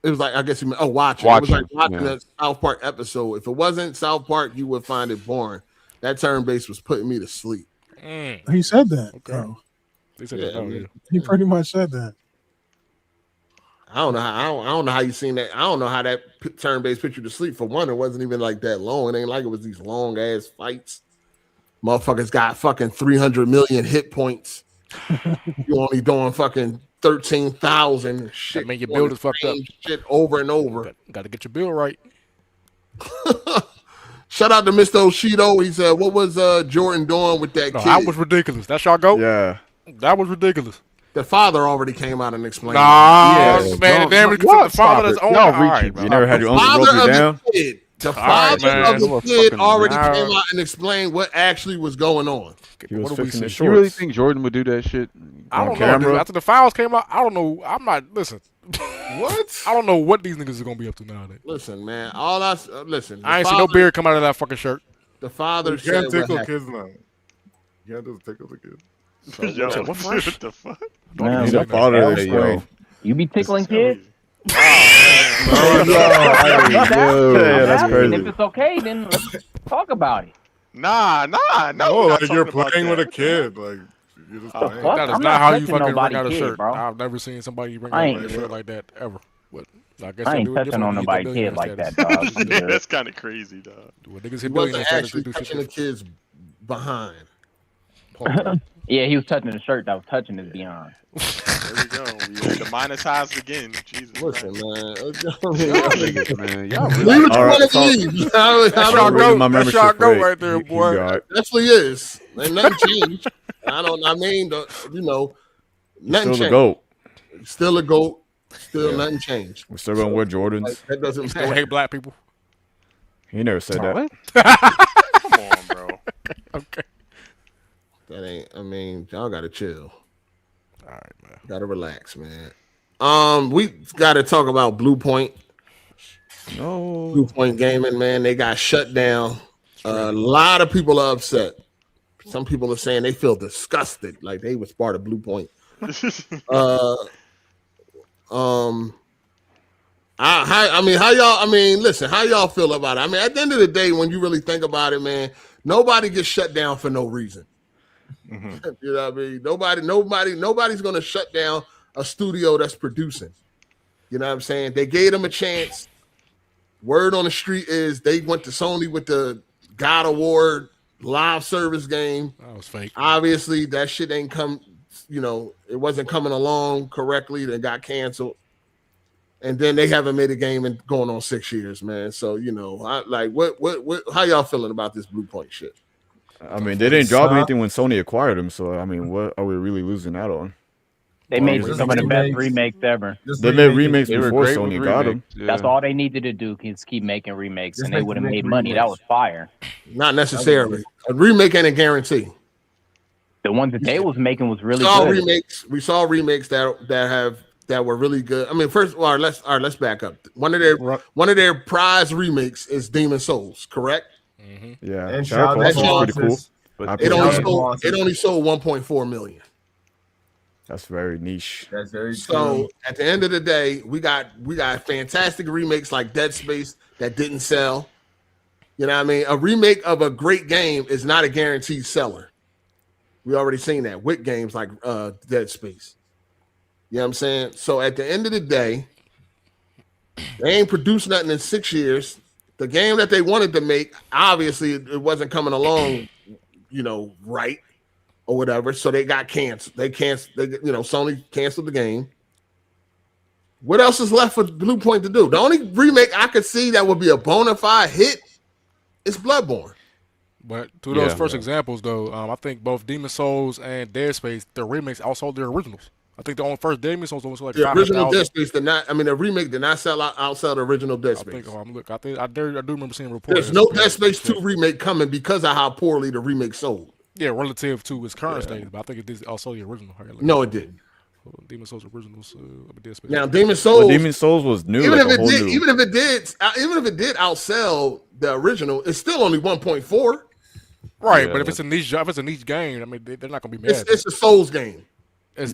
it was like. I guess you meant watching. It was like watching yeah. a South Park episode. If it wasn't South Park, you would find it boring. That turn base was putting me to sleep. he said that. Okay. Oh, They said Yeah, that. Oh, yeah. he pretty much said that. I don't know how. I don't know how you seen that. I don't know how that turn base put you to sleep. For one, it wasn't even like that long. It ain't like it was these long ass fights. Motherfuckers got fucking 300 million hit points. You only doing fucking 13,000 shit. That mean your build is fucked up. Shit over and over. Got to get your bill right. Shout out to Mr. Oshido. He said, "What was Jordan doing with that No, kid?" that was ridiculous. That's y'all go? Yeah. That was ridiculous. The father already came out and explained. Nah, it. man, damn it, What? the father Stop that's it. on Y'all the all right, reaching. bro. You never had your The uncle father rope you of down? the kid. The All right, father man. of the kid Fucking already loud. came out and explained what actually was going on. He was What do we fixing see? his You really shorts. think Jordan would do that shit? I on don't know, dude. camera? After the files came out, I don't know. I'm not, listen. What? I don't know what these niggas are going to be up to nowadays. Listen, man. All I listen. I ain't see no beard come out of that fucking shirt. The father You said can't what tickle happened. kids now. You can't just tickle the kids. Yo, What fresh? what the fuck? Man, He's a what the father hell? of this way. You be tickling kids? Yeah, that's And crazy. if it's okay, then let's talk about it. Nah, No, we're not like you're talking about playing with a that. kid. Like you're just The playing. fuck? That is I'm not not how you touching fucking bring nobody out a kid, shirt. bro. I've never seen somebody bring I out ain't- a shirt like that ever. But I ain't touching on nobody's head like that, dog. Yeah, that's kind of crazy, dog. When niggas He hit wasn't billionaire actually touching the kid's behind. Yeah, he was touching the shirt that was touching his beyond. There we go. We demonetized again. Jesus. Listen, man. Y'all Leave what you want to leave. That's y'all go right there, boy. Definitely is. Ain't nothing changed. Nothing Still changed. a GOAT. Still a GOAT. Still nothing changed. We're still gonna wear Jordans. Like, that doesn't Still hate black people. He never said that. Come on, bro. Okay. That ain't. I mean, y'all gotta chill. All right, man. Gotta relax, man. We gotta talk about Bluepoint. No. Bluepoint Gaming, man. They got shut down. A lot of people are upset. Some people are saying they feel disgusted, like they was part of Bluepoint. Listen, how y'all feel about it? I mean, at the end of the day, when you really think about it, man, nobody gets shut down for no reason. Mm-hmm. You know what I mean? Nobody's gonna shut down a studio that's producing. You know what I'm saying? They gave them a chance. Word on the street is they went to Sony with the God of War live service game. That was fake. Obviously, that shit ain't come. It wasn't coming along correctly. They got canceled, and then they haven't made a game in going on 6 years, man. So how y'all feeling about this Bluepoint shit? I mean, they didn't drop anything when Sony acquired them, so I mean, what are we really losing out on? They made some of the best remakes ever. They made remakes before Sony got them. Yeah. That's all they needed to do is keep making remakes, and they would have made money. That was fire. Not necessarily. A remake ain't a guarantee. The ones that they was making was really good. We saw remakes that were really good. I mean, first of all, let's back up. One of their prize remakes is Demon Souls, correct? Mm-hmm. Yeah, and that's pretty cool. But it only sold 1.4 million. That's very niche. That's very so. At the end of the day, we got fantastic remakes like Dead Space that didn't sell. You know what I mean? A remake of a great game is not a guaranteed seller. We already seen that with games like Dead Space. You know what I'm saying? So at the end of the day, they ain't produced nothing in 6 years. The game that they wanted to make, obviously, it wasn't coming along, right or whatever. So they got canceled. Sony canceled the game. What else is left for Bluepoint to do? The only remake I could see that would be a bona fide hit is Bloodborne. But to those first examples, though, I think both Demon Souls and Dead Space, the remakes outsold their originals. I think the only first Demon Souls was like the original Dead Space did not. I mean, the remake did not sell outside the original Dead Space. I do remember seeing reports. There's no Dead Space 2 remake coming because of how poorly the remake sold. Yeah, relative to its current state, but I think it did also the original. No, it didn't. Demon Souls originals. Dead Space. Now, Demon Souls was new. Even if it did outsell the original, it's still only 1.4. Right, but if it's a niche game, I mean, they're not gonna be mad. It's a Souls game. It's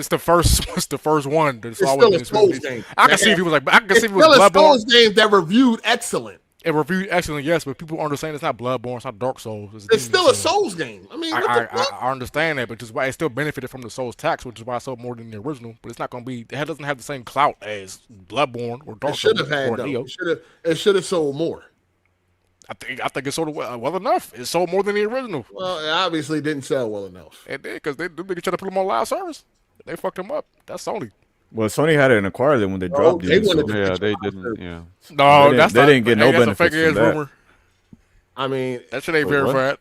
the first. It's the first one. It's still a Souls game. I can see if it was Bloodborne. A Souls game that reviewed excellent. It reviewed excellent, yes, but people understand it's not Bloodborne, it's not Dark Souls. It's still a Souls game. I mean, I understand that, but just why it still benefited from the Souls tax, which is why I sold more than the original. But it's not going to be. It doesn't have the same clout as Bloodborne or Dark Souls or Neo. It should have sold more. I think it sold well enough. It sold more than the original. Well, it obviously didn't sell well enough. It did because they tried to put them on live service. They fucked them up. That's Sony. Well, Sony had it acquired them when they dropped it. They didn't. Yeah. No, they didn't get no benefits fake ass from that. rumor. I mean, that shit ain't verified.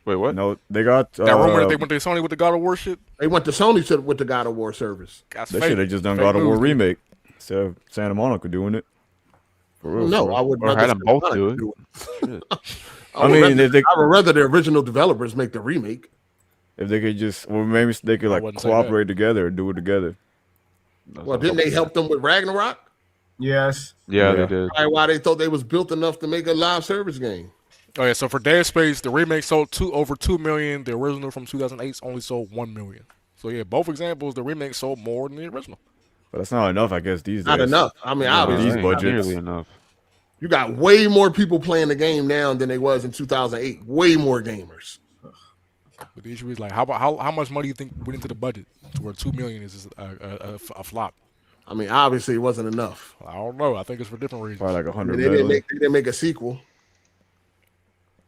Wait, what? No, they got that rumor that they went to Sony with the God of War shit. They went to Sony with the God of War service. They should have just done God of War remake instead of Santa Monica doing it. For real, no, I would rather them both do it. I mean, I would rather the original developers make the remake. If they could just, or maybe they could like cooperate together and do it together. Well, didn't they help them with Ragnarok? Yes. Yeah, they did. Why they thought they was built enough to make a live service game. Oh yeah, so for Dead Space, the remake sold over 2 million. The original from 2008 only sold 1 million. So yeah, both examples, the remake sold more than the original. But that's not enough, I guess. These days. Not enough. I mean, obviously, these budgets. Nearly enough. You got way more people playing the game now than they was in 2008. Way more gamers. But the issue is like, how much money do you think went into the budget to where 2 million is a flop? I mean, obviously it wasn't enough. I don't know. I think it's for different reasons. Probably like 100 they didn't make a sequel.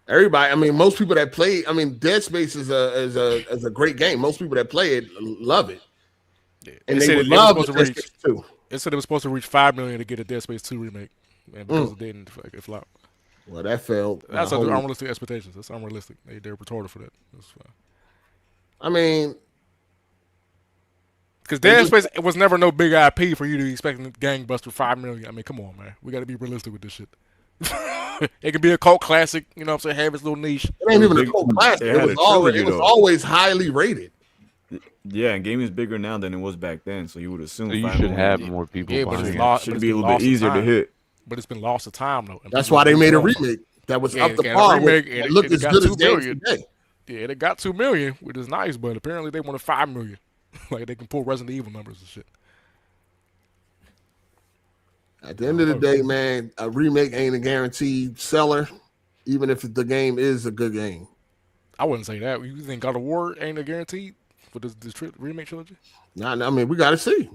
Everybody, I mean, most people that play, I mean, Dead Space is a great game. Most people that play it love it. Yeah. And they would love Dead Space 2. It said it was supposed to reach 5 million to get a Dead Space 2 remake, and because it didn't, it flopped. Well, that failed. That's unrealistic expectations. That's unrealistic. They're retarded for that. That's fine. I mean, because Dead Space, it was never no big IP for you to be expecting Gangbuster 5 million. I mean, come on, man. We got to be realistic with this shit. It could be a cult classic, you know what I'm saying? Have its little niche. It ain't even a cult classic. It was always highly rated. Yeah, and gaming is bigger now than it was back then, so you would assume. So you should have more people. Yeah, buying but it. Should be a little bit easier to hit. But it's been lost to time though. That's why they made a remake that was up to par. It looked as good as games today. Yeah, they got 2 million, which is nice, but apparently they wanted 5 million. Like they can pull Resident Evil numbers and shit. At the end of the day, man, a remake ain't a guaranteed seller, even if the game is a good game. I wouldn't say that. You think God of War ain't a guaranteed for this remake trilogy? Nah, I mean, we got to see.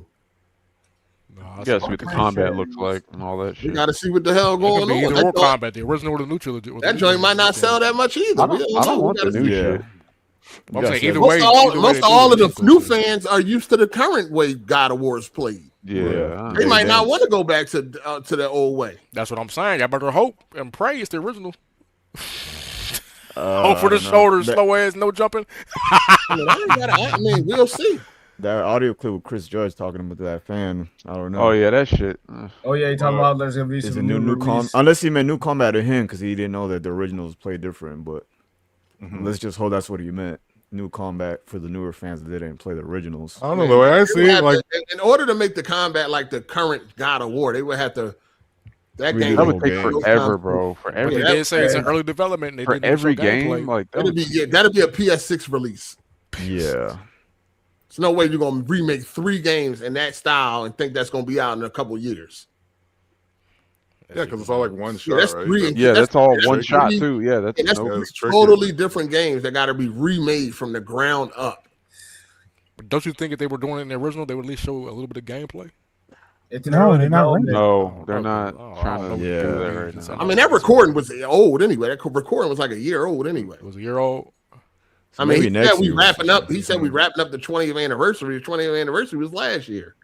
You gotta see what the combat looks like and all that shit. We got to see what the hell going on. Either or combat, the original or the new trilogy. That joint might not sell that much either. I don't want the new shit. I'm saying either way. Most of all of the new fans are used to the current way God of War is played. Yeah, they might not want to go back to the old way. That's what I'm saying. I better hope and pray it's the original. Hope for the shoulders, slow ass, no jumping. I mean, we'll see. That audio clip with Chris Judge talking about that fan, I don't know. Oh yeah, that shit. Oh yeah, you talking about there's gonna be some new combat. Unless he meant new combat to him because he didn't know that the originals played different. But let's just hope that's what he meant. New combat for the newer fans that didn't play the originals. I don't know the way I see it. Like, in order to make the combat like the current God of War, they would have to. That game would take forever, bro. Forever. They did say it's in early development. They for every game, like that'd be a PS6 release. Yeah. There's no way you're gonna remake 3 games in that style and think that's gonna be out in a couple years. Yeah, because it's all like one shot, that's right? That's all one shot too. Yeah, that's totally different games that got to be remade from the ground up. But don't you think if they were doing it in the original, they would at least show a little bit of gameplay? No, they're not. No, they're not trying to do that right now. I mean, that recording was old anyway. That recording was like a year old anyway. It was a year old. I mean, he said we wrapping up. He said we wrapping up the 20th anniversary. The 20th anniversary was last year.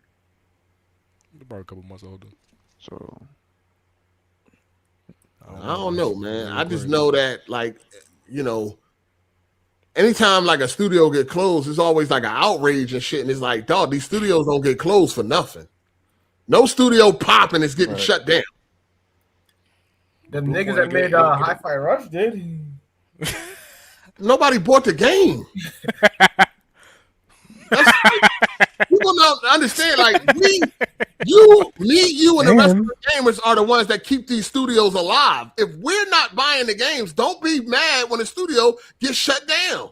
About a couple months older. So I don't know, man. I just know that, like, you know, anytime like a studio get closed, it's always like an outrage and shit. And it's like, dog, these studios don't get closed for nothing. No studio popping is getting shut down. The niggas that made Hi-Fi Rush did. Nobody bought the game. People don't understand. Like me, you, and the rest of the gamers are the ones that keep these studios alive. If we're not buying the games, don't be mad when the studio gets shut down.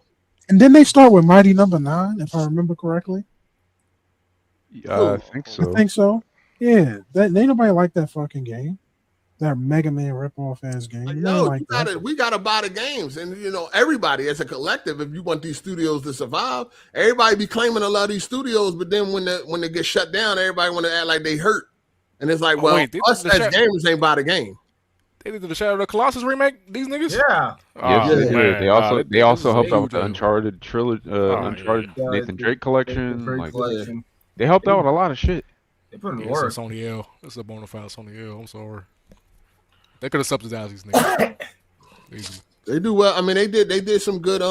And then they start with Mighty Number 9, if I remember correctly. I think so. I think so. Yeah, ain't nobody like that fucking game. That Mega Man ripoff ass game. No, we gotta buy the games, and you know everybody as a collective. If you want these studios to survive, everybody be claiming a lot of these studios, but then when they get shut down, everybody want to act like they hurt, and it's like, us as gamers ain't buy the game. They did the Shadow of the Colossus remake. These niggas, Yes, they did. They also helped out with the Uncharted trilogy, Uncharted Nathan Drake collection. They helped out with a lot of shit. They put in work. It's Sony L. It's a bona fide Sony L. I'm sorry. They could have subsidized these niggas. They do well. I mean, they did some good.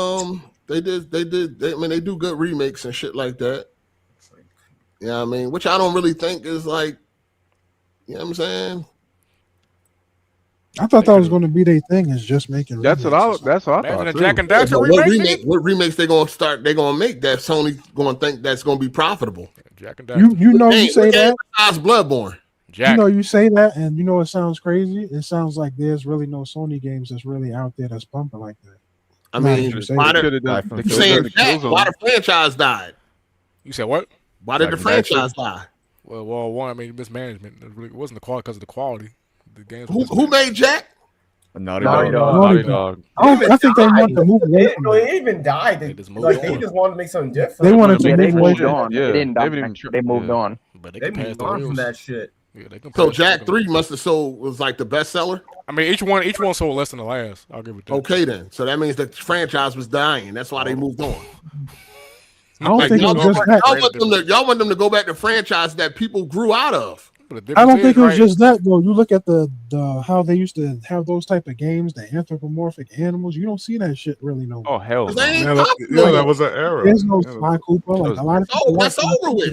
They do good remakes and shit like that. Yeah, I mean, which I don't really think is like, you know what I'm saying. I thought that was going to be their thing. Is just making. That's what I thought. Jack and Daxter remake. What remakes they gonna start? They gonna make that Sony gonna think that's gonna be profitable. Jack and Daxter. You know you say that. Bloodborne. Jack. You know you say that, and you know it sounds crazy. It sounds like there's really no Sony games that's really out there that's pumping like that. I mean, why the franchise died? You said what? Why did the franchise die? Well, one, I mean, mismanagement. It wasn't the quality because of the quality. The games. Who made Jack? Naughty Dog. I think they want to move away from it. They even died. They just wanted to make something different. They wanted to move away from it. They didn't die. They moved on. But they They can pass moved the on from wheels. that shit. Yeah, they can So pass. Jack 3 must have sold was like the bestseller. I mean, each one sold less than the last. I'll give it that. Okay, then. So that means the franchise was dying. That's why they moved on. I don't Like, think it was just that. y'all want them to go back to franchise that people grew out of. I don't think it was just that though. You look at the how they used to have those type of games, the anthropomorphic animals. You don't see that shit really no more. Oh hell no. That was an era. There's no Sly Cooper. Like a lot of people. That's over with.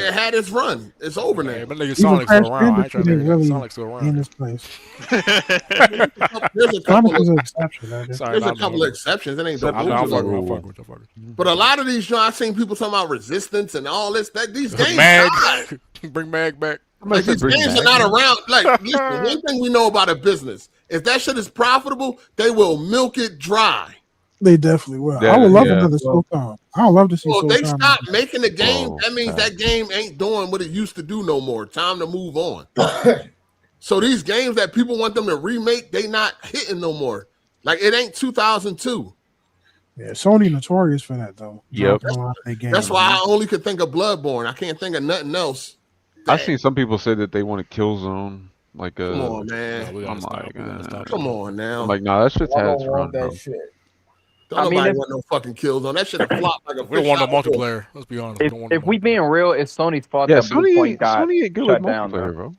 It had its run. It's over now. But nigga, Sonic's still around. I ain't trying to really Sonic's still around in this place. There's a couple Sonic is of an exception. There's a couple of exceptions. It ain't the rule. But a lot of these, I've seen people talking about Resistance and all this. That these games died. Bring Mag back. Like these games are not around. Like, listen, one thing we know about a business, if that shit is profitable, they will milk it dry. They definitely will. I would love another SOCOM. I would love to see. Well, if they SOCOM. stop making the game, that means that game ain't doing what it used to do no more. Time to move on. So these games that people want them to remake, they not hitting no more. Like it ain't 2002. Yeah, Sony notorious for that though. Yep. That's why I only could think of Bloodborne. I can't think of nothing else. I've seen some people say that they want a Killzone. Like Come on, man. I'm like, come on now. I'm like, nah, that shit's had its run, bro. Don't nobody want no fucking kills on that shit. Flop like a we don't want no multiplayer. Let's be honest. If we being real, it's Sony's fault Yeah, that Bluepoint got Sony ain't good shut with down. multiplayer, bro.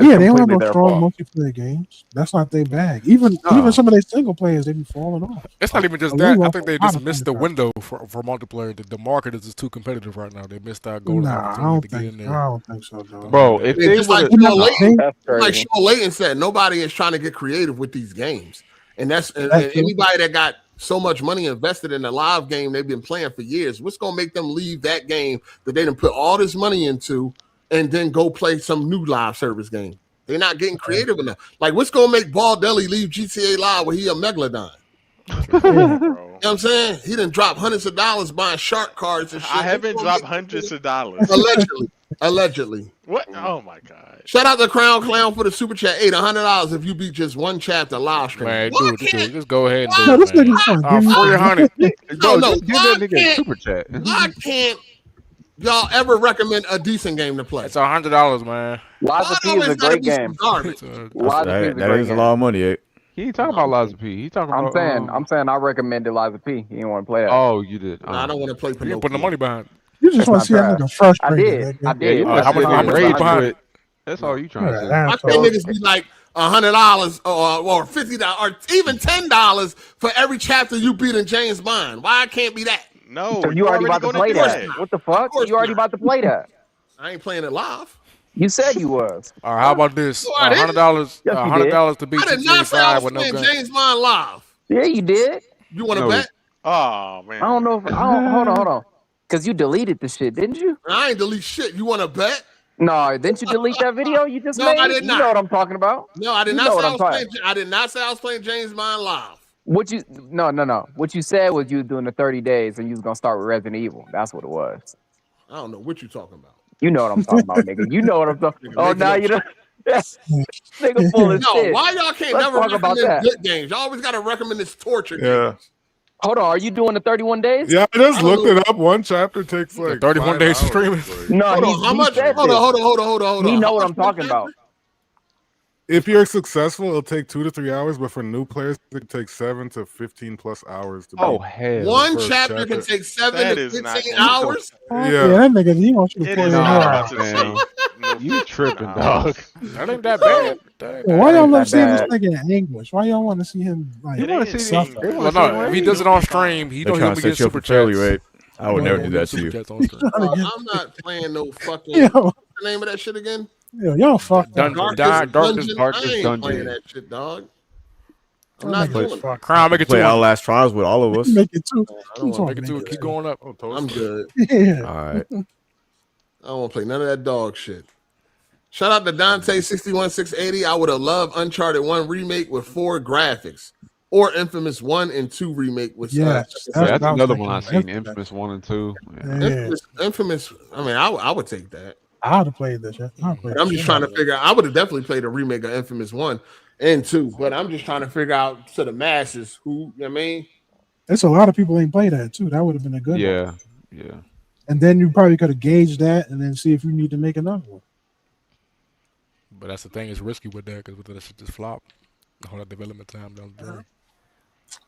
Yeah, they don't have no strong multiplayer games. That's not their bag. Even some of their single players, they be falling off. It's not even just that. I think they just missed the window for multiplayer. The market is just too competitive right now. They missed that golden opportunity to get in there. I don't think so, though. Bro, if they just like would Sean Layton said, nobody is trying to get creative with these games, and that's anybody that got so much money invested in a live game they've been playing for years. What's gonna make them leave that game that they done put all this money into and then go play some new live service game? They're not getting creative enough. Like, what's gonna make Baldelli leave GTA Live where he a megalodon? You know what I'm saying? He done dropped hundreds of dollars buying shark cards and shit. I haven't dropped hundreds of dollars. Allegedly. What? Oh my god! Shout out to Crown Clown for the super chat. $100 if you beat just one chapter live stream. Man, dude, just go ahead and do No, it, this man. nigga's fun. 400. No, give that nigga a super chat. why can't y'all ever recommend a decent game to play? It's $100, man. Liza P is a great game. That is a lot of money. He ain't talking about Liza P. He talking about. I'm saying I recommended Liza P. You didn't want to play that. Oh, you did. I don't want to play You Pinocchio. putting the money behind it. You just want to see that nigga frustrated. I did. How much rage behind it? That's all you trying to do. Why can't niggas be like $100 or $50 or even $10 for every chapter you beat in James Bond? Why can't be that? No, So you already about to play that. What the fuck? course You already about to play that. I ain't playing it live. You said you was. All right, how about this? No, I didn't. $100. Yes, you $100 to beat I did not say I GTA 5 was with no playing gun. James Bond live. Yeah, you did. You want to No. bet? Oh man. I don't know if hold on. Cause you deleted the shit, didn't you? I ain't delete shit. You want to bet? No, didn't you delete that video you just No, made? I did You not. know what I'm talking about. No, I did You not know say what I I'm was talking. playing. I did not say I was playing James Bond live. No. What you said was you was doing the 30 days and you was gonna start with Resident Evil. That's what it was. I don't know what you talking about. You know what I'm talking about, nigga. You know what I'm talking. Oh, now you know. Nigga full of No, shit. why y'all can't Let's never talk about recommend that. good games? Y'all always got to recommend this torture Yeah. games. Hold on, are you doing the 31 days? Yeah, I just looked it up. One chapter takes like 31 5 days hours. streaming. Like, No, Hold on, how much? said Hold this. on. He know How what much I'm talking one about. if you're successful, it'll take 2 to 3 hours, but for new players, it takes 7 to 15 plus hours to Oh beat. hell. One first chapter chapter. can take 7 That to is not 15 gonna- hours. Yeah, that nigga, he wants you to It play is it not hard. about to man. take no You tripping, fucking dog. hours. That ain't that bad. That ain't Why that y'all bad. love seeing this bad. nigga in English? Why y'all want to see him like It wanna ain't see English. these- Well, no, if he does it on stream, he They're know trying he'll to be getting set you up super for failure, chats. right? I would Yeah, never he'll do get that to super you. chats on stream. I'm not playing no fucking. Yo, What's the name of that shit again? y'all fucked up. Darkest I ain't Dungeon. playing that shit, dog. I'm That not nigga's doing it. fucked. Crown, make it Play 200. Outlast Trials with all of us. Make it two. I don't want Make it 2. Keep going up. I'm good. Yeah. All right. I don't want to play none of that dog shit. Shout out to Dante61680. I would have loved Uncharted 1 remake with 4 graphics, or Infamous 1 and 2 remake with Yes, Yeah, That's that's what I was another thinking. one I seen. Infamous 1 and 2. Yeah. Infamous. I mean, I would take that. I would have played this. Shit. I'm just trying to figure out. I would have definitely played a remake of Infamous 1 and 2, but I'm just trying to figure out to the masses who, you know what I mean? There's a lot of people ain't played that too. That would have been a good one. Yeah. and then you probably could have gauged that and then see if you need to make another one. But that's the thing, it's risky with that because with that shit just flop. All that development time down the drain.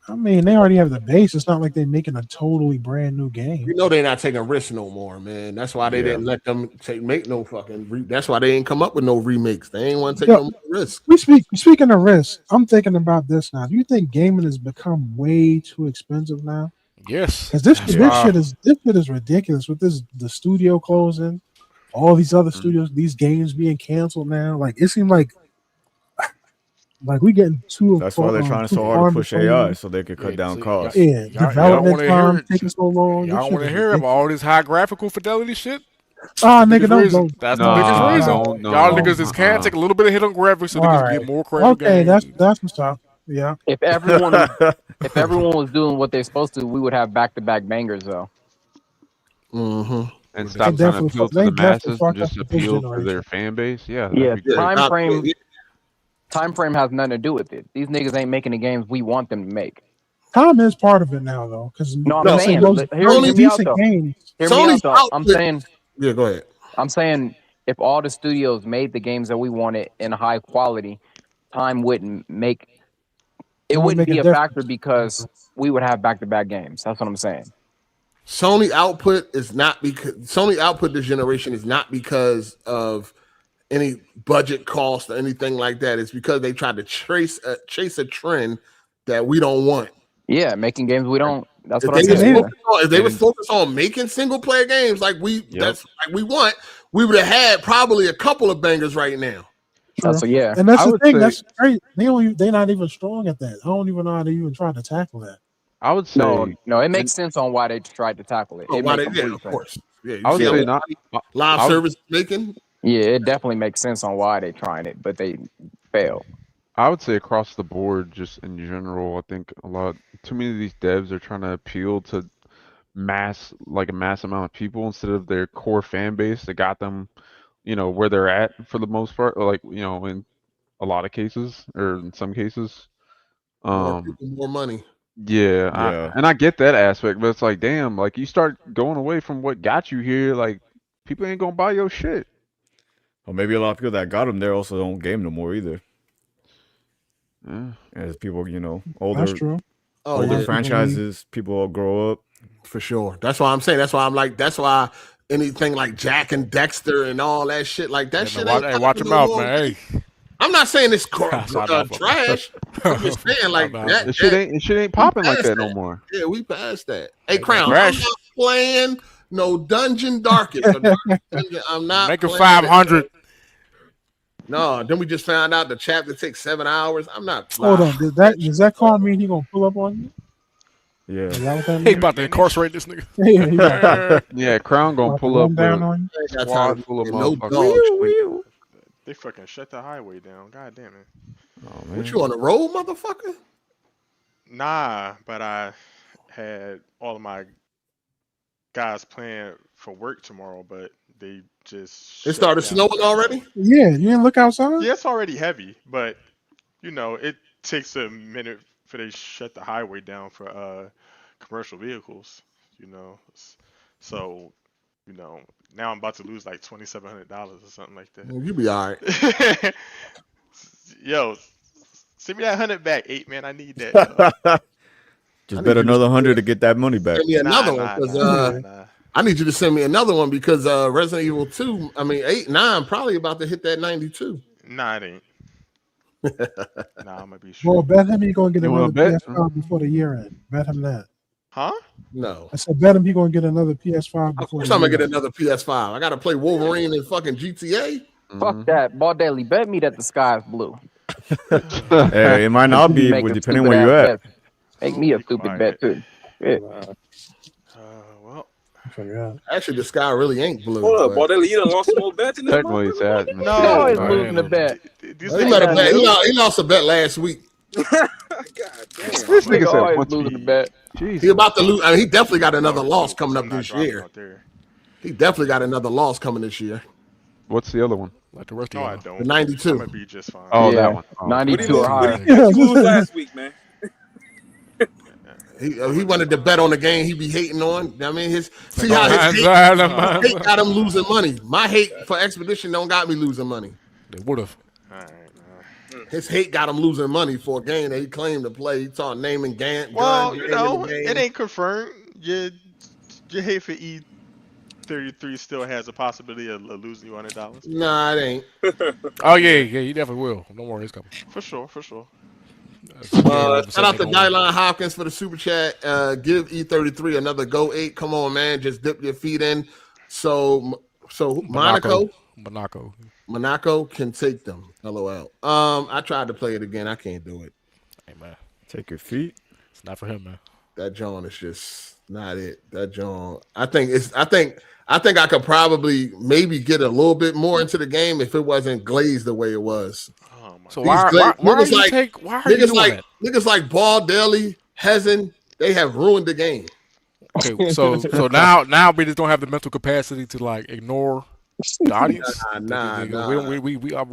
I mean, they already have the base. It's not like they're making a totally brand new game. You know they're not taking risks no more, man. That's why they didn't let them make no fucking. That's why they ain't come up with no remakes. They ain't want to take no more risks. Speaking of risks, I'm thinking about this now. Do you think gaming has become way too expensive now? Yes. Because this shit is ridiculous with the studio closing, all these other studios, these games being canceled now. Like it seemed like we getting too. That's why they're trying so hard to push AI so they can cut down costs. Yeah, development time taking so long. Y'all want to hear about all this high graphical fidelity shit? Nigga, don't go. That's the biggest reason. Y'all niggas just can't take a little bit of hit on graphics so they can get more creative games. Okay, that's what's up. Yeah. If everyone was doing what they're supposed to, we would have back-to-back bangers though. Mm-hmm. And stop trying to appeal to the masses and just appeal to their fan base. Yeah. Time frame has nothing to do with it. These niggas ain't making the games we want them to make. Time is part of it now, though. Because I'm saying, hear me out, though. I'm saying, yeah, go ahead. I'm saying, if all the studios made the games that we wanted in high quality, time wouldn't be a factor because we would have back-to-back games. That's what I'm saying. Sony output this generation is not because of any budget cost or anything like that. It's because they tried to chase a trend that we don't want. Yeah, making games we don't. That's what I'm saying. If they was focused on making single player games like we want, we would have had probably a couple of bangers right now. And that's the thing. That's great. They're not even strong at that. I don't even know how they even try to tackle that. I would say no. It makes sense on why they tried to tackle it. Of course. Yeah, I would say not live service making. Yeah, it definitely makes sense on why they're trying it, but they failed. I would say across the board, just in general, I think too many of these devs are trying to appeal to a mass amount of people instead of their core fan base that got them, where they're at for the most part, in a lot of cases or in some cases. More people, more money. Yeah. And I get that aspect, but it's like, damn, like you start going away from what got you here, like people ain't gonna buy your shit. Or maybe a lot of people that got them there also don't game no more either. Yeah. As people, older, that's true. Older franchises, people will grow up. For sure. That's why I'm saying. That's why anything like Jack and Dexter and all that shit like that shit. Hey, watch them out, man. Hey. I'm not saying it's trash. I'm just saying like that. It shit ain't popping like that no more. Yeah, we passed that. Hey, Crown, I'm not playing no Dungeon Darkest. I'm not making 500. No, then we just found out the chapter takes 7 hours. I'm not. Hold on, does that call mean he gonna pull up on you? Yeah, he about to incarcerate this nigga. Yeah, Crown gonna pull up on you. Squad full of motherfuckers. They fucking shut the highway down. God damn it. Oh, man. What, you on the road, motherfucker? Nah, but I had all of my guys planned for work tomorrow, but they just it started snowing already? Yeah, you didn't look outside? Yeah, it's already heavy, but it takes a minute for they shut the highway down for commercial vehicles, so now I'm about to lose like $2,700 or something like that. You be all right. Yo, send me that 100 back, 8 man. I need that. Just bet another 100 to get that money back. Send me another one because I need you to send me another one because Resident Evil 2, 8, 9 probably about to hit that 92. Nah, it ain't. Nah, I'm gonna be sure. Well, bet him he's gonna get another PS5 before the year end. Bet him that. Huh? No. I said bet him he's gonna get another PS5 before. Of course I'm gonna get another PS5. I gotta play Wolverine and fucking GTA. Fuck that. Baldelli, bet me that the sky is blue. Hey, it might not be depending where you're at. Make me a stupid bet too. Yeah. Well, actually, the sky really ain't blue. Hold up, Baldelli, you done lost some more bets in this technically it's that. No, he's losing the bet. He lost a bet last week. God damn. This nigga said losing the bet. He about to lose. He definitely got another loss coming up this year. He definitely got another loss coming this year. What's the other one? Like the rest of I don't. The 92. I'm gonna be just fine. Oh, that one. Oh. 92 or higher. What did you lose last week, man? He wanted to bet on the game he be hating on. I mean, his hate got him losing money. My hate for Expedition don't got me losing money. They would have. All right, his hate got him losing money for a game that he claimed to play. He started naming guns. Well, you know, it ain't confirmed. Your hate for E33 still has a possibility of losing you $100. Nah, it ain't. Oh yeah, he definitely will. Don't worry, it's coming. For sure. Shout out to Dylan Hopkins for the super chat. Give E33 another go 8. Come on, man. Just dip your feet in. So Monaco can take them. LOL. I tried to play it again. I can't do it. Hey man, take your feet. It's not for him, man. That John is just not it. That John. I think I could probably maybe get a little bit more into the game if it wasn't glazed the way it was. So why are you doing that? Niggas like Ball Daly, Hezen, they have ruined the game. Okay, so now we just don't have the mental capacity to like ignore the audience. Nah.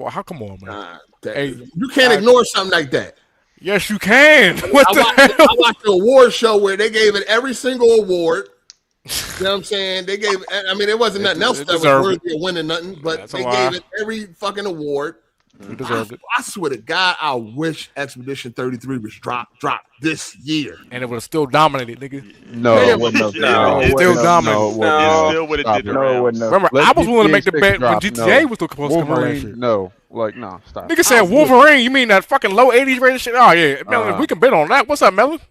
How come on, man? You can't ignore something like that. Yes, you can. I watched the award show where they gave it every single award. You know what I'm saying? They gave. I mean, it wasn't nothing else that was worthy of winning nothing, but they gave it every fucking award. He deserved it. I swear to God, I wish Expedition 33 was dropped this year. And it would have still dominated, nigga. It still dominated. It still would have did the rounds. Remember, I was willing to make the bet when GTA was supposed to come out last year. No, stop. Nigga said Wolverine. You mean that fucking low 80s rated shit? Oh yeah, Melon, we can bet on that. What's up, Melon?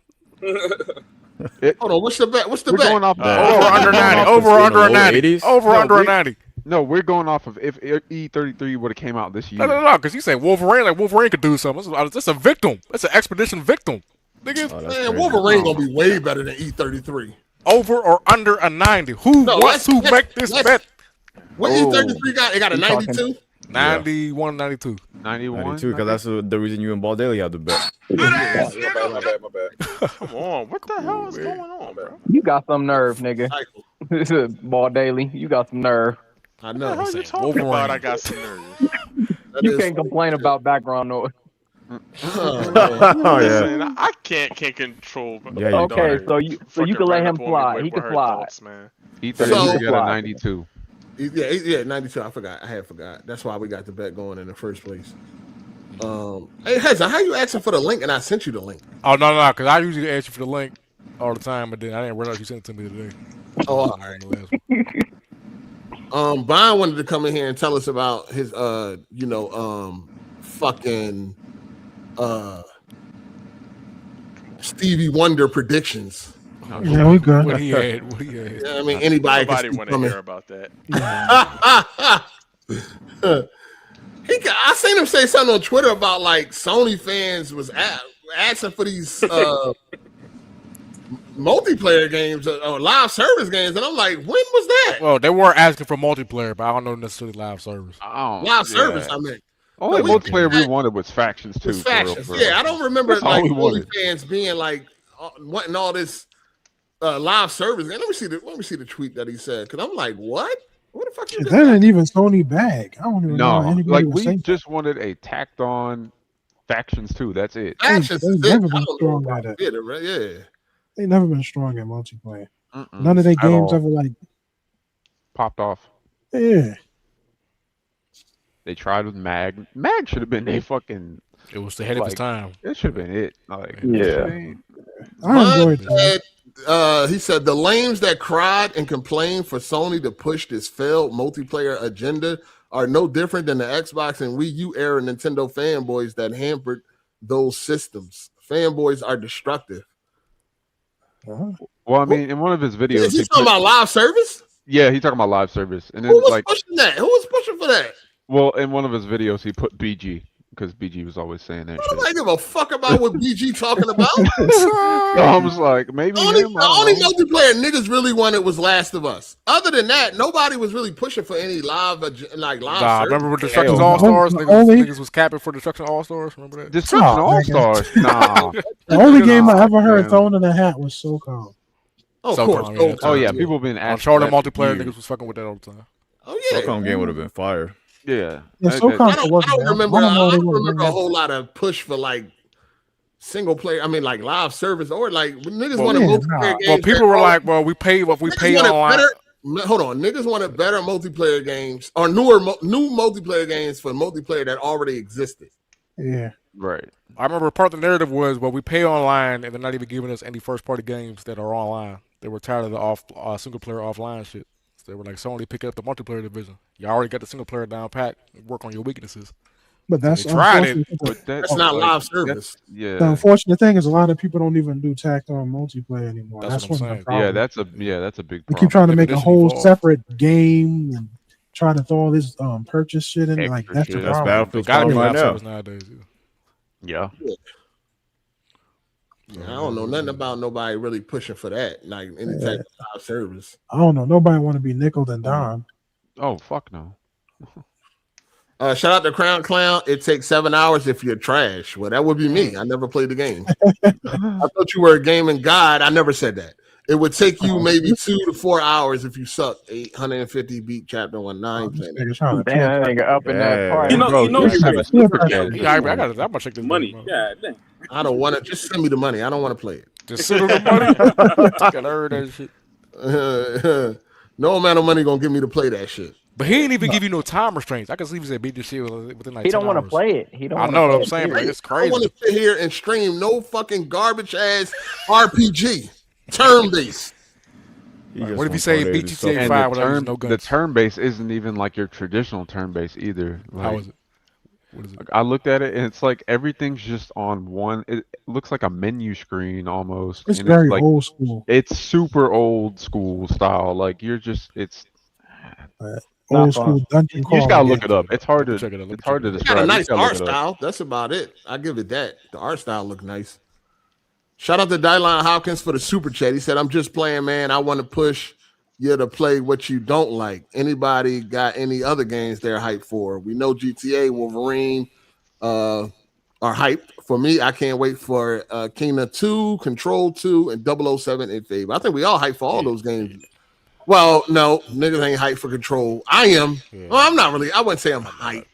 Hold on, what's the bet? What's the bet? Going off over under 90. Over under a 90. Over under a 90. No, we're going off of if E33 would have came out this year. No, because you say Wolverine, like Wolverine could do something. That's a victim. That's an Expedition victim. Nigga. Man, Wolverine gonna be way better than E33. Over or under a 90? Who wants to make this bet? What E33 got? It got a 92? 91, 92. 91? Because that's the reason you and Ball Daly have the bet. My bad. Come on, what the hell is going on, bro? You got some nerve, nigga. Ball Daly, you got some nerve. I know. What the hell you talking about? I got some nerves. You can't complain about background noise. Listen, I can't control. Okay, so you can let him fly. He can fly. E33 got a 92. Yeah, 92. I forgot. That's why we got the bet going in the first place. Hey, Heza, how you asking for the link and I sent you the link? Oh, no, because I usually ask you for the link all the time, but then I didn't realize you sent it to me today. Oh, all right. Brian wanted to come in here and tell us about his, fucking Stevie Wonder predictions. Yeah, we good. What he had. Yeah, I mean, anybody want to hear about that. I seen him say something on Twitter about like Sony fans was asking for these multiplayer games or live service games, and I'm like, when was that? Well, they were asking for multiplayer, but I don't know necessarily live service. Service, I mean. Only multiplayer we wanted was factions too. Factions. Yeah, I don't remember like Sony fans being like wanting all this live service. And let me see the tweet that he said, because I'm like, what? What the fuck? That ain't even Sony bag. I don't even know. Like we just wanted a tacked on factions too. That's it. Factions. They've never been strong at it. Yeah. They've never been strong at multiplayer. None of their games ever like popped off. Yeah. They tried with Mag. Mag should have been a fucking. It was ahead of its time. It should have been it. Like, yeah. I enjoyed that. He said the lames that cried and complained for Sony to push this failed multiplayer agenda are no different than the Xbox and Wii U era Nintendo fanboys that hampered those systems. Fanboys are destructive. Well, I mean, in one of his videos, is he talking about live service? Yeah, he's talking about live service. And then, who was pushing that? Who was pushing for that? Well, in one of his videos, he put BG because BG was always saying that. I don't give a fuck about what BG talking about. So I was like, maybe the only multiplayer niggas really wanted was Last of Us. Other than that, nobody was really pushing for any live Nah, remember with Destruction All Stars? Niggas was capping for Destruction All Stars. Remember that? Destruction All Stars. Nah. The only game I ever heard thrown in a hat was SOCOM. Oh, of course. Oh yeah, people have been asking. Uncharted multiplayer niggas was fucking with that all the time. Oh yeah, SOCOM game would have been fire. Yeah. I don't remember a whole lot of push for like single player. I mean, like live service or like niggas wanted multiplayer games. Well, people were like, "Well, we pay what we pay online." Hold on, niggas wanted better multiplayer games or new multiplayer games for multiplayer that already existed. Yeah, right. I remember part of the narrative was, "Well, we pay online, and they're not even giving us any first-party games that are online." They were tired of the single-player offline shit. So they were like, "Sony, pick up the multiplayer division. You already got the single-player down pat. Work on your weaknesses." but that's they tried it. But that's not live service. Yeah. The unfortunate thing is a lot of people don't even do tacked on multiplayer anymore. That's one of the problems. That's a big problem. They keep trying to make a whole separate game and trying to throw all this purchase shit in. Like that's the problem. Battlefield's gotta be right live now. service nowadays. Yeah. I don't know nothing about nobody really pushing for that, like any type of live service. I don't know. Nobody want to be nickel and dime. Oh fuck no. Shout out to Crown Clown. It takes 7 hours if you're trash. Well, that would be me. I never played the game. I thought you were a gaming god. I never said that. It would take you maybe 2 to 4 hours if you suck. 850 beat chapter 1 9 playing. Damn, that nigga up in that part. You know, I got to check this money. game out. Yeah, dang. I don't want to. Just send me the money. I don't want to play it. Just sit on the money. I heard that shit. No amount of money gonna give me to play that shit. But he ain't even give you no time restraints. I can see if he said beat the shit within like He don't want to play it. He don't. I know what I'm saying, but it's crazy. I want to sit here and stream no fucking garbage ass RPG turn based. What if you say beat GTA 5 without no guns? The turn base isn't even like your traditional turn base either. Like, how is it? What is it? I looked at it and it's like everything's just on one. It looks like a menu screen almost. It's and very like, old school. It's super old school style. Like Old school dungeon crawl. You just gotta look it up. It's hard to. It's hard to Got describe. a nice art style. That's about it. I give it that. The art style look nice. Shout out to Dylan Hopkins for the super chat. He said, "I'm just playing, man. I want to push you to play what you don't like. Anybody got any other games they're hyped for? We know GTA, Wolverine, are hyped. For me, I can't wait for Kena 2, Control 2, and 007 in favor. I think we all hyped for all those games. Well, no, niggas ain't hyped for Control. I am. Yeah. Well, I'm not really. I wouldn't say I'm hyped.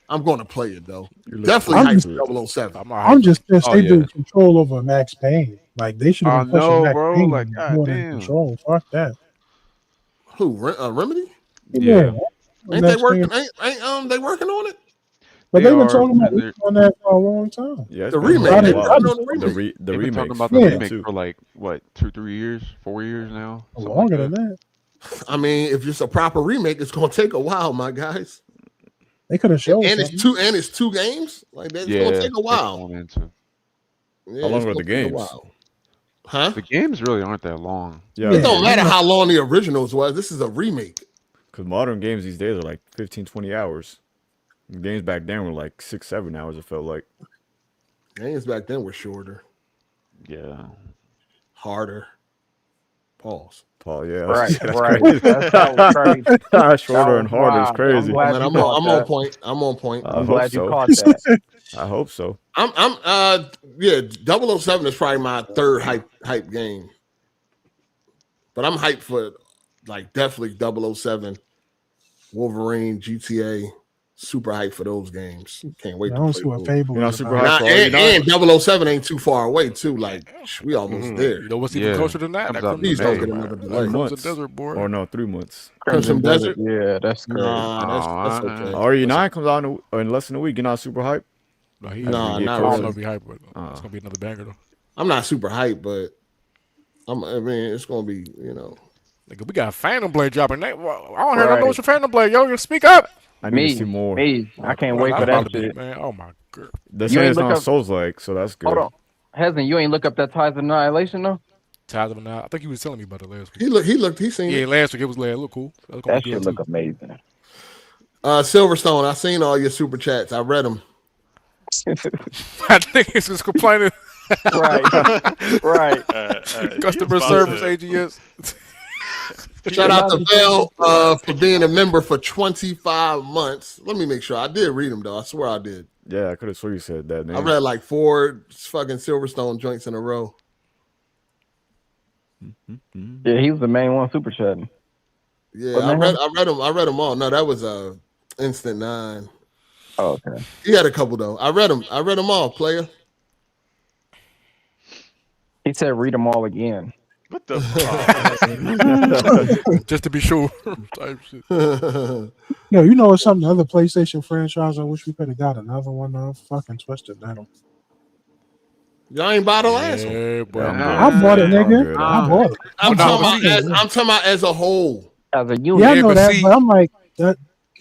I'm going to play it though. Definitely hyped for 007. I'm just pissed they do Control over Max Payne. Like they should have been pushing Max Payne like, more than Control. Fuck that. Who? Remedy? Yeah. Ain't they working? Ain't they working on it? But they've been talking about on that for a long time. Yeah, the remake. The remake. Talking about the remake for like what, 2-3 years, 4 years now. Longer than that. I mean, if it's a proper remake, it's gonna take a while, my guys. They could have shown. And it's two games. Like that's gonna take a while. Yeah, how long are the games? Huh? The games really aren't that long. Yeah, it don't matter how long the originals was. This is a remake. Because modern games these days are like 15, 20 hours. Games back then were like 6-7 hours. It felt like. Games back then were shorter. Yeah. Harder. Pause. Yeah. Right. That's crazy. Shorter and harder is crazy. I'm on point. I'm on point. I'm glad you caught that. I hope so. Yeah, 007 is probably my third hype game. But I'm hyped for like definitely 007, Wolverine, GTA. Super hyped for those games. Can't wait. I don't see what Fable. You're not super hyped and 007 ain't too far away too. Like we almost there. You know what's even closer than that? Please don't get another delay. Desert, boy. Or no, 3 months. Crimson Desert. Yeah, that's good. That's okay. RE9 comes out in less than a week. You're not super hyped? No, not really. I'm gonna be hyped, but it's gonna be another banger though. I'm not super hyped, but I mean, it's gonna be, you know. Nigga, we got Phantom Blade dropping. I don't hear no notion Phantom Blade. Yo, speak up. I need to see more. I can't wait for that shit. Man. Oh my god. They're saying it's not Souls-like, so that's good. Hold on. Hesden, you ain't look up that Ties of Annihilation though? Ties of Annihilation. I think he was telling me about it last week. He seen it. Yeah, last week it was like, it looked cool. That shit look amazing. Silverstone, I seen all your super chats. I read them. I think it's just complaining. Right. Customer service AGS. Shout out to Bell for being a member for 25 months. Let me make sure. I did read them, though. I swear I did. Yeah, I could have sworn you said that, man. I read like 4 fucking Silverstone joints in a row. Yeah, he was the main one super chatting. Yeah, I read them all. No, that was Instant 9. Oh, okay. He had a couple though. I read them all, player. He said, "Read them all again." What the? Just to be sure. Type shit. Yo, you know what's something? The other PlayStation franchise I wish we could have got another one of. Fucking Twisted Metal. Y'all ain't bought the last one. Yeah, but I bought it, nigga. I bought it. I'm talking about as a whole. As a unit. Yeah, I know that, but I'm like that.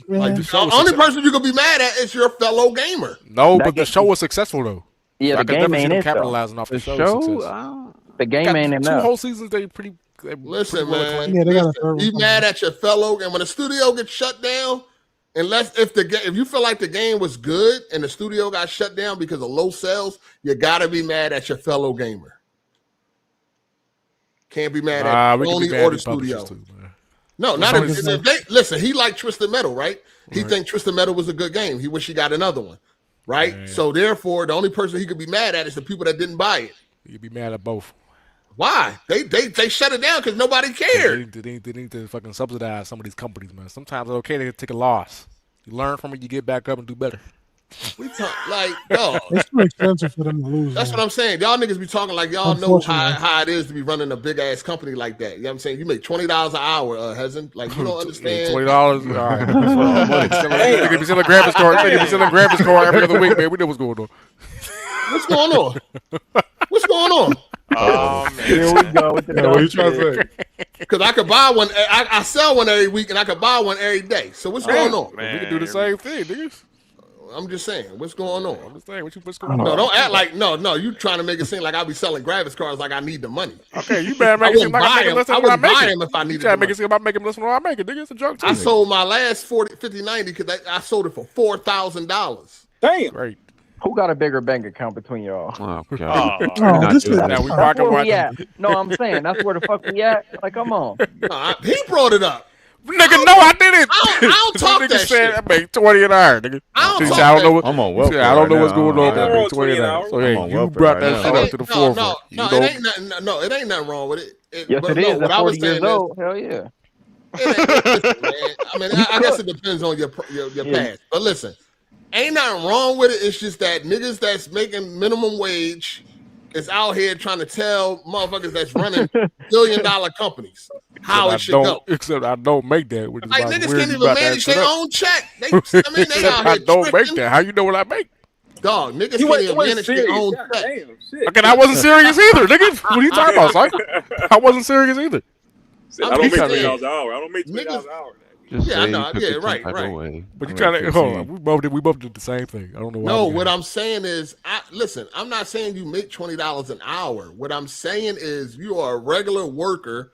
Man. Like The only person you could be mad at is your fellow gamer. No, but the show was successful though. Yeah, I the could game definitely see ain't them it though. capitalizing off the show. Success. The game Got ain't two enough. whole seasons. They pretty. Listen, well man. acclaimed. Yeah, they got a Listen, third be one. mad at your fellow, and when the studio gets shut down, unless if you feel like the game was good and the studio got shut down because of low sales, you gotta be mad at your fellow gamer. Can't be mad at Sony or the studio. Too, No, not if listen. He liked Twisted Metal, right? He think Twisted Metal was a good game. He wish he got another one, right? Man. So therefore, the only person he could be mad at is the people that didn't buy it. You'd be mad at both. Why? They shut it down because nobody cared. They need to fucking subsidize some of these companies, man. Sometimes it's okay to take a loss. You learn from it, you get back up and do better. We talk like, dog. It's too expensive for them to lose. That's what I'm saying. Y'all niggas be talking like y'all know how it is to be running a big ass company like that. You know what I'm saying? You make $20 an hour, Hezin. Like you don't understand. $20. All right. Nigga be selling graphics cards. Nigga be selling graphics cards every other week, man. We know what's going on. What's going on? What's going on? Here we go with the What you trying to say? Because I could buy one. I sell one every week, and I could buy one every day. So what's going on? Man, we can do the same thing, niggas. I'm just saying, what's going on? I'm just saying, what's going on? No, don't act like no. You trying to make it seem like I be selling graphics cards like I need the money. Okay, you better make it seem like I'm making less than what I'm making. If I needed. You trying to make it seem like I'm making less than what I'm making, nigga? It's a joke too. I sold my last 5090 because I sold it for $4,000. Damn. Great. Who got a bigger bank account between y'all? Oh god. Now we rocking Where right we at? No, I'm saying that's where the fuck we at. Like, come on. He brought it up. Nigga, no, I didn't. I don't talk nigga that said shit. I make 20 an hour, nigga. I don't He talk said, I don't know that- what. I'm on he said, welfare I don't know right what's now. going on, I'm but I on make 20 an 20 hour. an So hour. hey, I'm on you welfare brought right that now. shit up to the forefront. No, You know, it ain't nothing. No, it ain't nothing wrong with it. Yes, but it is. no, what At I was 40 years saying is, old, hell yeah. listen, man, I mean, I guess it depends on your past. But listen, ain't nothing wrong with it. It's just that niggas that's making minimum wage is out here trying to tell motherfuckers that's running billion-dollar companies how it should go. Except I don't make that. Which is Like why it's niggas weird can't you even brought that manage shit their up. own check. They out I here don't make tricking. that. How you know what I make? Dog, niggas He can't wasn't even manage their serious. own God check. damn, shit. Okay, I wasn't serious either, nigga. What are you talking about, son? I wasn't serious either. Said, I'm I don't make just $20 saying. an hour. I don't make $20 an hour. Just Yeah, say I know. you took Yeah, it some right, type right. of way. But you I trying mean, to hold 15. on. We both did the same thing. I don't know why. No, we what got I'm saying is, listen, I'm not saying you make $20 an hour. What I'm saying is you are a regular worker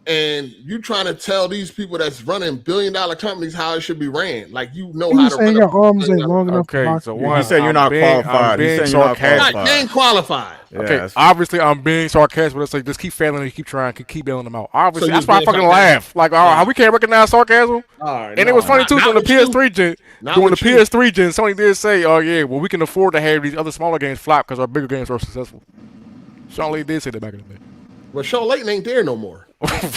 and you trying to tell these people that's running billion-dollar companies how it should be ran. Like you know how You to saying run your arms ain't long enough to Okay, box so your one, He said you're not qualified. He being said you're not sarcastic. Right, they ain't qualified. Yeah, Okay, that's- obviously I'm being sarcastic, but it's like just keep failing and keep trying, keep bailing them out. Obviously, So that's you're why I being fucking sarcastic. laugh. Like, how we can't recognize sarcasm? And it was funny too. During the PS3 gen, Sony did say, "Oh yeah, well we can afford to have these other smaller games flop because our bigger games are successful." Sean Lee did say that back in the day. Well, Sean Layton ain't there no more.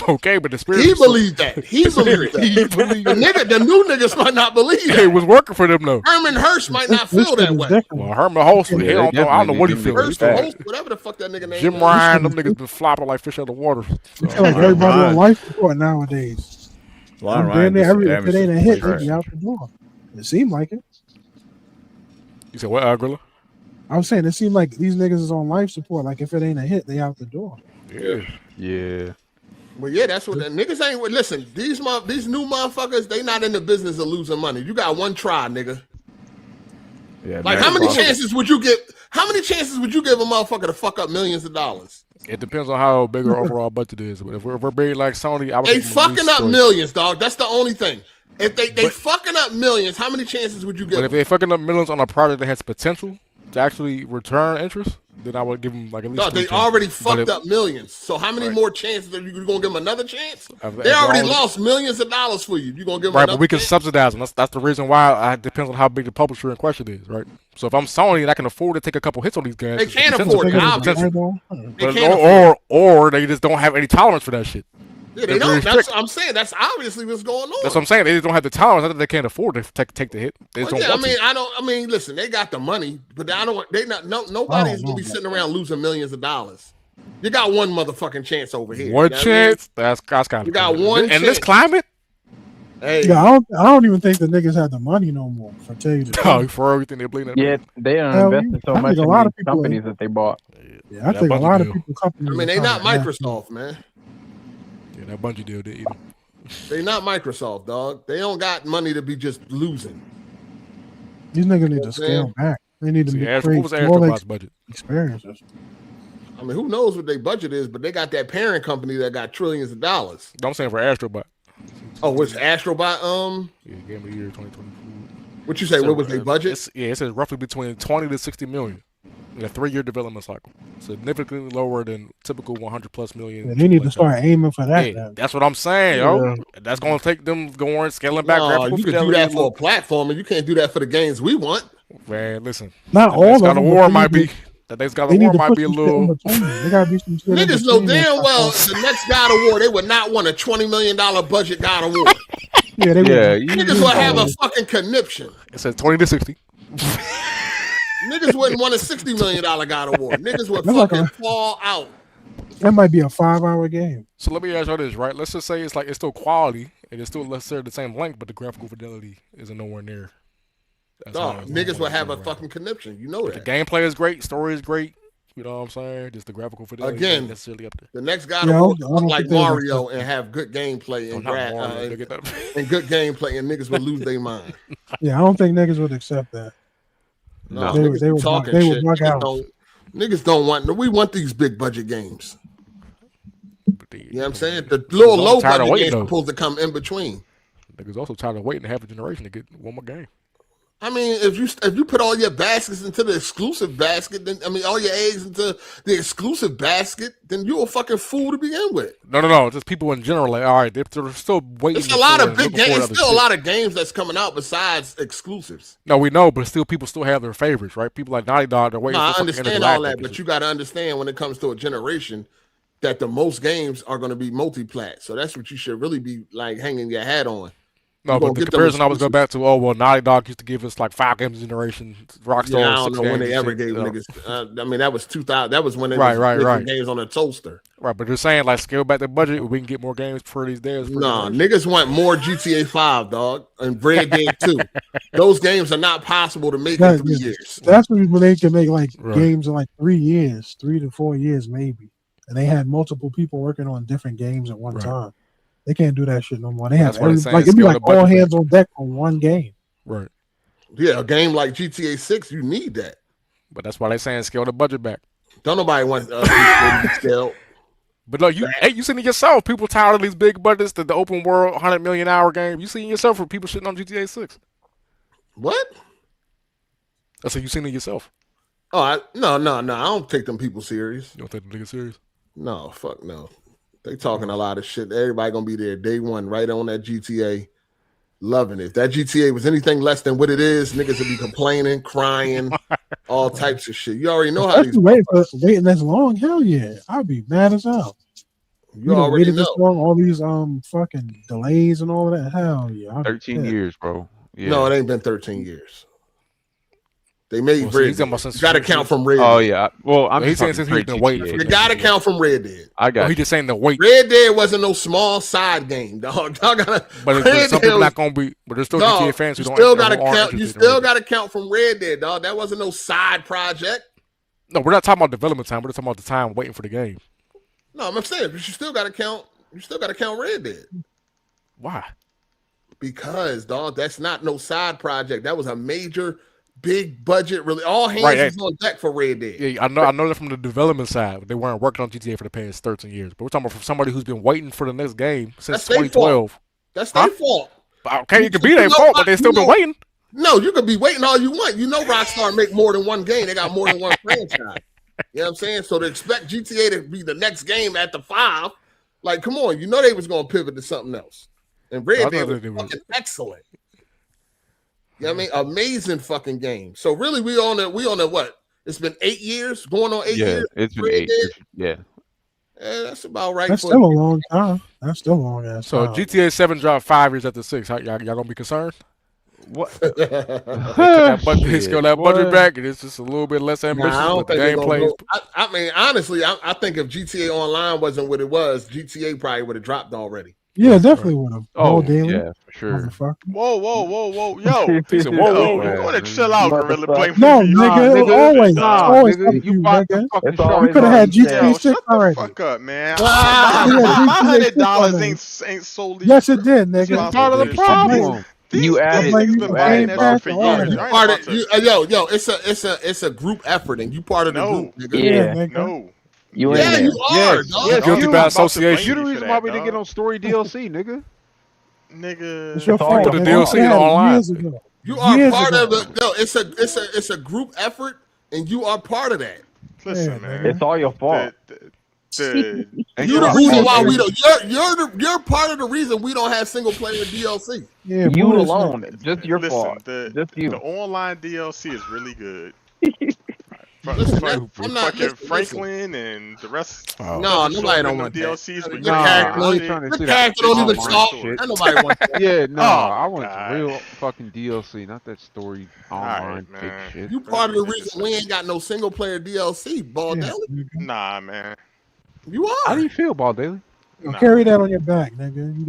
Okay, but the spirit. He believed that. He believed that. The new niggas might not believe that. It was working for them though. Herman Hurst might not feel that way. Well, Herman Holst, he don't know. I don't know what he feels. Hurst, Host, whatever the fuck that nigga name Jim is. Ryan, them niggas been flopping like fish out of water. So, I feel like everybody on life support nowadays. I'm damn near if it ain't a hit, they be out the door. It seemed like it. You said what, Gorilla? I'm saying it seemed like these niggas is on life support. Like if it ain't a hit, they out the door. Yeah. Well, yeah, that's what the niggas ain't. Listen, these new motherfuckers, they not in the business of losing money. You got one try, nigga. Yeah, like how many chances would you give? How many chances would you give a motherfucker to fuck up millions of dollars? It depends on how big our overall budget is. But if we're big like Sony, I would They give them fucking least up choice. millions, dog. That's the only thing. If they fucking up millions, how many chances would you give? But if they fucking up millions on a project that has potential to actually return interest, then I would give them like at least. No, they 3 already chances. fucked up millions. So how many more chances are you gonna give them another chance? As They already long as- lost millions of dollars for you. You gonna give them Right, another but we can chance? subsidize them. That's the reason why it depends on how big the publisher in question is, right? So if I'm Sony and I can afford to take a couple hits on these guys, They it's can't potential. afford it, It's obviously. potential. They But- can't afford or they just don't have any tolerance for that shit. Yeah, they don't. That's what I'm saying. That's obviously what's going on. That's what I'm saying. They just don't have the tolerance. Not that they can't afford to take the hit. They just don't want to. I mean, listen, they got the money, but nobody's gonna be sitting around losing millions of dollars. You got one motherfucking chance over here. One chance. That's kind of. You got one. In this climate. Hey. Yeah, I don't even think the niggas have the money no more. For tell you the truth. For everything they're bleeding. Yeah, they don't invest so much in a lot of companies that they bought. Yeah, I think a lot of people companies. I mean, they not Microsoft, man. Yeah, that Bungie deal did either. They not Microsoft, dog. They don't got money to be just losing. These niggas need to scale back. They need to what was create more Astrobot's budget? Experiences. I mean, who knows what their budget is, but they got that parent company that got trillions of dollars. I'm saying for Astrobot. Oh, what's Astrobot? Yeah, Game of the Year 2024. What you say? What was their budget? It says roughly between 20 to 60 million in a 3-year development cycle. Significantly lower than typical 100+ million. Yeah, they need to start aiming for that. Yeah, that's what I'm saying, yo. That's going to take them scaling back. You can do that for a platform, and you can't do that for the games we want. Man, listen. Not all of them. God of War might be. That Days God of War might be a little. They gotta be some shit. Niggas know damn well the next God of War they would not want a $20 million budget God of War. Yeah, they would. Niggas will have a fucking conniption. It says 20 to 60. Niggas wouldn't want a $60 million God of War. Niggas would fucking fall out. That might be a 5-hour game. So let me ask you this, right? Let's just say it's still quality and it's still necessarily the same length, but the graphical fidelity isn't nowhere near. Dog, niggas will have a fucking conniption. You know that. The gameplay is great, story is great. You know what I'm saying? Just the graphical fidelity again necessarily up there. The next God of War look like Mario and have good gameplay and good gameplay, and niggas would lose their mind. Yeah, I don't think niggas would accept that. No, they would talking shit. Niggas don't want. We want these big budget games. You know what I'm saying? The little low budget games supposed to come in between. Niggas also tired of waiting half a generation to get one more game. I mean, if you put all your baskets into the exclusive basket, then all your eggs into the exclusive basket, then you're a fucking fool to begin with. No. Just people in general, like, all right, they're still waiting. There's a lot of big games. There's still a lot of games that's coming out besides exclusives. No, we know, but still, people still have their favorites, right? People like Naughty Dog, they're waiting. I understand all that, but you got to understand when it comes to a generation that the most games are going to be multi-plat. So that's what you should really be like hanging your hat on. No, but the comparison I was going back to, Naughty Dog used to give us like 5 games a generation. Rockstar, I don't know when they ever gave niggas. I mean, that was 2000. That was when they was games on a toaster. Right, but they're saying like scale back the budget. We can get more games for these days. No, niggas want more GTA 5, dog, and Red Dead 2. Those games are not possible to make in 3 years. That's when they can make like games in like 3 years, 3 to 4 years maybe, and they had multiple people working on different games at one time. They can't do that shit no more. They have it'd be like all hands on deck on one game. Right. Yeah, a game like GTA 6, you need that. But that's why they're saying scale the budget back. Don't nobody want scale. But no, you seen it yourself. People tired of these big budgets, the open world 100 million hour game. You seen it yourself for people shitting on GTA 6. What? I said you seen it yourself. Oh, no. I don't take them people serious. You don't take them niggas serious? No, fuck no. They talking a lot of shit. Everybody gonna be there day one, right on that GTA, loving it. If that GTA was anything less than what it is, niggas would be complaining, crying, all types of shit. You already know how these waiting this long. Hell yeah, I'd be mad as hell. You already know this long, all these fucking delays and all of that. Hell yeah, 13 years, bro. Yeah. No, it ain't been 13 years. They made Red Dead. You got to count from Red Dead. Oh, yeah. Well, he's saying since he's been waiting. You got to count from Red Dead. I got he's just saying the wait. Red Dead wasn't no small side game, dog. But some people not going to be, but there's still GTA fans who don't. Still got to count. You still got to count from Red Dead, dog. That wasn't no side project. No, we're not talking about development time. We're just talking about the time waiting for the game. No, I'm saying, but you still got to count. You still got to count Red Dead. Why? Because, dog, that's not no side project. That was a major, big budget. Really, all hands was on deck for Red Dead. Yeah, I know that from the development side. They weren't working on GTA for the past 13 years. But we're talking about from somebody who's been waiting for the next game since 2012. That's their fault. Okay, it could be their fault, but they still been waiting. No, you could be waiting all you want. You know Rockstar make more than one game. They got more than one franchise. You know what I'm saying? So to expect GTA to be the next game at the 5, like, come on, you know they was going to pivot to something else. And Red Dead was fucking excellent. You know what I mean? Amazing fucking game. So really, we on it what? It's been 8 years, going on 8 years. Yeah, it's been 8 years. Yeah. Yeah, that's about right. That's still a long time. That's still a long ass So time. GTA 7 dropped 5 years after 6. Y'all gonna be concerned? What? They cut that budget back, and it's just a little bit less ambitious. Nah, I don't but the think they're gonna gameplay. go. I mean, honestly, I think if GTA Online wasn't what it was, GTA probably would have dropped already. Yeah, definitely would have. Oh, daily. yeah, for sure. Whoa, yo! He said, whoa, You want to chill out, Gorilla? Blame No, me. nigga, always, always nigga, you bought the fucking You could have had GTA 6 already. Fuck up, man. $100 ain't solely. Yes, it did, nigga. Part of the problem. You added. Niggas been buying that shit for years. It's a group effort, and you part of the group, nigga. Yeah, no. You yeah, you are. Yes, guilty by association. You the reason why we didn't get on story DLC, nigga. Nigga, it's your fault. Put the DLC online. You are part of the. No, it's a group effort, and you are part of that. Listen, man. It's all your fault. You're the reason why we don't. You're part of the reason we don't have single player DLC. Yeah, you alone. Just your fault. Just you. The online DLC is really good. Listen, fucking Franklin and the rest. No, nobody don't want DLCs. But I ain't trying to see that. Don't even talk. Nobody wants that. Yeah, no, I want real fucking DLC, not that story online fake shit. You part of the reason we ain't got no single player DLC, Ball Daily. Nah, man. You are. How do you feel, Ball Daily? Carry that on your back, nigga. You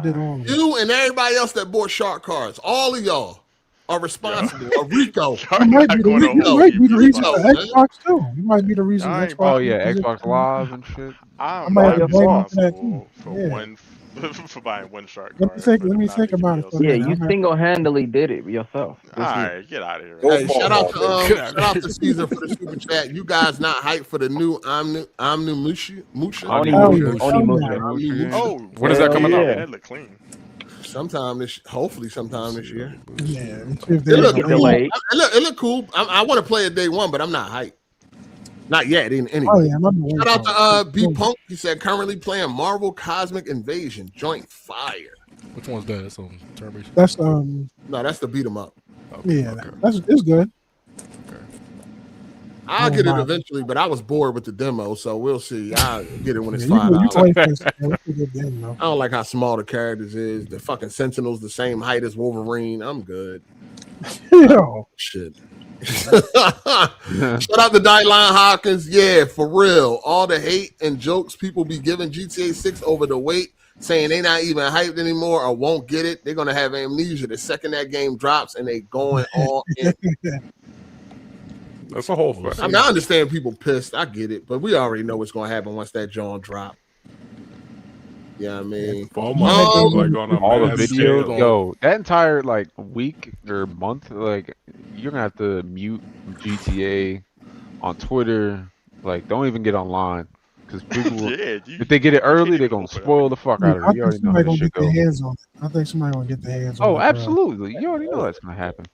did all of it. You and everybody else that bought shark cards, all of y'all are responsible. Or Rico. You might be the reason for Xbox too. You might be the reason. Xbox Oh yeah, Xbox Live and shit. I'm might have blamed for that too. for buying one shark Let me think about it. Yeah, you single-handedly did it yourself. All right, get out of here. Hey, shout out to Caesar for the super chat. You guys not hyped for the new Musha? Oh, when is that coming out? That look clean. Hopefully sometime this year. Yeah, it look cool. I want to play it day one, but I'm not hyped. Not yet. Anyway. Oh, yeah, Shout out to B Punk. He said currently playing Marvel Cosmic Invasion. Joint fire. Which one's that? That's on Turbish. That's no, that's the beat 'em up. Okay, yeah, it's good. I'll get it eventually, but I was bored with the demo, so we'll see. I'll get it when it's $5. I don't like how small the characters is. The fucking Sentinel's the same height as Wolverine. I'm good. Shit. Shout out to Dylan Hawkins. Yeah, for real. All the hate and jokes people be giving GTA 6 over the weight, saying they not even hyped anymore or won't get it. They're gonna have amnesia the second that game drops, and they going all in. That's a whole thing. I mean, I understand people pissed. I get it, but we already know what's gonna happen once that John drop. Yeah, I mean, all the videos, yo, that entire week or month, you're gonna have to mute GTA on Twitter. Don't even get online because people, if they get it early, they're gonna spoil the fuck out of it. You already know how this shit goes. I think somebody gonna get their hands on it. Oh, absolutely. You already know that's gonna happen.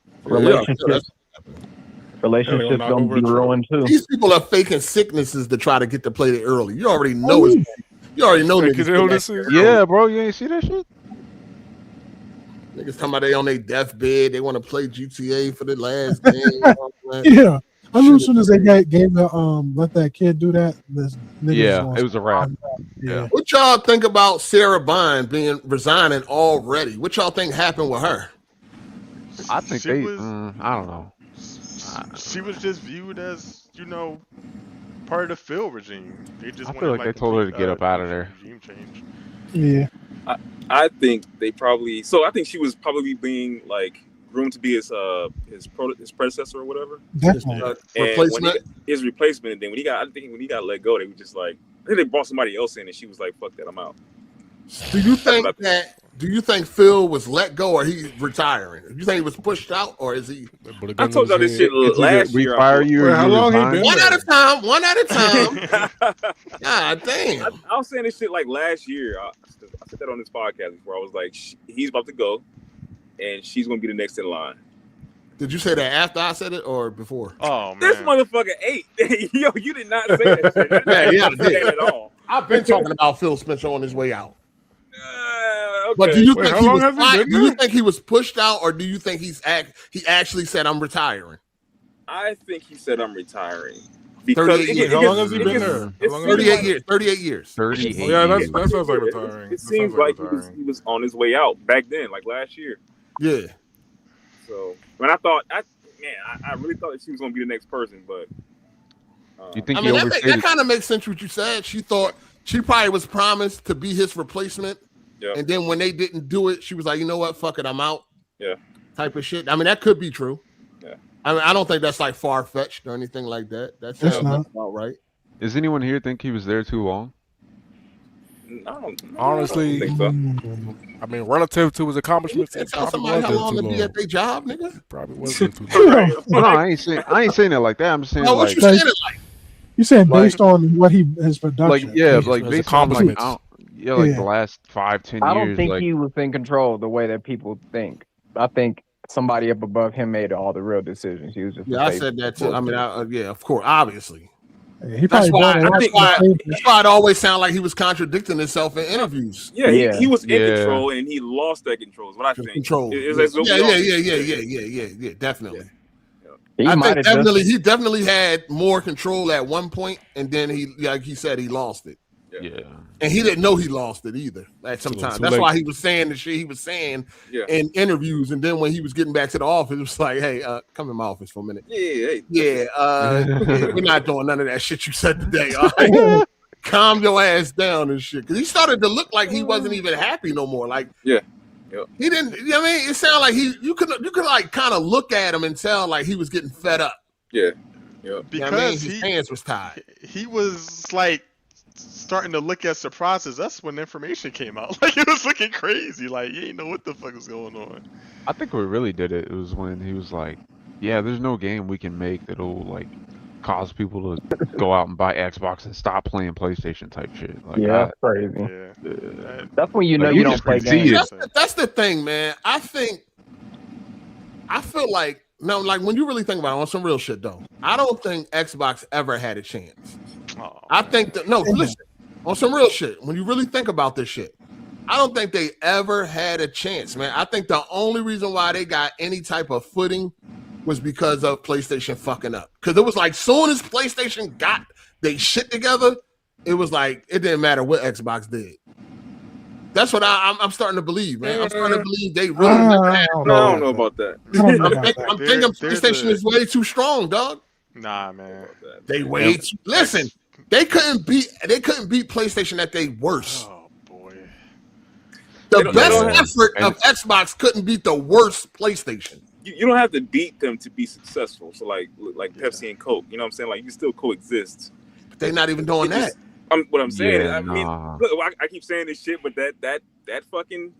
Relationships gonna be ruined too. These people are faking sicknesses to try to get to play it early. You already know it. You already know niggas. Yeah, bro, you ain't see that shit? Niggas talking about they on their deathbed. They want to play GTA for the last game. Yeah. I knew as soon as they gave the let that kid do that. It was a wrap. Yeah. What y'all think about Sarah Bond resigning already? What y'all think happened with her? I think I don't know. She was just viewed as, part of the Phil regime. They just I feel like they told her to get up out of there. Regime change. Yeah. I think they probably. So I think she was probably being groomed to be his predecessor or whatever. Definitely. Replacement. His replacement. And then when he got let go, they were just I think they brought somebody else in, and she was like, "Fuck that, I'm out." Do you think Phil was let go or he's retiring? Do you think he was pushed out or is he? I told y'all this shit last year. Fire you how long he been? One at a time. God damn. I was saying this shit last year. I said that on this podcast before. I was like, he's about to go, and she's gonna be the next in line. Did you say that after I said it or before? Oh man, this motherfucker ate. Yo, you did not say that shit. Yeah, I did. At all. I've been talking about Phil Spencer on his way out. Okay. But do you think he was? Do you think he was pushed out, or do you think he actually said, "I'm retiring"? I think he said, "I'm retiring." Because 38 years. How long has he been there? It How long seems 38 like- years. 38 years. 38 Oh, yeah, years. that sounds like retiring. It seems That sounds like retiring. he was on his way out back then, like last year. Yeah. So when I really thought that she was gonna be the next person, but You think I he mean, overstated? that kind of makes sense what you said. She thought she probably was promised to be his replacement. yeah, And then when they didn't do it, she was like, you know what? Fuck it. I'm out. yeah, Type of shit. I mean, that could be true. yeah. I mean, I don't think that's like far-fetched or anything like that. That It's sounds not. about right. Does anyone here think he was there too long? Honestly, I don't think so. I mean, relative to his accomplishments, You it tell probably somebody was how there long too to be long. at their job, nigga. Probably was there too long. No, I ain't saying it like that. I'm just saying No, what like, you saying it like? You saying Like- based on what his production? like yeah, His like based on like accomplishments. like Yeah. the last 5-10 years. I don't think like, he was in control the way that people think. I think somebody up above him made all the real decisions. He was just Yeah, I said that too. I mean, yeah, of course, obviously. He That's probably why. brought a lot That's to the why. table. That's why it always sounded like he was contradicting himself in interviews. Yeah, Yeah. he was in Yeah. control and he lost that control. Is what I think. Control. It's what we all think. Yeah, definitely. He I might think have just he definitely had more control at one point, and then he, like he said, he lost it, yeah. and he didn't know he lost it either at some Too time. late. That's why he was saying the shit he was saying Yeah, in interviews, and then when he was getting back to the office, it was like, "Hey, come in my office for a minute." yeah. Yeah, we're not doing none of that shit you said today. All right, calm your ass down and shit. Because he started to look like he wasn't even happy no more. Like, Yeah. he didn't. You know what I mean? It sounded like you could like kind of look at him and tell like he was getting fed up. Yeah. You know what I mean? Because His hands was tied. he was like starting to look at surprises. That's when information came out. Like it was looking crazy. Like you ain't know what the fuck was going on. I think what really did it was when he was like, "Yeah, there's no game we can make that'll like cause people to go out and buy Xbox and stop playing PlayStation type shit." Like, yeah, that's crazy. Yeah. That's when you know Like, you you don't just play can see games. it. That's the thing, man. I feel like no, like when you really think about it, on some real shit though, I don't think Xbox ever had a chance. Oh, I think that no, listen, on some real shit, when you really think about this shit, I don't think they ever had a chance, man. I think the only reason why they got any type of footing was because of PlayStation fucking up. Because it was like soon as PlayStation got they shit together, it was like it didn't matter what Xbox did. That's what I'm starting to believe, man. I'm starting to believe they really never had. I don't know about that. I'm thinking PlayStation is way too strong, dog. Nah, man. They way too. Listen, they couldn't beat PlayStation at their worst. Oh boy. The They best don't have- effort of Xbox couldn't beat the worst PlayStation. You don't have to beat them to be successful. So like Pepsi and Coke, you know what I'm saying? Like you can still coexist. But they're not even doing that. What I'm saying, Yeah, I mean, nah. look, I keep saying this shit, but that fucking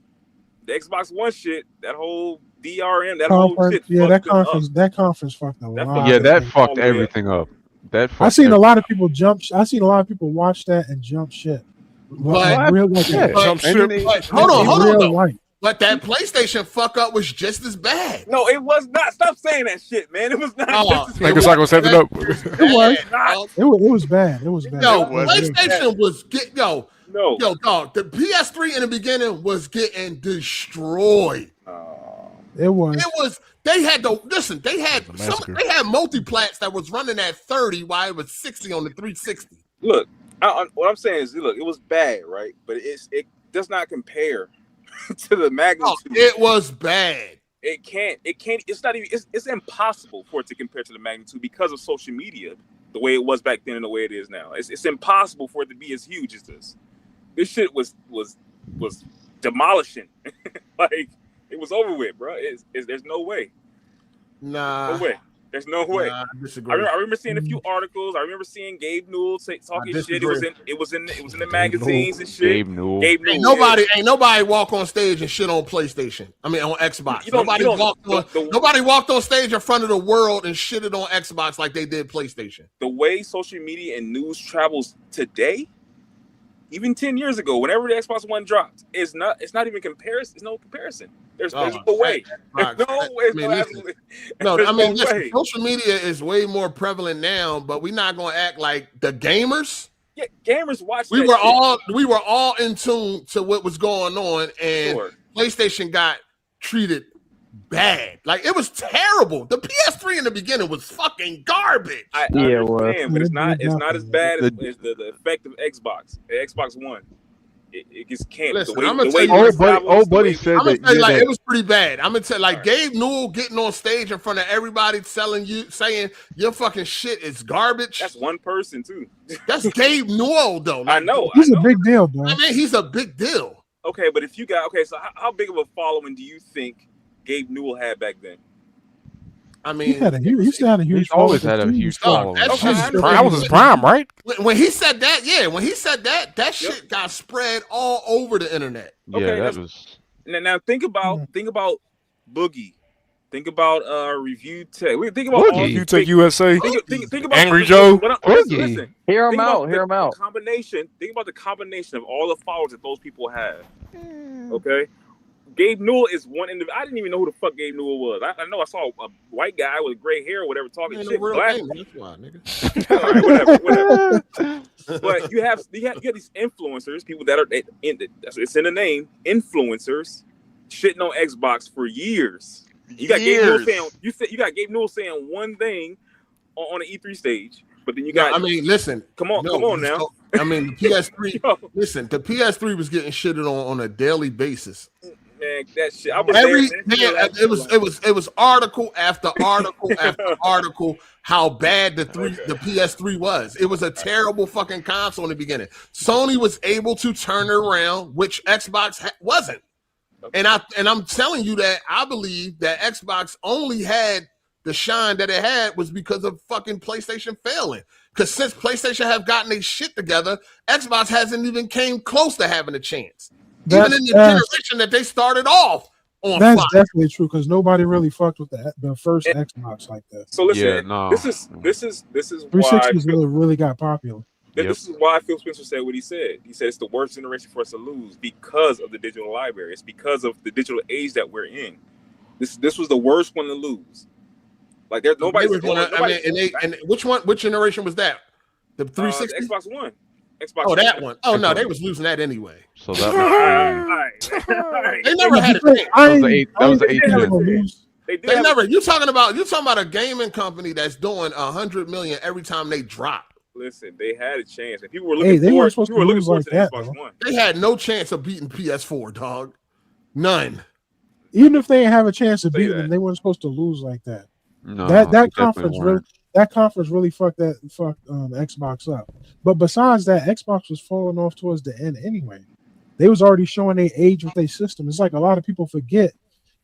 the Xbox One shit, that whole DRM, that whole shit. Yeah, fucked them up. that conference fucked a That lot. fucked- Yeah, of that things. fucked Oh, yeah. everything up. That fucked I seen a everything. lot of people jump. I seen a lot of people watch that and jump shit. But- real, like, Yeah, Jump but- ship. but hold on real though. light. But that PlayStation fuck up was just as bad. No, it was not. Stop saying that shit, man. It was not. Oh, just as Like bad. it's not gonna set it up. It was. Dog. It was bad. It was bad. Yo, It was really bad. PlayStation was No. yo, dog. The PS3 in the beginning was getting destroyed. It was. It was. They had to listen. They had was a massacre. They had multiplats that was running at 30 while it was 60 on the 360. Look, what I'm saying is, look, it was bad, right? But it does not compare to the magnitude. Oh, it was bad. It can't. It's not even. It's impossible for it to compare to the magnitude because of social media, the way it was back then and the way it is now. It's impossible for it to be as huge as this. This shit was demolishing. Like it was over with, bro. There's no way. Nah. No way. There's no way. Nah, I I disagree. remember seeing a few articles. I remember seeing Gabe Newell talking I shit. It was in the magazines and shit. Gabe Newell. Gabe Newell. Ain't nobody walk on stage and shit on PlayStation. I mean on Xbox. Nobody walked on stage in front of the world and shitted on Xbox like they did PlayStation. The way social media and news travels today, even 10 years ago, whenever the Xbox One dropped, it's not even comparison. There's no comparison. There's no way. Right. No way. No, I mean, listen, way. social media is way more prevalent now, but we're not gonna act like the gamers. Yeah, gamers watch. We that were shit. we were all in tune to what was going on, and Sure. PlayStation got treated bad. Like it was terrible. The PS3 in the beginning was fucking garbage. I understand, but it's not as bad as the effect of Xbox. The Xbox One. It gets camped. Listen, the I'm way, gonna tell you, old buddy said I'm gonna that, tell you, like that it was pretty bad. I'm gonna tell you, like Gabe Newell getting on stage in front of everybody, saying your fucking shit is garbage. That's one person too. That's Gabe Newell though. Like, I know. He's a big deal, bro. I mean, he's a big deal. Okay, but if you got so how big of a following do you think Gabe Newell had back then? I mean, he still had a huge. He's always had a huge following. That was his prime, right? When he said that, that shit got spread all over the internet. Yeah, okay, that was. Now think about Boogie. Think about Review Tech. Think about Review Tech USA. Think about Angry Joe. Listen. Hear him out. Hear him out. Think about the combination of all the followers that those people have. Okay. Gabe Newell is one individual. I didn't even know who the fuck Gabe Newell was. I know I saw a white guy with gray hair or whatever talking shit. Black. All right, whatever. But you have these influencers, people that are it's in the name, influencers, shitting on Xbox for years. You got Gabe Newell saying you got Gabe Newell saying one thing on the E3 stage, but then you got. I mean, listen. Come on now. I mean, the PS3. Listen, the PS3 was getting shitted on a daily basis. Man, that shit. I was it was article after article after article how bad the PS3 was. It was a terrible fucking console in the beginning. Sony was able to turn it around, which Xbox wasn't. And I'm telling you that I believe that Xbox only had the shine that it had was because of fucking PlayStation failing. Because since PlayStation have gotten their shit together, Xbox hasn't even came close to having a chance. Even in the generation that they started off on. That's definitely true because nobody really fucked with the first Xbox like that. So listen, this is 360s really got popular. This is why Phil Spencer said what he said. He said it's the worst generation for us to lose because of the digital library. It's because of the digital age that we're in. This was the worst one to lose. Like there's nobody. And which generation was that? The 360, Xbox One. That one. Oh no, they was losing that anyway. So that they never had a chance. That was the 8. They never. You're talking about a gaming company that's doing 100 million every time they drop. Listen, they had a chance, and people were looking forward to the Xbox One. They had no chance of beating PS4, dog. None. Even if they have a chance of beating them, they weren't supposed to lose like that. No, that conference really fucked Xbox up. But besides that, Xbox was falling off towards the end anyway. They was already showing their age with their system. It's like a lot of people forget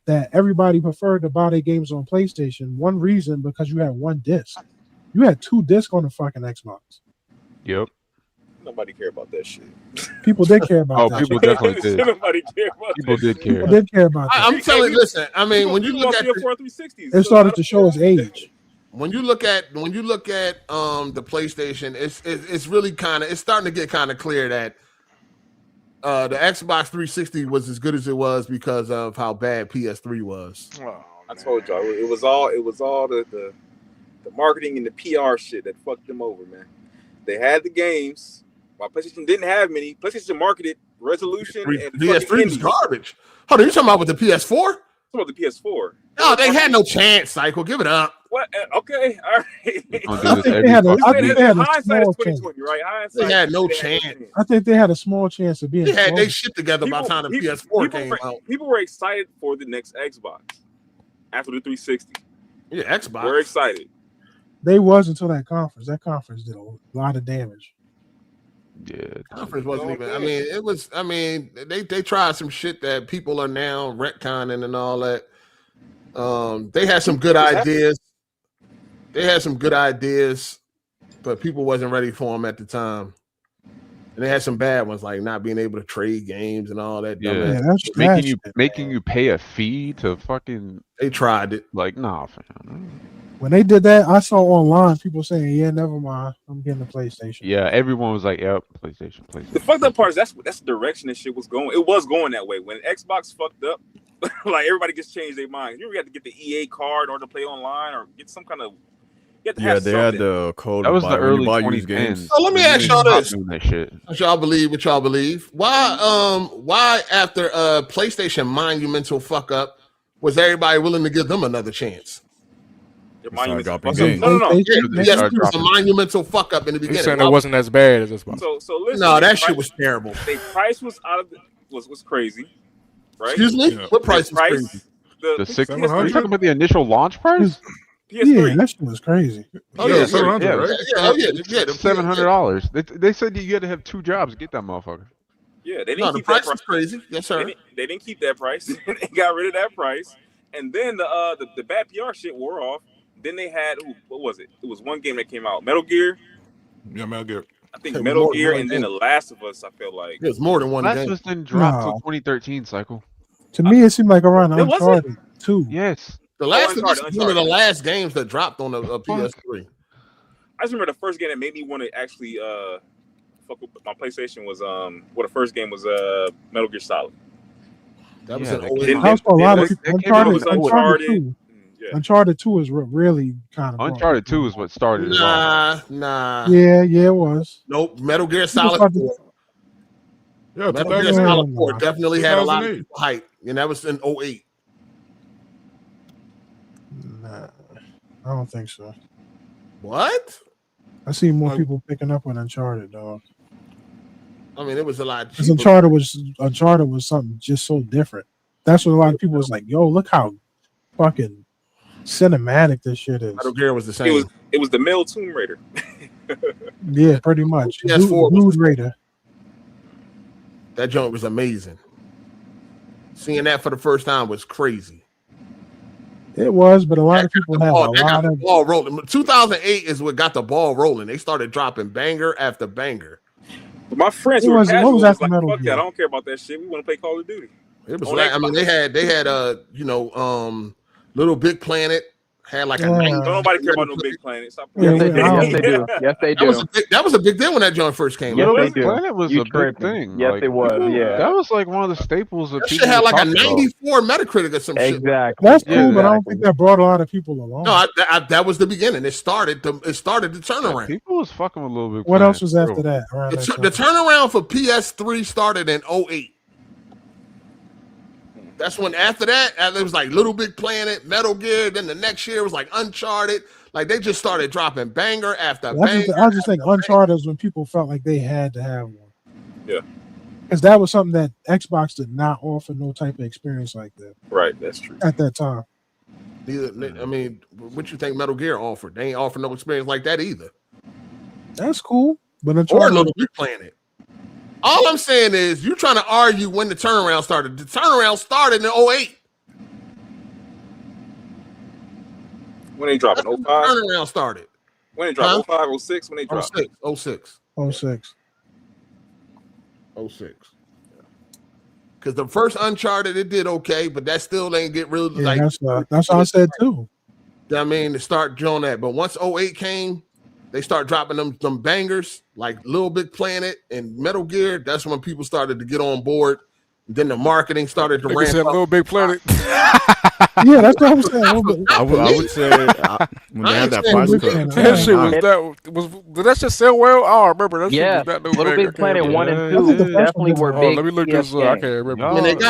that everybody preferred to buy their games on PlayStation. One reason because you had one disc. You had 2 discs on the fucking Xbox. Yep. Nobody cared about that shit. People did care about that. Oh, people definitely did. Nobody cared about people that. did care. People did care about that. I'm telling you, listen. I mean, when you look at it started to show its age. When you look at the PlayStation, it's really it's starting to get kind of clear that the Xbox 360 was as good as it was because of how bad PS3 was. Oh, I told y'all it was all the marketing and the PR shit that fucked them over, man. They had the games, while PlayStation didn't have many. PlayStation marketed resolution and PS3 was garbage. Hold on, you talking about with the PS4? About the PS4. No, they had no chance, Cycle. Give it up. What? Okay, all right. I think they had a small chance. Right? They had no chance. I think they had a small chance of being. They had their shit together by the time the PS4 came out. People were excited for the next Xbox after the 360. Yeah, Xbox. We're excited. They was until that conference. That conference did a lot of damage. Yeah, conference wasn't even. I mean, it was. I mean, they tried some shit that people are now retconning and all that. They had some good ideas. But people wasn't ready for them at the time. And they had some bad ones, like not being able to trade games and all that. Yeah, making you pay a fee to fucking. They tried it. Like, nah, fam. When they did that, I saw online people saying, "Yeah, never mind, I'm getting a PlayStation." Yeah, everyone was like, "Yep, PlayStation." The fucked up part is that's the direction this shit was going. It was going that way. When Xbox fucked up, like everybody just changed their mind. You had to get the EA card or to play online or get some kind of. They had the code. That was the early 2010s. So let me ask y'all this: y'all believe what y'all believe? Why after PlayStation monumental fuck up? was everybody willing to give them another chance? Monumental dropping fuck up. games. No. Yes, it was a monumental fuck up in the He's beginning. saying it wasn't as bad as Xbox. So listen. No, that shit was terrible. The price was was crazy, right? Excuse me? Yeah. What price was crazy? The 600. Are you talking about the initial launch price? PS3. Yeah, that shit was crazy. Oh yeah, $700. They said you had to have 2 jobs to get that motherfucker. Yeah, they didn't keep the price that price. Was crazy. Yes, sir. They didn't keep that price. They got rid of that price, and then the bad PR shit wore off. Then they had what was it? It was one game that came out, Metal Gear. Yeah, Metal Gear. I think Metal Gear, and then The Last of Us. I feel like it was more than one game. Last of Us didn't drop till 2013 cycle. To me, it seemed like around Uncharted 2. Yes. The Last of Us was one of the last games that dropped on a PS3. I just remember the first game that made me want to actually fuck with my PlayStation was the first game was Metal Gear Solid. That was an old. I saw a lot of people. Uncharted 2. Yeah. Uncharted 2 is really kind of. Uncharted 2 is what started it all. Nah. Yeah, it was. Nope. Metal Gear Solid 4. Yeah, Metal Gear Solid 4 definitely had a lot of people hype, and that was in 08. Nah, I don't think so. What? I see more people picking up on Uncharted, dog. I mean, it was a lot. Because Uncharted was something just so different. That's what a lot of people was like, "Yo, look how fucking cinematic this shit is." Metal Gear was the same. It was the male Tomb Raider. Yeah, pretty much. Dude Raider. That joint was amazing. Seeing that for the first time was crazy. It was, but a lot of people have a lot of ball rolling. 2008 is what got the ball rolling. They started dropping banger after banger. But my friends who were casual was like, "Fuck that! I don't care about that shit. We want to play Call of Duty." It was like, I mean, they had Little Big Planet had like a. Don't nobody care about no Big Planet. Stop. Yes, they do. Yes, they do. Yes, they do. That was a big deal when that joint first came out. Big Planet was a big thing. Yes, it was. Yeah, that was like one of the staples of. That shit had like a 94 Metacritic or some shit. Exactly. That's cool, but I don't think that brought a lot of people along. No, that was the beginning. It started the turnaround. People was fucking with Little Big Planet. What else was after that? The turnaround for PS3 started in 08. That's when after that, it was like Little Big Planet, Metal Gear. Then the next year was like Uncharted. Like they just started dropping banger after banger. I just think Uncharted is when people felt like they had to have one. Yeah. Because that was something that Xbox did not offer no type of experience like that. Right, that's true. At that time. I mean, what you think Metal Gear offered? They ain't offer no experience like that either. That's cool. But or Little Big Planet. All I'm saying is you trying to argue when the turnaround started. The turnaround started in 08. When they dropped in 05? Turnaround started. When they dropped 05, 06? When they dropped? 06. Because the first Uncharted, it did okay, but that still ain't get real. Yeah, that's what I said too. I mean, to start doing that. But once 08 came, they start dropping them bangers like Little Big Planet and Metal Gear. That's when people started to get on board. Then the marketing started to ramp up. Little Big Planet. Yeah, that's what I'm saying. I would say when they had that price cut. That shit did that shit sell well? I don't remember that. Yeah, shit was that Little Big Planet 1 and 2 definitely were big. Let me look this up. I can't remember. And it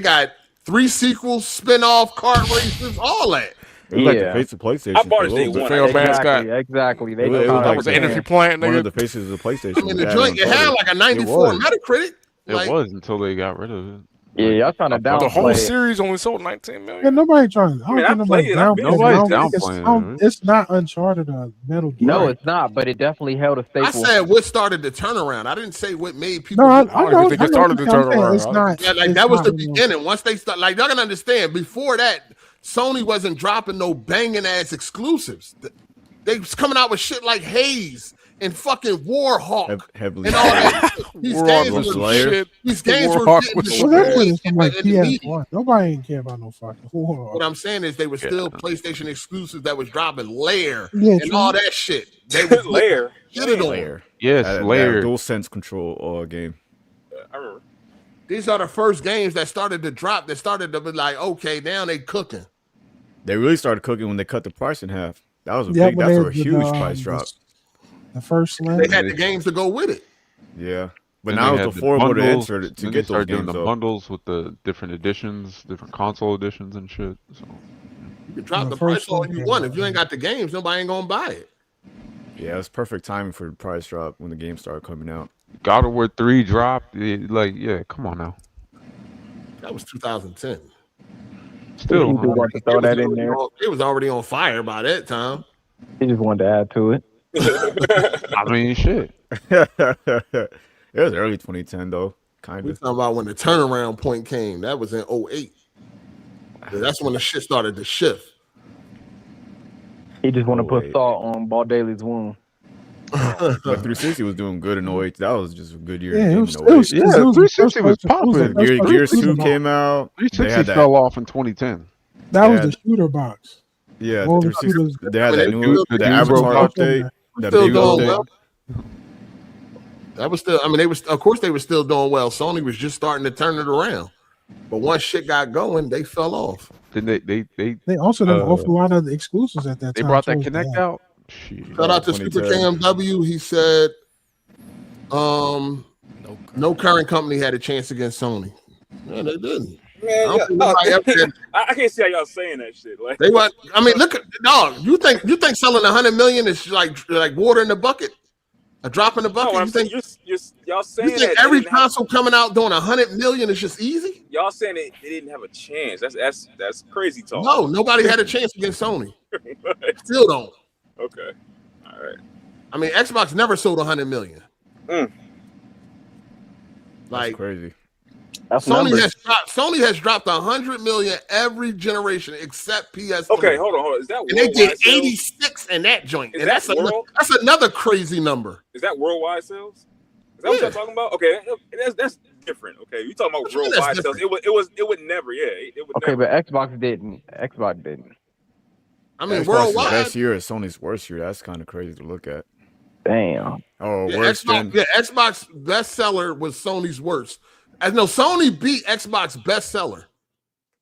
got 3 sequels, spin-off, kart races, all that. It was like the face of PlayStation. I bought it day one. Exactly. It was that was an energy plant. One of the faces of the PlayStation. I mean, the joint, it had like a 94 Metacritic. It was until they got rid of it. Yeah, y'all trying to downplay. The whole series only sold 19 million. Yeah, nobody trying. Nobody's downplaying. It's not Uncharted or Metal Gear. No, it's not. But it definitely held a staple. I said what started the turnaround. I didn't say what made people. No, I think it started the turnaround. It's not. Yeah, like that was the beginning. Once they start, like y'all can understand. Before that, Sony wasn't dropping no banging ass exclusives. They was coming out with shit like Haze and fucking Warhawk heavily and all that. These games were getting like PS1. Nobody ain't care about no fucking Warhawk. What I'm saying is they were still PlayStation exclusives that was dropping Lair Yeah, and true. all that shit. They was Lair. Get it on. Lair. Yes, Lair. Dual sense control game. I remember. These are the first games that started to drop. That started to be like, okay, now they cooking. They really started cooking when they cut the price in half. That was a huge price drop. The first Slim. They had the games to go with it. Yeah. But Then now they it's had the affordable to bundles, enter to then get they started those doing games the up. bundles with the different editions, different console editions and shit. So you can drop the price all you want. If you ain't got the games, nobody ain't gonna buy it. Yeah, it's perfect timing for the price drop when the games started coming out. God of War 3 dropped. Like, yeah, come on now. That was 2010. Still, He just wanted to throw that in there. It was already on fire by that time. He just wanted to add to it. I mean, shit. It was early 2010 though, kind We of. talking about when the turnaround point came. That was in 08. That's when the shit started to shift. He just want to put salt on Ball Daly's wound. But 360 was doing good in 08. That was just a good year. Yeah, in it was 08. 360 was popping. Gears 2 came out. 360 fell off in 2010. That was the shooter box. Yeah, All the the 360. shooters- They had that new the the dude Avatar robot. update. That Still big doing update. well. That was still. I mean, they was. Of course, they were still doing well. Sony was just starting to turn it around. But once shit got going, they fell off. Then They also didn't offer a lot of the exclusives at that They time. brought that towards the Connect end. out. Shit. Shout out to Super KMW. He said, no current company had a chance against Sony. Yeah, they didn't. Man, I don't think nobody ever did. I can't see how y'all saying that shit. Like They want. I mean, look at dog. You think selling 100 million is like water in the bucket, a drop in the bucket? No, you I'm think saying y'all saying you think that every they didn't have- console coming out doing 100 million is just easy? y'all saying they didn't have a chance. That's crazy talk. No, nobody had a chance against Sony. Still don't. Okay. All right. I mean, Xbox never sold 100 million. Like crazy. Sony has dropped 100 million every generation except PS3. Okay, hold on. Is that and they did worldwide sales? 86 in that joint, Is and that that's another crazy number. Is that worldwide sales? Is that what y'all talking about? Okay, that's different. Okay, you talking about worldwide sales? It would never. Yeah, it would. Okay, never. but Xbox didn't. I mean, Xbox's worldwide. best year is Sony's worst year. That's kind of crazy to look at. Damn. Oh, Yeah, worst Xbox, Xbox bestseller was Sony's worst. As no, Sony beat Xbox bestseller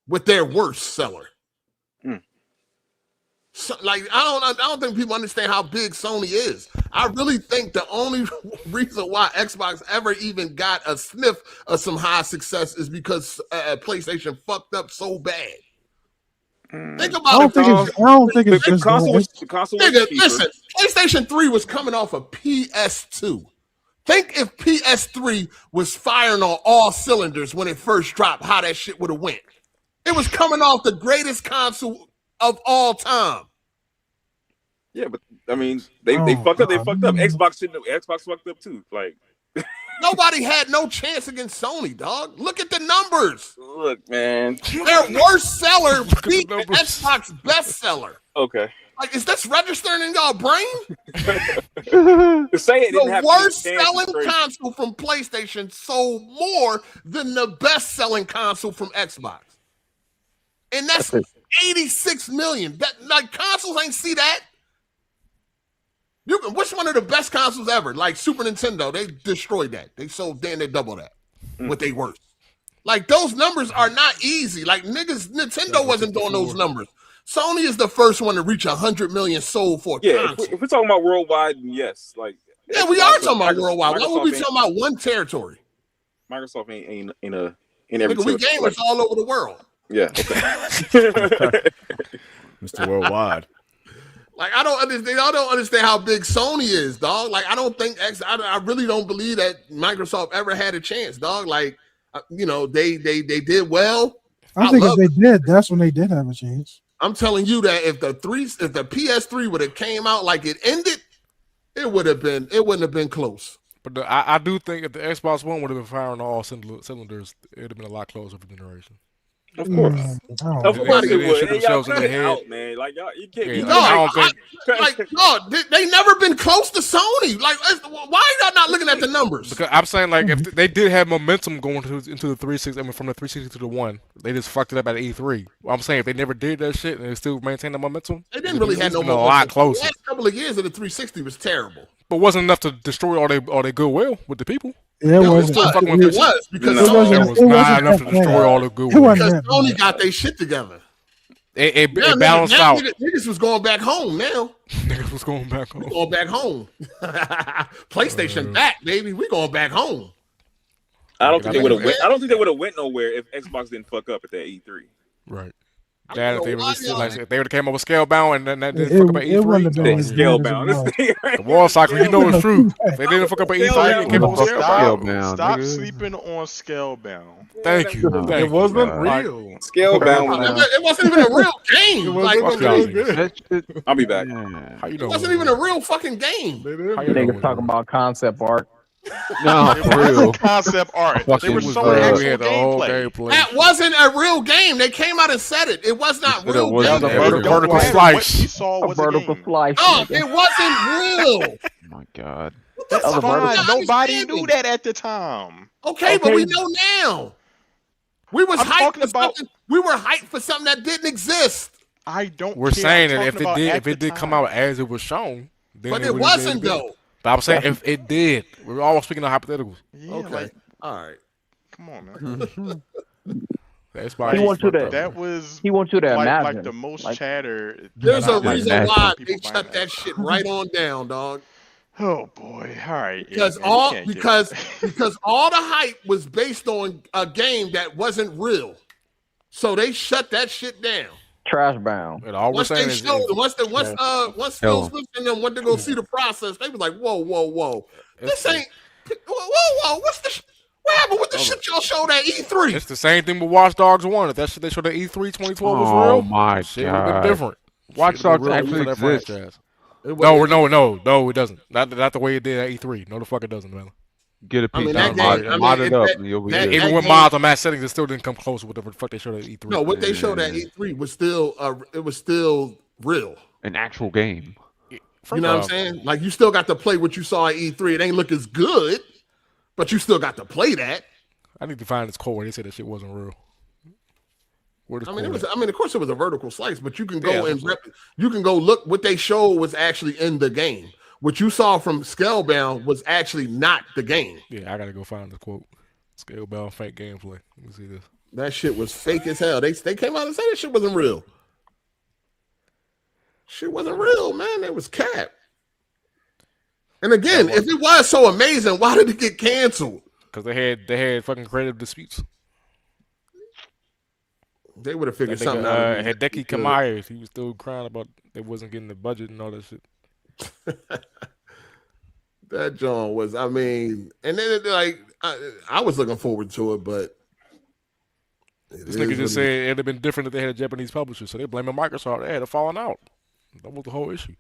with their worst seller. So, like I don't think people understand how big Sony is. I really think the only reason why Xbox ever even got a sniff of some high success is because PlayStation fucked up so bad. Think about I don't think it's the just console. that. The console. Nigga, was cheaper. listen, PlayStation 3 was coming off of PS2. Think if PS3 was firing on all cylinders when it first dropped, how that shit would have went. It was coming off the greatest console of all time. Yeah, but I mean, they fucked up. They fucked up. Xbox fucked up too. Like nobody had no chance against Sony, dog. Look at the numbers. Look, man, their worst seller beat the Xbox bestseller. Okay. Like, is this registering in y'all brain? To say it didn't the have worst any chance is selling crazy. console from PlayStation sold more than the best selling console from Xbox. And that's 86 million. That like consoles ain't see that. Which one of the best consoles ever? Like Super Nintendo, they destroyed that. They sold damn near double that with they worst. Like those numbers are not easy. Like Nintendo wasn't doing those numbers. Sony is the first one to reach 100 million sold for a console. If we're talking about worldwide, yes, like yeah, we are talking about worldwide. Why would we talking about one territory? Microsoft ain't in every. Nigga, we gamers all over the world. Yeah. Mr. Worldwide. Like I don't understand how big Sony is, dog. Like I don't think I really don't believe that Microsoft ever had a chance, dog. Like they did well. I think if they did, that's when they did have a chance. I'm telling you that if the PS3 would have came out like it ended, it wouldn't have been close. But I do think if the Xbox One would have been firing all cylinders, it would have been a lot closer for the generation. Of course, of course it would. Hey, y'all cut it out, man. Like y'all, you can't. They never been close to Sony. Like, why are y'all not looking at the numbers? Because I'm saying, like, if they did have momentum going into the 360, I mean, from the 360 to the One, they just fucked it up at E3. Well, I'm saying if they never did that shit and they still maintained the momentum, they didn't really have no momentum. A lot closer. The last couple of years of the 360 was terrible, but wasn't enough to destroy all their goodwill with the people. Yeah, it wasn't. It was because it was not enough to destroy all the goodwill. Because Sony got their shit together. It balanced out. Niggas was going back home now. Niggas was going back home. Going back home. PlayStation back, baby. We going back home. I don't think they would have went. I don't think they would have went nowhere if Xbox didn't fuck up at that E3. Right. That if they if they would have came up with Scalebound and then that didn't fuck up at It wouldn't have E3. been as bad as it Scalebound. was. The wall cycle, you know it's true. If they didn't fuck up at E3 and came up with Scalebound. Stop sleeping on Scalebound. Thank you. It wasn't real. Scalebound. It wasn't even a real game. I'll be back. How you It know? wasn't even a real fucking game. Niggas talking about concept art. No, for real. Concept art. They were Fucking, showing actual We had the whole gameplay. gameplay. That wasn't a real game. They came out and said it. It was not said it real. wasn't game. a vertical What slice. we saw A was vertical a game. slice. Oh, nigga. it wasn't real. Oh my god. That's Other fine. vertical- Nobody knew that at the time. Okay, but we know now. We was I'm hyped talking for about- something. We were hyped for something that didn't exist. I don't. We're care. saying I'm that talking if about it did at the come time. out as it was shown, then But it it would've been wasn't good. though. But I'm saying if it did, we're always speaking of hypotheticals. Yeah, Okay. like, All right. come on, man. That's He wants you to. That was He wants you to like imagine. the most Like, chatter. There's that a I've reason heard why people they buying shut that shit right on down, dog. Oh boy! All right. Because man, you can't get because all the hype was based on a game that wasn't real. So they shut that shit down. trash bound. And all we're Once saying they is, showed, once Phil Smith and them went to go see the process, they was like, whoa. This ain't whoa. What happened with the shit y'all showed at E3? it's the same thing with Watch Dogs 1. If that shit they showed at E3 2012 was Oh real, my shit would have been god. different. Watch Shit would've Dogs been real actually for that exists. franchise. No, No, it doesn't. Not the way it did at E3. No, the fuck it doesn't, man. Get a I mean, piece that of game- mod it up that- and you'll be that- good. Even with game- mods on mass settings, it still didn't come close to what the fuck they showed at E3. No, what they showed at E3 was still it was still real. An actual game. You know what I'm saying? Like you still got to play what you saw at E3. It ain't look as good, but you still got to play that. I need to find this quote where they said that shit wasn't real. I mean, of course, it was a vertical slice, but you can Yeah, go and you can go look what they showed was actually in the game. What you saw from Scalebound was actually not the game. Yeah, I gotta go find the quote. Scalebound fake gameplay. Let me see this. That shit was fake as hell. They came out and said that shit wasn't real. Shit wasn't real, man. It was cap. And again, if it was so amazing, why did it get canceled? Because they had fucking creative disputes. They would have figured That something nigga, out. Hideki Kamiya, he was still crying about they wasn't getting the budget and all that shit. That John was, I mean, and then I was looking forward to it, but This nigga just said it'd have been different if they had a Japanese publisher, so they blaming Microsoft. They had a falling out. That was the whole issue.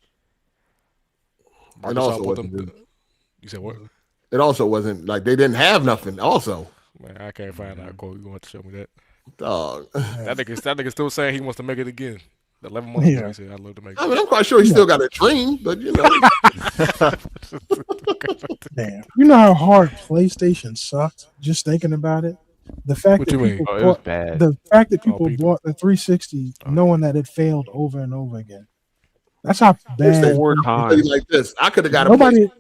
It also wasn't. You said what? It also wasn't like they didn't have nothing. Also, man, I can't find that quote. You want to show me that? Dog. That nigga still saying he wants to make it again. 11 months ago, he said, I'd love to make it. I mean, I'm quite sure he still got a dream, but you know. Damn. You know how hard PlayStation sucked? Just thinking about it. The fact What that you mean? people Oh, it was bought, bad. the fact that Oh, people people. bought the 360 knowing that it failed over and over again. That's how bad. Four I'll tell you times. like this, I could have got Nobody.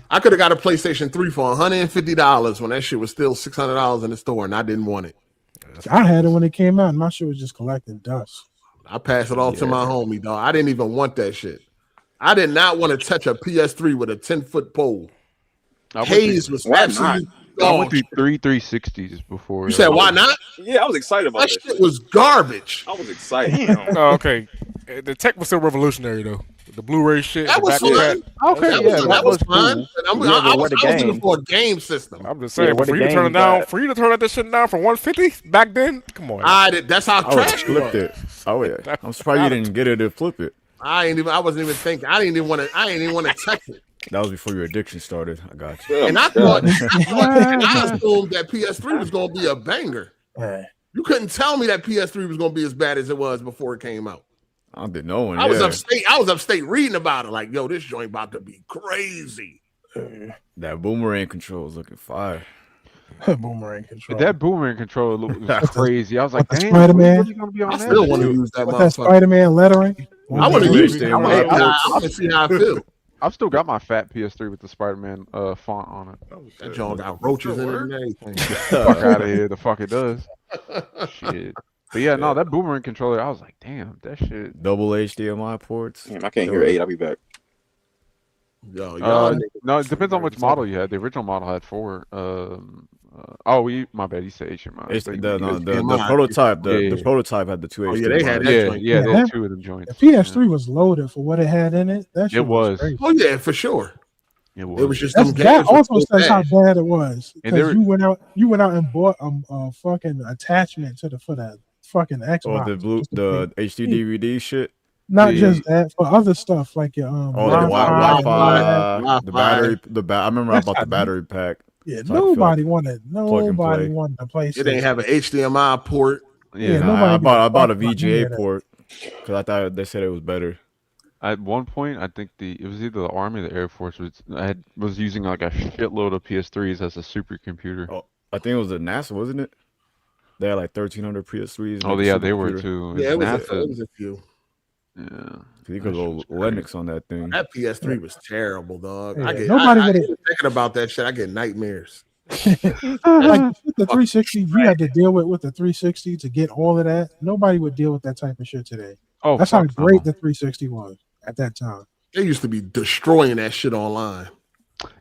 I could have got a PlayStation 3 for $150 when that shit was still $600 in the store, and I didn't want it. I had it when it came out, and my shit was just collecting dust. I passed it off to my homie, dog. I didn't even want that shit. I did not want to touch a PS3 with a 10-foot pole. Hayes was absolutely. I went through 360s before. You said why not? Yeah, I was excited about That that. shit was garbage. I was excited. Oh, okay. The tech was still revolutionary though. The Blu-ray shit. That the was back fun. pack. Okay, That was fun. Yeah, but I what was the looking game? for a game system. I'm just saying, Yeah, what for the you to turn it game down, got. for you to turn that shit down from 150 back then, come on. That's how I would trash have it flipped was. it. Oh yeah. I'm surprised you didn't get it to flip it. I wasn't even thinking. I didn't even want to touch it. That was before your addiction started. I got you. And I thought, and I assumed that PS3 was going to be a banger. You couldn't tell me that PS3 was going to be as bad as it was before it came out. I didn't know one. I was upstate reading about it. Like, yo, this joint about to be crazy. That boomerang control is looking fire. Boomerang control. That boomerang controller was crazy. I was like, With the damn, Spider-Man? really gonna be on I that? still want to use that With that motherfucker. Spider-Man lettering. I want to use it. I HDMI want to see how I feel. I've still got my fat PS3 with the Spider-Man font on it. That joint got roaches in it and everything. Fuck out of here. The fuck it does. Shit. But yeah, no, that boomerang controller, I was like, damn, that shit. Double HDMI ports. Damn, I can't hear 8. I'll be back. Yo, y'all No, it depends on which model you had. The original model had 4. My bad. You said HDMI. It's the prototype. The prototype had the two HDMI. Yeah, they had that joint. Yeah, they had two of them joints. The PS3 was loaded for what it had in it. That shit was crazy. Oh yeah, for sure. It was just that also says how bad it was. Because you went out and bought a fucking attachment for that fucking Xbox. Oh, the HD DVD shit. Not just that, for other stuff like your the Wi-Fi, the battery. I remember I bought the battery pack. Yeah, nobody wanted a PlayStation. It ain't have an HDMI port. Yeah, I bought a VGA port because I thought they said it was better. At one point, I think it was either the Army or the Air Force was using like a shitload of PS3s as a supercomputer. Oh, I think it was the NASA, wasn't it? They had like 1,300 PS3s. Oh yeah, they were too. Yeah, it was a few. Yeah, you could go Linux on that thing. That PS3 was terrible, dog. Yeah, I get thinking about that shit. I get nightmares. Like the 360, you had to deal with the 360 to get all of that. Nobody would deal with that type of shit today. Oh, that's how great the 360 was at that time. They used to be destroying that shit online.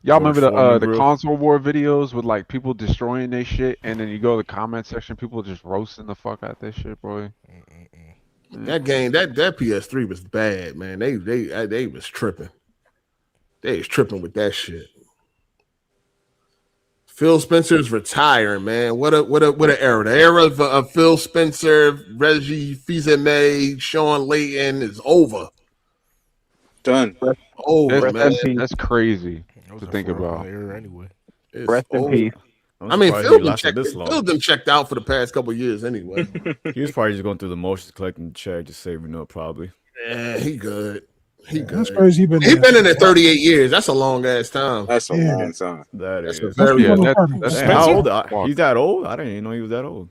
Y'all remember the console war videos with like people destroying their shit, and then you go to the comment section, people just roasting the fuck out that shit, bro. That game, that PS3 was bad, man. They was tripping. They was tripping with that shit. Phil Spencer's retiring, man. What a era. The era of Phil Spencer, Reggie Fils-Aimé, Sean Layton is over. Done. Over, man. That's crazy to think about. Anyway. Rest in peace. I mean, Phil them checked out for the past couple of years anyway. He was probably just going through the motions, collecting the check, just saving up, probably. Yeah, he good. He good. That's crazy. He been in it 38 years. That's a long ass time. That's a long time. That's how old? He's that old? I didn't even know he was that old.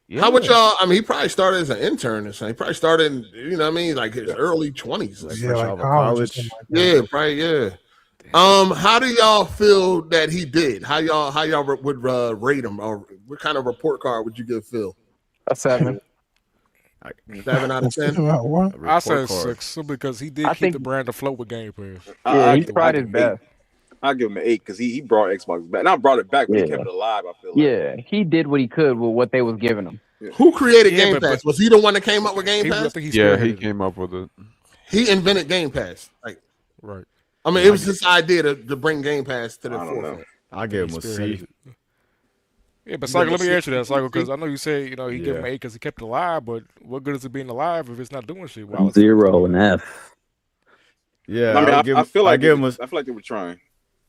Yeah. How would y'all? I mean, he probably started as an intern or something. He probably started in, you know what I mean, like his early 20s. Like college. Yeah, probably, yeah. How do y'all feel that he did? How y'all would rate him, or what kind of report card would you give Phil? A 7. 7 out of 10. I said 6 simply because he did keep the brand afloat with Game Pass. Yeah, he tried his best. I'll give him an 8 because he brought Xbox back. Not brought it back, but he kept it alive. I feel like. Yeah, he did what he could with what they was giving him. Yeah. Who created Game Pass? Was he the one that came up with Game Pass? He came up with it. He invented Game Pass. Like, right. I mean, it was his idea to bring Game Pass to the forefront. I give him a C. Yeah, but Cycle, let me answer that, Cycle, because I know you say, he gave him an 8 because he kept it alive, but what good is it being alive if it's not doing shit? 0 and F. Yeah, I mean, I feel like they were trying.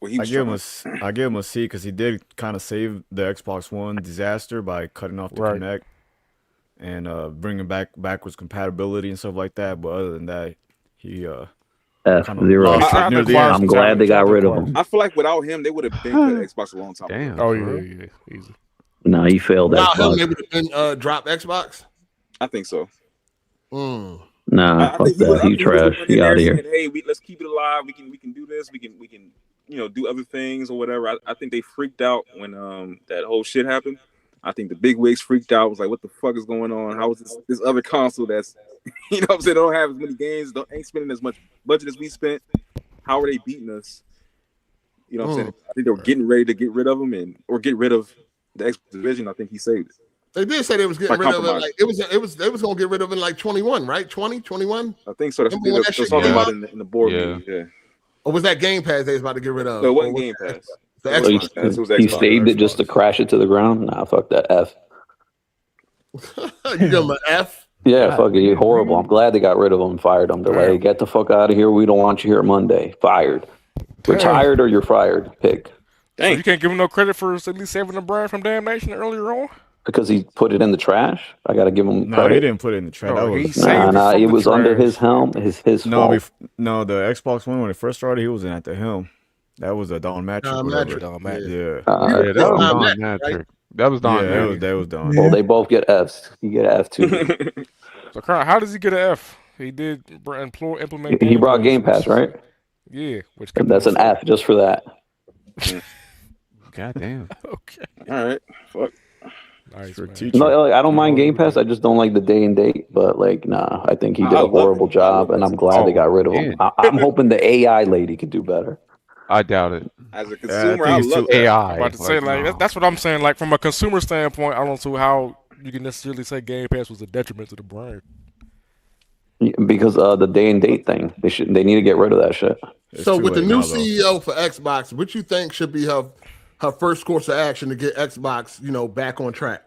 I give him a C because he did kind of save the Xbox One disaster by cutting off the Kinect and bringing back backwards compatibility and stuff like that. But other than that, he F0. I'm glad they got rid of him. I feel like without him, they would have been cut Xbox a long time ago. Damn. Oh yeah, easy. No, he failed Without Xbox. him, they would have been dropped Xbox. I think so. Nah, fuck that. He trash. He out of here. Hey, let's keep it alive. We can do this. We can do other things or whatever. I think they freaked out when that whole shit happened. I think the big wigs freaked out. Was like, what the fuck is going on? How is this other console that's what I'm saying, don't have as many games, ain't spending as much budget as we spent? How are they beating us? You know what I'm saying? I think they were getting ready to get rid of them or get rid of the Xbox division. I think he saved it. They did say they was getting rid of it. Like they was gonna get rid of it in like 21, right? 21. I think so. That's what they were talking about in the board meeting. Yeah. Or was that Game Pass they was about to get rid of? No, it wasn't Game Pass. He saved it just to crash it to the ground. Nah, fuck that. F. You give him an F? Yeah, fuck it. Horrible. I'm glad they got rid of him and fired him. They're like, get the fuck out of here. We don't want you here Monday. Fired. Retired or you're fired. Pick. So you can't give him no credit for at least saving the brand from damnation earlier on? Because he put it in the trash? I got to give him credit. No, he didn't put it in the trash. It was under his helm. His fault. No, the Xbox One, when it first started, he wasn't at the helm. That was a Don Matrick. Yeah. That was Don Matrick. That was Don. That was Don. Well, they both get Fs. You get an F too. So, how does he get an F? He did implement. He brought Game Pass, right? Yeah. That's an F just for that. God damn. Okay. All right. Fuck. Nice, no, I don't mind Game Pass. I just don't like the day and date. But I think he did a horrible job, and I'm glad they got rid of him. I'm hoping the AI lady could do better. I doubt it. As a consumer, I I think it's love too that. AI. I'm about to say, like, that's what I'm saying. Like, from a consumer standpoint, I don't see how you can necessarily say Game Pass was a detriment to the brand. Because the day and date thing, they need to get rid of that shit. So with the new CEO for Xbox, what you think should be her first course of action to get Xbox, back on track?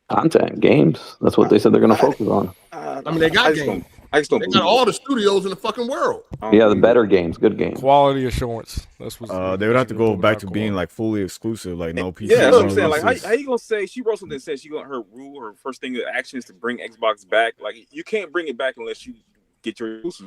Content, games. That's what they said they're going to focus on. I mean, they got games. They got all the studios in the fucking world. Yeah, the better games, good games. Quality assurance. That's what they would have to go back to being like fully exclusive, like no PC. Yeah, that's what I'm saying. Like, how you gonna say she wrote something that said her first thing of action is to bring Xbox back? Like, you can't bring it back unless you get your exclusive.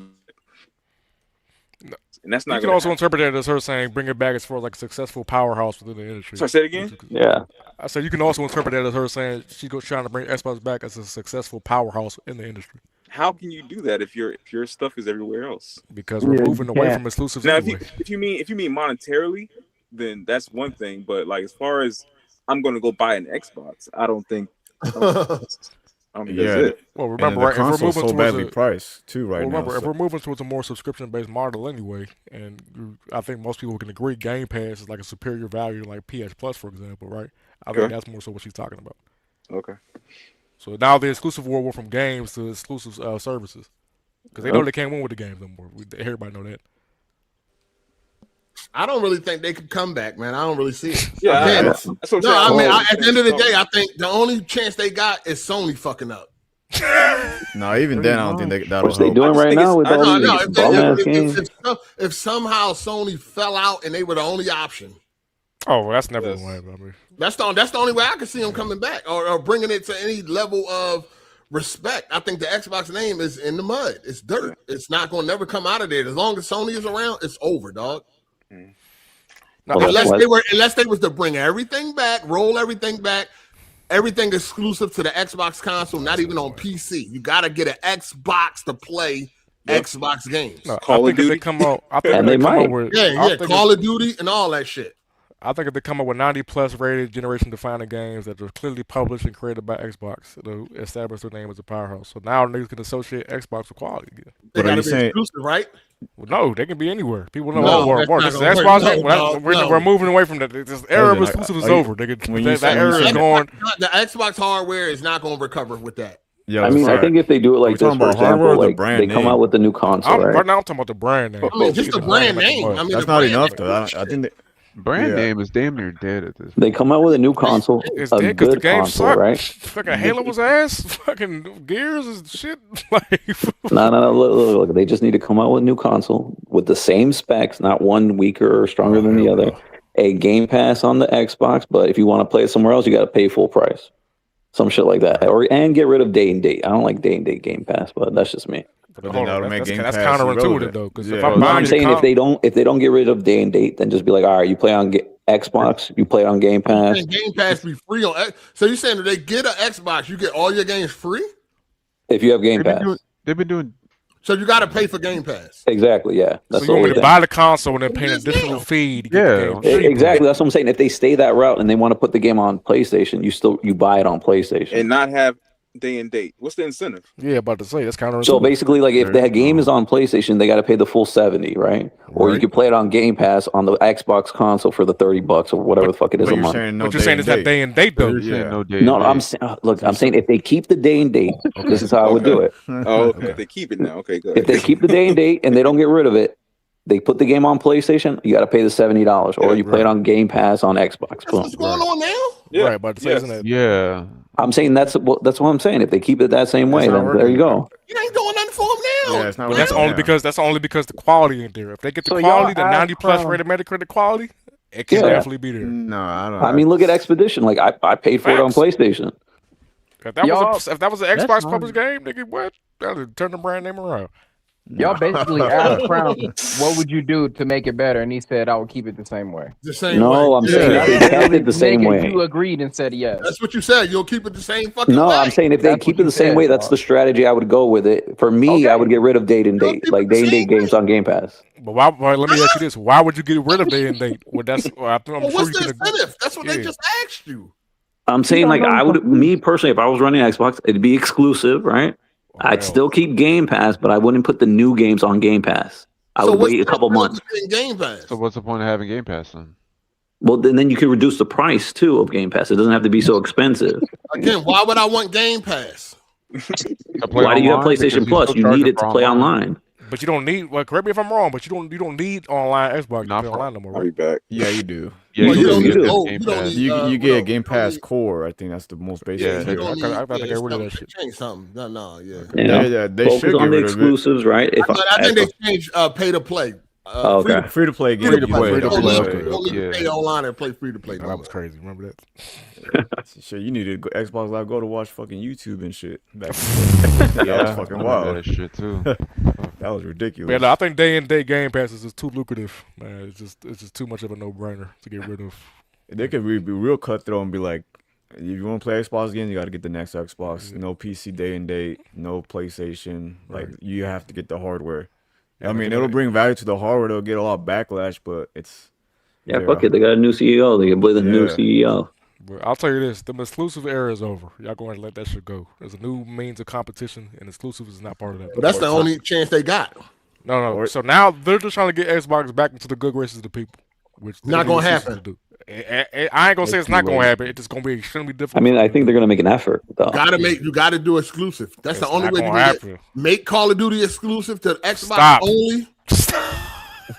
No. And that's not. You can also interpret it as her saying bring it back as far as like a successful powerhouse within the industry. Sorry, say it again. Yeah. I said you can also interpret that as her saying she's trying to bring Xbox back as a successful powerhouse in the industry. How can you do that if your stuff is everywhere else? Because we're moving away from exclusives now, anyway. if you mean monetarily, then that's one thing. But like as far as I'm going to go buy an Xbox, I don't think. That's it. Well, remember, the right? If we're console's moving so towards badly priced too, right remember, now. if we're moving towards a more subscription-based model anyway, and I think most people can agree, Game Pass is like a superior value to like PS Plus, for example, right? I think that's more so what she's talking about. Okay. So now the exclusive war from games to exclusive services, because they know they can't win with the games no more. Everybody know that. I don't really think they could come back, man. I don't really see it. Yeah, that's what I'm saying. I mean, at the end of the day, I think the only chance they got is Sony fucking up. No, even then, I don't think that'll help. What's they doing right now with all these games? If somehow Sony fell out and they were the only option. Oh, well, that's never going to happen. I mean, that's the only way I can see them coming back or bringing it to any level of respect. I think the Xbox name is in the mud. It's dirt. It's not going to never come out of there. As long as Sony is around, it's over, dog. Now, unless they was to bring everything back, roll everything back, everything exclusive to the Xbox console, not even on PC. You got to get an Xbox to play Xbox games. No, Call of Duty. They come out, I think they come out with, Call of Duty and all that shit. I think if they come up with 90+ rated generation-defining games that are clearly published and created by Xbox, it'll establish their name as a powerhouse. So now niggas can associate Xbox with quality again. They got to be exclusive, right? Well, no, they can be anywhere. People know we're moving away from that. This era of exclusive is over. That era is gone. The Xbox hardware is not going to recover with that. Yeah, I mean, I think if they do it like this, for example, like they come out with the new console, right? Right now, I'm talking about the brand name. I mean, just the brand name. I mean, that's not enough, though. I think brand name is damn near dead at this point. They come out with a new console, it's a dead because the good game console, sucked. right? Fucking Halo was ass. Fucking Gears is shit. Like, no. Look, they just need to come out with a new console with the same specs, not one weaker or stronger than the other. A Game Pass on the Xbox, but if you want to play it somewhere else, you got to pay full price. Some shit like that, and get rid of day and date. I don't like day and date Game Pass, but that's just me. That's counterintuitive though, because if I'm saying if they don't get rid of day and date, then just be like, all right, you play on Xbox, you play on Game Pass. Game Pass be free on. So you're saying if they get an Xbox, you get all your games free? If you have Game Pass, they've been doing. So you got to pay for Game Pass. Exactly, yeah. That's so you want to buy the console and then pay an additional fee to get the game. Exactly. That's what I'm saying. If they stay that route and they want to put the game on PlayStation, you buy it on PlayStation and not have day and date. What's the incentive? Yeah, about to say that's kind of so basically, like if the game is on PlayStation, they got to pay the full $70, right? Or you can play it on Game Pass on the Xbox console for the $30 or whatever the fuck it is a month. What you're saying is that day and date though. No, I'm saying if they keep the day and date, this is how I would do it. Oh, okay. If they keep it now, okay, good. If they keep the day and date and they don't get rid of it, they put the game on PlayStation, you got to pay the $70, or you play it on Game Pass on Xbox. What's going on now? Yeah, right, about to say, isn't it? Yeah. I'm saying that's what I'm saying. If they keep it that same way, then there you go. You ain't doing nothing for them now. Yeah, it's not but that's only because the quality ain't there. If they get the quality, the 90+ rated Metacritic quality, it can definitely be there. No, I don't. I mean, look at Expedition. Like I paid for it on PlayStation. If that was an Xbox published game, nigga, what? That'd turn the brand name around. Y'all basically asked Crown, what would you do to make it better? And he said, I would keep it the same way. The same way. No, I'm saying if they kept it the same way. You agreed and said yes. That's what you said. You'll keep it the same fucking way. No, I'm saying if they keep it the same way, that's the strategy I would go with it. For me, I would get rid of date and date, like day and date games on Game Pass. But why? Let me ask you this: why would you get rid of day and date? Well, that's what's the incentive? That's what they just asked you. I'm saying, like, me personally, if I was running Xbox, it'd be exclusive, right? I'd still keep Game Pass, but I wouldn't put the new games on Game Pass. I would wait a couple months. Game Pass? So what's the point of having Game Pass then? Well, then you could reduce the price too of Game Pass. It doesn't have to be so expensive. Again, why would I want Game Pass? Why do you have PlayStation Plus? You need it to play online. But you don't need. Well, correct me if I'm wrong, but you don't need online Xbox to play online no more. I'll be back. Yeah, you do. Yeah, well, you get a Game Pass Core. I think that's the most basic. Yeah, I got to get rid of that shit. Change something. No. They focus should on the get rid of it. exclusives, right? I think they changed pay to play. Okay. Free to play games. Free to play. You don't need to pay online and play free to play. That was crazy. Remember that? Shit, you needed Xbox Live Go to watch fucking YouTube and shit. That was fucking wild. That shit too. That was ridiculous. Yeah, I think day and day Game Pass is just too lucrative, man. It's just too much of a no-brainer to get rid of. They could be real cutthroat and be like, if you want to play Xbox again, you got to get the next Xbox. Yeah. No PC day and date, no PlayStation. Like you have to get the hardware. Yeah, I mean, it'll bring value to the hardware. They'll get a lot of backlash, but it's fuck it. They got a new CEO. They can play the new CEO. But I'll tell you this: the exclusive era is over. Y'all going to let that shit go. There's a new means of competition, and exclusive is not part of that. But that's the only chance they got. No. So now they're just trying to get Xbox back into the good graces of the people, which not gonna happen. I ain't gonna say it's not gonna happen. It's just gonna be extremely difficult. I mean, I think they're gonna make an effort. Though. You gotta do exclusive. That's the only way you can make Call of Duty exclusive to Xbox only.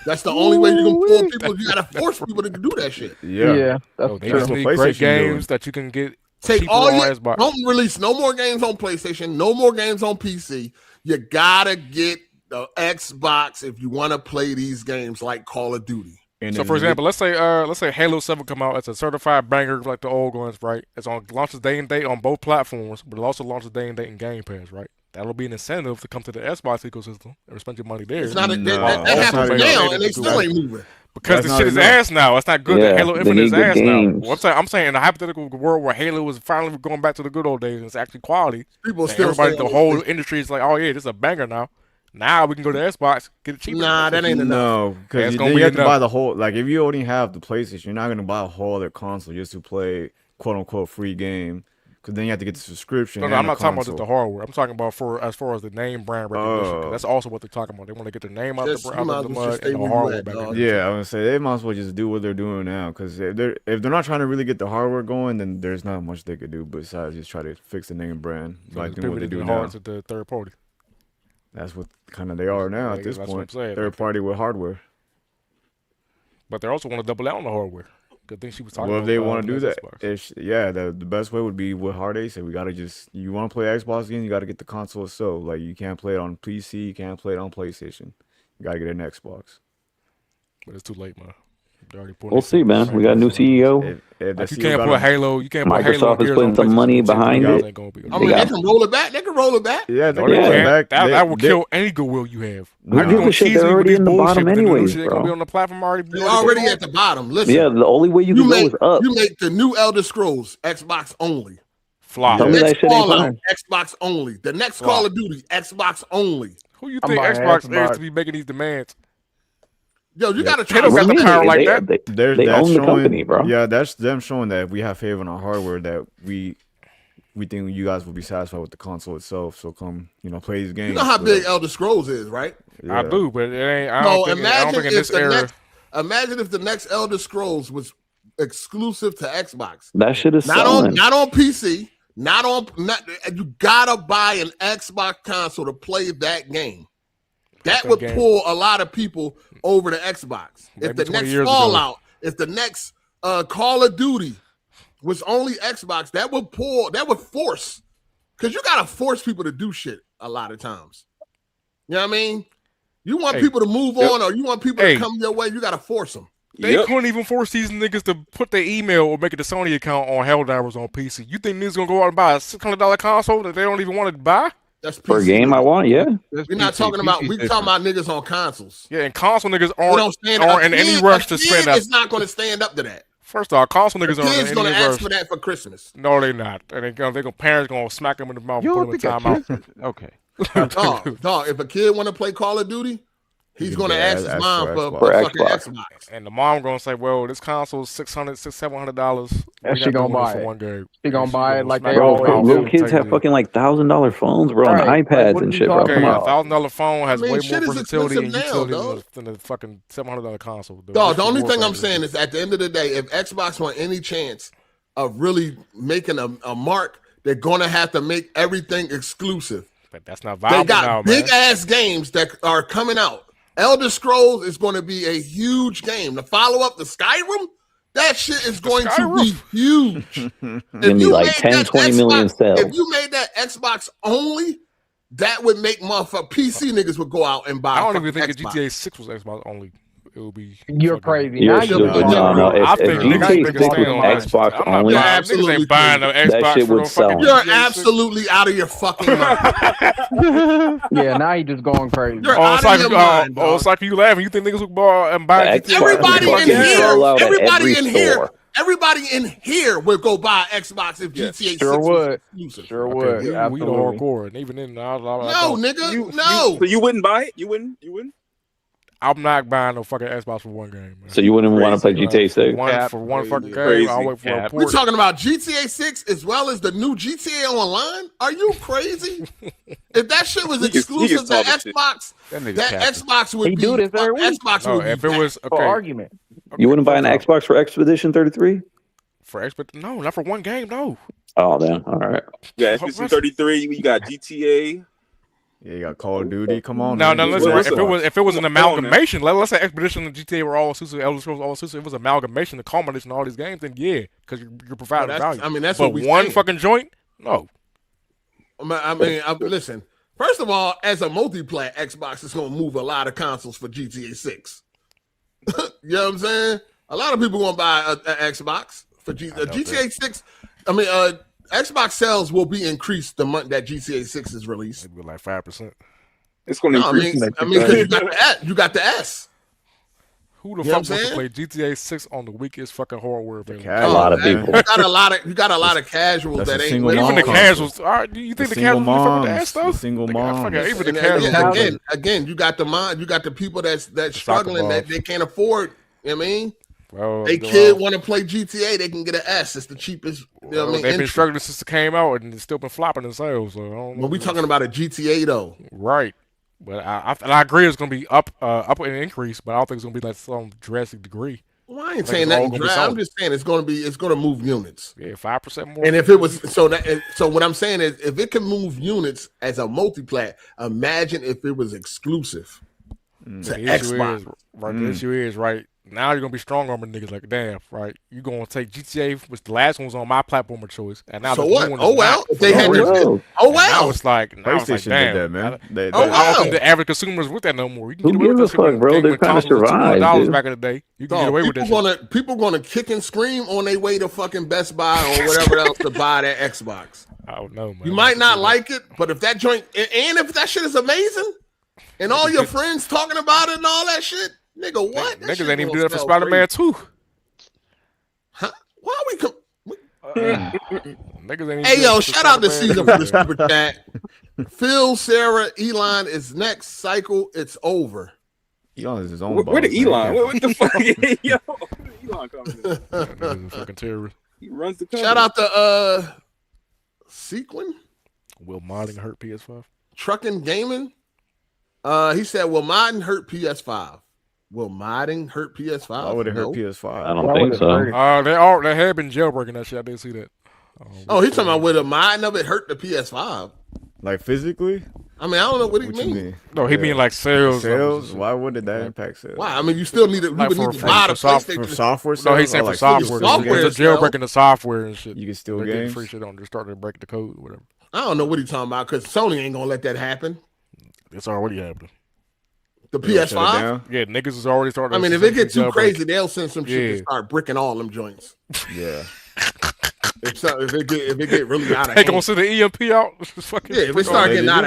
That's the only way you can pull people. You gotta force people to do that shit. Yeah. They just need great games that you can get. Take all your Xbox. Don't release no more games on PlayStation. No more games on PC. You gotta get the Xbox if you want to play these games like Call of Duty. So, for example, let's say Halo 7 come out. It's a certified banger like the old ones, right? It's on launches day and date on both platforms, but it also launches day and date in Game Pass, right? That'll be an incentive to come to the Xbox ecosystem and spend your money there. It's not that happens now, and they still ain't moving. Because the shit is ass now. It's not good that Halo Infinite is ass now. Well, I'm saying in a hypothetical world where Halo was finally going back to the good old days and it's actually quality. People still the whole industry is like, oh yeah, this is a banger now. Now we can go to Xbox, get it cheaper. Nah, that ain't enough. No, because you have to buy the whole. Like, if you only have the PlayStation, you're not gonna buy a whole other console just to play "quote unquote" free game. Because then you have to get the subscription. No, I'm not talking about just the hardware. I'm talking about as far as the name brand recognition. That's also what they're talking about. They want to get their name out the mud and the hardware back. Yeah, I would say they might as well just do what they're doing now. Because if they're not trying to really get the hardware going, then there's not much they could do besides just try to fix the name brand by doing what they do now. To the third party. That's what kind of they are now at this point. Third party with hardware. But they also want to double down on the hardware. Good thing she was talking about. Well, if they want to do that, the best way would be what Hard8 said. We gotta you want to play Xbox again, you gotta get the console itself. Like, you can't play it on PC, you can't play it on PlayStation. You gotta get an Xbox. But it's too late, man. We'll see, man. We got a new CEO. Like, you can't put Halo. You can't put Halo. Microsoft is putting some money behind it. I mean, they can roll it back. They can roll it back. Yeah, they can roll it back. That will kill any goodwill you have. They're already in the bottom anyways, bro. They're gonna be on the platform already. They're already at the bottom. Listen. Yeah, the only way you can go is up. You make the new Elder Scrolls Xbox only. Flop. The next Fallout Xbox only. The next Call of Duty Xbox only. Who you think Xbox is to be making these demands? Yo, you gotta try to got the power like that. They own the company, bro. Yeah, that's them showing that if we have favor on our hardware, that we think you guys will be satisfied with the console itself. So come, play these games. You know how big Elder Scrolls is, right? Yeah. I do, but it ain't. I don't think in this era. Imagine if the next Elder Scrolls was exclusive to Xbox. That shit is not on PC. You gotta buy an Xbox console to play that game. That would pull a lot of people over to Xbox. If the next Fallout, if the next Call of Duty was only Xbox, that would force, because you gotta force people to do shit a lot of times. You know what I mean? You want people to move on, or you want people to come your way, you gotta force them. They couldn't even force these niggas to put their email or make it a Sony account on Helldivers on PC. You think niggas gonna go out and buy a $600 console that they don't even want to buy? That's for a game I want, yeah. We're not talking about. We're talking about niggas on consoles. Yeah, and console niggas aren't in any rush to spend that. It's not going to stand up to that. First off, console niggas aren't in any rush. Kids going to ask for that for Christmas. No, they not. And parents going to smack them in the mouth and put them in timeout. Okay. Dog, if a kid want to play Call of Duty, He's going to ask his mom for fucking Xbox. And the mom going to say, well, this console is $700. And she going to buy for it. one game. She going to buy it like they Bro, always little do. kids have fucking like $1,000 phones, bro, on iPads and shit, bro. Okay, Come a on. $1,000 phone has way more versatility and now, utility than the fucking $700 console. Dog, the only thing I'm saying is at the end of the day, if Xbox want any chance of really making a mark, they're going to have to make everything exclusive. But that's not viable They got now, big man. ass games that are coming out. Elder Scrolls is going to be a huge game. The follow-up to Skyrim, that shit is going to be huge. Gonna be like 10, 20 million sales. If you made that Xbox only, that would make motherfucking PC niggas would go out and buy. I don't even think Xbox. GTA 6 was Xbox only. It would be. You're crazy. You're Now stupid. No. If GTA 6 was Xbox only, You're absolutely ain't buying no Xbox that shit for no would sell. fucking You're GTA 6. absolutely out of your fucking mind. Yeah, now you just going crazy. You're out of your mind, oh, it's like you laughing. You think niggas would buy and buy GTA? Everybody in here would go buy Xbox if GTA 6 was exclusive. Sure would. We the hardcore, and even then, no, nigga, no. So you wouldn't buy it? You wouldn't? I'm not buying no fucking Xbox for one game. Man. So you wouldn't want to play GTA 6? For one fucking game, I'll wait for a port. We're talking about GTA 6 as well as the new GTA Online? Are you crazy? If that shit was exclusive to Xbox, that Xbox would be Xbox would be if it was for argument. You wouldn't buy an Xbox for Expedition 33? No, not for one game, no. Oh, damn. All right. Yeah, Expedition 33, you got GTA. Yeah, you got Call of Duty. Come on. No, listen. If it was an amalgamation, let's say Expedition and GTA were all exclusive, Elder Scrolls all exclusive. It was an amalgamation, the culmination of all these games. Then yeah, because you're providing value. I mean, that's but what we one saying. fucking joint, no. Listen. First of all, as a multiplayer, Xbox is going to move a lot of consoles for GTA 6. You know what I'm saying? A lot of people going to buy an Xbox for GTA 6. Xbox sales will be increased the month that GTA 6 is released. It'll be like 5%. It's going to increase. Because you got the S. Who the fuck wants to play GTA 6 on the weakest fucking hardware available? A lot of people. You got a lot of casuals that ain't even the casuals. You think the casuals will fuck with the S though? Single mom. Even the casuals. Again, you got the people that's struggling that they can't afford. You know what I mean? They kid want to play GTA, they can get an S. It's the cheapest. You know what I mean? They've been struggling since it came out, and it's still been flopping in sales. So I don't know. Well, we talking about a GTA though, right? But I agree it's going to be up and increase, but I don't think it's going to be like some drastic degree. Well, I ain't saying that. I'm just saying it's going to move units. Yeah, 5% more. And if it was so what I'm saying is if it can move units as a multiplat, imagine if it was exclusive to Xbox. The issue is right. Now you're gonna be strong arming niggas like damn, right? You're gonna take GTA, which the last one was on my platform of choice, and now so the what? New one Oh is well, not. if they had Now it's like PlayStation damn, did that, man. I don't think the average consumers with that no more. You can Who get away with gives a fuck, bro? They're trying to survive, $200 dude. back in the day. You can get away with that. People gonna kick and scream on their way to fucking Best Buy or whatever else to buy that Xbox. I don't know, man. You might not like it, but if that joint and if that shit is amazing, and all your friends talking about it and all that shit. Nigga, what? Niggas ain't even do that for Spider-Man 2. Huh? Why are we Niggas ain't Hey, yo, shout out to Caesar for the super chat. Phil, Sarah, Elon is next. Cycle, it's over. Elon is his own Where the Elon? What the fuck? Yo, Elon coming? Fucking terrorist. He runs the company. Shout out to Sequin. Will modding hurt PS5? Trucking Gaming. He said, will modding hurt PS5? Will modding hurt PS5? Why would it hurt PS5? I don't think so. They have been jailbreaking that shit. I didn't see that. He's talking about would a modding of it hurt the PS5? Like physically? I mean, I don't know what he you mean. No, he mean like sales. Sales? Why would that impact sales? Why? I mean, you still need to buy the PlayStation. For software sales? No, he's saying for software. It's jailbreaking the software and shit. You can steal They're games? free shit on. They're starting to break the code or whatever. I don't know what he's talking about because Sony ain't gonna let that happen. It's already happening. The PS5? Yeah, niggas is already starting. I mean, if it gets too crazy, they'll send some shit to start bricking all them joints. Yeah. If it get really out of hand, they gonna send the EMP out. If it start getting out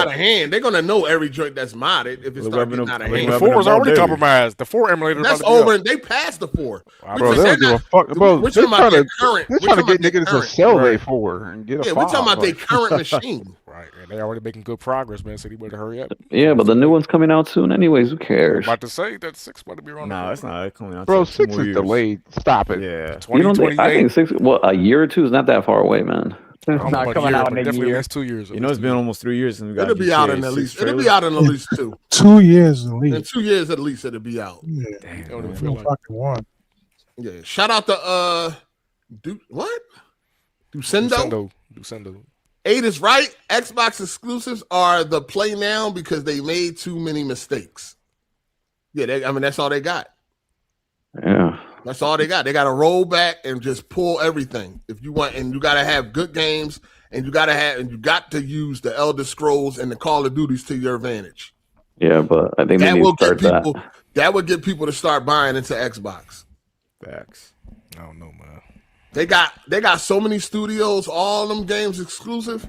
of hand, they're gonna know every joint that's modded. If it start getting out of hand, the 4 is already compromised. The 4 emulator that's over, and they passed the 4. Bro, they don't give a fuck. Bro, they're trying to get niggas to sell their 4 and get a we're talking about their current machine. Right, and they already making good progress, man. So they better hurry up. Yeah, but the new one's coming out soon, anyways. Who I'm cares? about to say that 6 about to be around. Nah, it's not coming out. Bro, till 2 6 more is years. delayed. Stop it. Yeah. You don't think? I think 6. Well, a year or 2 is not that far away, man. It's not coming out in a definitely year. at least 2 years. You know, it's been almost 3 years since we got It'll be out in at least. It'll be out in at least 2. 2 years at least. In 2 years at least, it'll be out. Yeah, I don't even I feel don't like. fucking want. Yeah. Shout out to Ducendo. Ducendo. 8 is right. Xbox exclusives are the play now because they made too many mistakes. Yeah, that's all they got. Yeah. That's all they got. They got to roll back and just pull everything. If you want, and you got to have good games, and you got to use the Elder Scrolls and the Call of Duties to your advantage. Yeah, but I think they need to start that. That would get people to start buying into Xbox. Facts. I don't know, man. They got so many studios, all them games exclusive,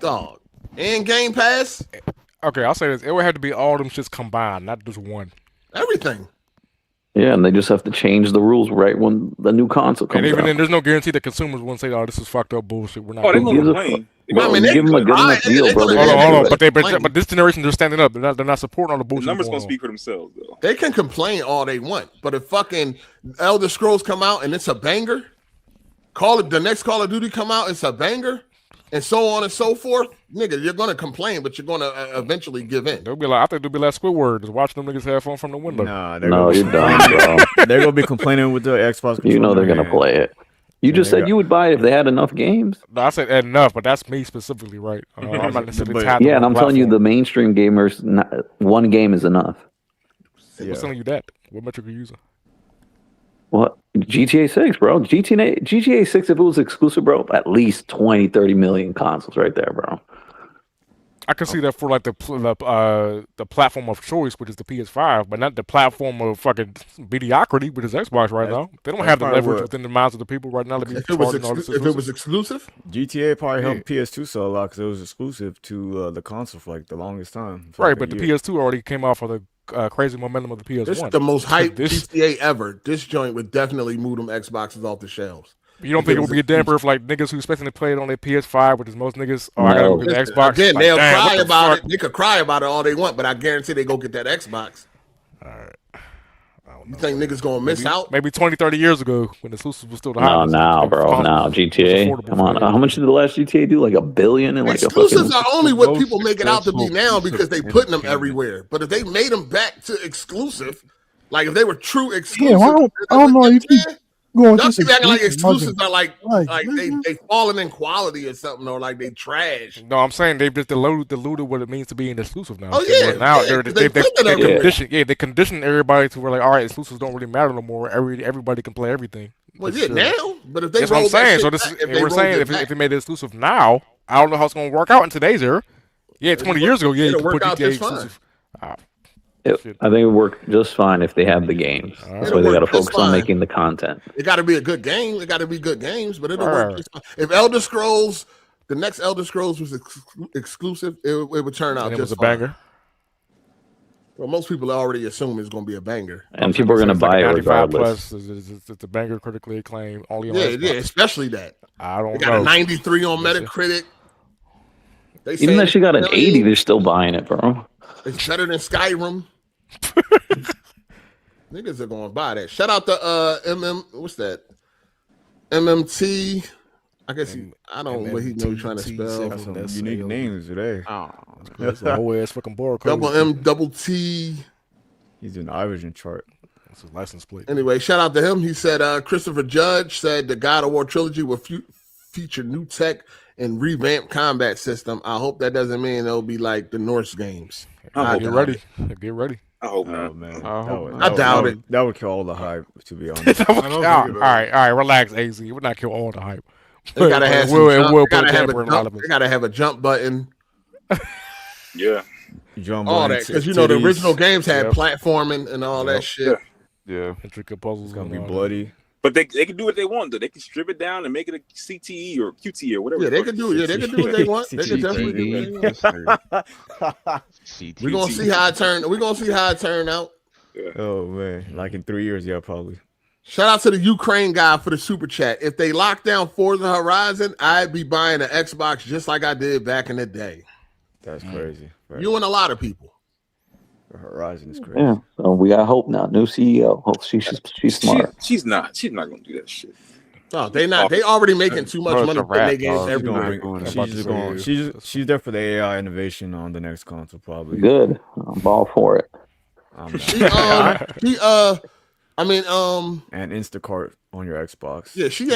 dog, and Game Pass. Okay, I'll say this: it would have to be all them shits combined, not just one. Everything. Yeah, and they just have to change the rules right when the new console comes And even out. then, there's no guarantee that consumers won't say, "Oh, this is fucked up bullshit." We're not. Oh, they're gonna complain. Well, give them a good enough deal, brother. Hold on. But this generation, they're standing up. They're not supporting all the bullshit. The numbers going gonna speak for themselves, though. They can complain all they want, but if fucking Elder Scrolls come out and it's a banger, the next Call of Duty come out, it's a banger, and so on and so forth, nigga, you're gonna complain, but you're gonna eventually give in. They'll be like, I think they'll be like Squidward, just watching them niggas have fun from the window. Nah, No, you're dumb, bro. They're gonna be complaining with the Xbox. You know they're gonna controller, play it. You just said you would buy it if they had enough games. No, I said enough, but that's me specifically, right? I'm not necessarily tied to Yeah, and one I'm telling you, platform. the mainstream gamers, one game is enough. Who's telling you that? What metric are you using? What? GTA 6, bro. GTA 6, if it was exclusive, bro, at least 20, 30 million consoles right there, bro. I can see that for like the platform of choice, which is the PS5, but not the platform of fucking mediocrity, which is Xbox right now. They don't have the leverage within the minds of the people right now to be charging all this. If it was exclusive, GTA probably helped PS2 sell a lot because it was exclusive to the console for like the longest time. Right, but the PS2 already came off of the crazy momentum of the PS1. this is the most hyped GTA ever. This joint would definitely move them Xboxes off the shelves. You don't think it would be a damper if like niggas who expecting to play it on their PS5, which is most niggas, I gotta go get the Xbox. Again, like, they'll damn, cry what the about fuck? it. They could cry about it all they want, but I guarantee they go get that Xbox. All right. You think niggas gonna miss out? Maybe 20, 30 years ago when the exclusive was still the No, hottest. now, bro. Now, GTA. Come on. How much did the last GTA do? Like $1 billion in like a Exclusives fucking... are only what people make it out to be now because they putting them everywhere. But if they made them back to exclusive, like if they were true exclusive, Yeah, I don't know. You keep going y'all this keep acting like exclusive exclusives are like they falling in quality or something, or like they trash. No, I'm saying they've just diluted what it means to be an exclusive now. Oh, yeah, now yeah, they put that everywhere. they condition everybody to where like, all right, exclusives don't really matter no more. Everybody can play everything. Well, yeah, now, but if they that's what I'm roll that saying. shit So this back, is if they we're roll saying it if back. they made it exclusive now, I don't know how it's going to work out in today's era. Yeah, 20 years ago, yeah, you it'll could work put out GTA just fine. exclusive. I think it would work just fine if they have the games. That's why they got to focus on making the content. It got to be a good game. It got to be good games, but it'll Right. work just fine. If Elder Scrolls, the next Elder Scrolls was exclusive, it would turn out And it just was a fine. banger. Well, most people already assume it's going to be a banger. And people are going to buy it 95 regardless. plus. It's a banger, critically acclaimed. Only on Yeah, Xbox. yeah, especially that. I don't They got know. a 93 on Metacritic. They Even saying if she got an it's 80, they're still buying it, bro. It's better than Skyrim. Niggas are going to buy that. Shout out to what's that? MMT. I guess I don't know what he knows trying to spell. Got some unique names today. Oh, that's a whole ass fucking bar code. Double M, double T. He's doing the Iverson chart. That's his license plate. Anyway, shout out to him. He said Christopher Judge said the God of War trilogy will feature new tech and revamped combat system. I hope that doesn't mean it'll be like the Norse games. Get ready. Get ready. I hope Oh not. man, I doubt it. That would kill all the hype, to be honest. all right, relax, AZ. We're not kill all the hype. They gotta have some We'll jump, put they gotta a have damper a in a lot jump, of they it. gotta have a jump button. Yeah. Jump All on that because you know the titties. original games had Yep. platforming and all that shit. Yeah. Intricate puzzles. It's gonna be and all that. bloody. But they can do what they want. Though. They can strip it down and make it a CTE or QTE or whatever. Yeah, the they fuck can it do. is. Yeah, they can do what they want. They can definitely do what they want. We're gonna see how it turn. We're gonna see how it turn out. Oh man, like in 3 years, yeah, probably. Shout out to the Ukraine guy for the super chat. If they lock down Forza Horizon, I'd be buying an Xbox just like I did back in the day. That's crazy. You and a lot of people. Horizon is crazy. Yeah, so we got hope now. New CEO. Hope she's smart. She's not gonna do that shit. No, they not. They already making too much money putting their games everywhere. She's there for the AI innovation on the next console, probably. Good. I'm all for it. I'm And Instacart on your Xbox. Yeah, she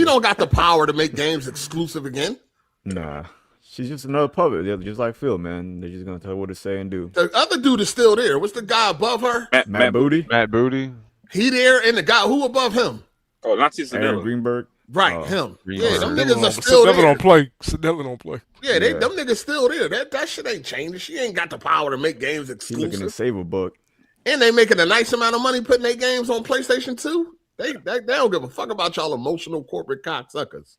don't got the power to make games exclusive again. Nah. She's just another puppet. They're just like Phil, man. They're just gonna tell her what to say and do. The other dude is still there. What's the guy above her? Matt Booty. Matt Booty. He there, and the guy who above him? Oh, not just Aaron Greenberg. Right, him. Greenberg. Yeah, them niggas are still there. Don't play. Sedella don't play. Yeah, them niggas still there. That shit ain't changing. She ain't got the power to make games He's exclusive. looking to save a buck. And they making a nice amount of money putting their games on PlayStation 2. They don't give a fuck about y'all emotional corporate cocksuckers.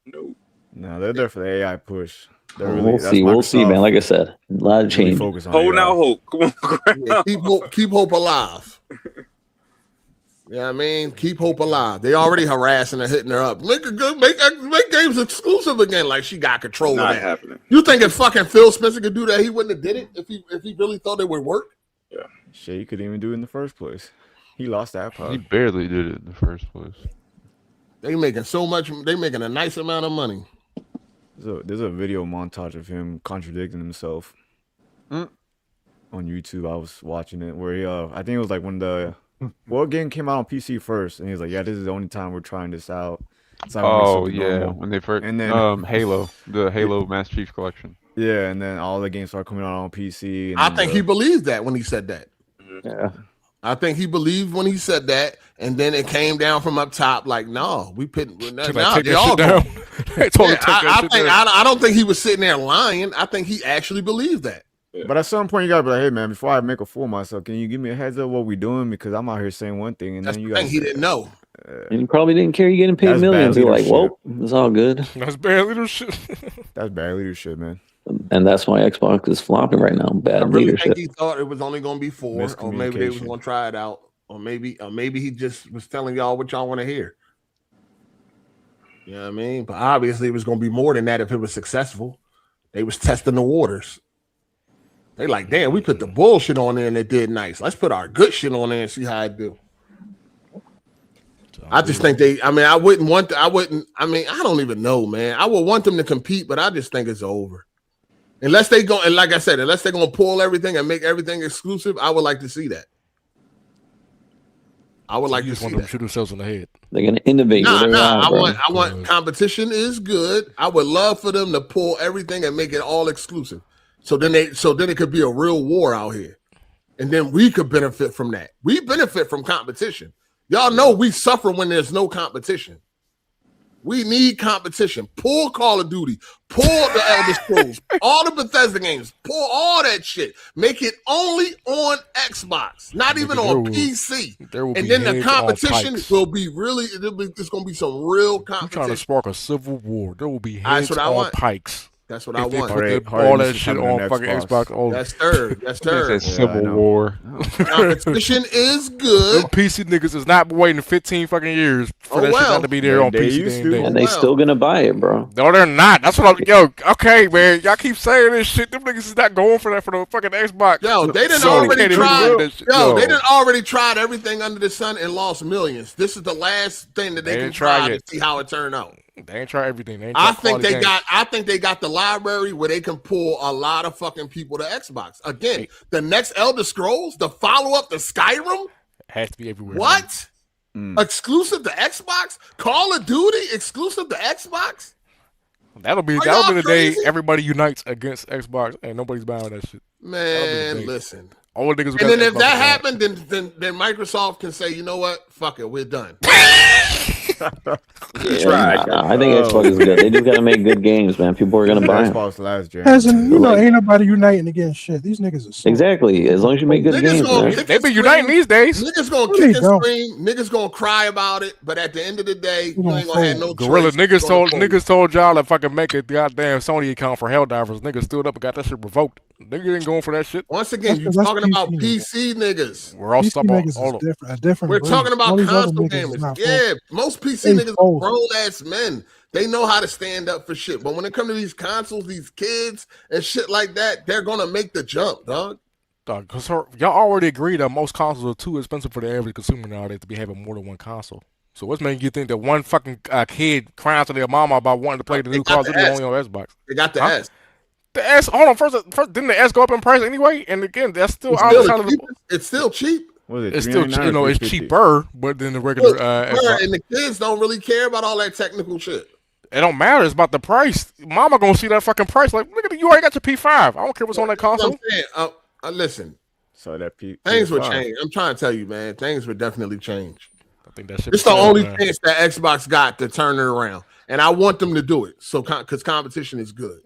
No, they're there for the AI push. We'll see, man. Like I said, a lot of change. Hold out hope. Come on. Yeah, keep hope alive. Yeah, I mean, keep hope alive. They already harassing her, hitting her up. Make games exclusive again, like she got control of Not that. happening. You think if fucking Phil Spencer could do that, he wouldn't have did it if he really thought it would work? Yeah. Shit, he couldn't even do it in the first place. He lost that power. He barely did it in the first place. They making so much. They making a nice amount of money. There's a video montage of him contradicting himself on YouTube. I was watching it where he, I think it was like when the game came out on PC first, and he was like, "Yeah, this is the only time we're trying this out." Oh yeah, normal. When they first and then Halo, the Halo Master Chief Collection. Yeah, and then all the games started coming out on PC. And I think he believed that when he said that. Yeah. I think he believed when he said that, and then it came down from up top. Like, no, we put now they all down. I don't think he was sitting there lying. I think he actually believed that. Yeah. But at some point, you gotta be like, "Hey, man, before I make a fool of myself, can you give me a heads up what we doing? Because I'm out here saying one thing, and that's then you guys he didn't know." And you probably didn't care. You getting paid millions. You're like, "Well, it's all good." That's bad leadership. That's bad leadership, man. And that's why Xbox is flopping right now. Bad leadership. Think he thought it was only going to be 4, or maybe they was going to try it out, or maybe he just was telling y'all what y'all want to hear. You know what I mean? But obviously, it was going to be more than that if it was successful. They was testing the waters. They like, damn, we put the bullshit on there and it did nice. Let's put our good shit on there and see how it do. I just think I don't even know, man. I would want them to compete, but I just think it's over. Unless they go, and like I said, unless they're gonna pull everything and make everything exclusive, I would like to see that. I would like to see that. Shoot themselves in the head. They're gonna innovate. I want competition is good. I would love for them to pull everything and make it all exclusive. So then it could be a real war out here, and then we could benefit from that. We benefit from competition. Y'all know we suffer when there's no competition. We need competition. Pull Call of Duty. Pull the Elder Scrolls. All the Bethesda games. Pull all that shit. Make it only on Xbox, not even on PC. And then the competition will be really. It's going to be some real competition. I'm trying to spark a civil war. There will be heads on pikes. That's what I want. All that shit on fucking Xbox. Oh. That's third. That's third. That's civil war. Competition is good. Them PC niggas is not waiting 15 fucking years for that shit not to be there on PC. And they still gonna buy it, bro. No, they're not. That's what I'm. Okay, man. Y'all keep saying this shit. Them niggas is not going for that for the fucking Xbox. Yo, they didn't already try. Yo, they didn't already tried everything under the sun and lost millions. This is the last thing that they can try to see how it turned out. They ain't try everything. I think they got the library where they can pull a lot of fucking people to Xbox. Again, the next Elder Scrolls, the follow-up to Skyrim, has to be everywhere. What? Exclusive to Xbox? Call of Duty exclusive to Xbox? That'll be the day everybody unites against Xbox and nobody's buying that shit. Man, listen. All the niggas. And then if that happened, then Microsoft can say, you know what? Fuck it, we're done. I think Xbox is good. They just gotta make good games, man. People are gonna buy them. Ain't nobody uniting against shit. These niggas are slow. Exactly. As long as you make good games, man. They be uniting these days. Niggas gonna kick and scream. Niggas gonna cry about it. But at the end of the day, you ain't gonna have no Gorilla choice. niggas told y'all if I could make a goddamn Sony account for Helldivers, niggas stood up and got that shit revoked. Niggas ain't going for that shit. Once again, you're talking about PC niggas. We're all PC stop niggas all is different. A different. We're breed. talking about All these other console niggas is gamers. not Yeah, most PC They niggas are fold. grown ass men. They know how to stand up for shit. But when it comes to these consoles, these kids and shit like that, they're gonna make the jump, dog. Because y'all already agree that most consoles are too expensive for the average consumer nowadays to be having more than one console. So what's making you think that one fucking kid crying to their mama about wanting to play the new Call of Duty only on Xbox? They got the S. The S. Hold on, first didn't the S go up in price anyway? And again, that's still It's still cheap. What is it? It's still $399 or it's $350? cheaper, but than the regular Xbox. And the kids don't really care about all that technical shit. It don't matter. It's about the price. Mama gonna see that fucking price. Like, look at you already got your P5. I don't care what's on that console. Listen. So that things would change. I'm trying to tell you, man. Things would definitely change. I think that shit. It's the only chance that Xbox got to turn it around, and I want them to do it. So, because competition is good.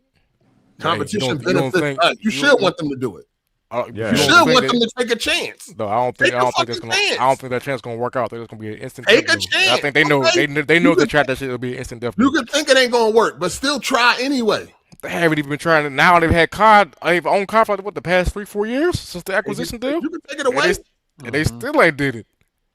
Competition benefits us. You should want them to do it. You should want them to take a chance. No, I don't think that chance gonna work out. There's gonna be an instant. Take a chance. I think they know they know the track that shit will be an instant death. You could think it ain't gonna work, but still try anyway. They haven't even been trying it. Now they've had COD. They've owned COD for the past 3-4 years since the acquisition deal. You can take it away. And they still ain't did it.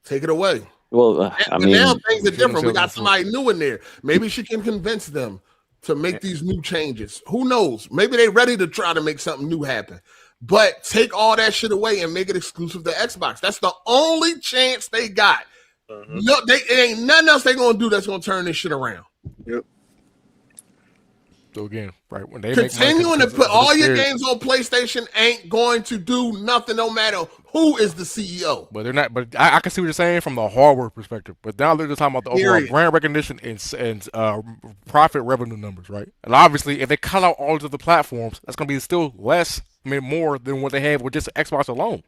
Take it away. Well, I mean, now things are different. We got somebody new in there. Maybe she can convince them to make these new changes. Who knows? Maybe they're ready to try to make something new happen. But take all that shit away and make it exclusive to Xbox. That's the only chance they got. No, it ain't nothing else they gonna do that's gonna turn this shit around. Yep. So again, right when they continuing to put all your games on PlayStation ain't going to do nothing, no matter who is the CEO. But they're not. But I can see what you're saying from the hardware perspective. But now they're just talking about the overall brand recognition and profit revenue numbers, right? And obviously, if they cut out all of the platforms, that's going to be still less, more than what they have with just Xbox alone.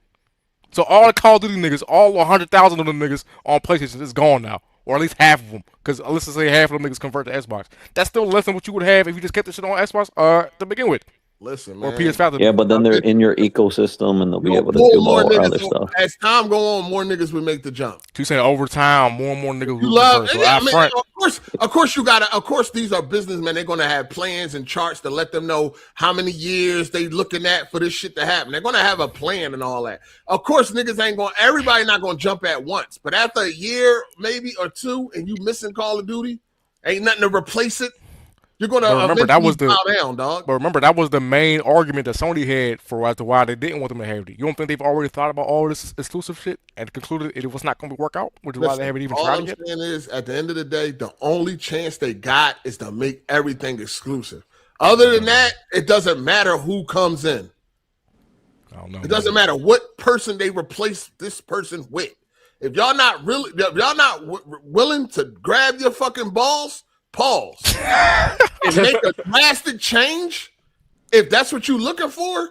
So all the Call of Duty niggas, all 100,000 of them niggas on PlayStation is gone now. Or at least half of them. Because let's just say half of them niggas convert to Xbox. That's still less than what you would have if you just kept the shit on Xbox to begin with. Listen, or man. PS5. Yeah, but then they're in your ecosystem and they'll be able to do more other stuff. As time go on, more niggas would make the jump. You saying over time, more and more niggas You will love, convert. So of course you gotta. Of course, these are businessmen. They're gonna have plans and charts to let them know how many years they looking at for this shit to happen. They're gonna have a plan and all that. Of course, niggas ain't going. Everybody not gonna jump at once. But after a year, maybe or two, and you missing Call of Duty, ain't nothing to replace it. You're gonna remember that was bow down, dog. But remember that was the main argument that Sony had for as to why they didn't want them to have it. You don't think they've already thought about all this exclusive shit and concluded it was not going to work out, which is why they haven't even tried it yet? All I'm saying is, at the end of the day, the only chance they got is to make everything exclusive. Other than that, it doesn't matter who comes in. I don't know. It doesn't matter what person they replace this person with. If y'all not willing to grab your fucking balls, pause and make a drastic change, if that's what you're looking for,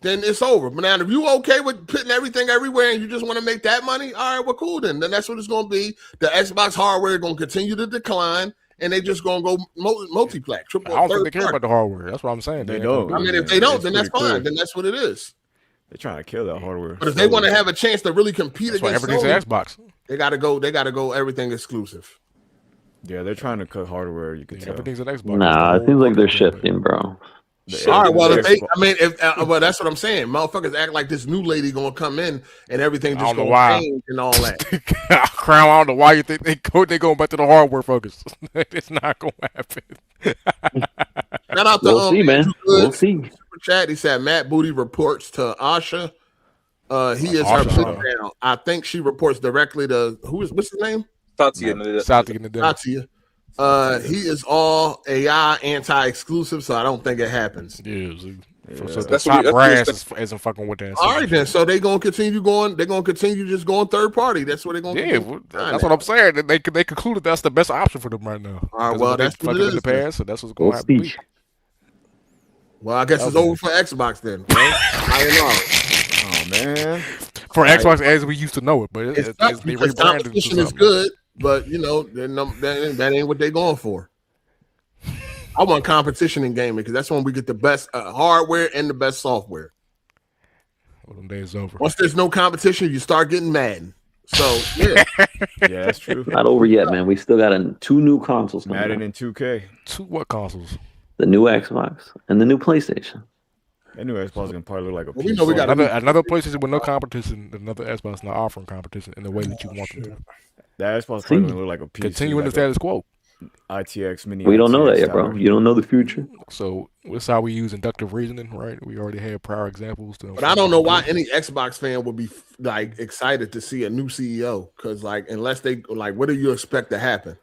then it's over. But now, if you okay with putting everything everywhere and you just want to make that money, all right, well, cool then. Then that's what it's going to be. The Xbox hardware is going to continue to decline, and they just going to go multiplex, triple. I don't think they care about the hardware. That's what I'm saying. They don't. I mean, if they don't, then that's fine. Then that's what it is. They're trying to kill that hardware. But if they want to have a chance to really compete against everything's Sony, Xbox. They got to go everything exclusive. Yeah, they're trying to cut hardware. You can tell. Everything's an Xbox. Nah, it seems like they're shifting, bro. All right, well, well, that's what I'm saying. Motherfuckers act like this new lady gonna come in and everything just gonna change and all that. Crown, I don't know why you think they going back to the hardware focus. It's not gonna happen. Shout out to we'll see, man. We'll see. Super chat. He said Matt Booty reports to Asha. He is her put down. I think she reports directly to what's his name? Satya. He is all AI anti-exclusive, so I don't think it happens. Yeah. So the top brass isn't fucking with that. All right, then. So they're gonna continue going. They're gonna continue just going third party. That's what they're gonna. Yeah, that's what I'm saying. They concluded that's the best option for them right now. All right, well, that's what it is. In the past, so that's what's going to happen. Well, I guess it's over for Xbox then. Right? Oh man, for Xbox as we used to know it, but it's they rebranded. Competition is good, but you know that ain't what they're going for. I want competition in gaming because that's when we get the best hardware and the best software. Well, them days over. Once there's no competition, you start getting mad. So yeah, yeah, that's true. Not over yet, man. We still got 2 new consoles. Madden and 2K. 2 what consoles? The new Xbox and the new PlayStation. Anyway, Xbox gonna probably look like a Well, we know we got another PlayStation with no competition, another Xbox not offering competition in the way that you want them to. That Xbox probably gonna look like a PC. Continuing like the status quo. ITX mini. We don't know ITX that yet, bro. You don't know the future. So that's how we use inductive reasoning, right? We already had prior examples. But I don't know why any Xbox fan would be like excited to see a new CEO, because like unless they like, what do you expect to happen?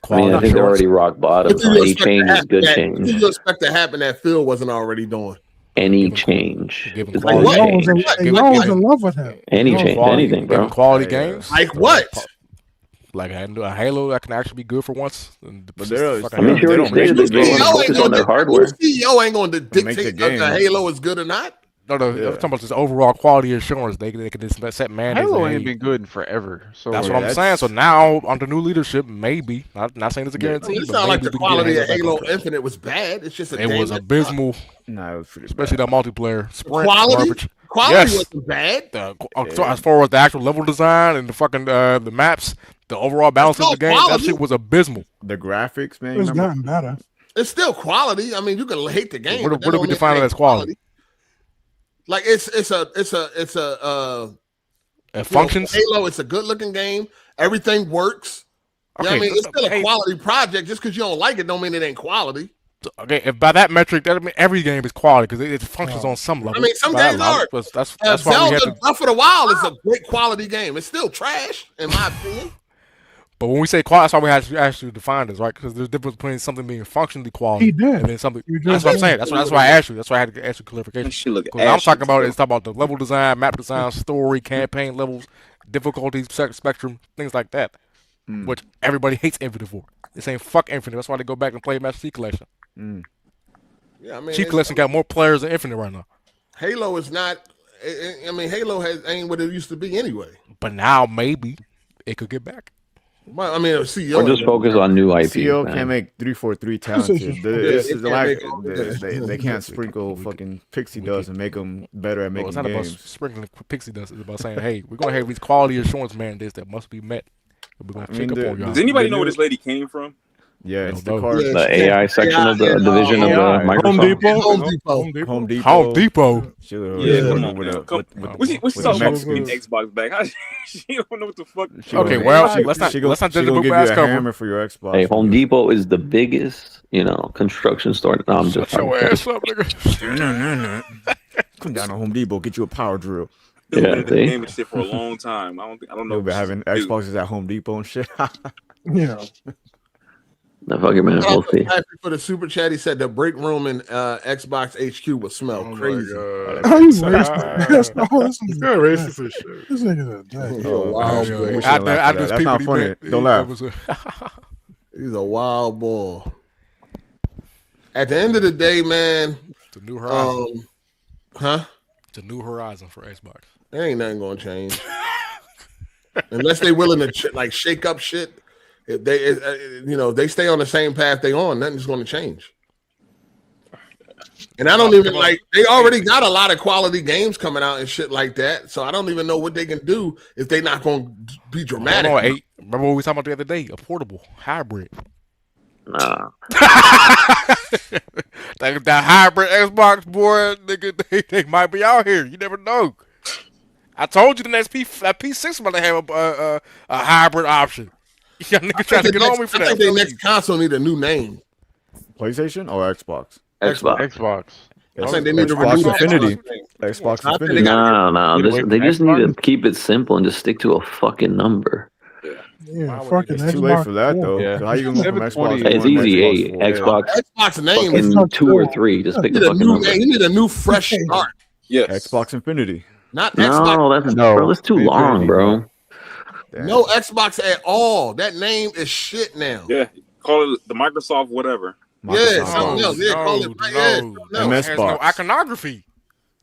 I mean, I think they're already rock bottom. Any change is good change. What do you expect to happen that Phil wasn't already doing? Any change. Like y'all was in love with him. Any change, anything, bro. Quality games. Like what? Like a Halo that can actually be good for once. But I mean, she already stated that they want to focus on their hardware. CEO ain't going to dictate if the Halo is good or not. No, I'm talking about this overall quality assurance. They can just set mandates. Halo ain't been good in forever. So that's what I'm saying. So now under new leadership, maybe not saying it's a guarantee. It's not like the quality of Halo Infinite was bad. It's just it was abysmal. No, it was pretty especially that multiplayer. Sprint quality garbage. Quality wasn't bad. So as far as the actual level design and the fucking the maps, the overall balance of the game, that shit was abysmal. The graphics, man. It's gotten better. It's still quality. I mean, you can hate the game. What do we define it as quality? Like it functions. Halo, it's a good looking game. Everything works. Okay, I mean, it's still a quality project. Just because you don't like it, don't mean it ain't quality. Okay, if by that metric, that mean every game is quality because it functions on some level. I mean, some games are. That's why we had to. Breath of the Wild is a great quality game. It's still trash, in my opinion. But when we say quality, that's why we have to actually define this, right? Because there's a difference between something being functionally quality and then something. That's what I'm saying. That's why I asked you. That's why I had to ask you clarification. I'm talking about it's about the level design, map design, story, campaign levels, difficulties, spectrum, things like that. Which everybody hates Infinite for. They're saying fuck Infinite. That's why they go back and play Master Chief Collection. Yeah, I mean, Chief Collection got more players than Infinite right now. Halo is not. I mean, Halo ain't what it used to be anyway. But now maybe it could get back. Well, I mean, CEO. Or just focus on new IPs. CEO man. can't make 343 talented. They can't sprinkle fucking pixie dust and make them better at making it's not games. about sprinkling pixie dust. It's about saying, hey, we're gonna have these quality assurance mandates that must be met. We're gonna check up on y'all. Does anybody know where this lady came from? Yeah, it's the car. The AI section of the division of the Microsoft. Home Depot. Home Depot. What's she talking about getting Xbox back? She don't know what the fuck. Okay, well, let's not judge the book by its cover. Hammer for your Xbox. Hey, Home Depot is the biggest, construction store. No, I'm just. Shut your ass up, nigga. Come down to Home Depot, get you a power drill. Yeah, they game and shit for a long time. I don't know. You've been having Xboxes at Home Depot and shit. Yeah. The fucking man, we'll see. For the super chat, he said the break room in Xbox HQ would smell crazy. How you racist? Racist as shit. This nigga's a dick. That's not funny. Don't laugh. He's a wild boy. At the end of the day, man, it's a new horizon. It's a new horizon for Xbox. There ain't nothing gonna change unless they willing to shake up shit. If they stay on the same path they on, nothing's going to change. And I don't even they already got a lot of quality games coming out and shit like that. So I don't even know what they can do if they're not going to be dramatic. Remember what we were talking about the other day? A portable hybrid. Nah. that hybrid Xbox, boy, nigga, they might be out here. You never know. I told you the next P6 might have a hybrid option. Yeah, nigga trying to get on me for that. I think their next console need a new name. PlayStation or Xbox? Xbox. I think they need to Xbox renew Infinity. Xbox Infinity. No. They just need to keep it simple and just stick to a fucking number. Yeah, fucking it's too late for that though. Yeah. How you gonna go from Xbox? It's easy. Xbox name is 2 or 3. Just pick the fucking number. You need a new fresh start. Yes. Xbox Infinity. Not Xbox. Bro, that's too long, bro. Damn. No Xbox at all. That name is shit now. Yeah, call it the Microsoft whatever. Yeah, something else. Yeah, call it MS It has Box. no iconography.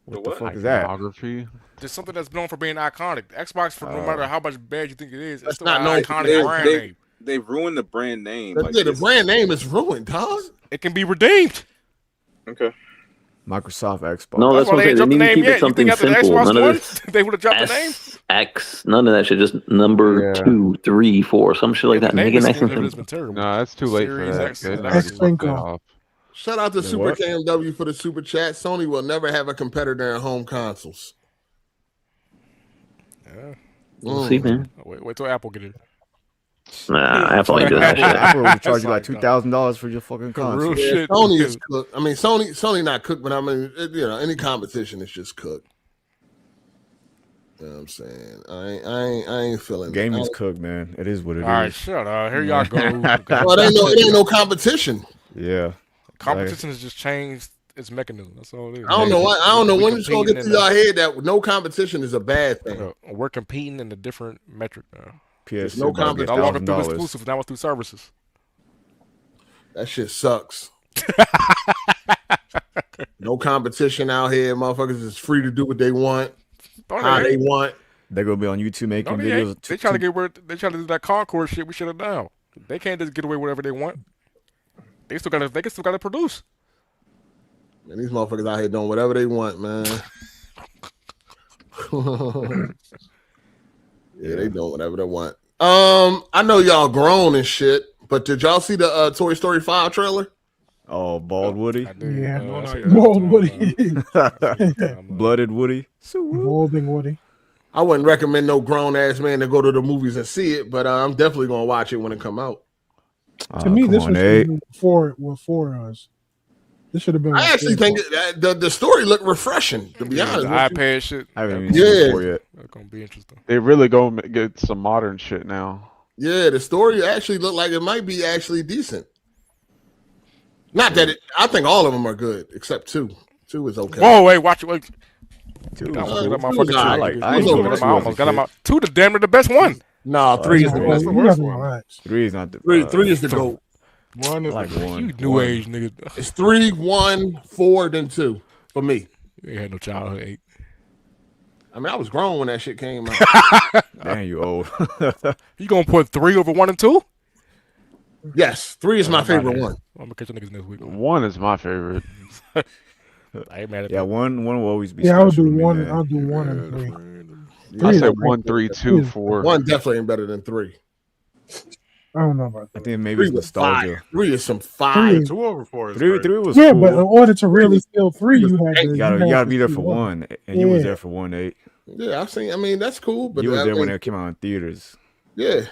What the fuck is that? Iconography? There's something that's known for being iconic. Xbox, for no matter how much bad you think it is, it's still not an known iconic brand name. They've ruined the brand name. The brand name is ruined, dog. It can be redeemed. Okay. Microsoft Xbox. No, that's what I'm saying. They need to keep it something simple. None of this they would have dropped the name. X, none of that shit. Just number 2, 3, 4, some shit like that. Make it nice and simple. No, it's too late for that. Shout out to Then Super what? KMW for the super chat. Sony will never have a competitor in home consoles. Yeah. We'll see, man. Wait till Apple get it. Nah, Apple ain't doing that shit. Apple will charge you like $2,000 for your fucking console. Real Yeah, shit. Sony is cooked. I mean, Sony not cooked, but I mean, any competition is just cooked. You know what I'm saying? I ain't feeling Gaming's cooked, man. It is what it is. All right, shut up. Here y'all go. Well, it ain't no competition. Yeah. Competition has just changed its mechanism. That's all it is. I don't know when it's gonna get to y'all head that no competition is a bad thing. We're competing in a different metric now. PS no competition. No longer through exclusives, now it's through services. That shit sucks. No competition out here. Motherfuckers is free to do what they want, how they want. They're gonna be on YouTube making No, videos. They try to get where they try to do that Concord shit. We shut it down. They can't just get away with whatever they want. They still gotta produce. Man, these motherfuckers out here doing whatever they want, man. Yeah, they doing whatever they want. I know y'all grown and shit, but did y'all see the Toy Story 5 trailer? Oh, bald Woody. Yeah, Bald Woody. Blooded Woody. Balding Woody. I wouldn't recommend no grown ass man to go to the movies and see it, but I'm definitely gonna watch it when it come out. To me, this was before us. This should have been. I actually think the story looked refreshing. To be honest, the iPad shit. I haven't even seen it before yet. That's gonna be interesting. They really go get some modern shit now. Yeah, the story actually looked like it might be actually decent. Not that I think all of them are good except 2. 2 is okay. Whoa, wait, watch it. Wait. 2 I is almost got him out. 2 the damn near the best one. Nah, 3 is the best one. 3 is not the 3 is the GOAT. One is like one. You new age nigga. It's 3, 1, 4, then 2 for me. You ain't had no childhood 8. I mean, I was grown when that shit came out. Damn, you old. You gonna put 3 over 1 and 2? Yes, 3 is my favorite one. I'm gonna catch the niggas next week. 1 is my favorite. I ain't mad at Yeah, one will always be. Yeah, special I'll do to me, 1. man. I'll do 1 and 3. I said 1, 3, 2, 4. 1 definitely ain't better than 3. I don't know about I that. think maybe it's nostalgia. 3 is some fire. 2 over 4 is 3 great. was Yeah, cool. but in order to really feel 3, you had to. You gotta be there for 1, and you was there for 1, 8. Yeah, I've seen. I mean, that's cool. But You was I there when think- it came out in theaters. Yeah.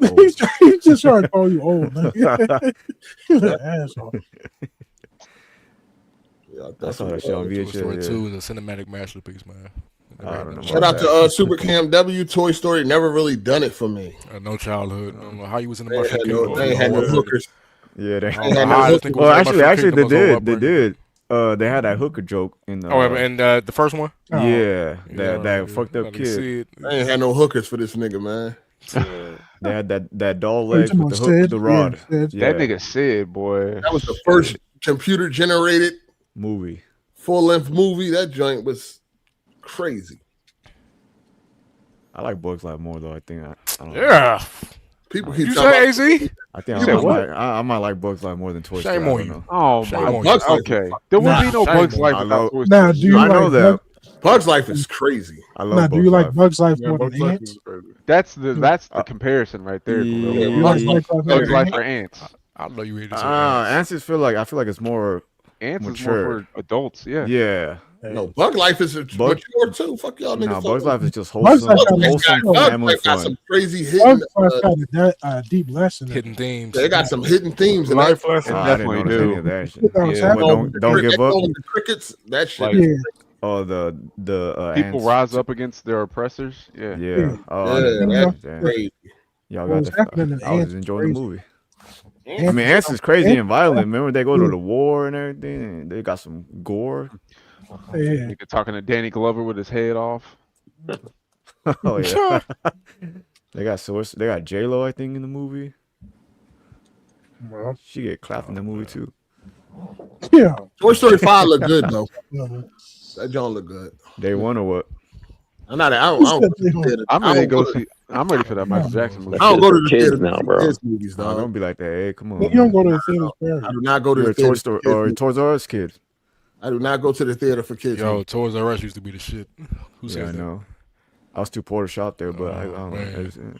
He just tried to call you old. You're an asshole. Yeah, I saw that shit on Toy Story VHS. 2 is a cinematic masterpiece, man. I don't know. Shout out to Super Cam W. Toy Story never really done it for me. No childhood. I don't know how you was in the They mushroom ain't kingdom. they ain't had no hookers. Yeah, they. They had no I hookers. think it was Well, like actually, Mushroom they Kingdom was did. over They upbringing. did. They had that hooker joke in the. And the first one? Yeah, that fucked up Let me kid. see it. They ain't had no hookers for this nigga, man. They had that doll Are you leg talking with the about hook, Sid? the rod. Yeah, Sid. Yeah, That nigga Sid, boy. That was the first computer generated movie. full length movie. That joint was crazy. I like Bugs Life more though. I think I don't know. Yeah. People keep You talking say about AZ? I think You said what? I might like Bugs Life more than Toy Story. Shame I on don't you. know. Oh Shame my on Bugs god. Life. Okay. There would be no Shame Bugs on Life you. without Toy Now, Story. do you I know like that. Bugs Life is crazy. I Now, love do Bugs you like Life. Bugs Life Yeah, more Bugs than Life Ants? is crazy. That's the comparison right there. Khalil. Yeah. You like Bugs Life Bugs better Life than for Ants? Ants. I know you hated it. Ants is I feel like it's more Ants is mature. more for adults. Yeah. Yeah. No, Bug Life is mature too. Fuck y'all niggas. No, talking Bugs Life about. is just Bugs wholesome, Life got wholesome Bugs family Life got fun. some crazy hidden. Bugs Life got a deep lesson. in Hidden it. themes. They got some hidden themes in Life that. lesson. I didn't definitely notice any do. of that shit. You know what I'm Yeah. saying? But don't give up. The crickets. That shit. Like, Yeah. Oh, the People ants. rise up against their oppressors. Yeah. Yeah. Oh, Yeah, damn. that's crazy. Y'all What got was the. happening in I was Ants enjoying the crazy. movie. I mean, Ants is crazy and violent. Remember, they go to the war and everything. They got some gore. Yeah. Nigga talking to Danny Glover with his head off. Oh yeah. They got source. They got J Lo, I think, in the movie. Well, She get clapped in the movie too. yeah. Toy Story 5 look good though. Mhm. That joint look good. Day one or what? I'm not. I don't go to the theater. I'm I ready to don't go see. I'm ready for that Michael Jackson movie. I don't go to the Kids theater now, to see bro. kids movies, Nah, dog. don't be like that. Hey, come on. You don't go to the theaters, period. I do not go to You're the a Toy theater. Story for kids or movies. Toys R Us kid. I do not go to the theater for kids. Yo, movies. Toys R Us used to be the shit. Who Yeah, says I that? know. I was too poor to shop there, but I don't know. man.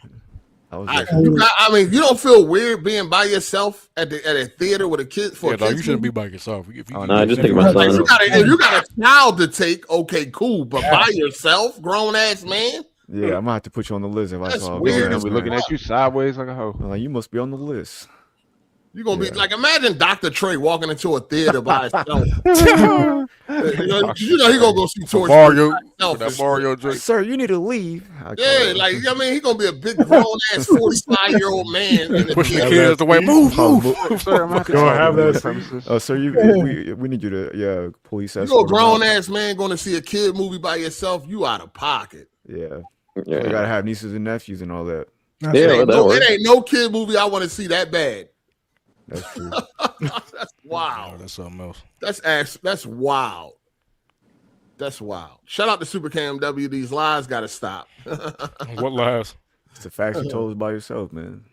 I mean, you don't feel weird being by yourself at a theater with a kid for a no, kid. you shouldn't be by yourself. I just take my son. If you got a child to take, okay, cool. But by yourself, grown ass man. Yeah, I'm gonna have to put you on the list if I saw. Weird. We're looking at you sideways like a hoe. Like, you must be on the list. You're gonna be like, imagine Dr. Trey walking into a theater by himself. you know he gonna go see Torch. Mario joint. Sir, you need to leave. Yeah, like I mean, he gonna be a big grown ass 45-year-old man. Pushing the kids away. Move. Sir, I'm not gonna have that. Sir, we need you to police escort. You a grown ass man going to see a kid movie by yourself? You out of pocket. Yeah. You gotta have nieces and nephews and all that. It ain't no kid movie I want to see that bad. That's true. That's wild. No, that's something else. That's wild. That's wild. Shout out to Super Cam W. These lies gotta stop. What lies? It's the facts you told us by yourself, man.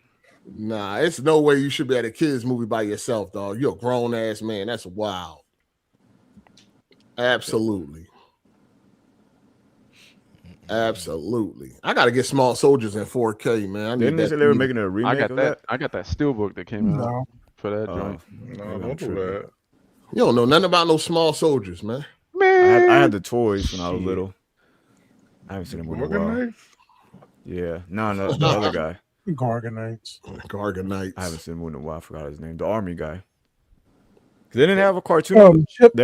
Nah, it's no way you should be at a kids movie by yourself, dog. You're a grown ass man. That's wild. Absolutely. Absolutely. I gotta get Small Soldiers in 4K, man. Didn't they say they were making a remake of that? I got that steelbook that came out for that joint. No, don't do that. You don't know nothing about no Small Soldiers, man. Man, I had the toys when I was little. I haven't seen them in a while. Yeah, no, the other guy. Garganites. I haven't seen him in a while. I forgot his name. The army guy. They didn't have a cartoon. I think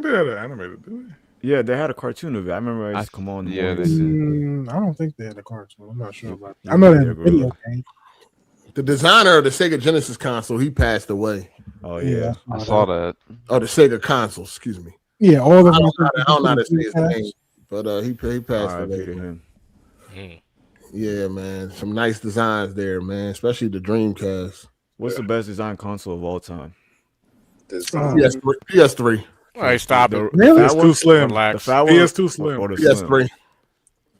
they had it animated, didn't they? Yeah, they had a cartoon of it. I remember I used to come on. I don't think they had a cartoon. I'm not sure about that. I know they had a video game. The designer of the Sega Genesis console, he passed away. Oh yeah, I saw that. Oh, the Sega console. Excuse me. Yeah, all the. I don't know how to say his name, but he passed away. Him. Yeah, man, some nice designs there, man. Especially the Dreamcast. What's the best design console of all time? PS3. Hey, stop it. Really? It's too slim. Relax. PS2 slim. PS3.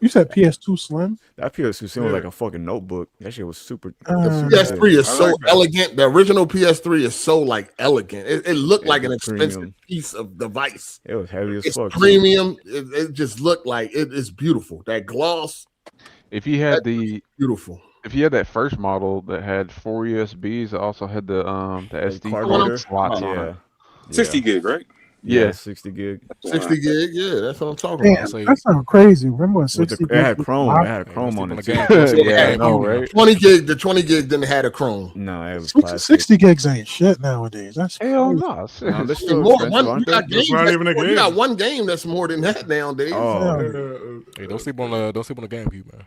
You said PS2 Slim? That PS2 Slim was like a fucking notebook. That shit was super. The PS3 is so elegant. The original PS3 is so like elegant. It looked like an expensive piece of device. It was heavy as fuck. Premium. It just looked like it is beautiful. That gloss. If you had beautiful. If you had that first model that had 4 USBs, it also had the SD card slots on it. 60 gig, right? Yeah, 60 gig. 60 gig, yeah, that's what I'm talking about. That sounds crazy. Remember when 60 gig? It had Chrome. It had Chrome on it. Yeah, I know, right? 20 gig. The 20 gig didn't have a Chrome. No, it was plastic. 60 gigs ain't shit nowadays. That's hell no. You got one game that's more than that nowadays. Hey, don't sleep on the GameCube, man.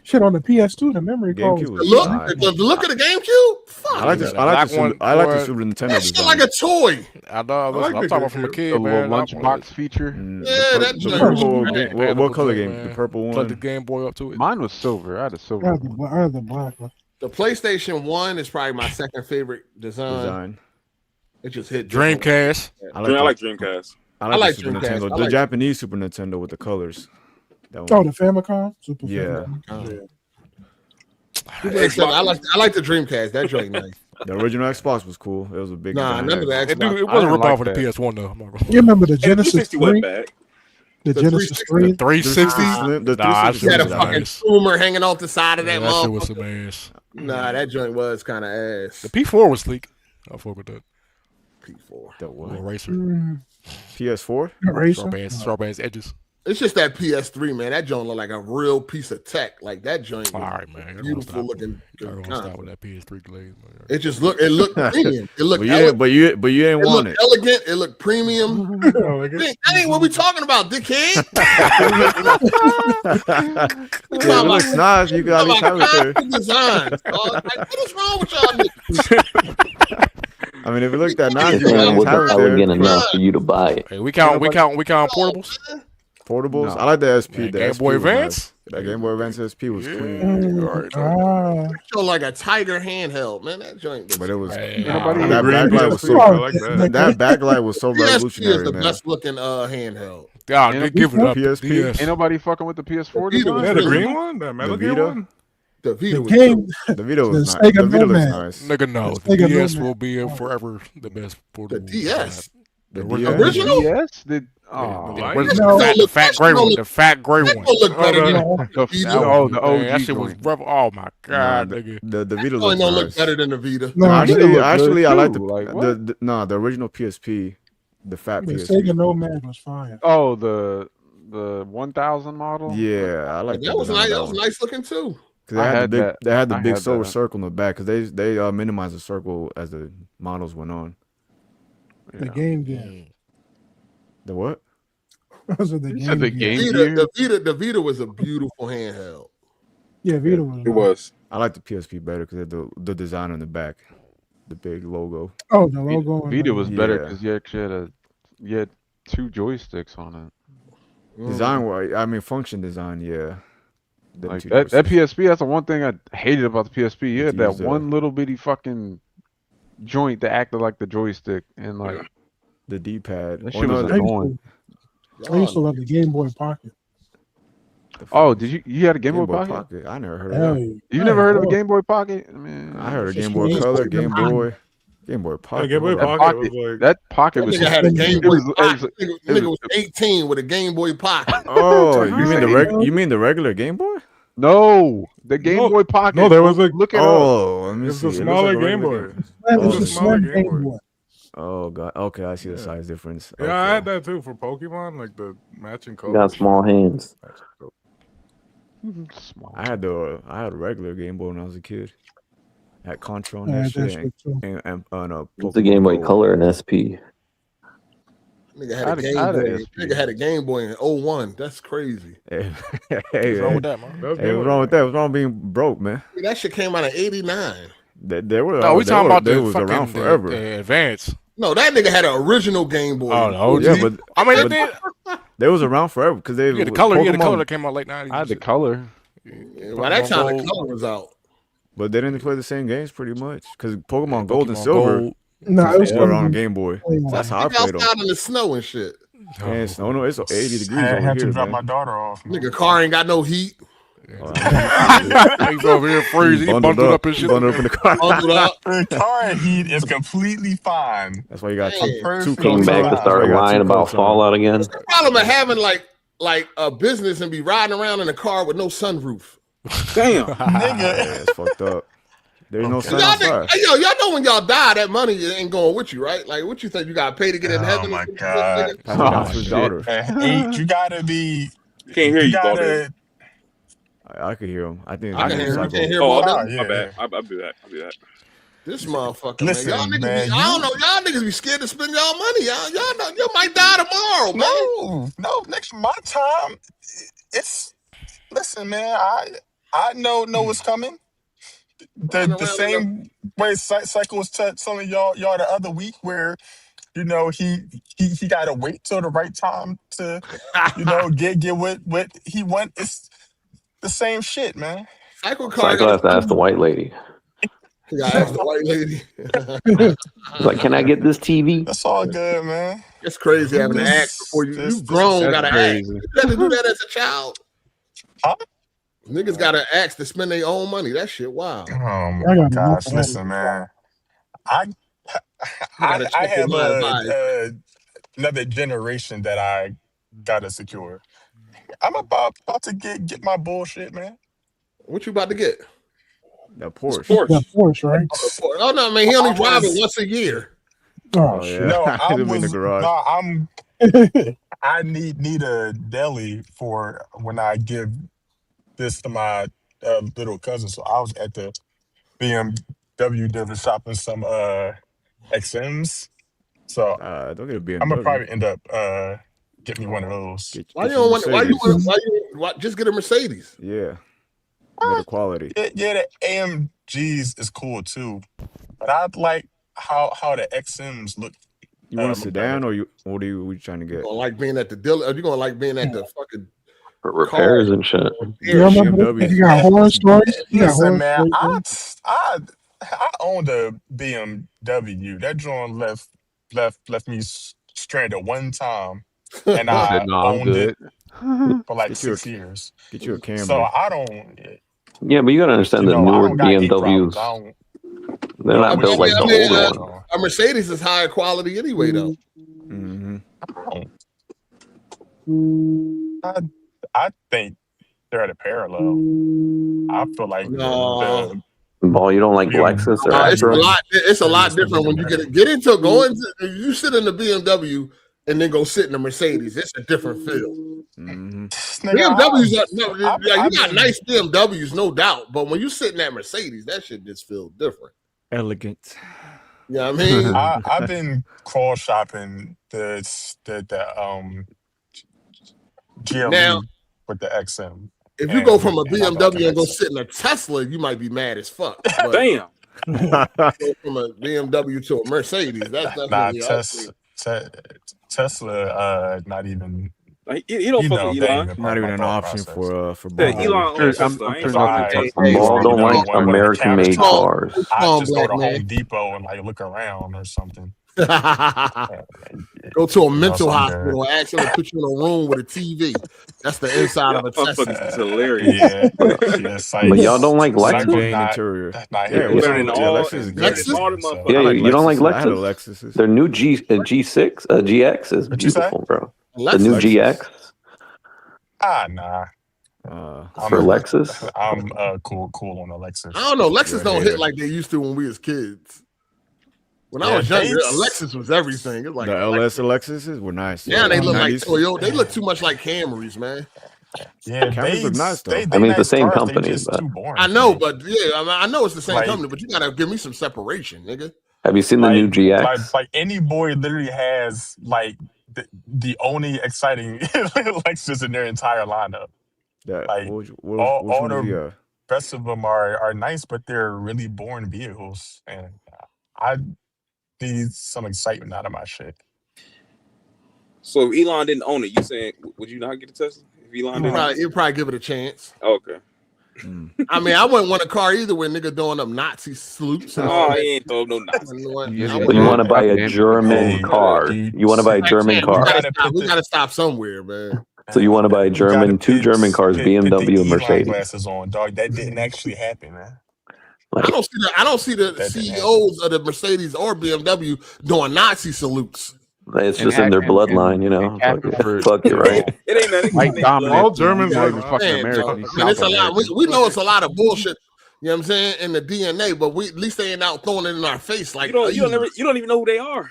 Shit on the PS2, the memory card. The look of the GameCube. Fuck. I like the Super Nintendo. That shit like a toy. I know. I'm talking about from a kid, man. The lunchbox feature. Yeah, that purple. What color game? The purple one. Plug the Game Boy up to it. Mine was silver. I had a silver. I had the black one. The PlayStation 1 is probably my second favorite design. It just hit Dreamcast. I like Dreamcast. I like Super Nintendo. The Japanese Super Nintendo with the colors. The Famicom? Super Famicom. I like the Dreamcast. That joint nice. The original Xbox was cool. It was a big. None of the Xbox. It wasn't a rip off of the PS1 though. You remember the Genesis 3? The Genesis 3? The 360? The 360 had a fucking tumor hanging off the side of that shit motherfucker. was some ass. Nah, that joint was kind of ass. The P4 was sleek. I fuck with that. P4. That what? Eraser. PS4? Eraser? Sharp ass edges. It's just that PS3, man. That joint look like a real piece of tech. Like that joint. All right, man. Beautiful looking. I'm gonna stop with that PS3 glaze. Man. It just looked premium. It looked but you didn't want it. Elegant. It looked premium. That ain't what we talking about, dickhead. It looks nice. You got these designs. What is wrong with y'all? I mean, if it looked that nice, it wasn't elegant enough for you to buy it. Hey, we count portables. Portables? No. I like the SP. The Game Boy Advance? That Game Boy Advance SP was clean. So like a Tiger handheld, man. That joint. But it was that backlight was so that backlight was so revolutionary. PSP is the best looking handheld. Yeah, give it up. PSP. Ain't nobody fucking with the PS4. Yeah, the green one, that Metal Gear one. The Vita was nice. The Vita looks nice. Nigga, no. The DS will be forever the best portable. The DS. The original? DS? Oh, The light? fat gray one. The fat gray one. Look better than the the OG that shit was joint. rough. Oh my god, nigga. The Vita Only looks don't nice. look better than the Vita. No, actually, I like the the original PSP, the fat The PSP. Sega Nomad was fire. Oh, the 1000 model. Yeah, I like that was nice. That was nice looking too. Because they had the big silver that. circle in the back because they minimized the circle as the models went on. The Game Gear. The what? Those are the Game The Vita was a beautiful handheld. Yeah, Vita was. It was. I like the PSP better because the design on the back, the big logo. Oh, the logo. Vita was better because you had 2 joysticks on it. Design wise, I mean function design, yeah. Like that PSP, that's the one thing I hated about the PSP. You had that one little bitty fucking joint that acted like the joystick and like the D-pad. That shit was annoying. I used to love the Game Boy Pocket. Oh, did you had a Game Boy Pocket? I never heard of that. You never heard of a Game Boy Pocket? Man, I heard of Game Boy Color, Game Boy Pocket. Game Boy Pocket was like that Pocket was. Nigga had a Game Boy Pocket. Nigga was 18 with a Game Boy Pocket. Oh, you mean the regular Game Boy? No, the Game Boy Pocket. No, there was a look at let me it's see. a smaller Game Boy. It was a smaller Game Boy. Oh god. Okay, I see the size difference. Yeah, I had that too for Pokemon, like the matching colors. You got small hands. I had a regular Game Boy when I was a kid. I had Contra on that shit. And It's the Game Boy Color and SP. Nigga had a Game Boy. Nigga had a Game Boy in 01. That's crazy. Hey, what's wrong with that, man? Hey, what's wrong with that? What's wrong with being broke, man? That shit came out in 89. They were. No, we talking about the was fucking around forever. The Advance. No, that nigga had an original Game Boy. Oh, no, yeah, but I mean, they was around forever because they had the color. You had the color that came out late 90s. I had the color. By that time, the color was out. But they didn't play the same games pretty much because Pokemon Gold and Silver were on Game Boy. That's how I played them. Outside in the snow and shit. And snow, no, it's 80 degrees I over had here, to drop man. my daughter off. Nigga, car ain't got no heat. He's over here freezing. He bundled up his shit. Bundled up in the car. The car heat is completely fine. That's why you got Two came back to start lying about Fallout again. What's the problem of having like a business and be riding around in a car with no sunroof? Damn, nigga. That's fucked up. There's no sun Y'all, outside. y'all know when y'all die, that money ain't going with you, right? Like, what you think? You got to pay to get in heaven? Oh, my God. His daughter. You got to be... Can't hear you, gotta, I could hear him. I think I can hear him. Can't hear Oh, him. my bad. I'll do that. This motherfucker, Listen, man. Y'all niggas man, I don't know. Y'all niggas be scared to spend y'all money. Y'all might die tomorrow, man. No, next my time, it's... Listen, man, I know what's coming. The same way Cycle was telling y'all the other week where, you know, he got to wait till the right time to, you know, get what he want. It's the same shit, man. Cycle has to ask the white lady. You gotta ask the white lady. He's like, can I get this TV? That's all good, man. It's crazy having to ask before you grown. Gotta ask. You had to do that as a child. Huh? Niggas gotta ask to spend their own money. That shit wild. Oh my gosh! Listen, man. I have another generation that I gotta secure. I'm about to get my bullshit, man. What you about to get? That Porsche. That Porsche, right? Oh no, man. He only drive it once a year. Oh shit! No, I was in the garage. I need a deli for when I give this to my little cousin. So I was at the BMW dealer shopping some XMs. So don't get a BMW. I'm gonna probably end up getting me one of those. Why you don't want? Why just get a Mercedes? Yeah, better quality. Yeah, the AMGs is cool too, but I like how the XMs look. You want a sedan or what are you trying to get? You gonna like being at the dealer? Or you gonna like being at the fucking for repairs and shit? You got horror stories? Listen, man, I owned a BMW. That joint left me stranded one time, and I owned it for like 6 years. Get you a Camry. So I don't. Yeah, but you gotta understand the newer BMWs. They're not built like the older one. A Mercedes is higher quality anyway, though. Mm-hmm. I think they're at a parallel. I feel like No. the Ball, you don't like Lexus or It's a Acura? lot. It's a lot Prius would different be when you better. get into go into. You sit in the BMW and then go sit in the Mercedes. It's a different feel. Nigga, BMWs are no, yeah, you I've got been- nice BMWs, no doubt. But when you sit in that Mercedes, that shit just feels different. Elegant. You know what I mean? I've been cross shopping the GLE Now, with the XM. if you go from a and I like BMW and go an sit in a Tesla, you might be mad as fuck. But Damn. go from a BMW to a Mercedes, that's Nah, definitely Tesla, not even. Like, you don't fuck with they ain't Elon. even Not part of even my an thought option process. for Yeah, Ball. Elon owns I'm Tesla. I ain't pretty fucking much with in that. Ball don't like American made cars. I just go black to man. Home Depot and like look around or something. Go to a You know, mental so I'm hospital and ask them to put you in a room with a TV. That's the inside of a Tesla. Motherfuckers is hilarious. Yeah, But y'all don't like Cycle Lexus? Jane not interior. not Yeah, here. what's Better than wrong with all, Lexus? is better good. than all the So- motherfuckers. Yeah, I like you don't like Lexus. I had a Lexus? Lexus. Their new G6, GX is What you say? beautiful, bro. The Lexus. new Lexus. GX Nah. for Lexus. I'm cool on the Lexus. I don't know. Lexus You're a don't hater. hit like they used to when we was kids. When I Yeah, was younger, they- Lexus was everything. It was like The LS Alexuses were nice. now they look like 90s. Toyota. They look too much like Camrys, man. Yeah, Cameras look nice, though. they I mean, it's the nice same cars, company, they just but- too boring. I for know, me. but yeah, I know it's the same Like- company, but you gotta give me some separation, nigga. Have you seen the new GX? Like any boy literally has like the only exciting Lexus in their entire lineup. That, Like which all one does he the have? rest of them are nice, but they're really boring vehicles, and I need some excitement out of my shit. So if Elon didn't own it, you saying would you not get a Tesla? If Elon didn't, You'd probably give it a chance. okay. I mean, I wouldn't want a car either with nigga doing them Nazi salutes. And all Oh, that. he ain't throw no nuts. So you want to buy a German car? You want to buy a German car? We gotta stop somewhere, man. So you want to buy a German, two German cars, Put BMW the and Mercedes? glasses on, dog. That didn't actually happen, man. I don't see the CEOs of the Mercedes or BMW doing Nazi salutes. It's just in their bloodline, you know. Fuck it, right? It ain't nothing. White dominant. All Germans Not like even fucking Man, American. I mean, it's a lot. We know it's a lot of bullshit. You know what I'm saying in the DNA, but at least they ain't out throwing it in our face like You don't even know who they are.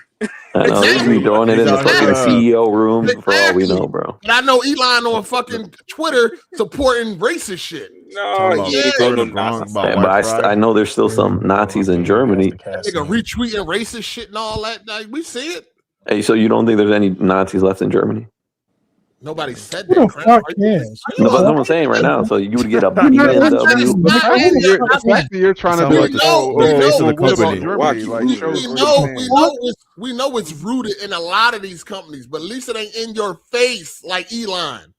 I know they be throwing it in the fucking CEO room for all we know, bro. But I know Elon on fucking Twitter supporting racist shit. No, yeah. But I know there's still some Nazis in Germany. That nigga retweeting racist shit and all that. Like, we see it. Hey, so you don't think there's any Nazis left in Germany? Nobody said Who that. the fuck cares? No, that's what I'm saying right now. So you would get a BMW. You're trying to Sounds be like like, face of the company. We know it's rooted in a lot of these companies, but at least it ain't in your face like Elon.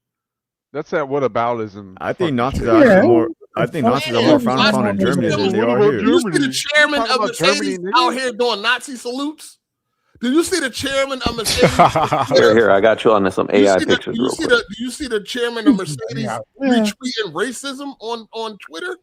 That's that whataboutism. I think Nazis are actually more. I think Nazis are more frowned upon in Germany than they are here. Do you see the chairman of Mercedes out here doing Nazi salutes? Do you see the chairman of Mercedes? Here, I got you on some AI pictures real quick. Do you see the chairman of Mercedes retweeting racism on Twitter?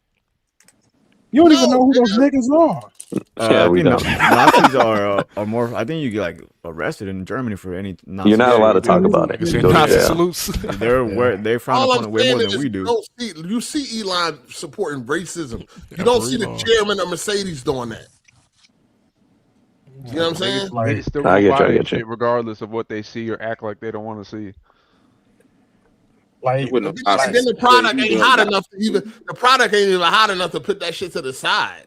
You don't even know who those niggas are. Yeah, we don't. Nazis are more. I think you get like arrested in Germany for any. Nazi. You're not allowed to talk about it. You go to Nazi jail. salutes. They frown All upon it I'm way saying more is than we do. you see Elon supporting racism. You don't see the chairman of Mercedes doing that. You know what I'm saying? Niggas still I get buy you. shit regardless of what they see or act like they don't want to see. Like, then the product ain't hot enough to even. The product ain't even hot enough to put that shit to the side.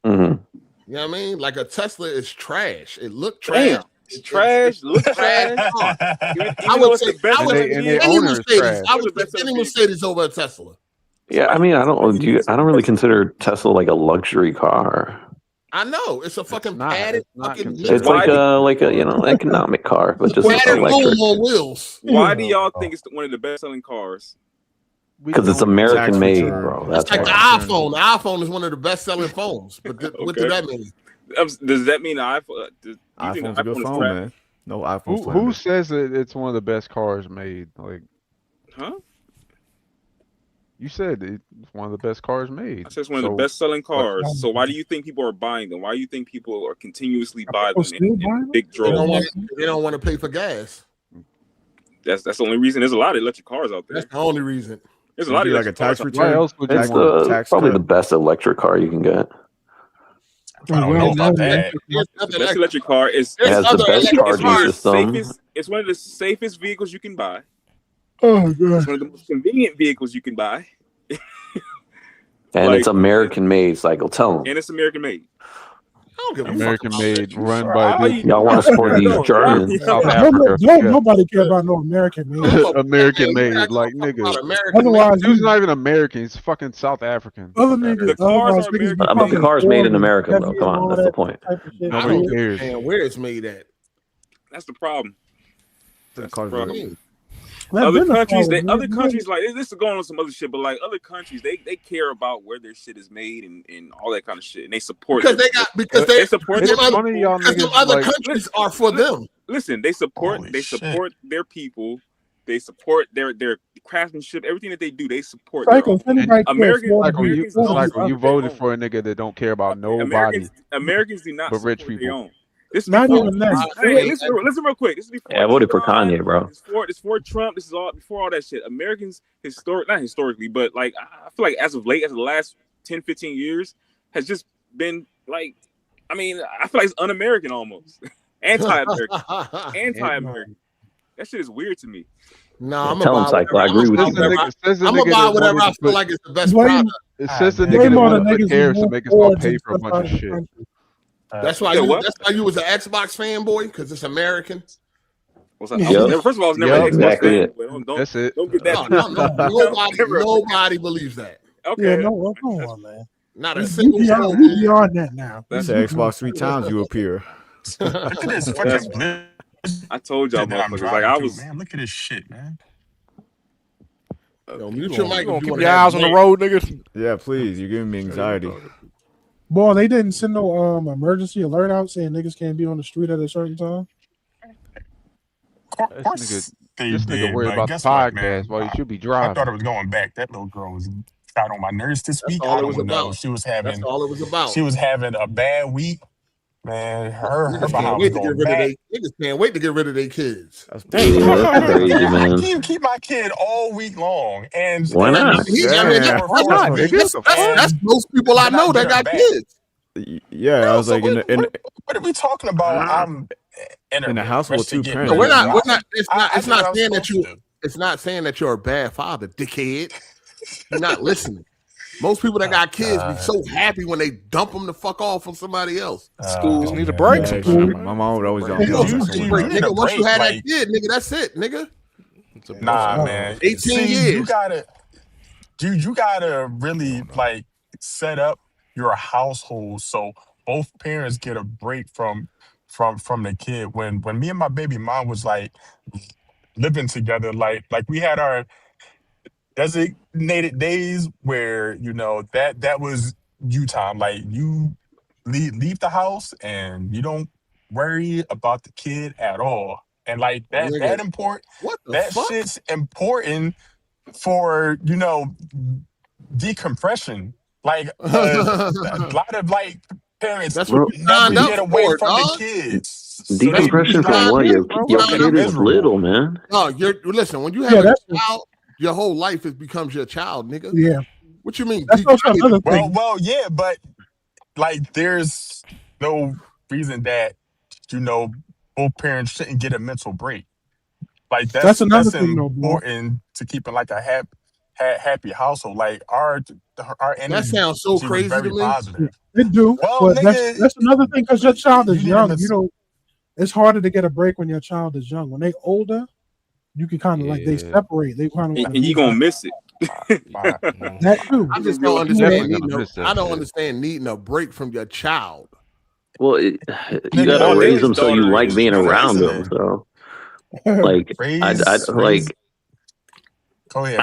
Mm-hmm. You know what I mean? Like a Tesla is trash. It look trash. Damn. It's trash. Look trash. I would say any Mercedes. I would say any Mercedes over a Tesla. Yeah, I mean, I don't really consider Tesla like a luxury car. I know it's a fucking padded fucking. It's like a economic car, but just electric. On wheels. Why do y'all think it's one of the best selling cars? Because it's American made, bro. That's like the iPhone. The iPhone is one of the best selling phones. But what does that mean? Does that mean the iPhone? iPhone's a good phone, man. No iPhone. Who says that it's one of the best cars made? Like, huh? You said it's one of the best cars made. I said it's one of the best selling cars. So why do you think people are buying them? Why do you think people are continuously buying them in big droves? They don't want to pay for gas. That's the only reason there's a lot of electric cars out there. That's the only reason. There's a lot of like a electric cars tax out return. there. Why else would you It's want probably the best electric car you can get. I don't know about that. The best electric car is It has the best charging system. It's one of the safest vehicles you can buy. Oh god! It's one of the most convenient vehicles you can buy. And it's American made, Cycle. Tell them. And it's American made. American made, run by this. Y'all want to support these Germans? South Africa. Nobody care about no American made. American made, like nigga. Otherwise, He's not even American. He's fucking South African. Other niggas, the cars are American. I mean, the car's made in America, though. Come on, that's the point. Nobody cares. And where it's made at. That's the problem. That's the problem. Other countries, like this is going on some other shit, but like other countries, they care about where their shit is made and all that kind of shit, and they support because they support because their other countries are for them. Listen, they support their people, they support their craftsmanship, everything that they do, they support. Americans, you voted for a nigga that don't care about nobody. Americans do not but rich support people. their own. This not even that. Hey, listen real quick. This is before. Yeah, I voted for Kanye, bro. It's for Trump. This is all before all that shit. Americans, not historically, but like I feel like as of late, as of the last 10, 15 years, has just been like, I mean, I feel like it's un-American almost, anti-American. That shit is weird to me. No, I'm tell him, Cycle. I agree with you. I'm about whatever I feel like is the best product. It says the nigga that wanted to care to make us all pay for a bunch of shit. That's why you was an Xbox fanboy, because it's American. First of all, I was never an Xbox fanboy. That's it. Don't get that. Nobody believes that. Okay. Yeah, no, come on, man. Not a single. We beyond that now. That's an Xbox 3 times you appear. Look at this fucking. I told y'all, motherfuckers. Like I was. Man, look at this shit, man. Yo, mute your mic. Keep your eyes on the road, niggas. Yeah, please. You're giving me anxiety. Boy, they didn't send no emergency alert out saying niggas can't be on the street at a certain time. This nigga worried about the podcast while you should be driving. I thought it was going back. That little girl was got on my nerves this week. I don't know. She was having. That's all it was about. She was having a bad week. Man, her niggas behind was going back. Niggas can't wait to get rid of their kids. That's crazy, man. I can't keep my kid all week long. And why not? That's most people I know that got kids. Yeah, I was like, what are we talking about? I'm in a house with two parents. No, we're not. It's not saying that you. It's not saying that you're a bad father, dickhead. You're not listening. Most people that got kids be so happy when they dump them the fuck off on somebody else. Schools need a break. My mom would always dump nigga, once you had that kid, nigga, that's it, nigga. Nah, man. 18 years. You gotta really like set up your household so both parents get a break from the kid. When me and my baby mom was like living together, like we had our designated days where that was you time. Like you leave the house and you don't worry about the kid at all. And like that important. That shit's important for decompression. Like a lot of like parents never get away from the kids. Decompression from what? Your kid is little, man. No, listen. When you have a child, your whole life becomes your child, nigga. Yeah. What you mean? That's also another thing. Well, yeah, but like, there's no reason that both parents shouldn't get a mental break. Like that's another thing important to keeping like a happy household. Like our energy. That sounds so crazy to me. Positive. It do. Well, but that's another thing because your child is young. It's harder to get a break when your child is young. When they older, you can kind of like they separate. They kind of and you gonna miss it. That too. I just don't understand. I don't understand needing a break from your child. Well, you gotta raise them so you like being around them. So, like, I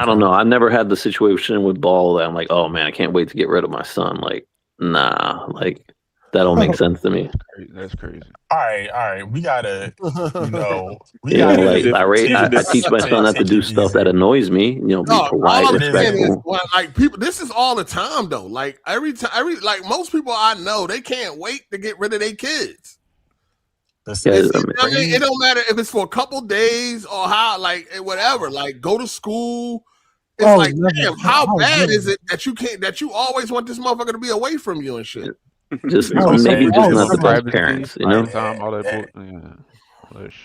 don't know. I've never had the situation with Ball that I'm like, oh man, I can't wait to get rid of my son. Like, nah, like that don't make sense to me. That's crazy. All right. We gotta, I teach my son not to do stuff that annoys me. Be polite, respectful. Like people, this is all the time though. Like every time, like most people I know, they can't wait to get rid of their kids. It don't matter if it's for a couple days or how, like whatever. Like go to school. It's like, damn, how bad is it that you always want this motherfucker to be away from you and shit? Just maybe just not the best parents, you know. Time, all that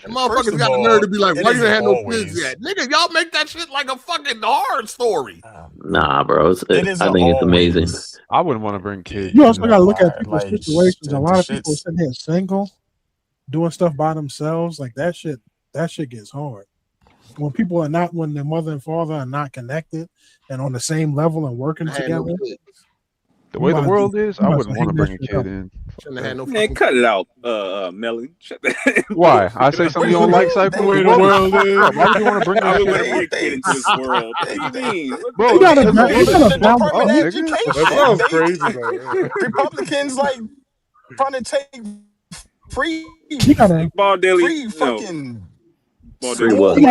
motherfuckers got the nerve to be like, why you ain't had no kids yet? Nigga, y'all make that shit like a fucking hard story. Nah, bro. I think it's amazing. I wouldn't want to bring kids. You also got to look at people's situations. A lot of people sitting here single, doing stuff by themselves. Like that shit gets hard. When people are not, when their mother and father are not connected and on the same level and working together. The way the world is, I wouldn't want to bring a kid in. Man, cut it out, Melly. Why? I say something you don't like, Cypher? The way the world is. Why would you want to bring a kid into this world? What do you mean? Bro, that sounds crazy, though. Republicans like trying to take free Ball Daily, fucking. Free what? This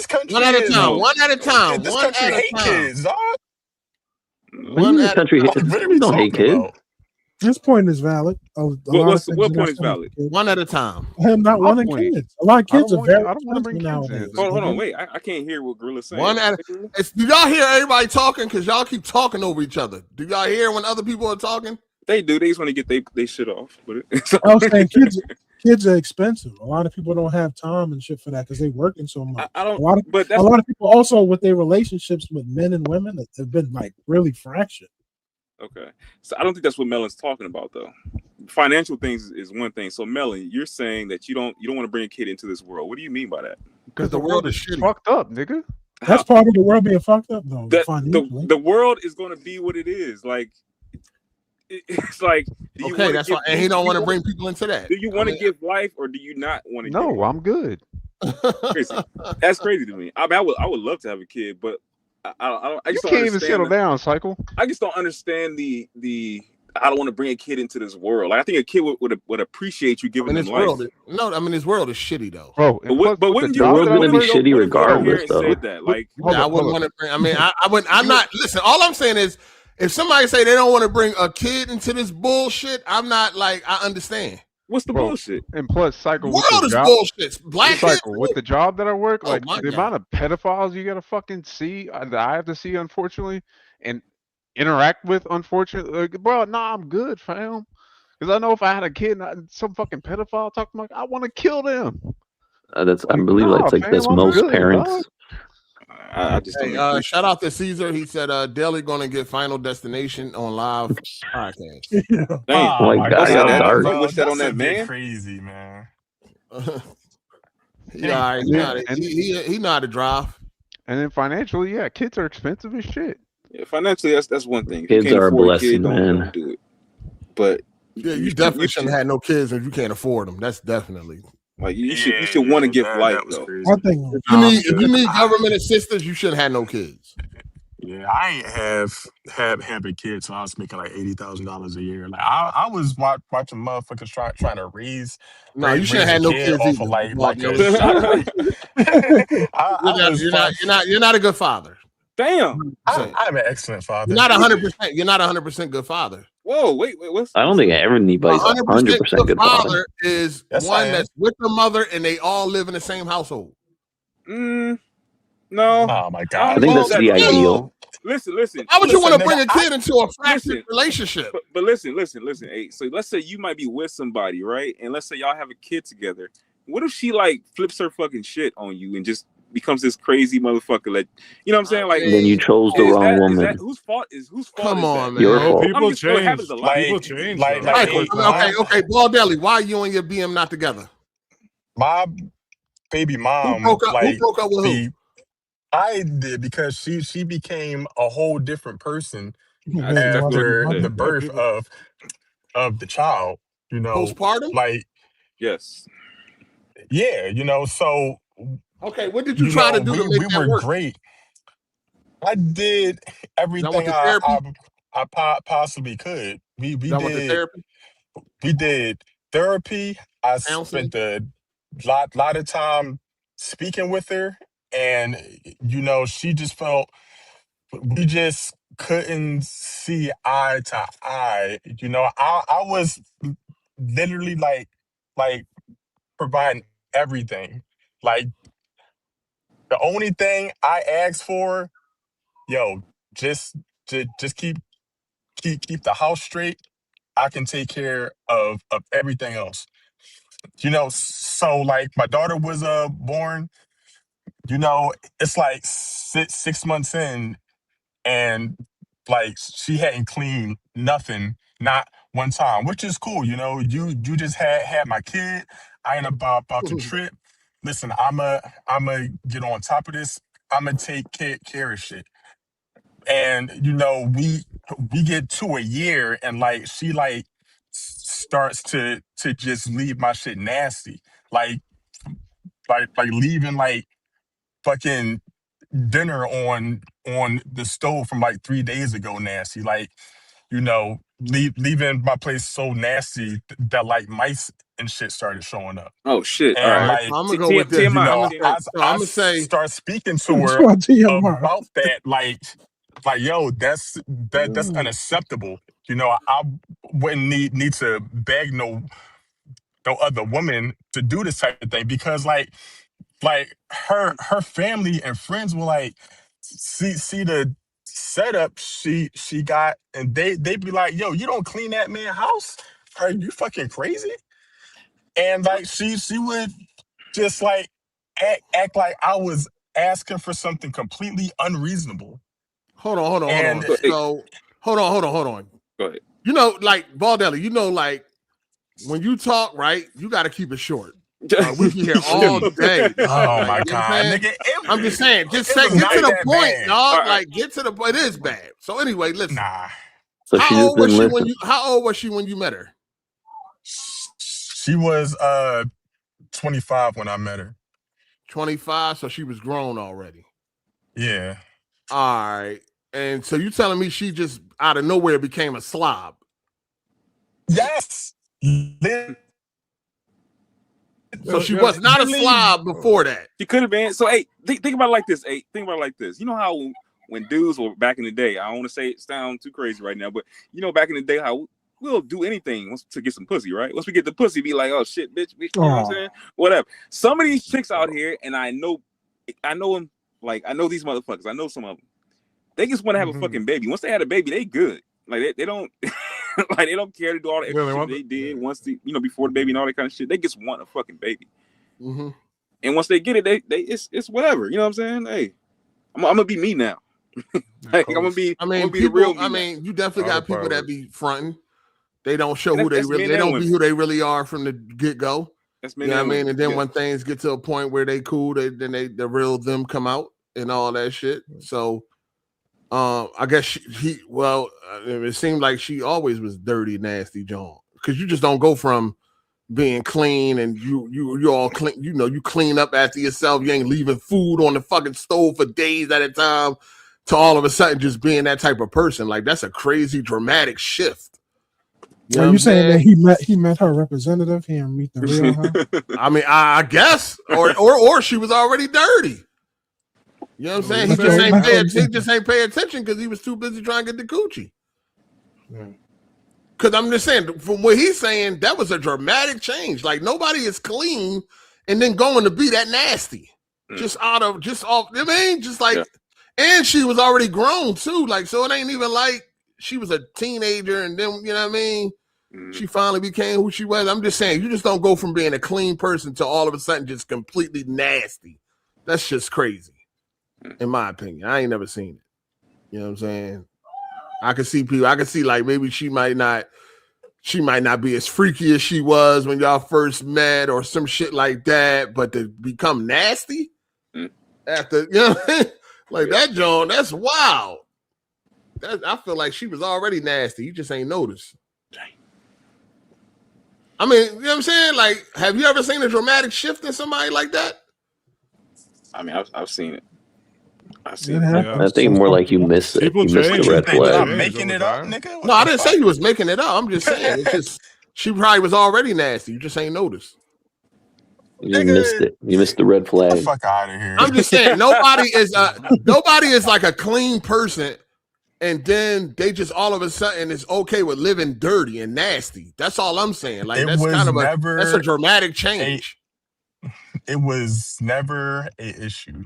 country one at a time. One at a time. This country hate kids, dog. This country we don't hate kids. This point is valid. What point is valid? One at a time. I'm not wanting kids. A lot of kids are very. I don't want to bring kids in. Hold on, wait. I can't hear what Gorilla's saying. Do y'all hear everybody talking? Because y'all keep talking over each other. Do y'all hear when other people are talking? They do. They just want to get they shit off. I was saying kids are expensive. A lot of people don't have time and shit for that because they're working so much. I don't. A lot of people also with their relationships with men and women have been like really fractured. Okay, so I don't think that's what Melon's talking about though. Financial things is one thing. So Melon, you're saying that you don't want to bring a kid into this world. What do you mean by that? Because the world is shitty. Fucked up, nigga. That's part of the world being fucked up though. The world is going to be what it is. Like it's like okay, that's why, and he don't want to bring people into that. Do you want to give life or do you not want to? No, I'm good. Crazy. That's crazy to me. I mean, I would love to have a kid, but I just can't even settle down, Cycle. I just don't understand the. I don't want to bring a kid into this world. Like I think a kid would appreciate you giving them life. This world is shitty though. Bro, but wouldn't the world's gonna be shitty regardless, though. That? Like, I wouldn't want to bring. I mean, I would. I'm not. Listen, all I'm saying is, if somebody say they don't want to bring a kid into this bullshit, I'm not like I understand. What's the bullshit? And plus, Cycle, world is bullshit. Black Cycle with the job that I work, like the amount of pedophiles you gotta fucking see, that I have to see, unfortunately, and interact with, unfortunately. Like, bro, nah, I'm good, fam. Because I know if I had a kid and some fucking pedophile talking about, I want to kill them. I believe that's like that's most parents. I just don't shout out to Caesar. He said Deli gonna get Final Destination on live podcast. Oh my God, I wish that on that man. Crazy man. He know how to drive. And then financially, yeah, kids are expensive as shit. Yeah, financially, that's one thing. Kids are a blessing, man. Don't do it. But yeah, you definitely shouldn't have no kids if you can't afford them. That's definitely. Like you should want to give life though. I think if you need government assistance, you shouldn't have no kids. Yeah, I ain't have a kid, so I was making like $80,000 a year. Like I was watching motherfuckers trying to raise. No, you shouldn't have no kids off either. Of like You're not a good father. Damn, I'm an excellent father. You're not 100%. You're not 100% good father. Whoa, wait, what's? I don't think anybody's 100% good father. Is one that's with the mother and they all live in the same household. No. Oh my God. I think that's the ideal. Listen. Why would you want to bring a kid into a fractured relationship? But listen. Hey, so let's say you might be with somebody, right? And let's say y'all have a kid together. What if she like flips her fucking shit on you and just becomes this crazy motherfucker? Like, you know what I'm saying? Like, then you chose the wrong woman. Whose fault is Come on, man. Your fault. People change. People change. Okay, Baldelli, why are you and your BM not together? My baby mom. Who broke up with who? I did, because she became a whole different person after the birth of the child. You know, postpartum. Like, yes, yeah. You know, so. Okay, what did you try to do to make that work? Great. I did everything I possibly could. We did therapy. I spent a lot of time speaking with her, and you know, she just felt we just couldn't see eye to eye. You know, I was literally like providing everything. Like the only thing I ask for, yo, just keep the house straight. I can take care of everything else. So like my daughter was born, it's like 6 months in, and like she hadn't cleaned nothing, not one time, which is cool. You just had my kid. I ain't about to trip. Listen, I'ma get on top of this. I'ma take care of shit. And we get to a year, and like she like starts to just leave my shit nasty, like leaving like fucking dinner on the stove from like 3 days ago nasty, like leaving my place so nasty that like mice and shit started showing up. Oh shit! All And right, like, so I'm gonna go with this. I start speaking to her about that, like yo, that's unacceptable. I wouldn't need to beg no other woman to do this type of thing, because like her family and friends will like see the setup she got, and they be like, yo, you don't clean that man's house? Are you fucking crazy? And like she would just like act like I was asking for something completely unreasonable. Hold on. So hold on. Go ahead. Like Baldelli, like when you talk, right, you got to keep it short. We be here all day. Oh my god, nigga! I'm just saying, get to the point, dog. Like, get to the point. It is bad. So anyway, listen. Nah. So how old was she when you met her? She was 25 when I met her. 25, so she was grown already. Yeah. All right. And so you telling me she just out of nowhere became a slob? Yes. So she was not a slob before that. She could have been. So hey, think about it like this. Hey, think about it like this. You know how when dudes were back in the day, I don't want to say it sound too crazy right now, but back in the day, how we'll do anything to get some pussy, right? Once we get the pussy, be like, oh shit, bitch, you know what I'm saying? Whatever. Some of these chicks out here, and I know them, like I know these motherfuckers. I know some of them. They just want to have a fucking baby. Once they had a baby, they good. Like they don't like they don't care to do all the extra shit they did once before the baby and all that kind of shit. They just want a fucking baby. Mm-hmm. And once they get it, it's whatever. You know what I'm saying? Hey, I'm gonna be me now. Like, I'm gonna be the real me. I mean, you definitely got people that be fronting. They don't show who they really. They don't be who they really are from the get go. You know what I mean? And then when things get to a point where they cool, the real them come out and all that shit. So, I guess it seemed like she always was dirty, nasty, John. Because you just don't go from being clean and you all clean. You clean up after yourself. You ain't leaving food on the fucking stove for days at a time. To all of a sudden just being that type of person. Like, that's a crazy dramatic shift. Are you saying that he met her representative? He didn't meet the real her? I mean, I guess, or she was already dirty. You know what I'm saying? He just ain't pay attention because he was too busy trying to get the coochie. Because I'm just saying, from what he's saying, that was a dramatic change. Like, nobody is clean and then going to be that nasty. And she was already grown too. Like, so it ain't even like she was a teenager and then, you know what I mean? She finally became who she was. I'm just saying, you just don't go from being a clean person to all of a sudden just completely nasty. That's just crazy, in my opinion. I ain't never seen it. You know what I'm saying? I can see people. I can see like maybe she might not be as freaky as she was when y'all first met or some shit like that. But to become nasty after, you know what I mean? Like that, John, that's wild. I feel like she was already nasty. You just ain't noticed. I mean, you know what I'm saying? Like, have you ever seen a dramatic shift in somebody like that? I mean, I've seen it. I think more like you missed it. You missed the red flag. I'm making it up, nigga. No, I didn't say you was making it up. I'm just saying, it's just she probably was already nasty. You just ain't noticed. You missed it. You missed the red flag. Get the fuck out of here. I'm just saying, nobody is like a clean person and then they just all of a sudden is okay with living dirty and nasty. That's all I'm saying. Like that's kind of that's a dramatic change. It was never an issue.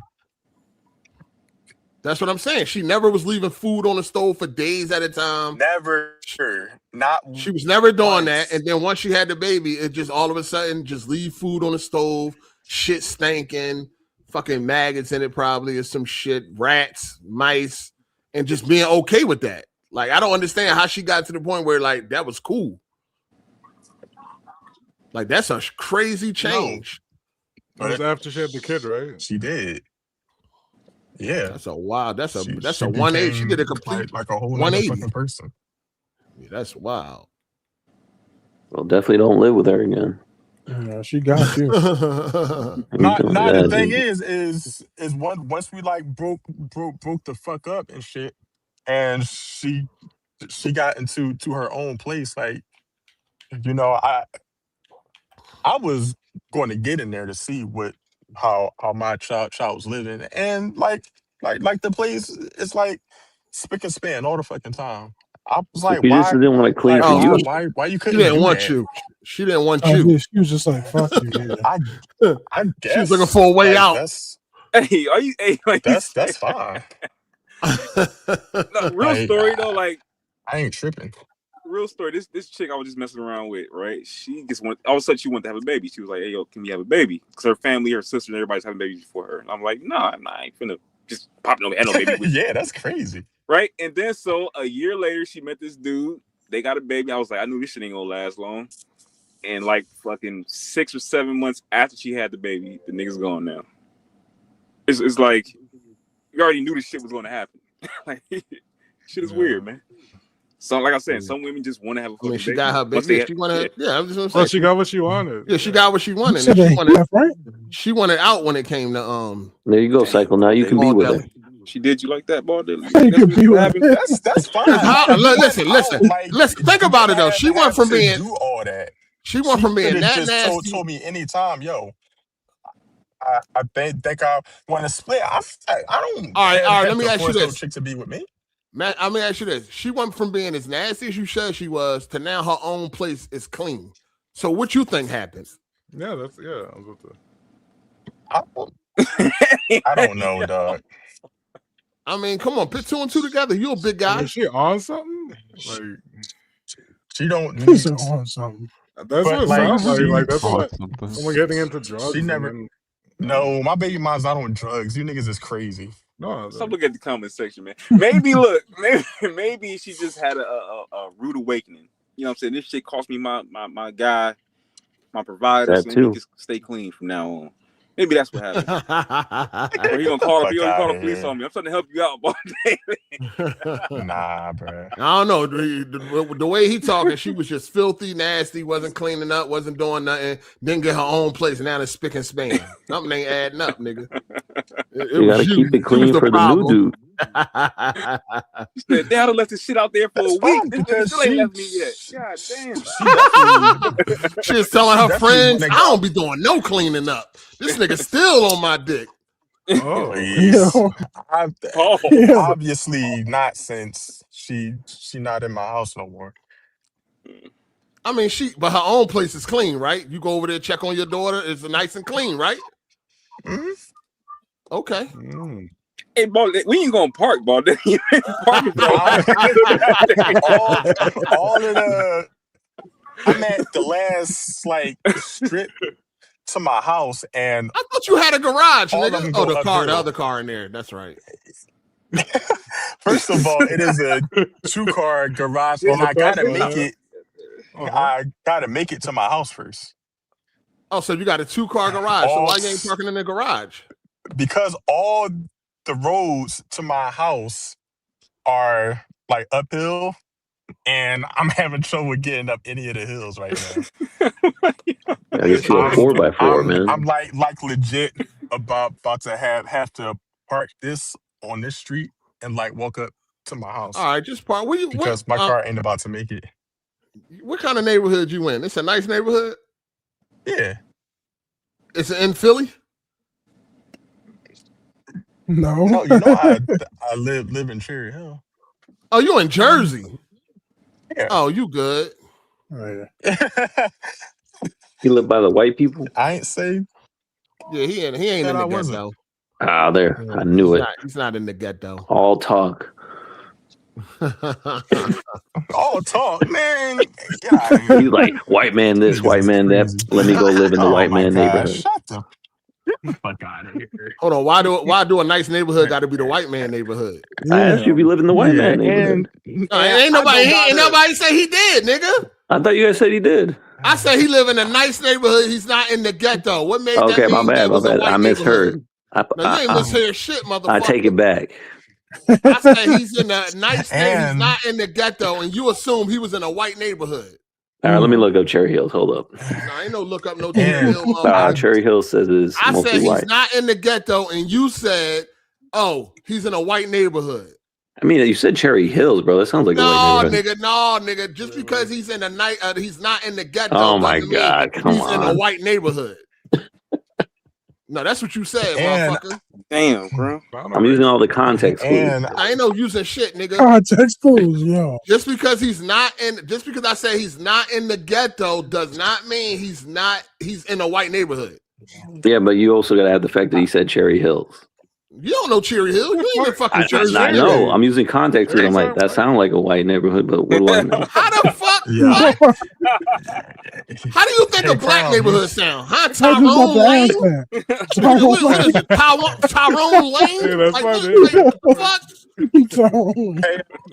That's what I'm saying. She never was leaving food on the stove for days at a time. Never. She was never doing that. And then once she had the baby, it just all of a sudden just leave food on the stove, shit stinking, fucking maggots in it probably or some shit, rats, mice, and just being okay with that. Like, I don't understand how she got to the point where like that was cool. Like, that's a crazy change. That was after she had the kid, right? She did. Yeah, that's a wild. That's a 180. She did a complete like a whole 180 fucking person. Yeah, that's wild. Well, definitely don't live with her again. Yeah, she got you. The thing is once we like broke the fuck up and shit, and she got into her own place. Like, you know, I was going to get in there to see how my child was living, and like the place is like spick and span all the fucking time. I was like, She why? just didn't want to clean for you. Why you couldn't? She didn't do want that? you. She didn't want you. She was just like, fuck you. Yeah. I guess she was looking for a way out. Hey, are you? Hey, like, that's fine. No, real story though, like I ain't tripping. Real story. This chick I was just messing around with, right? She just all of a sudden she wanted to have a baby. She was like, "Hey, yo, can we have a baby?" Because her family, her sister, and everybody's having babies before her. And I'm like, "No, I ain't finna just pop no baby." With Yeah, that's crazy. Right? And then so a year later, she met this dude. They got a baby. I was like, I knew this shit ain't gonna last long. And like fucking 6 or 7 months after she had the baby, the nigga's gone now. It's like you already knew this shit was gonna happen. Like, shit is weird, man. So, like I said, some women just want to have a fucking baby. She got her baby. Yeah, she wanted. Yeah, I was just gonna say. Well, she got what she wanted. Yeah, she got what she wanted. She wanted out when it came to There you go, Cycle. Now you can be with her. She did you like that, ball? You can be with her. That's fine. Listen. Think about it though. She went from being do all that. She went from being that just nasty. Told me anytime, yo. I think I want to split. I don't. All right. Let me ask you no this. chick to be with me. Man, let me ask you this. She went from being as nasty as you said she was to now her own place is clean. So what you think happened? Yeah, I was about to... I don't know, dog. I mean, come on, put 2 and 2 together. You a big guy. Is she on something? Like, she don't She's on something. That's what it sounds like. Like that's what someone getting into drugs. She never. No, my baby mom's not on drugs. You niggas is crazy. No, stop looking at the comment section, man. Maybe look, maybe she just had a rude awakening. You know what I'm saying? This shit cost me my guy, my provider, so he can stay clean from now on. Maybe that's what happened. Or he gonna call the police on me. I'm trying to help you out, boy. Nah, bro. I don't know. The way he talking, she was just filthy, nasty, wasn't cleaning up, wasn't doing nothing, didn't get her own place, and now it's spick and span. Something ain't adding up, nigga. You gotta keep it clean for the new dude. She said, they left this shit out there for a week. This still ain't left me yet. God damn. She was telling her friends, I don't be doing no cleaning up. This nigga still on my dick. Obviously not, since she not in my house no more. I mean, but her own place is clean, right? You go over there, check on your daughter. It's nice and clean, right? Mm-hmm. Okay. Hey, ball, we ain't gonna park, ball. all of the. I'm at the last strip to my house, and I thought you had a garage, nigga. Oh, the other car in there. That's right. First of all, it is a 2-car garage, and I gotta make it. I gotta make it to my house first. Oh, so you got a 2-car garage? So why you ain't parking in the garage? Because all the roads to my house are like uphill, and I'm having trouble getting up any of the hills right now. I guess you're a 4x4, man. I'm like legit about to have to park this on this street and walk up to my house. All right, just park. Because my car ain't about to make it. What kind of neighborhood you in? It's a nice neighborhood? Yeah. It's in Philly? No. No, you know I live in Cherry Hill. Oh, you in Jersey? Yeah. Oh, you good? Oh, yeah. You live by the white people? I ain't say Yeah, he ain't in that the I wasn't. ghetto. Ah, there. I knew it. He's not in the ghetto. All talk. All talk, man. Get out of here. He's like, white man this, Niggas white is man that. crazy. Let me go live in the Oh white my man God, neighborhood. shut the fuck out of here. Hold on, why do a nice neighborhood got to be the white man neighborhood? I asked you if you live in the white man neighborhood. Ain't nobody say he did, nigga. I thought you guys said he did. I said he live in a nice neighborhood. He's not in the ghetto. What made Okay, that my mean bad, that my was a bad. white I misheard. neighborhood? No, you ain't misheard shit, motherfucker. I take it back. I said he's in a nice neighborhood. He's And- not in the ghetto, and you assume he was in a white neighborhood. All right, let me look up Cherry Hills. Hold up. No, ain't no look up no Cherry Hill. Cherry Hills says it's I mostly said he's white. not in the ghetto, and you said, "Oh, he's in a white neighborhood." I mean, you said Cherry Hills, bro. That sounds like a white neighborhood. nigga. Just because he's in the night, he's not in the ghetto. Oh my doesn't mean God, come he's in a on. white neighborhood. No, that's what you said, And- motherfucker. Damn, bro. I'm using all the context clues. And I ain't no using shit, nigga. Context clues, yo. Just because I say he's not in the ghetto does not mean he's in a white neighborhood. Yeah, but you also got to have the fact that he said Cherry Hills. You don't know Cherry Hill. You ain't even fucking Jersey. I know. I'm using context clues. I'm like, that sounds like a white neighborhood, but what do I know? How the fuck? Yeah. What? How do you think a black Crown, neighborhood sound? Huh? I was about Tyrone to Lane? ask that. What is it? Tyrone Lane? Yeah, that's Like, my what the fuck? Tyrone.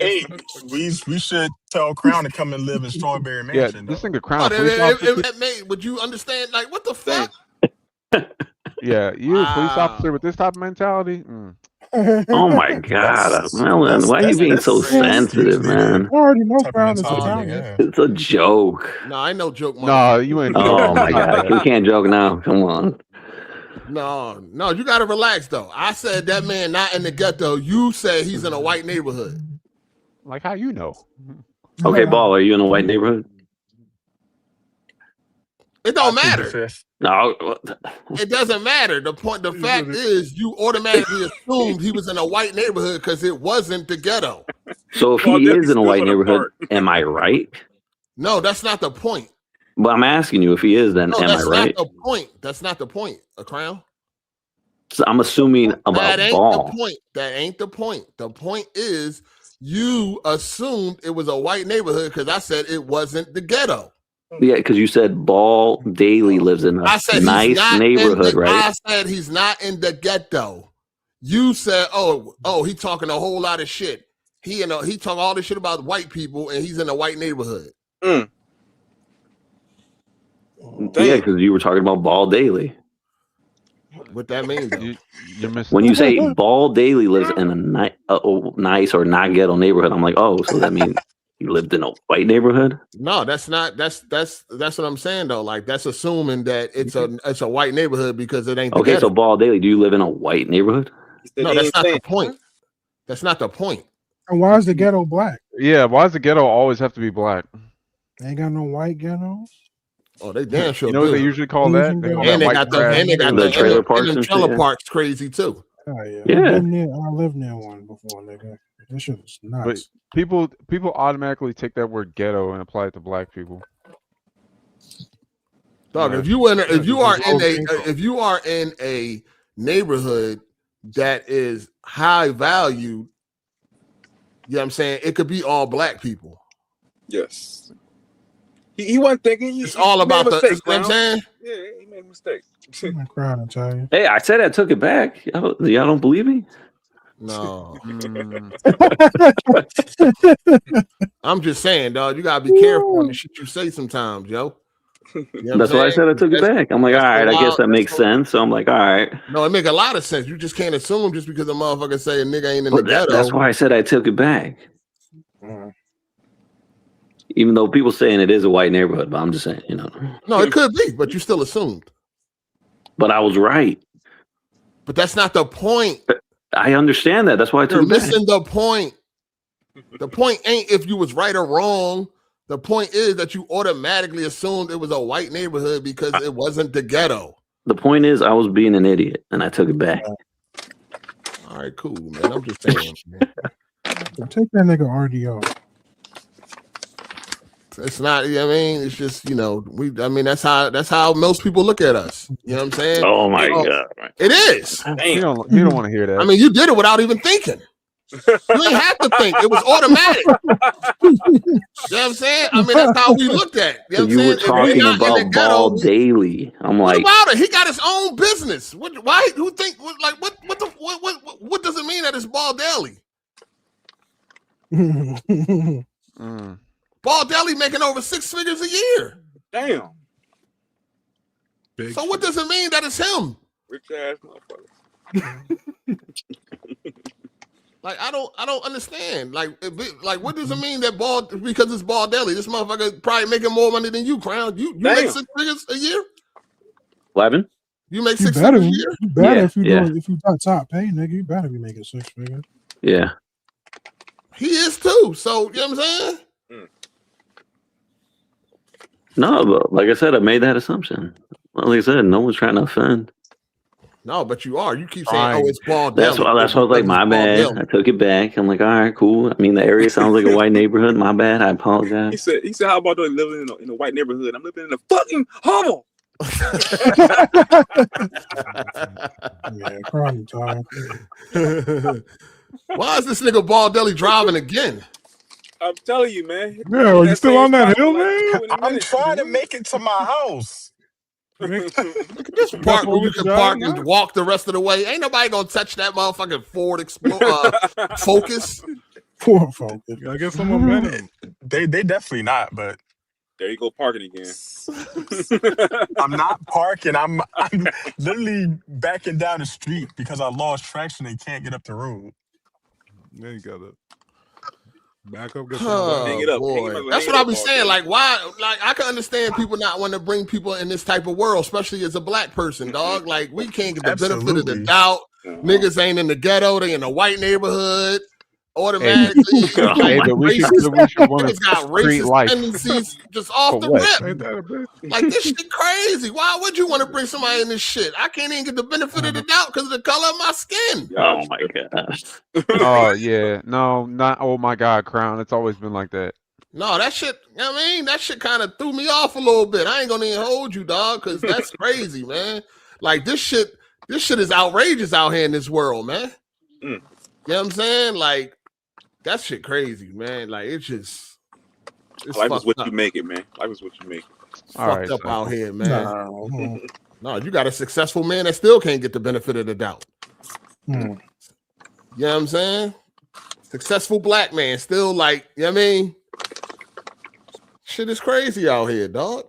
hey, we should tell Crown to come and live in Strawberry Yeah, Mansion. this though. thing of Crown. Oh, Police officer. that made, would you understand? Like, what the fuck? Yeah, you a police Wow. officer with this type of mentality. Mm. Oh my God, Melon, why are you being so sensitive, man? I already know Type of Crown is mentality, Italian. yeah. It's a joke. No, I ain't no joke, Nah, you ain't. Oh my God, we can't joke now. Come on. No, you gotta relax though. I said that man not in the ghetto. You said he's in a white neighborhood. Like how you know? Okay, Ball, are you in a white neighborhood? It don't matter. No. It doesn't matter. The fact is, you automatically assumed he was in a white neighborhood because it wasn't the ghetto. So if he is in a white neighborhood, am I right? No, that's not the point. But I'm asking you, if he is, then No, am I that's right? not the point. That's not the point. A Crown. So I'm assuming about That ain't Ball. the point. That ain't the point. The point is, you assumed it was a white neighborhood because I said it wasn't the ghetto. Yeah, because you said Ball Daily lives in a I said nice he's not neighborhood, right? I said he's not in the ghetto. You said, oh, he talking a whole lot of shit. He talk all this shit about white people, and he's in a white neighborhood. Yeah, because you were talking about Ball Daily. What that mean, though? You're missing. When you say Ball Daily lives in a nice or not ghetto neighborhood, I'm like, oh, so that means he lived in a white neighborhood? No, that's not. That's what I'm saying though. Like that's assuming that it's a white neighborhood because it ain't. Okay, so Ball Daily, do you live in a white neighborhood? No, that's not the point. That's not the point. And why is the ghetto black? Yeah, why does the ghetto always have to be black? They ain't got no white ghettos. Oh, they damn sure. You know what do. they usually call that? They call And they that got white the trailer parks. and And trailer shit, parks crazy too. Oh yeah. Yeah. I lived near one before, nigga. That shit was But nuts. people automatically take that word ghetto and apply it to black people. Dog, Yeah. if you are in a neighborhood that is high value, you know what I'm saying? It could be all black people. Yes. He wasn't thinking. It's all about the, you know what I'm saying? Yeah, he made a mistake. I'm crying, I tell you. Hey, I said I took it back. Y'all don't believe me? No. I'm just saying, dog, you gotta be careful on the shit you say sometimes, yo. You know That's why I said I took it back. I'm like, all right, I guess that makes sense. So I'm like, all right. No, it make a lot of sense. You just can't assume just because a motherfucker say a nigga ain't in the ghetto. That's why I said I took it back. Even though people saying it is a white neighborhood, but I'm just saying, you know. No, it could be, but you still assumed. But I was right. But that's not the point. I understand that. That's why I took You're it back. missing the point. The point ain't if you was right or wrong. The point is that you automatically assumed it was a white neighborhood because it wasn't the ghetto. The point is, I was being an idiot, and I took it back. All right, cool, man. I'm just saying. Man. Take that nigga RDO. It's not. I mean, it's just I mean, that's how most people look at us. You know what I'm saying? Oh my god! It is. You don't want to hear that. I mean, you did it without even thinking. You ain't have to think. It was automatic. You know what I'm saying? I mean, that's how we looked at it. You know what I'm You were saying? If we talking not in the about ghetto, Ball Daily. I'm what like, about it? He got his own business. Why? Who think? Like, what does it mean that it's Ball Daily? Ball Daily making over 6 figures a year. Damn. So what does it mean that it's him? Rich ass motherfucker. Like I don't understand. Like what does it mean that because it's Ball Daily? This motherfucker probably making more money than you, Crown. You make 6 figures a year? 11? You make You 6 better, figures a year? you better Yeah, if you yeah. if you got top pay, nigga, you better be making 6 figures. Yeah. He is too. So you know what I'm saying? No, but like I said, I made that assumption. Like I said, no one's trying to offend. No, but you are. You keep saying, "Oh, it's Ball Daily." That's why I was like, my bad. I took it back. I'm like, all right, cool. I mean, the area sounds like a white neighborhood. My bad. I apologize. He said, how about those living in a white neighborhood? I'm living in a fucking hovel. Yeah, crime time. Why is this nigga Ball Daily driving again? I'm telling you, man. Yeah, are you still on that hill, man? I'm trying to make it to my house. This park where you can park and walk the rest of the way. Ain't nobody gonna touch that motherfucking Ford Focus. Ford Focus. I guess some momentum. They definitely not, but there you go parking again. I'm not parking. I'm literally backing down the street because I lost traction and can't get up the road. There you go. Back up. Oh boy, that's what I be saying. Like, why? Like, I can understand people not want to bring people in this type of world, especially as a black person, dog. Like, we can't get the benefit of the doubt. Niggas ain't in the ghetto; they in a white neighborhood. Automatically, niggas got racist tendencies just off the rip. Like, this shit crazy. Why would you want to bring somebody in this shit? I can't even get the benefit of the doubt because of the color of my skin. Oh my gosh. Oh yeah, no, not oh my god, Crown. It's always been like that. No, that shit. I mean, that shit kind of threw me off a little bit. I ain't gonna even hold you, dog, because that's crazy, man. Like this shit is outrageous out here in this world, man. You know what I'm saying? Like, that shit crazy, man. Like, it's life is what up. you make it, man. Life is what you make it. Fucked up out here, man. No, you got a successful man that still can't get the benefit of the doubt. You know what I'm saying? Successful black man still, like, you know what I mean? Shit is crazy out here, dog.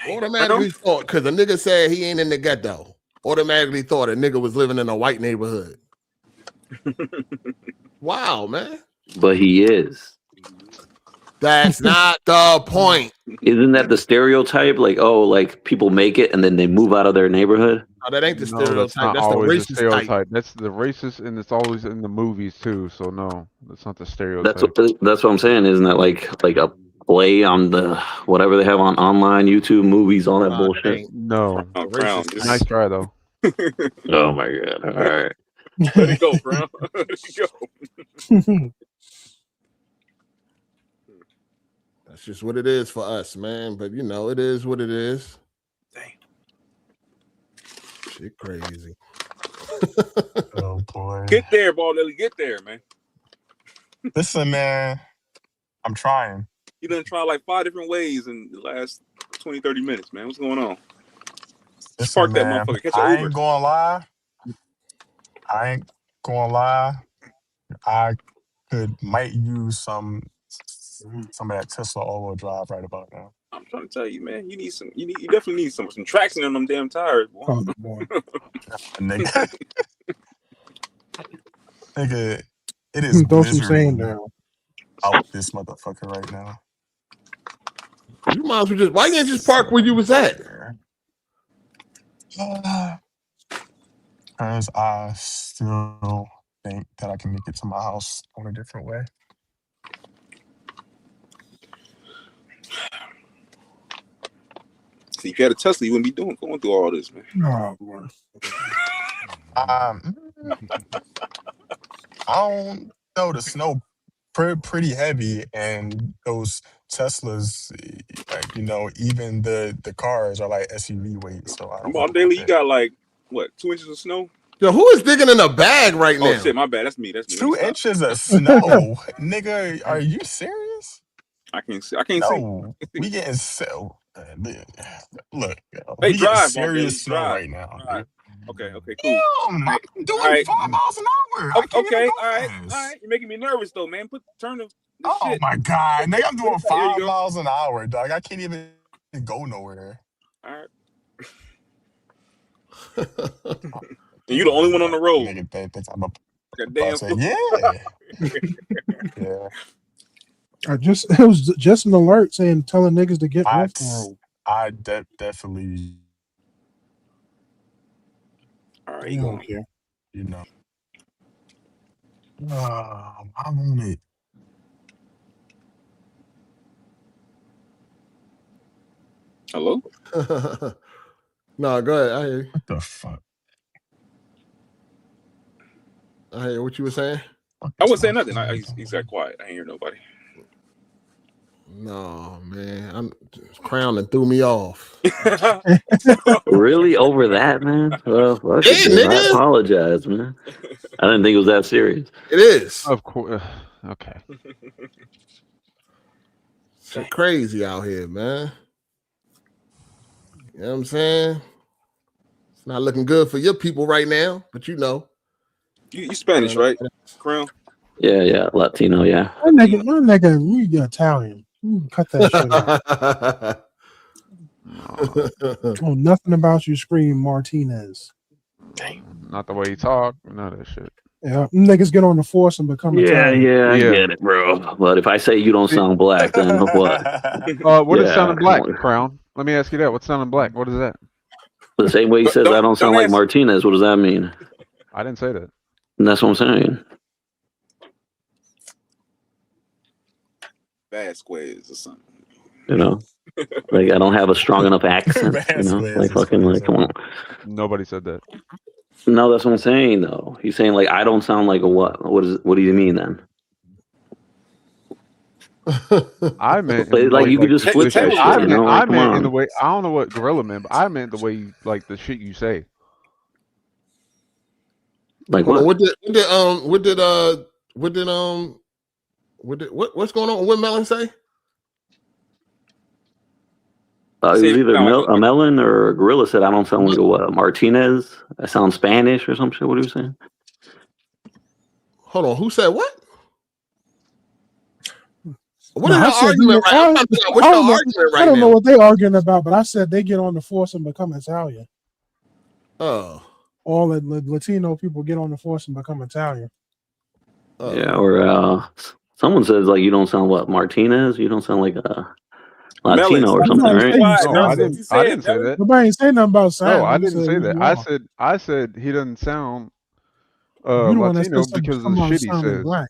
Automatically thought, because a nigga said he ain't in the ghetto, automatically thought a nigga was living in a white neighborhood. Wow, man. But he is. That's not the point. Isn't that the stereotype? Like, oh, like people make it and then they move out of their neighborhood? No, that ain't the No, stereotype. That's the always racist stereotype. type. That's the racist, and it's always in the movies too. So no, that's not the stereotype. That's what I'm saying. Isn't that like a play on the whatever they have on online, YouTube, movies, all that bullshit? No. Nice try though. Oh my god! All right. Let it go, bro. Let it go. That's just what it is for us, man. But you know, it is what it is. Dang. Shit crazy. Oh boy. Get there, Ball Lily. Get there, man. Listen, man. I'm trying. You done tried like 5 different ways in the last 20, 30 minutes, man. What's going on? Listen, Park that man, motherfucker. Catch an I Uber. ain't gonna lie. I might use some of that Tesla all-wheel drive right about now. I'm trying to tell you, man. You definitely need some traction on them damn tires, boy. Oh, boy. Nigga, it is Throw some sand blizzarding down. out this motherfucker right now. You might as well why can't you just park where you was at? Because I still think that I can make it to my house on a different way. See, if you had a Tesla, you wouldn't be going through all this, man. Oh, boy. I don't know. The snow pretty heavy, and those Teslas, like even the cars are like SUV weight. So I don't know About about daily, you that. got like what 2 inches of snow? Yo, who is digging in a bag right now? Oh shit, my bad. That's me. Let me 2 stop. inches of snow, nigga. Are you serious? I can't see. I can't see. No, we getting so. Look, Hey, we getting drive, Bob Daily. serious snow Drive. right now, Drive. dude. Okay, cool. Damn, All I'm doing right. 5 miles an hour. I can't even Okay, go all right. fast. You're making me nervous though, man. Turn the Oh shit. my god, nigga, I'm doing There you 5 go. miles an hour, dog. I can't even go nowhere. All right. And you the only one on the road. Nigga, think I'm Like a damn say, football. yeah. It was just an alert telling niggas to get off the road. I definitely. All right, You don't care. I'm on it. Hello? No, go ahead. I hear you. What the fuck? I hear what you were saying. I wasn't saying nothing. He's got quiet. I ain't hear nobody. No, man. Crown and threw me off. Really? Over that, man? Well, fuck it, dude. I apologize, man. I didn't think it was that serious. It is. Of course. Okay. It's crazy out here, man. You know what I'm saying? It's not looking good for your people right now, but you know. You Spanish, right? Crown? Yeah, Latino, yeah. My nigga, you Italian. You can cut that shit out. Oh, nothing about you scream Martinez. Not the way you talk, none of that shit. Yeah, niggas get on the force and become Italian. I get it, bro. But if I say you don't sound black, then what? What is sounding black, Crown? Let me ask you that. What's sounding black? What is that? The same way he says I don't sound like Martinez, what does that mean? I didn't say that. And that's what I'm saying. Vasquez or something. You know? Like I don't have a strong enough accent. You know? Like fucking like come on. Nobody said that. No, that's what I'm saying though. He's saying like I don't sound like a what? What do you mean then? I meant like you could just flip that shit. I You know? meant, Like, I come meant on. in the way I don't know what Gorilla meant, but I meant the way like the shit you say. Like what? what? What's going on? What Melon say? It was either a melon or a gorilla said I don't sound like a what? Martinez? I sound Spanish or some shit. What are you saying? Hold on. Who said what? What No, is the argument right now? What's the argument right I don't know now? what they're arguing about, but I said they get on the force and become Italian. Oh. All the Latino people get on the force and become Italian. Yeah, or someone says like you don't sound what? Martinez? You don't sound like a Latino or something, right? No, I didn't say that. Nobody ain't say nothing about sound. No, I You didn't said say who that. you are. I said he doesn't sound You the one that Latino said because of something the about shit he sounding says. black.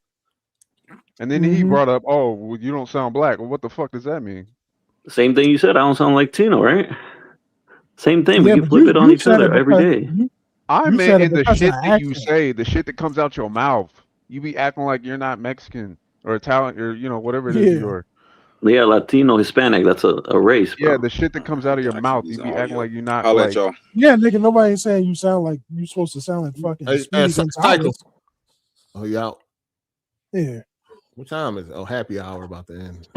And then he brought up, "Oh, well, you don't sound black." Well, what the fuck does that mean? Same thing you said. I don't sound like Tino, right? Same thing. Yeah, we but flip it on you each said other it every because day. I you meant said it in the because shit of that you accent. say, the shit that comes out your mouth. You be acting like you're not Mexican or Italian or whatever it is you are. Yeah, Latino, Hispanic. That's a race, bro. Yeah, the shit that comes out of your mouth, you be acting like you're not I'll like. let y'all. Yeah, nigga, nobody ain't saying you sound like you supposed to sound like fucking Speedy Gonzalez. Oh, you out? Yeah. What time is it? Oh, happy hour about to end.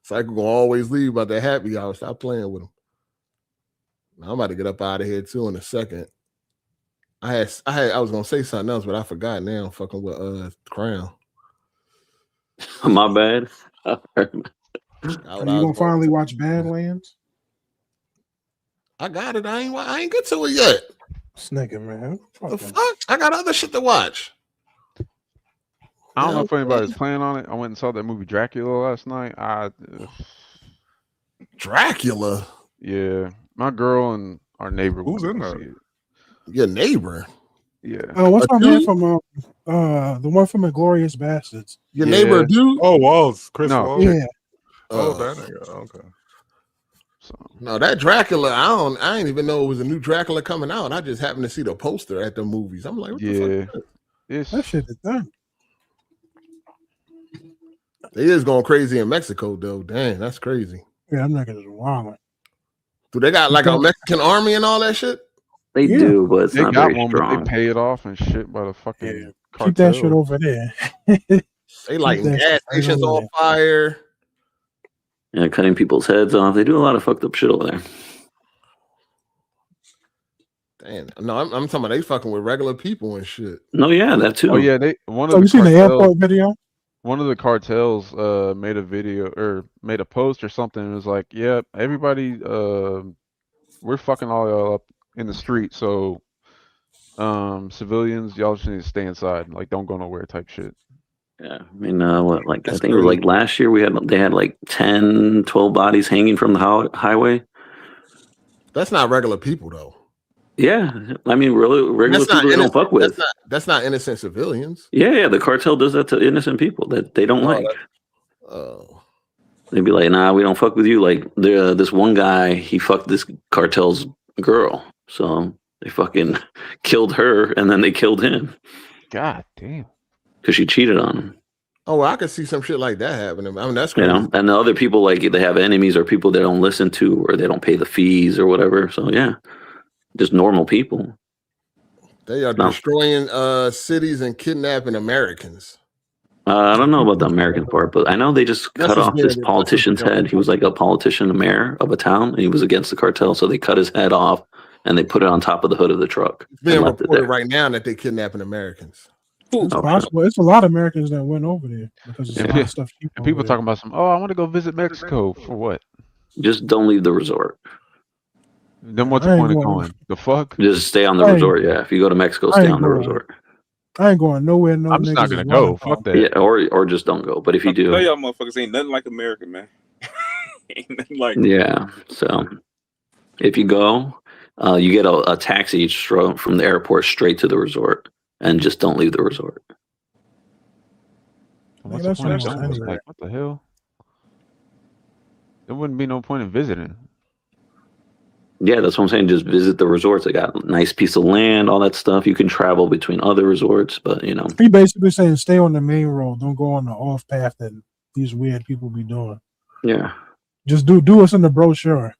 Cycle gonna always leave about that happy hour. Stop playing with him. Now, I'm about to get up out of here too in a second. I was gonna say something else, but I forgot now. I'm fucking with Crown. My bad. Are you gonna finally watch Badlands? I got it. I ain't get to it yet. This nigga, man. The fuck? I got other shit to watch. I don't know if anybody's playing on it. I went and saw that movie Dracula last night. Dracula? Yeah. My girl and our neighbor. Who's in that? that? Your neighbor? Yeah. What's my man from the one from Inglourious Bastards? Your neighbor dude? Oh, Walls. Chris No. Walls. Yeah. Oh, that nigga. Okay. No, that Dracula, I didn't even know it was a new Dracula coming out. I just happened to see the poster at the movies. I'm like, what the fuck is that? That shit is done. They is going crazy in Mexico though. Dang, that's crazy. Yeah, I'm not gonna do wild. Do they got like a Mexican army and all that shit? They do, but it's not very strong. But they pay it off and shit by the fucking cartel. Keep that shit over there. They lighting gas stations on fire. Yeah, cutting people's heads off. They do a lot of fucked up shit over there. Damn, no, I'm talking about they fucking with regular people and shit. No, yeah, that too. Oh yeah, you seen the airport video? One of the cartels made a video or made a post or something. It was like, yeah, everybody, we're fucking all y'all up in the street. So, civilians, y'all just need to stay inside. Like, don't go nowhere type shit. Yeah, I mean, I think it was like last year they had like 10, 12 bodies hanging from the highway. That's not regular people though. Yeah, I mean, really, regular people they don't fuck with. That's not innocent civilians. Yeah, the cartel does that to innocent people that they don't like. They'd be like, nah, we don't fuck with you. Like, this one guy, he fucked this cartel's girl. So they fucking killed her and then they killed him. God damn. Because she cheated on him. Oh, well, I could see some shit like that happening. I mean, that's crazy. You know, and the other people, like, they have enemies or people they don't listen to or they don't pay the fees or whatever. So, yeah, just normal people. They are destroying cities and kidnapping Americans. I don't know about the American part, but I know they just cut off this politician's head. He was like a politician, a mayor of a town, and he was against the cartel. So they cut his head off and they put it on top of the hood of the truck. It's being reported right now that they're kidnapping Americans. It's possible. It's a lot of Americans that went over there because there's a lot of stuff. And people talking about I want to go visit Mexico for what? Just don't leave the resort. Then what's the point of going? The fuck? Just stay on the resort. Yeah, if you go to Mexico, stay on the resort. I ain't going nowhere. No, I'm just not gonna go. Fuck that. Yeah, or just don't go. But if you do, tell y'all motherfuckers ain't nothing like America, man. Ain't nothing like. Yeah. So if you go, you get a taxi from the airport straight to the resort, and just don't leave the resort. What's the point of going? Like, what the hell? There wouldn't be no point in visiting. Yeah, that's what I'm saying. Just visit the resorts. They got a nice piece of land, all that stuff. You can travel between other resorts, but you know. He basically saying stay on the main road. Don't go on the off path that these weird people be doing. Yeah. Just do what's in the brochure.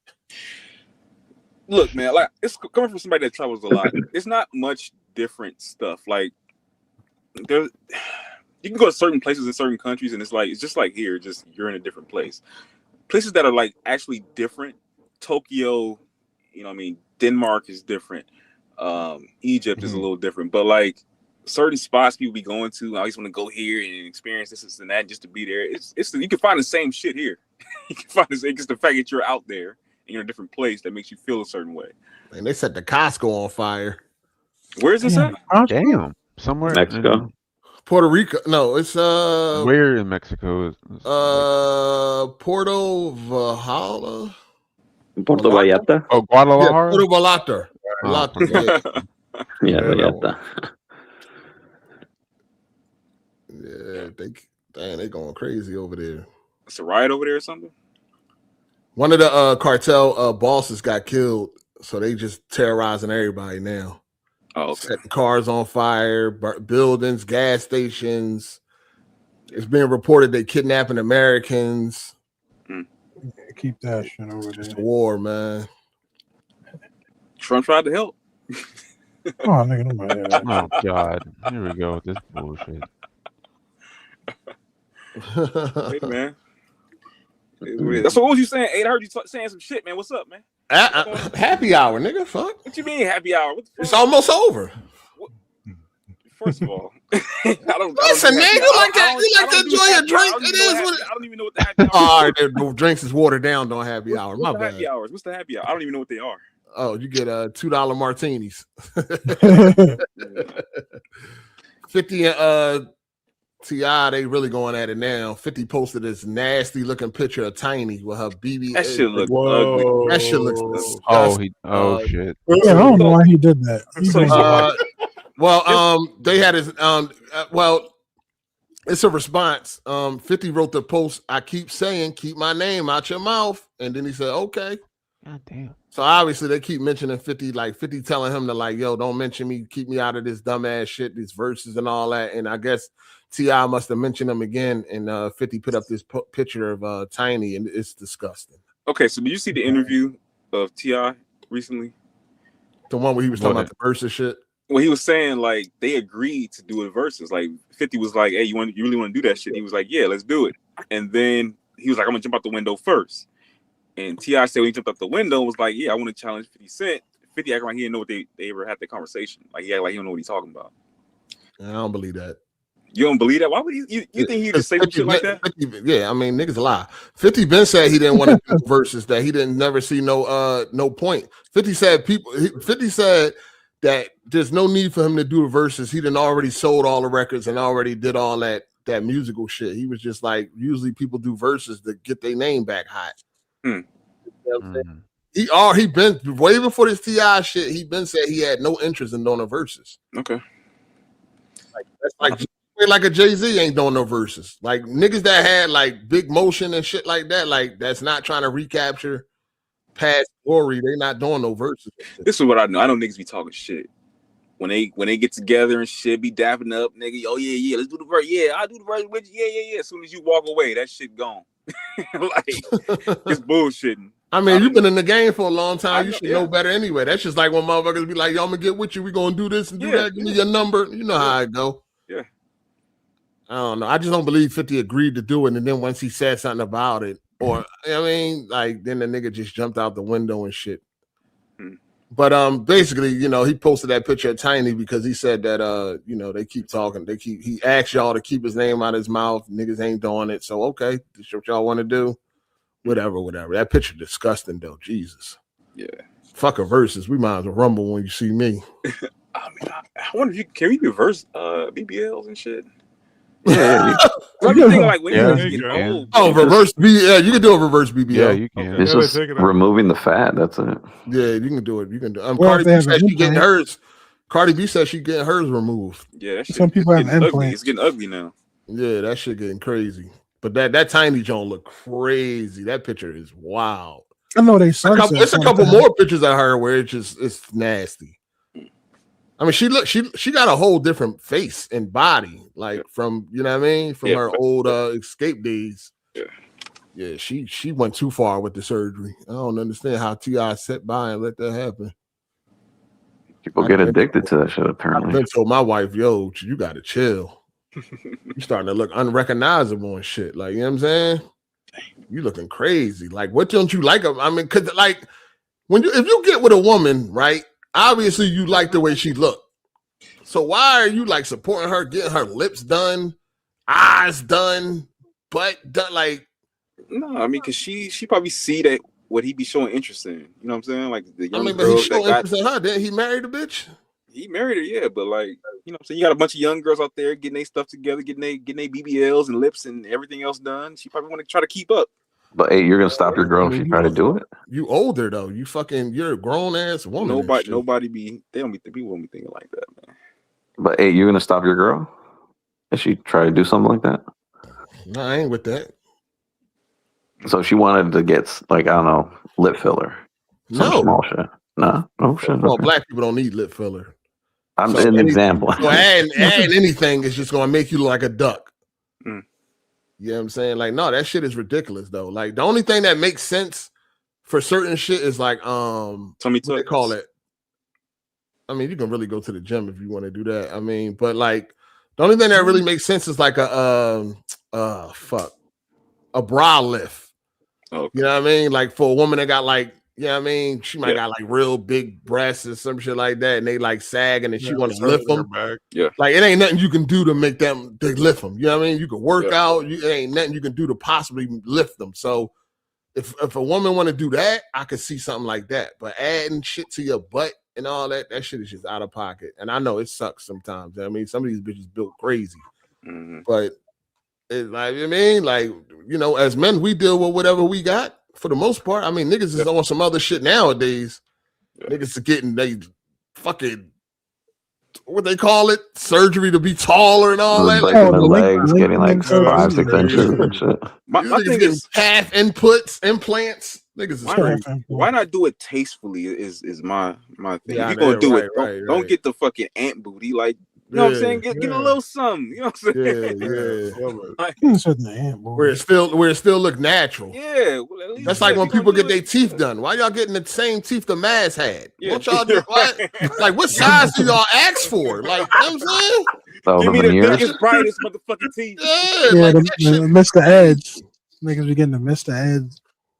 Look, man, like it's coming from somebody that travels a lot. It's not much different stuff. Like there, you can go to certain places in certain countries, and it's just like here, just you're in a different place. Places that are like actually different. Tokyo. You know what I mean? Denmark is different. Egypt is a little different. But like certain spots people be going to, I always want to go here and experience this and that just to be there. It's you can find the same shit here. You can find it's the fact that you're out there and you're in a different place that makes you feel a certain way. And they set the Costco on fire. Where is this at? Damn. Somewhere Mexico. Puerto Rico. No, it's where in Mexico is Puerto Vallarta. Puerto Vallarta? Oh, Guadalajara? Yeah, Puerto Vallarta. Yeah, Vallarta. Yeah, they going crazy over there. It's a riot over there or something? One of the cartel bosses got killed, so they just terrorizing everybody now. Oh, okay. Setting cars on fire, buildings, gas stations. It's being reported they kidnapping Americans. Keep that shit over there. It's a war, man. Trump tried to help. Oh, nigga, oh God! Here we go with this bullshit. Hey, man. That's what was you saying? I heard you saying some shit, man. What's up, man? Happy hour, nigga. Fuck. What you mean happy hour? What the fuck? It's almost over. First of all, listen, man, you like to enjoy your drink. It is what I don't even know what the happy hour is. All right, the drinks is watered down on happy hour. My bad. Happy hours? What's the happy hour? I don't even know what they are. Oh, you get $2 martinis. 50 T.I. they really going at it now. 50 posted this nasty looking picture of Tiny with her BB. That shit look ugly. That shit looks disgusting. Shit. Yeah, I don't know why he did that. They had his it's a response. 50 wrote the post. I keep saying, keep my name out your mouth, and then he said, okay. God damn. So obviously they keep mentioning 50, like 50 telling him to like, yo, don't mention me, keep me out of this dumbass shit, these verses and all that. And I guess T.I. must have mentioned him again, and 50 put up this picture of Tiny, and it's disgusting. Okay, so did you see the interview of T.I. recently? The one where he was talking about the verses shit? Well, he was saying like they agreed to do it versus. Like 50 was like, hey, you really want to do that shit? He was like, yeah, let's do it. And then he was like, I'm gonna jump out the window first. And T.I. said when he jumped out the window, was like, yeah, I want to challenge 50 Cent. 50 acting like he didn't know what they ever had that conversation. Like he act like he don't know what he's talking about. I don't believe that. You don't believe that? Why would you think he'd just say some shit like that? 50, yeah, I mean, niggas lie. 50 Ben said he didn't want to do verses, that he didn't never see no point. 50 said 50 said that there's no need for him to do the verses. He done already sold all the records and already did all that musical shit. He was just like, usually people do verses to get their name back hot. You know what I'm saying? He been way before this T.I. shit. He been said he had no interest in doing the verses. Okay, that's like a Jay-Z ain't doing no verses. Like niggas that had like big motion and shit like that, like that's not trying to recapture past glory. They not doing no verses. This is what I know. I know niggas be talking shit when they get together and shit, be dapping up, nigga. Oh yeah, let's do the verse. Yeah, I do the verse with you. Yeah. As soon as you walk away, that shit gone. Like it's bullshitting. I mean, you've been in the game for a long time. You should know better anyway. That's just like when motherfuckers be like, yo, I'm gonna get with you. We gonna do this and do that. Give me your number. You know how it go. Yeah. I don't know. I just don't believe 50 agreed to do it. And then once he said something about it, or I mean, like then the nigga just jumped out the window and shit. But basically, you know, he posted that picture of Tiny because he said that you know, they keep talking. He asked y'all to keep his name out of his mouth. Niggas ain't doing it. So okay, this what y'all want to do. Whatever. That picture disgusting though. Jesus. Yeah. Fuck a versus. We might as well rumble when you see me. I mean, I wonder if can we reverse BBLs and shit? Yeah. I'm thinking like when you get old. Oh, reverse BBL. Yeah, you can do a reverse BBL. Yeah, you can. It's just removing the fat. That's it. Yeah, you can do it. You can do. Cardi B said she getting hers. Cardi B said she getting hers removed. Yeah, that shit, some people have implants. It's getting ugly now. Yeah, that shit getting crazy. But that Tiny Joan look crazy. That picture is wild. I know they. It's a couple more pictures of her where it's nasty. I mean, she got a whole different face and body, like from, you know what I mean, from her old Escape days. Yeah, she went too far with the surgery. I don't understand how T.I. sat by and let that happen. People get addicted to that shit, apparently. I've been told my wife, yo, you gotta chill. You starting to look unrecognizable and shit. Like, you know what I'm saying? You looking crazy. Like, what don't you like? I mean, cause like if you get with a woman, right? Obviously, you like the way she looked. So why are you like supporting her, getting her lips done, eyes done, butt done? Like, no, I mean, cause she probably see that what he be showing interest in. You know what I'm saying? Like the young but girls he showing interest in her. Didn't he marry the bitch? He married her, yeah. But like, you know what I'm saying? You got a bunch of young girls out there getting their stuff together, getting their BBLs and lips and everything else done. She probably want to try to keep up. But hey, you're gonna stop your girl if she try to do it? You older though. You're a grown ass woman. They don't be people won't be thinking like that, man. But hey, you're gonna stop your girl if she try to do something like that? No, I ain't with that. So she wanted to get like, I don't know, lip filler. Some small shit. No shit. Well, black people don't need lip filler. I'm an example. So adding anything is just gonna make you look like a duck. You know what I'm saying? Like, no, that shit is ridiculous though. Like, the only thing that makes sense for certain shit is like what they call it. I mean, you can really go to the gym if you want to do that. I mean, but like the only thing that really makes sense is like a bra lift. Okay. You know what I mean? Like for a woman that got like, you know what I mean? She might got like real big breasts or some shit like that, and they like sagging and she want to lift them. Yeah. Like it ain't nothing you can do to make them, they lift them. You know what I mean? You can work out. It ain't nothing you can do to possibly lift them. So if a woman want to do that, I could see something like that. But adding shit to your butt and all that shit is just out of pocket. And I know it sucks sometimes. I mean, some of these bitches built crazy. But it's like, I mean, like, you know, as men, we deal with whatever we got for the most part. I mean, niggas is on some other shit nowadays. Niggas are getting they fucking, what they call it, surgery to be taller and all that. Like the legs getting like 5-6 inches and shit. My thing is half implants. Niggas is Why, crazy. why not do it tastefully? Is my thing. Yeah, if you're gonna do right, it, don't get the fucking ant booty. Like, you know what I'm saying? Get a little something. You know what I'm saying? Yeah. Like, where it still look natural. yeah. Well, at least That's like when people get their teeth done. Why y'all getting the same teeth the Maz had? Yeah. Won't y'all just like what size do y'all ask for? Like, you know what I'm saying? Give me the biggest, brightest motherfucking teeth. Yeah, like that shit Mr. Edge. Niggas be getting the Mr. Edge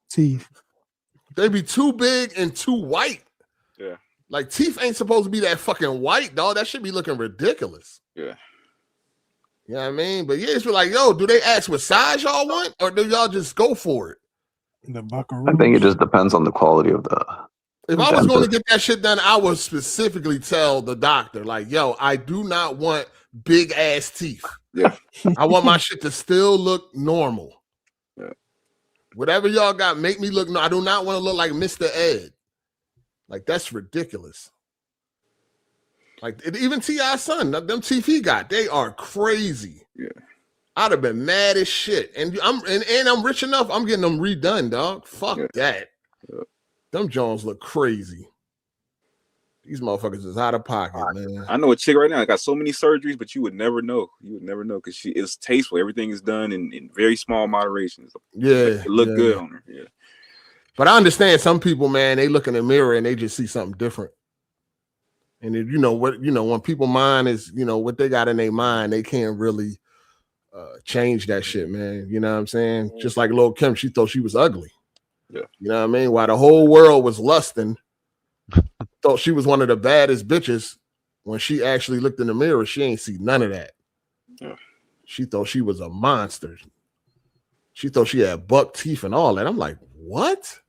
teeth. They be too big and too white. Yeah. Like teeth ain't supposed to be that fucking white, dog. That should be looking ridiculous. Yeah. You know what I mean? But yeah, it's like, yo, do they ask what size y'all want? Or do y'all just go for it? The buckaroo. I think it just depends on the quality of the. If I was going to get that shit done, I would specifically tell the doctor, like, yo, I do not want big ass teeth. Yeah. I want my shit to still look normal. Yeah. Whatever y'all got, make me look. No, I do not want to look like Mr. Ed. Like, that's ridiculous. Like, even T.I.'s son, them teeth he got, they are crazy. Yeah. I'd have been mad as shit. And I'm rich enough, I'm getting them redone, dog. Fuck that. Yeah. Them Jones look crazy. These motherfuckers is out of pocket, man. I know a chick right now that got so many surgeries, but you would never know. You would never know because she is tasteful. Everything is done in very small moderations. Yeah. It look good on her. Yeah. But I understand some people, man, they look in the mirror and they just see something different. And if, when people mind is, what they got in their mind, they can't really change that shit, man. You know what I'm saying? Just like Lil' Kim, she thought she was ugly. Yeah. You know what I mean? While the whole world was lusting, thought she was one of the baddest bitches. When she actually looked in the mirror, she ain't see none of that. Yeah. She thought she was a monster. She thought she had buck teeth and all that. I'm like, what?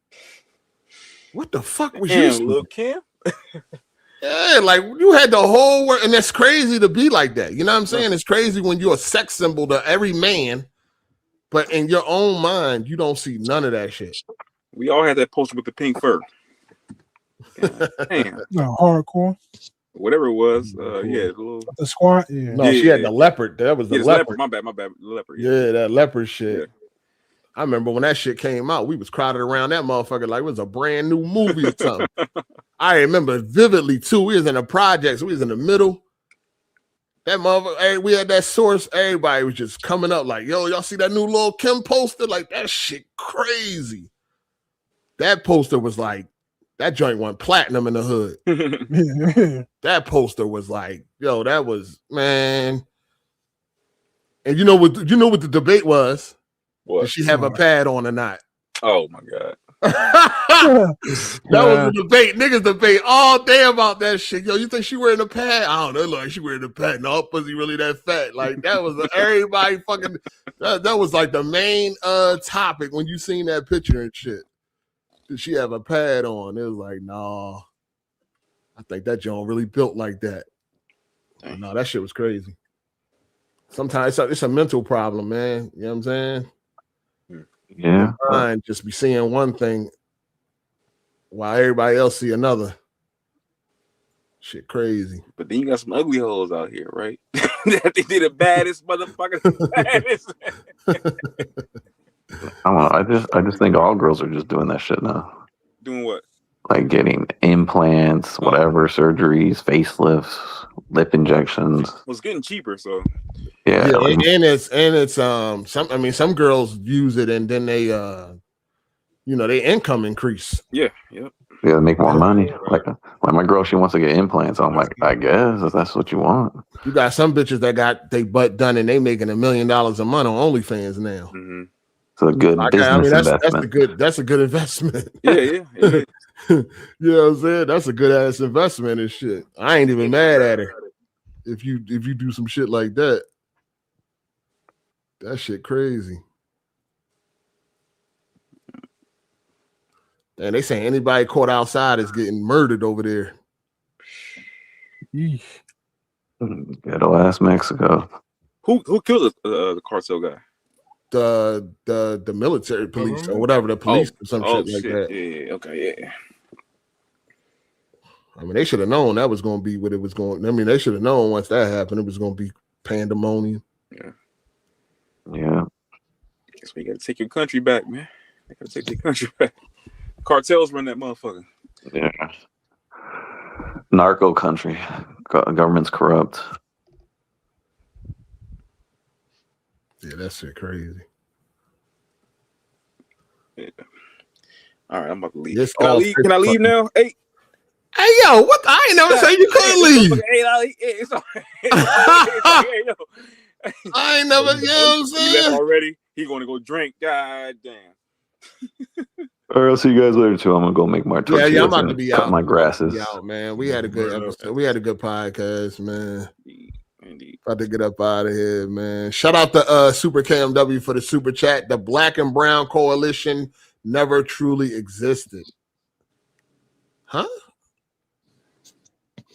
What the fuck was you seeing? Lil' Kim? Yeah, like you had the whole world, and that's crazy to be like that. You know what I'm saying? It's crazy when you're a sex symbol to every man, but in your own mind, you don't see none of that shit. We all had that poster with the pink fur. Damn. No, hardcore. Whatever it was, the squat. Yeah. No, she had the leopard. That was the leopard. My bad. The leopard. Yeah, that leopard shit. Yeah. I remember when that shit came out, we was crowded around that motherfucker like it was a brand new movie or something. I remember vividly too. We was in the projects. We was in the middle. That motherfucker, hey, we had that source. Everybody was just coming up like, yo, y'all see that new Lil' Kim poster? Like, that shit crazy. That poster was like, that joint went platinum in the hood. That poster was like, yo, that was, man. And you know what the debate was? What? Did she have a pad on or not? Oh my God. That was the debate. Niggas debate all day about that shit. Yo, you think she wearing a pad? I don't know. Look like she wearing a pad. No, pussy really that fat. Like that was everybody fucking. That was like the main topic when you seen that picture and shit. Did she have a pad on? It was like, nah. I think that joint really built like that. No, that shit was crazy. Sometimes it's a mental problem, man. You know what I'm saying? Yeah. Mind just be seeing one thing while everybody else see another. Shit crazy. But then you got some ugly hoes out here, right? That they did the baddest motherfuckers. I don't know. I just think all girls are just doing that shit now. Doing what? Like getting implants, whatever, surgeries, facelifts, lip injections. Well, it's getting cheaper, so yeah. Like, and it's some girls use it and then they their income increase. Yeah, yep. Yeah, they make more money. Like my girl, she wants to get implants. I'm like, I guess if that's what you want. You got some bitches that got they butt done and they making $1 million a month on OnlyFans now. Mm-hmm. It's a good business investment. That's a good investment. Yeah. You know what I'm saying? That's a good ass investment and shit. I ain't even mad at her if you do some shit like that. That shit crazy. And they say anybody caught outside is getting murdered over there. Ghetto ass Mexico. Who killed the cartel guy? The military police or whatever, the police or some shit like that. Yeah, okay, yeah. I mean, they should have known that was going to be what it was going. I mean, they should have known once that happened, it was going to be pandemonium. Yeah. Guess we got to take your country back, man. They got to take your country back. Cartels run that motherfucker. Yeah. Narco country. Government's corrupt. Yeah, that shit crazy. Yeah. All right, I'm about to leave. Yes, Can I leave? Can I leave now? Hey, yo, what? I ain't never say you couldn't leave. It's all right. Hey, yo. I ain't never, you know what I'm He saying? left already. He going to go drink. God damn. All right, I'll see you guys later too. I'm gonna go make my tortillas Yeah, I'm about to and be cut out. my grasses. Man. We had a good episode. We had a good podcast, man. About to get up out of here, man. Shout out to Super KMW for the super chat. The Black and Brown Coalition never truly existed. Huh?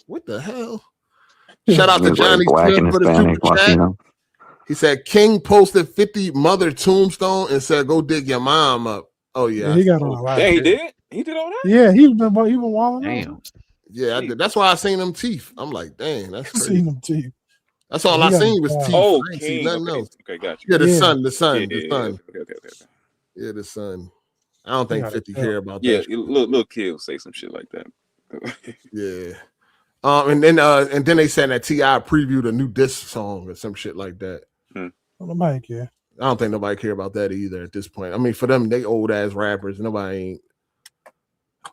What the hell? Shout out to Johnny Black and Smith for the Hispanic, super chat. Latino. He said King posted 50 mother tombstone and said, "Go dig your mom up." Oh yeah, he got on a lot. Yeah, he did. He did all that. Yeah, he been walling. Damn. Yeah, I did. That's why I seen them teeth. I'm like, dang, that's crazy. Seen them teeth. That's all He I got seen a was car. teeth. Oh, I ain't see King. nothing Okay. else. Okay, got you. Yeah, the Yeah. sun. Okay. Yeah, the sun. I don't think got a 50 car. care about Yeah, that. little kid will say some shit like that. Yeah. And then they said that T.I. previewed a new diss song or some shit like that. Nobody care. I don't think nobody care about that either at this point. I mean, for them, they old ass rappers. Nobody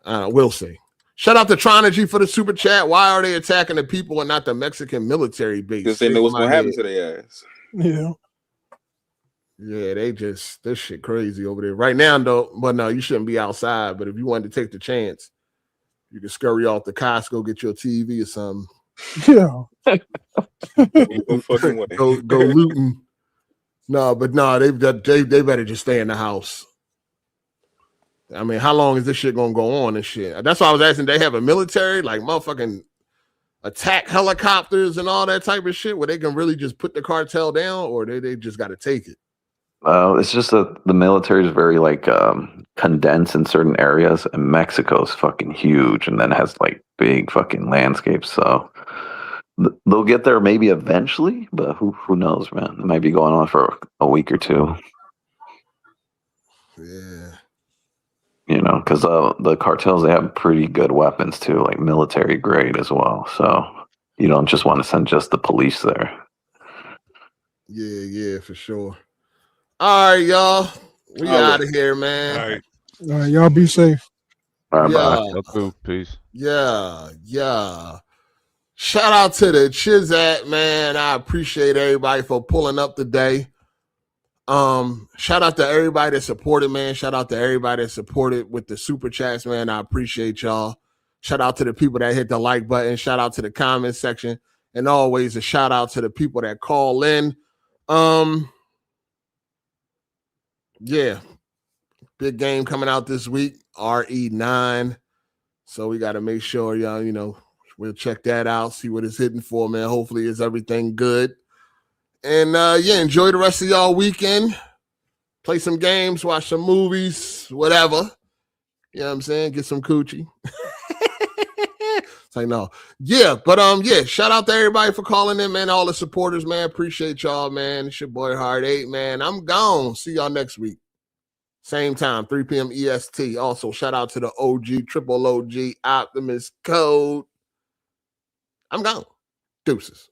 ain't. We'll see. Shout out to Tronigy for the super chat. Why are they attacking the people and not the Mexican military base? Because they know what's gonna happen to their ass. Yeah. Yeah, this shit crazy over there right now though. But no, you shouldn't be outside. But if you wanted to take the chance, you can scurry off to Costco, get your TV or something. Yeah. No fucking way. go looting. No, they better just stay in the house. I mean, how long is this shit gonna go on and shit? That's why I was asking. They have a military, like motherfucking attack helicopters and all that type of shit, where they can really just put the cartel down, or they just got to take it. It's just that the military is very condensed in certain areas, and Mexico's fucking huge, and then has like big fucking landscapes. So they'll get there maybe eventually, but who knows, man? It might be going on for a week or two. Yeah. You know, because the cartels, they have pretty good weapons too, like military grade as well. So you don't just want to send just the police there. Yeah, for sure. All right, y'all. We out of here, man. All right, y'all be safe. All right, bye. Y'all too. Peace. Yeah. Shout out to the Chizat, man. I appreciate everybody for pulling up today. Shout out to everybody that supported, man. Shout out to everybody that supported with the super chats, man. I appreciate y'all. Shout out to the people that hit the like button. Shout out to the comment section. And always a shout out to the people that call in. Yeah. Big game coming out this week, RE9. So we got to make sure y'all, we'll check that out, see what it's hitting for, man. Hopefully it's everything good. And enjoy the rest of y'all weekend. Play some games, watch some movies, whatever. You know what I'm saying? Get some coochie. It's like, no. Yeah, but shout out to everybody for calling in, man. All the supporters, man. Appreciate y'all, man. It's your boy Hard8, man. I'm gone. See y'all next week. Same time, 3 p.m. EST. Also, shout out to the OG, triple OG, Optimus Code. I'm gone. Deuces.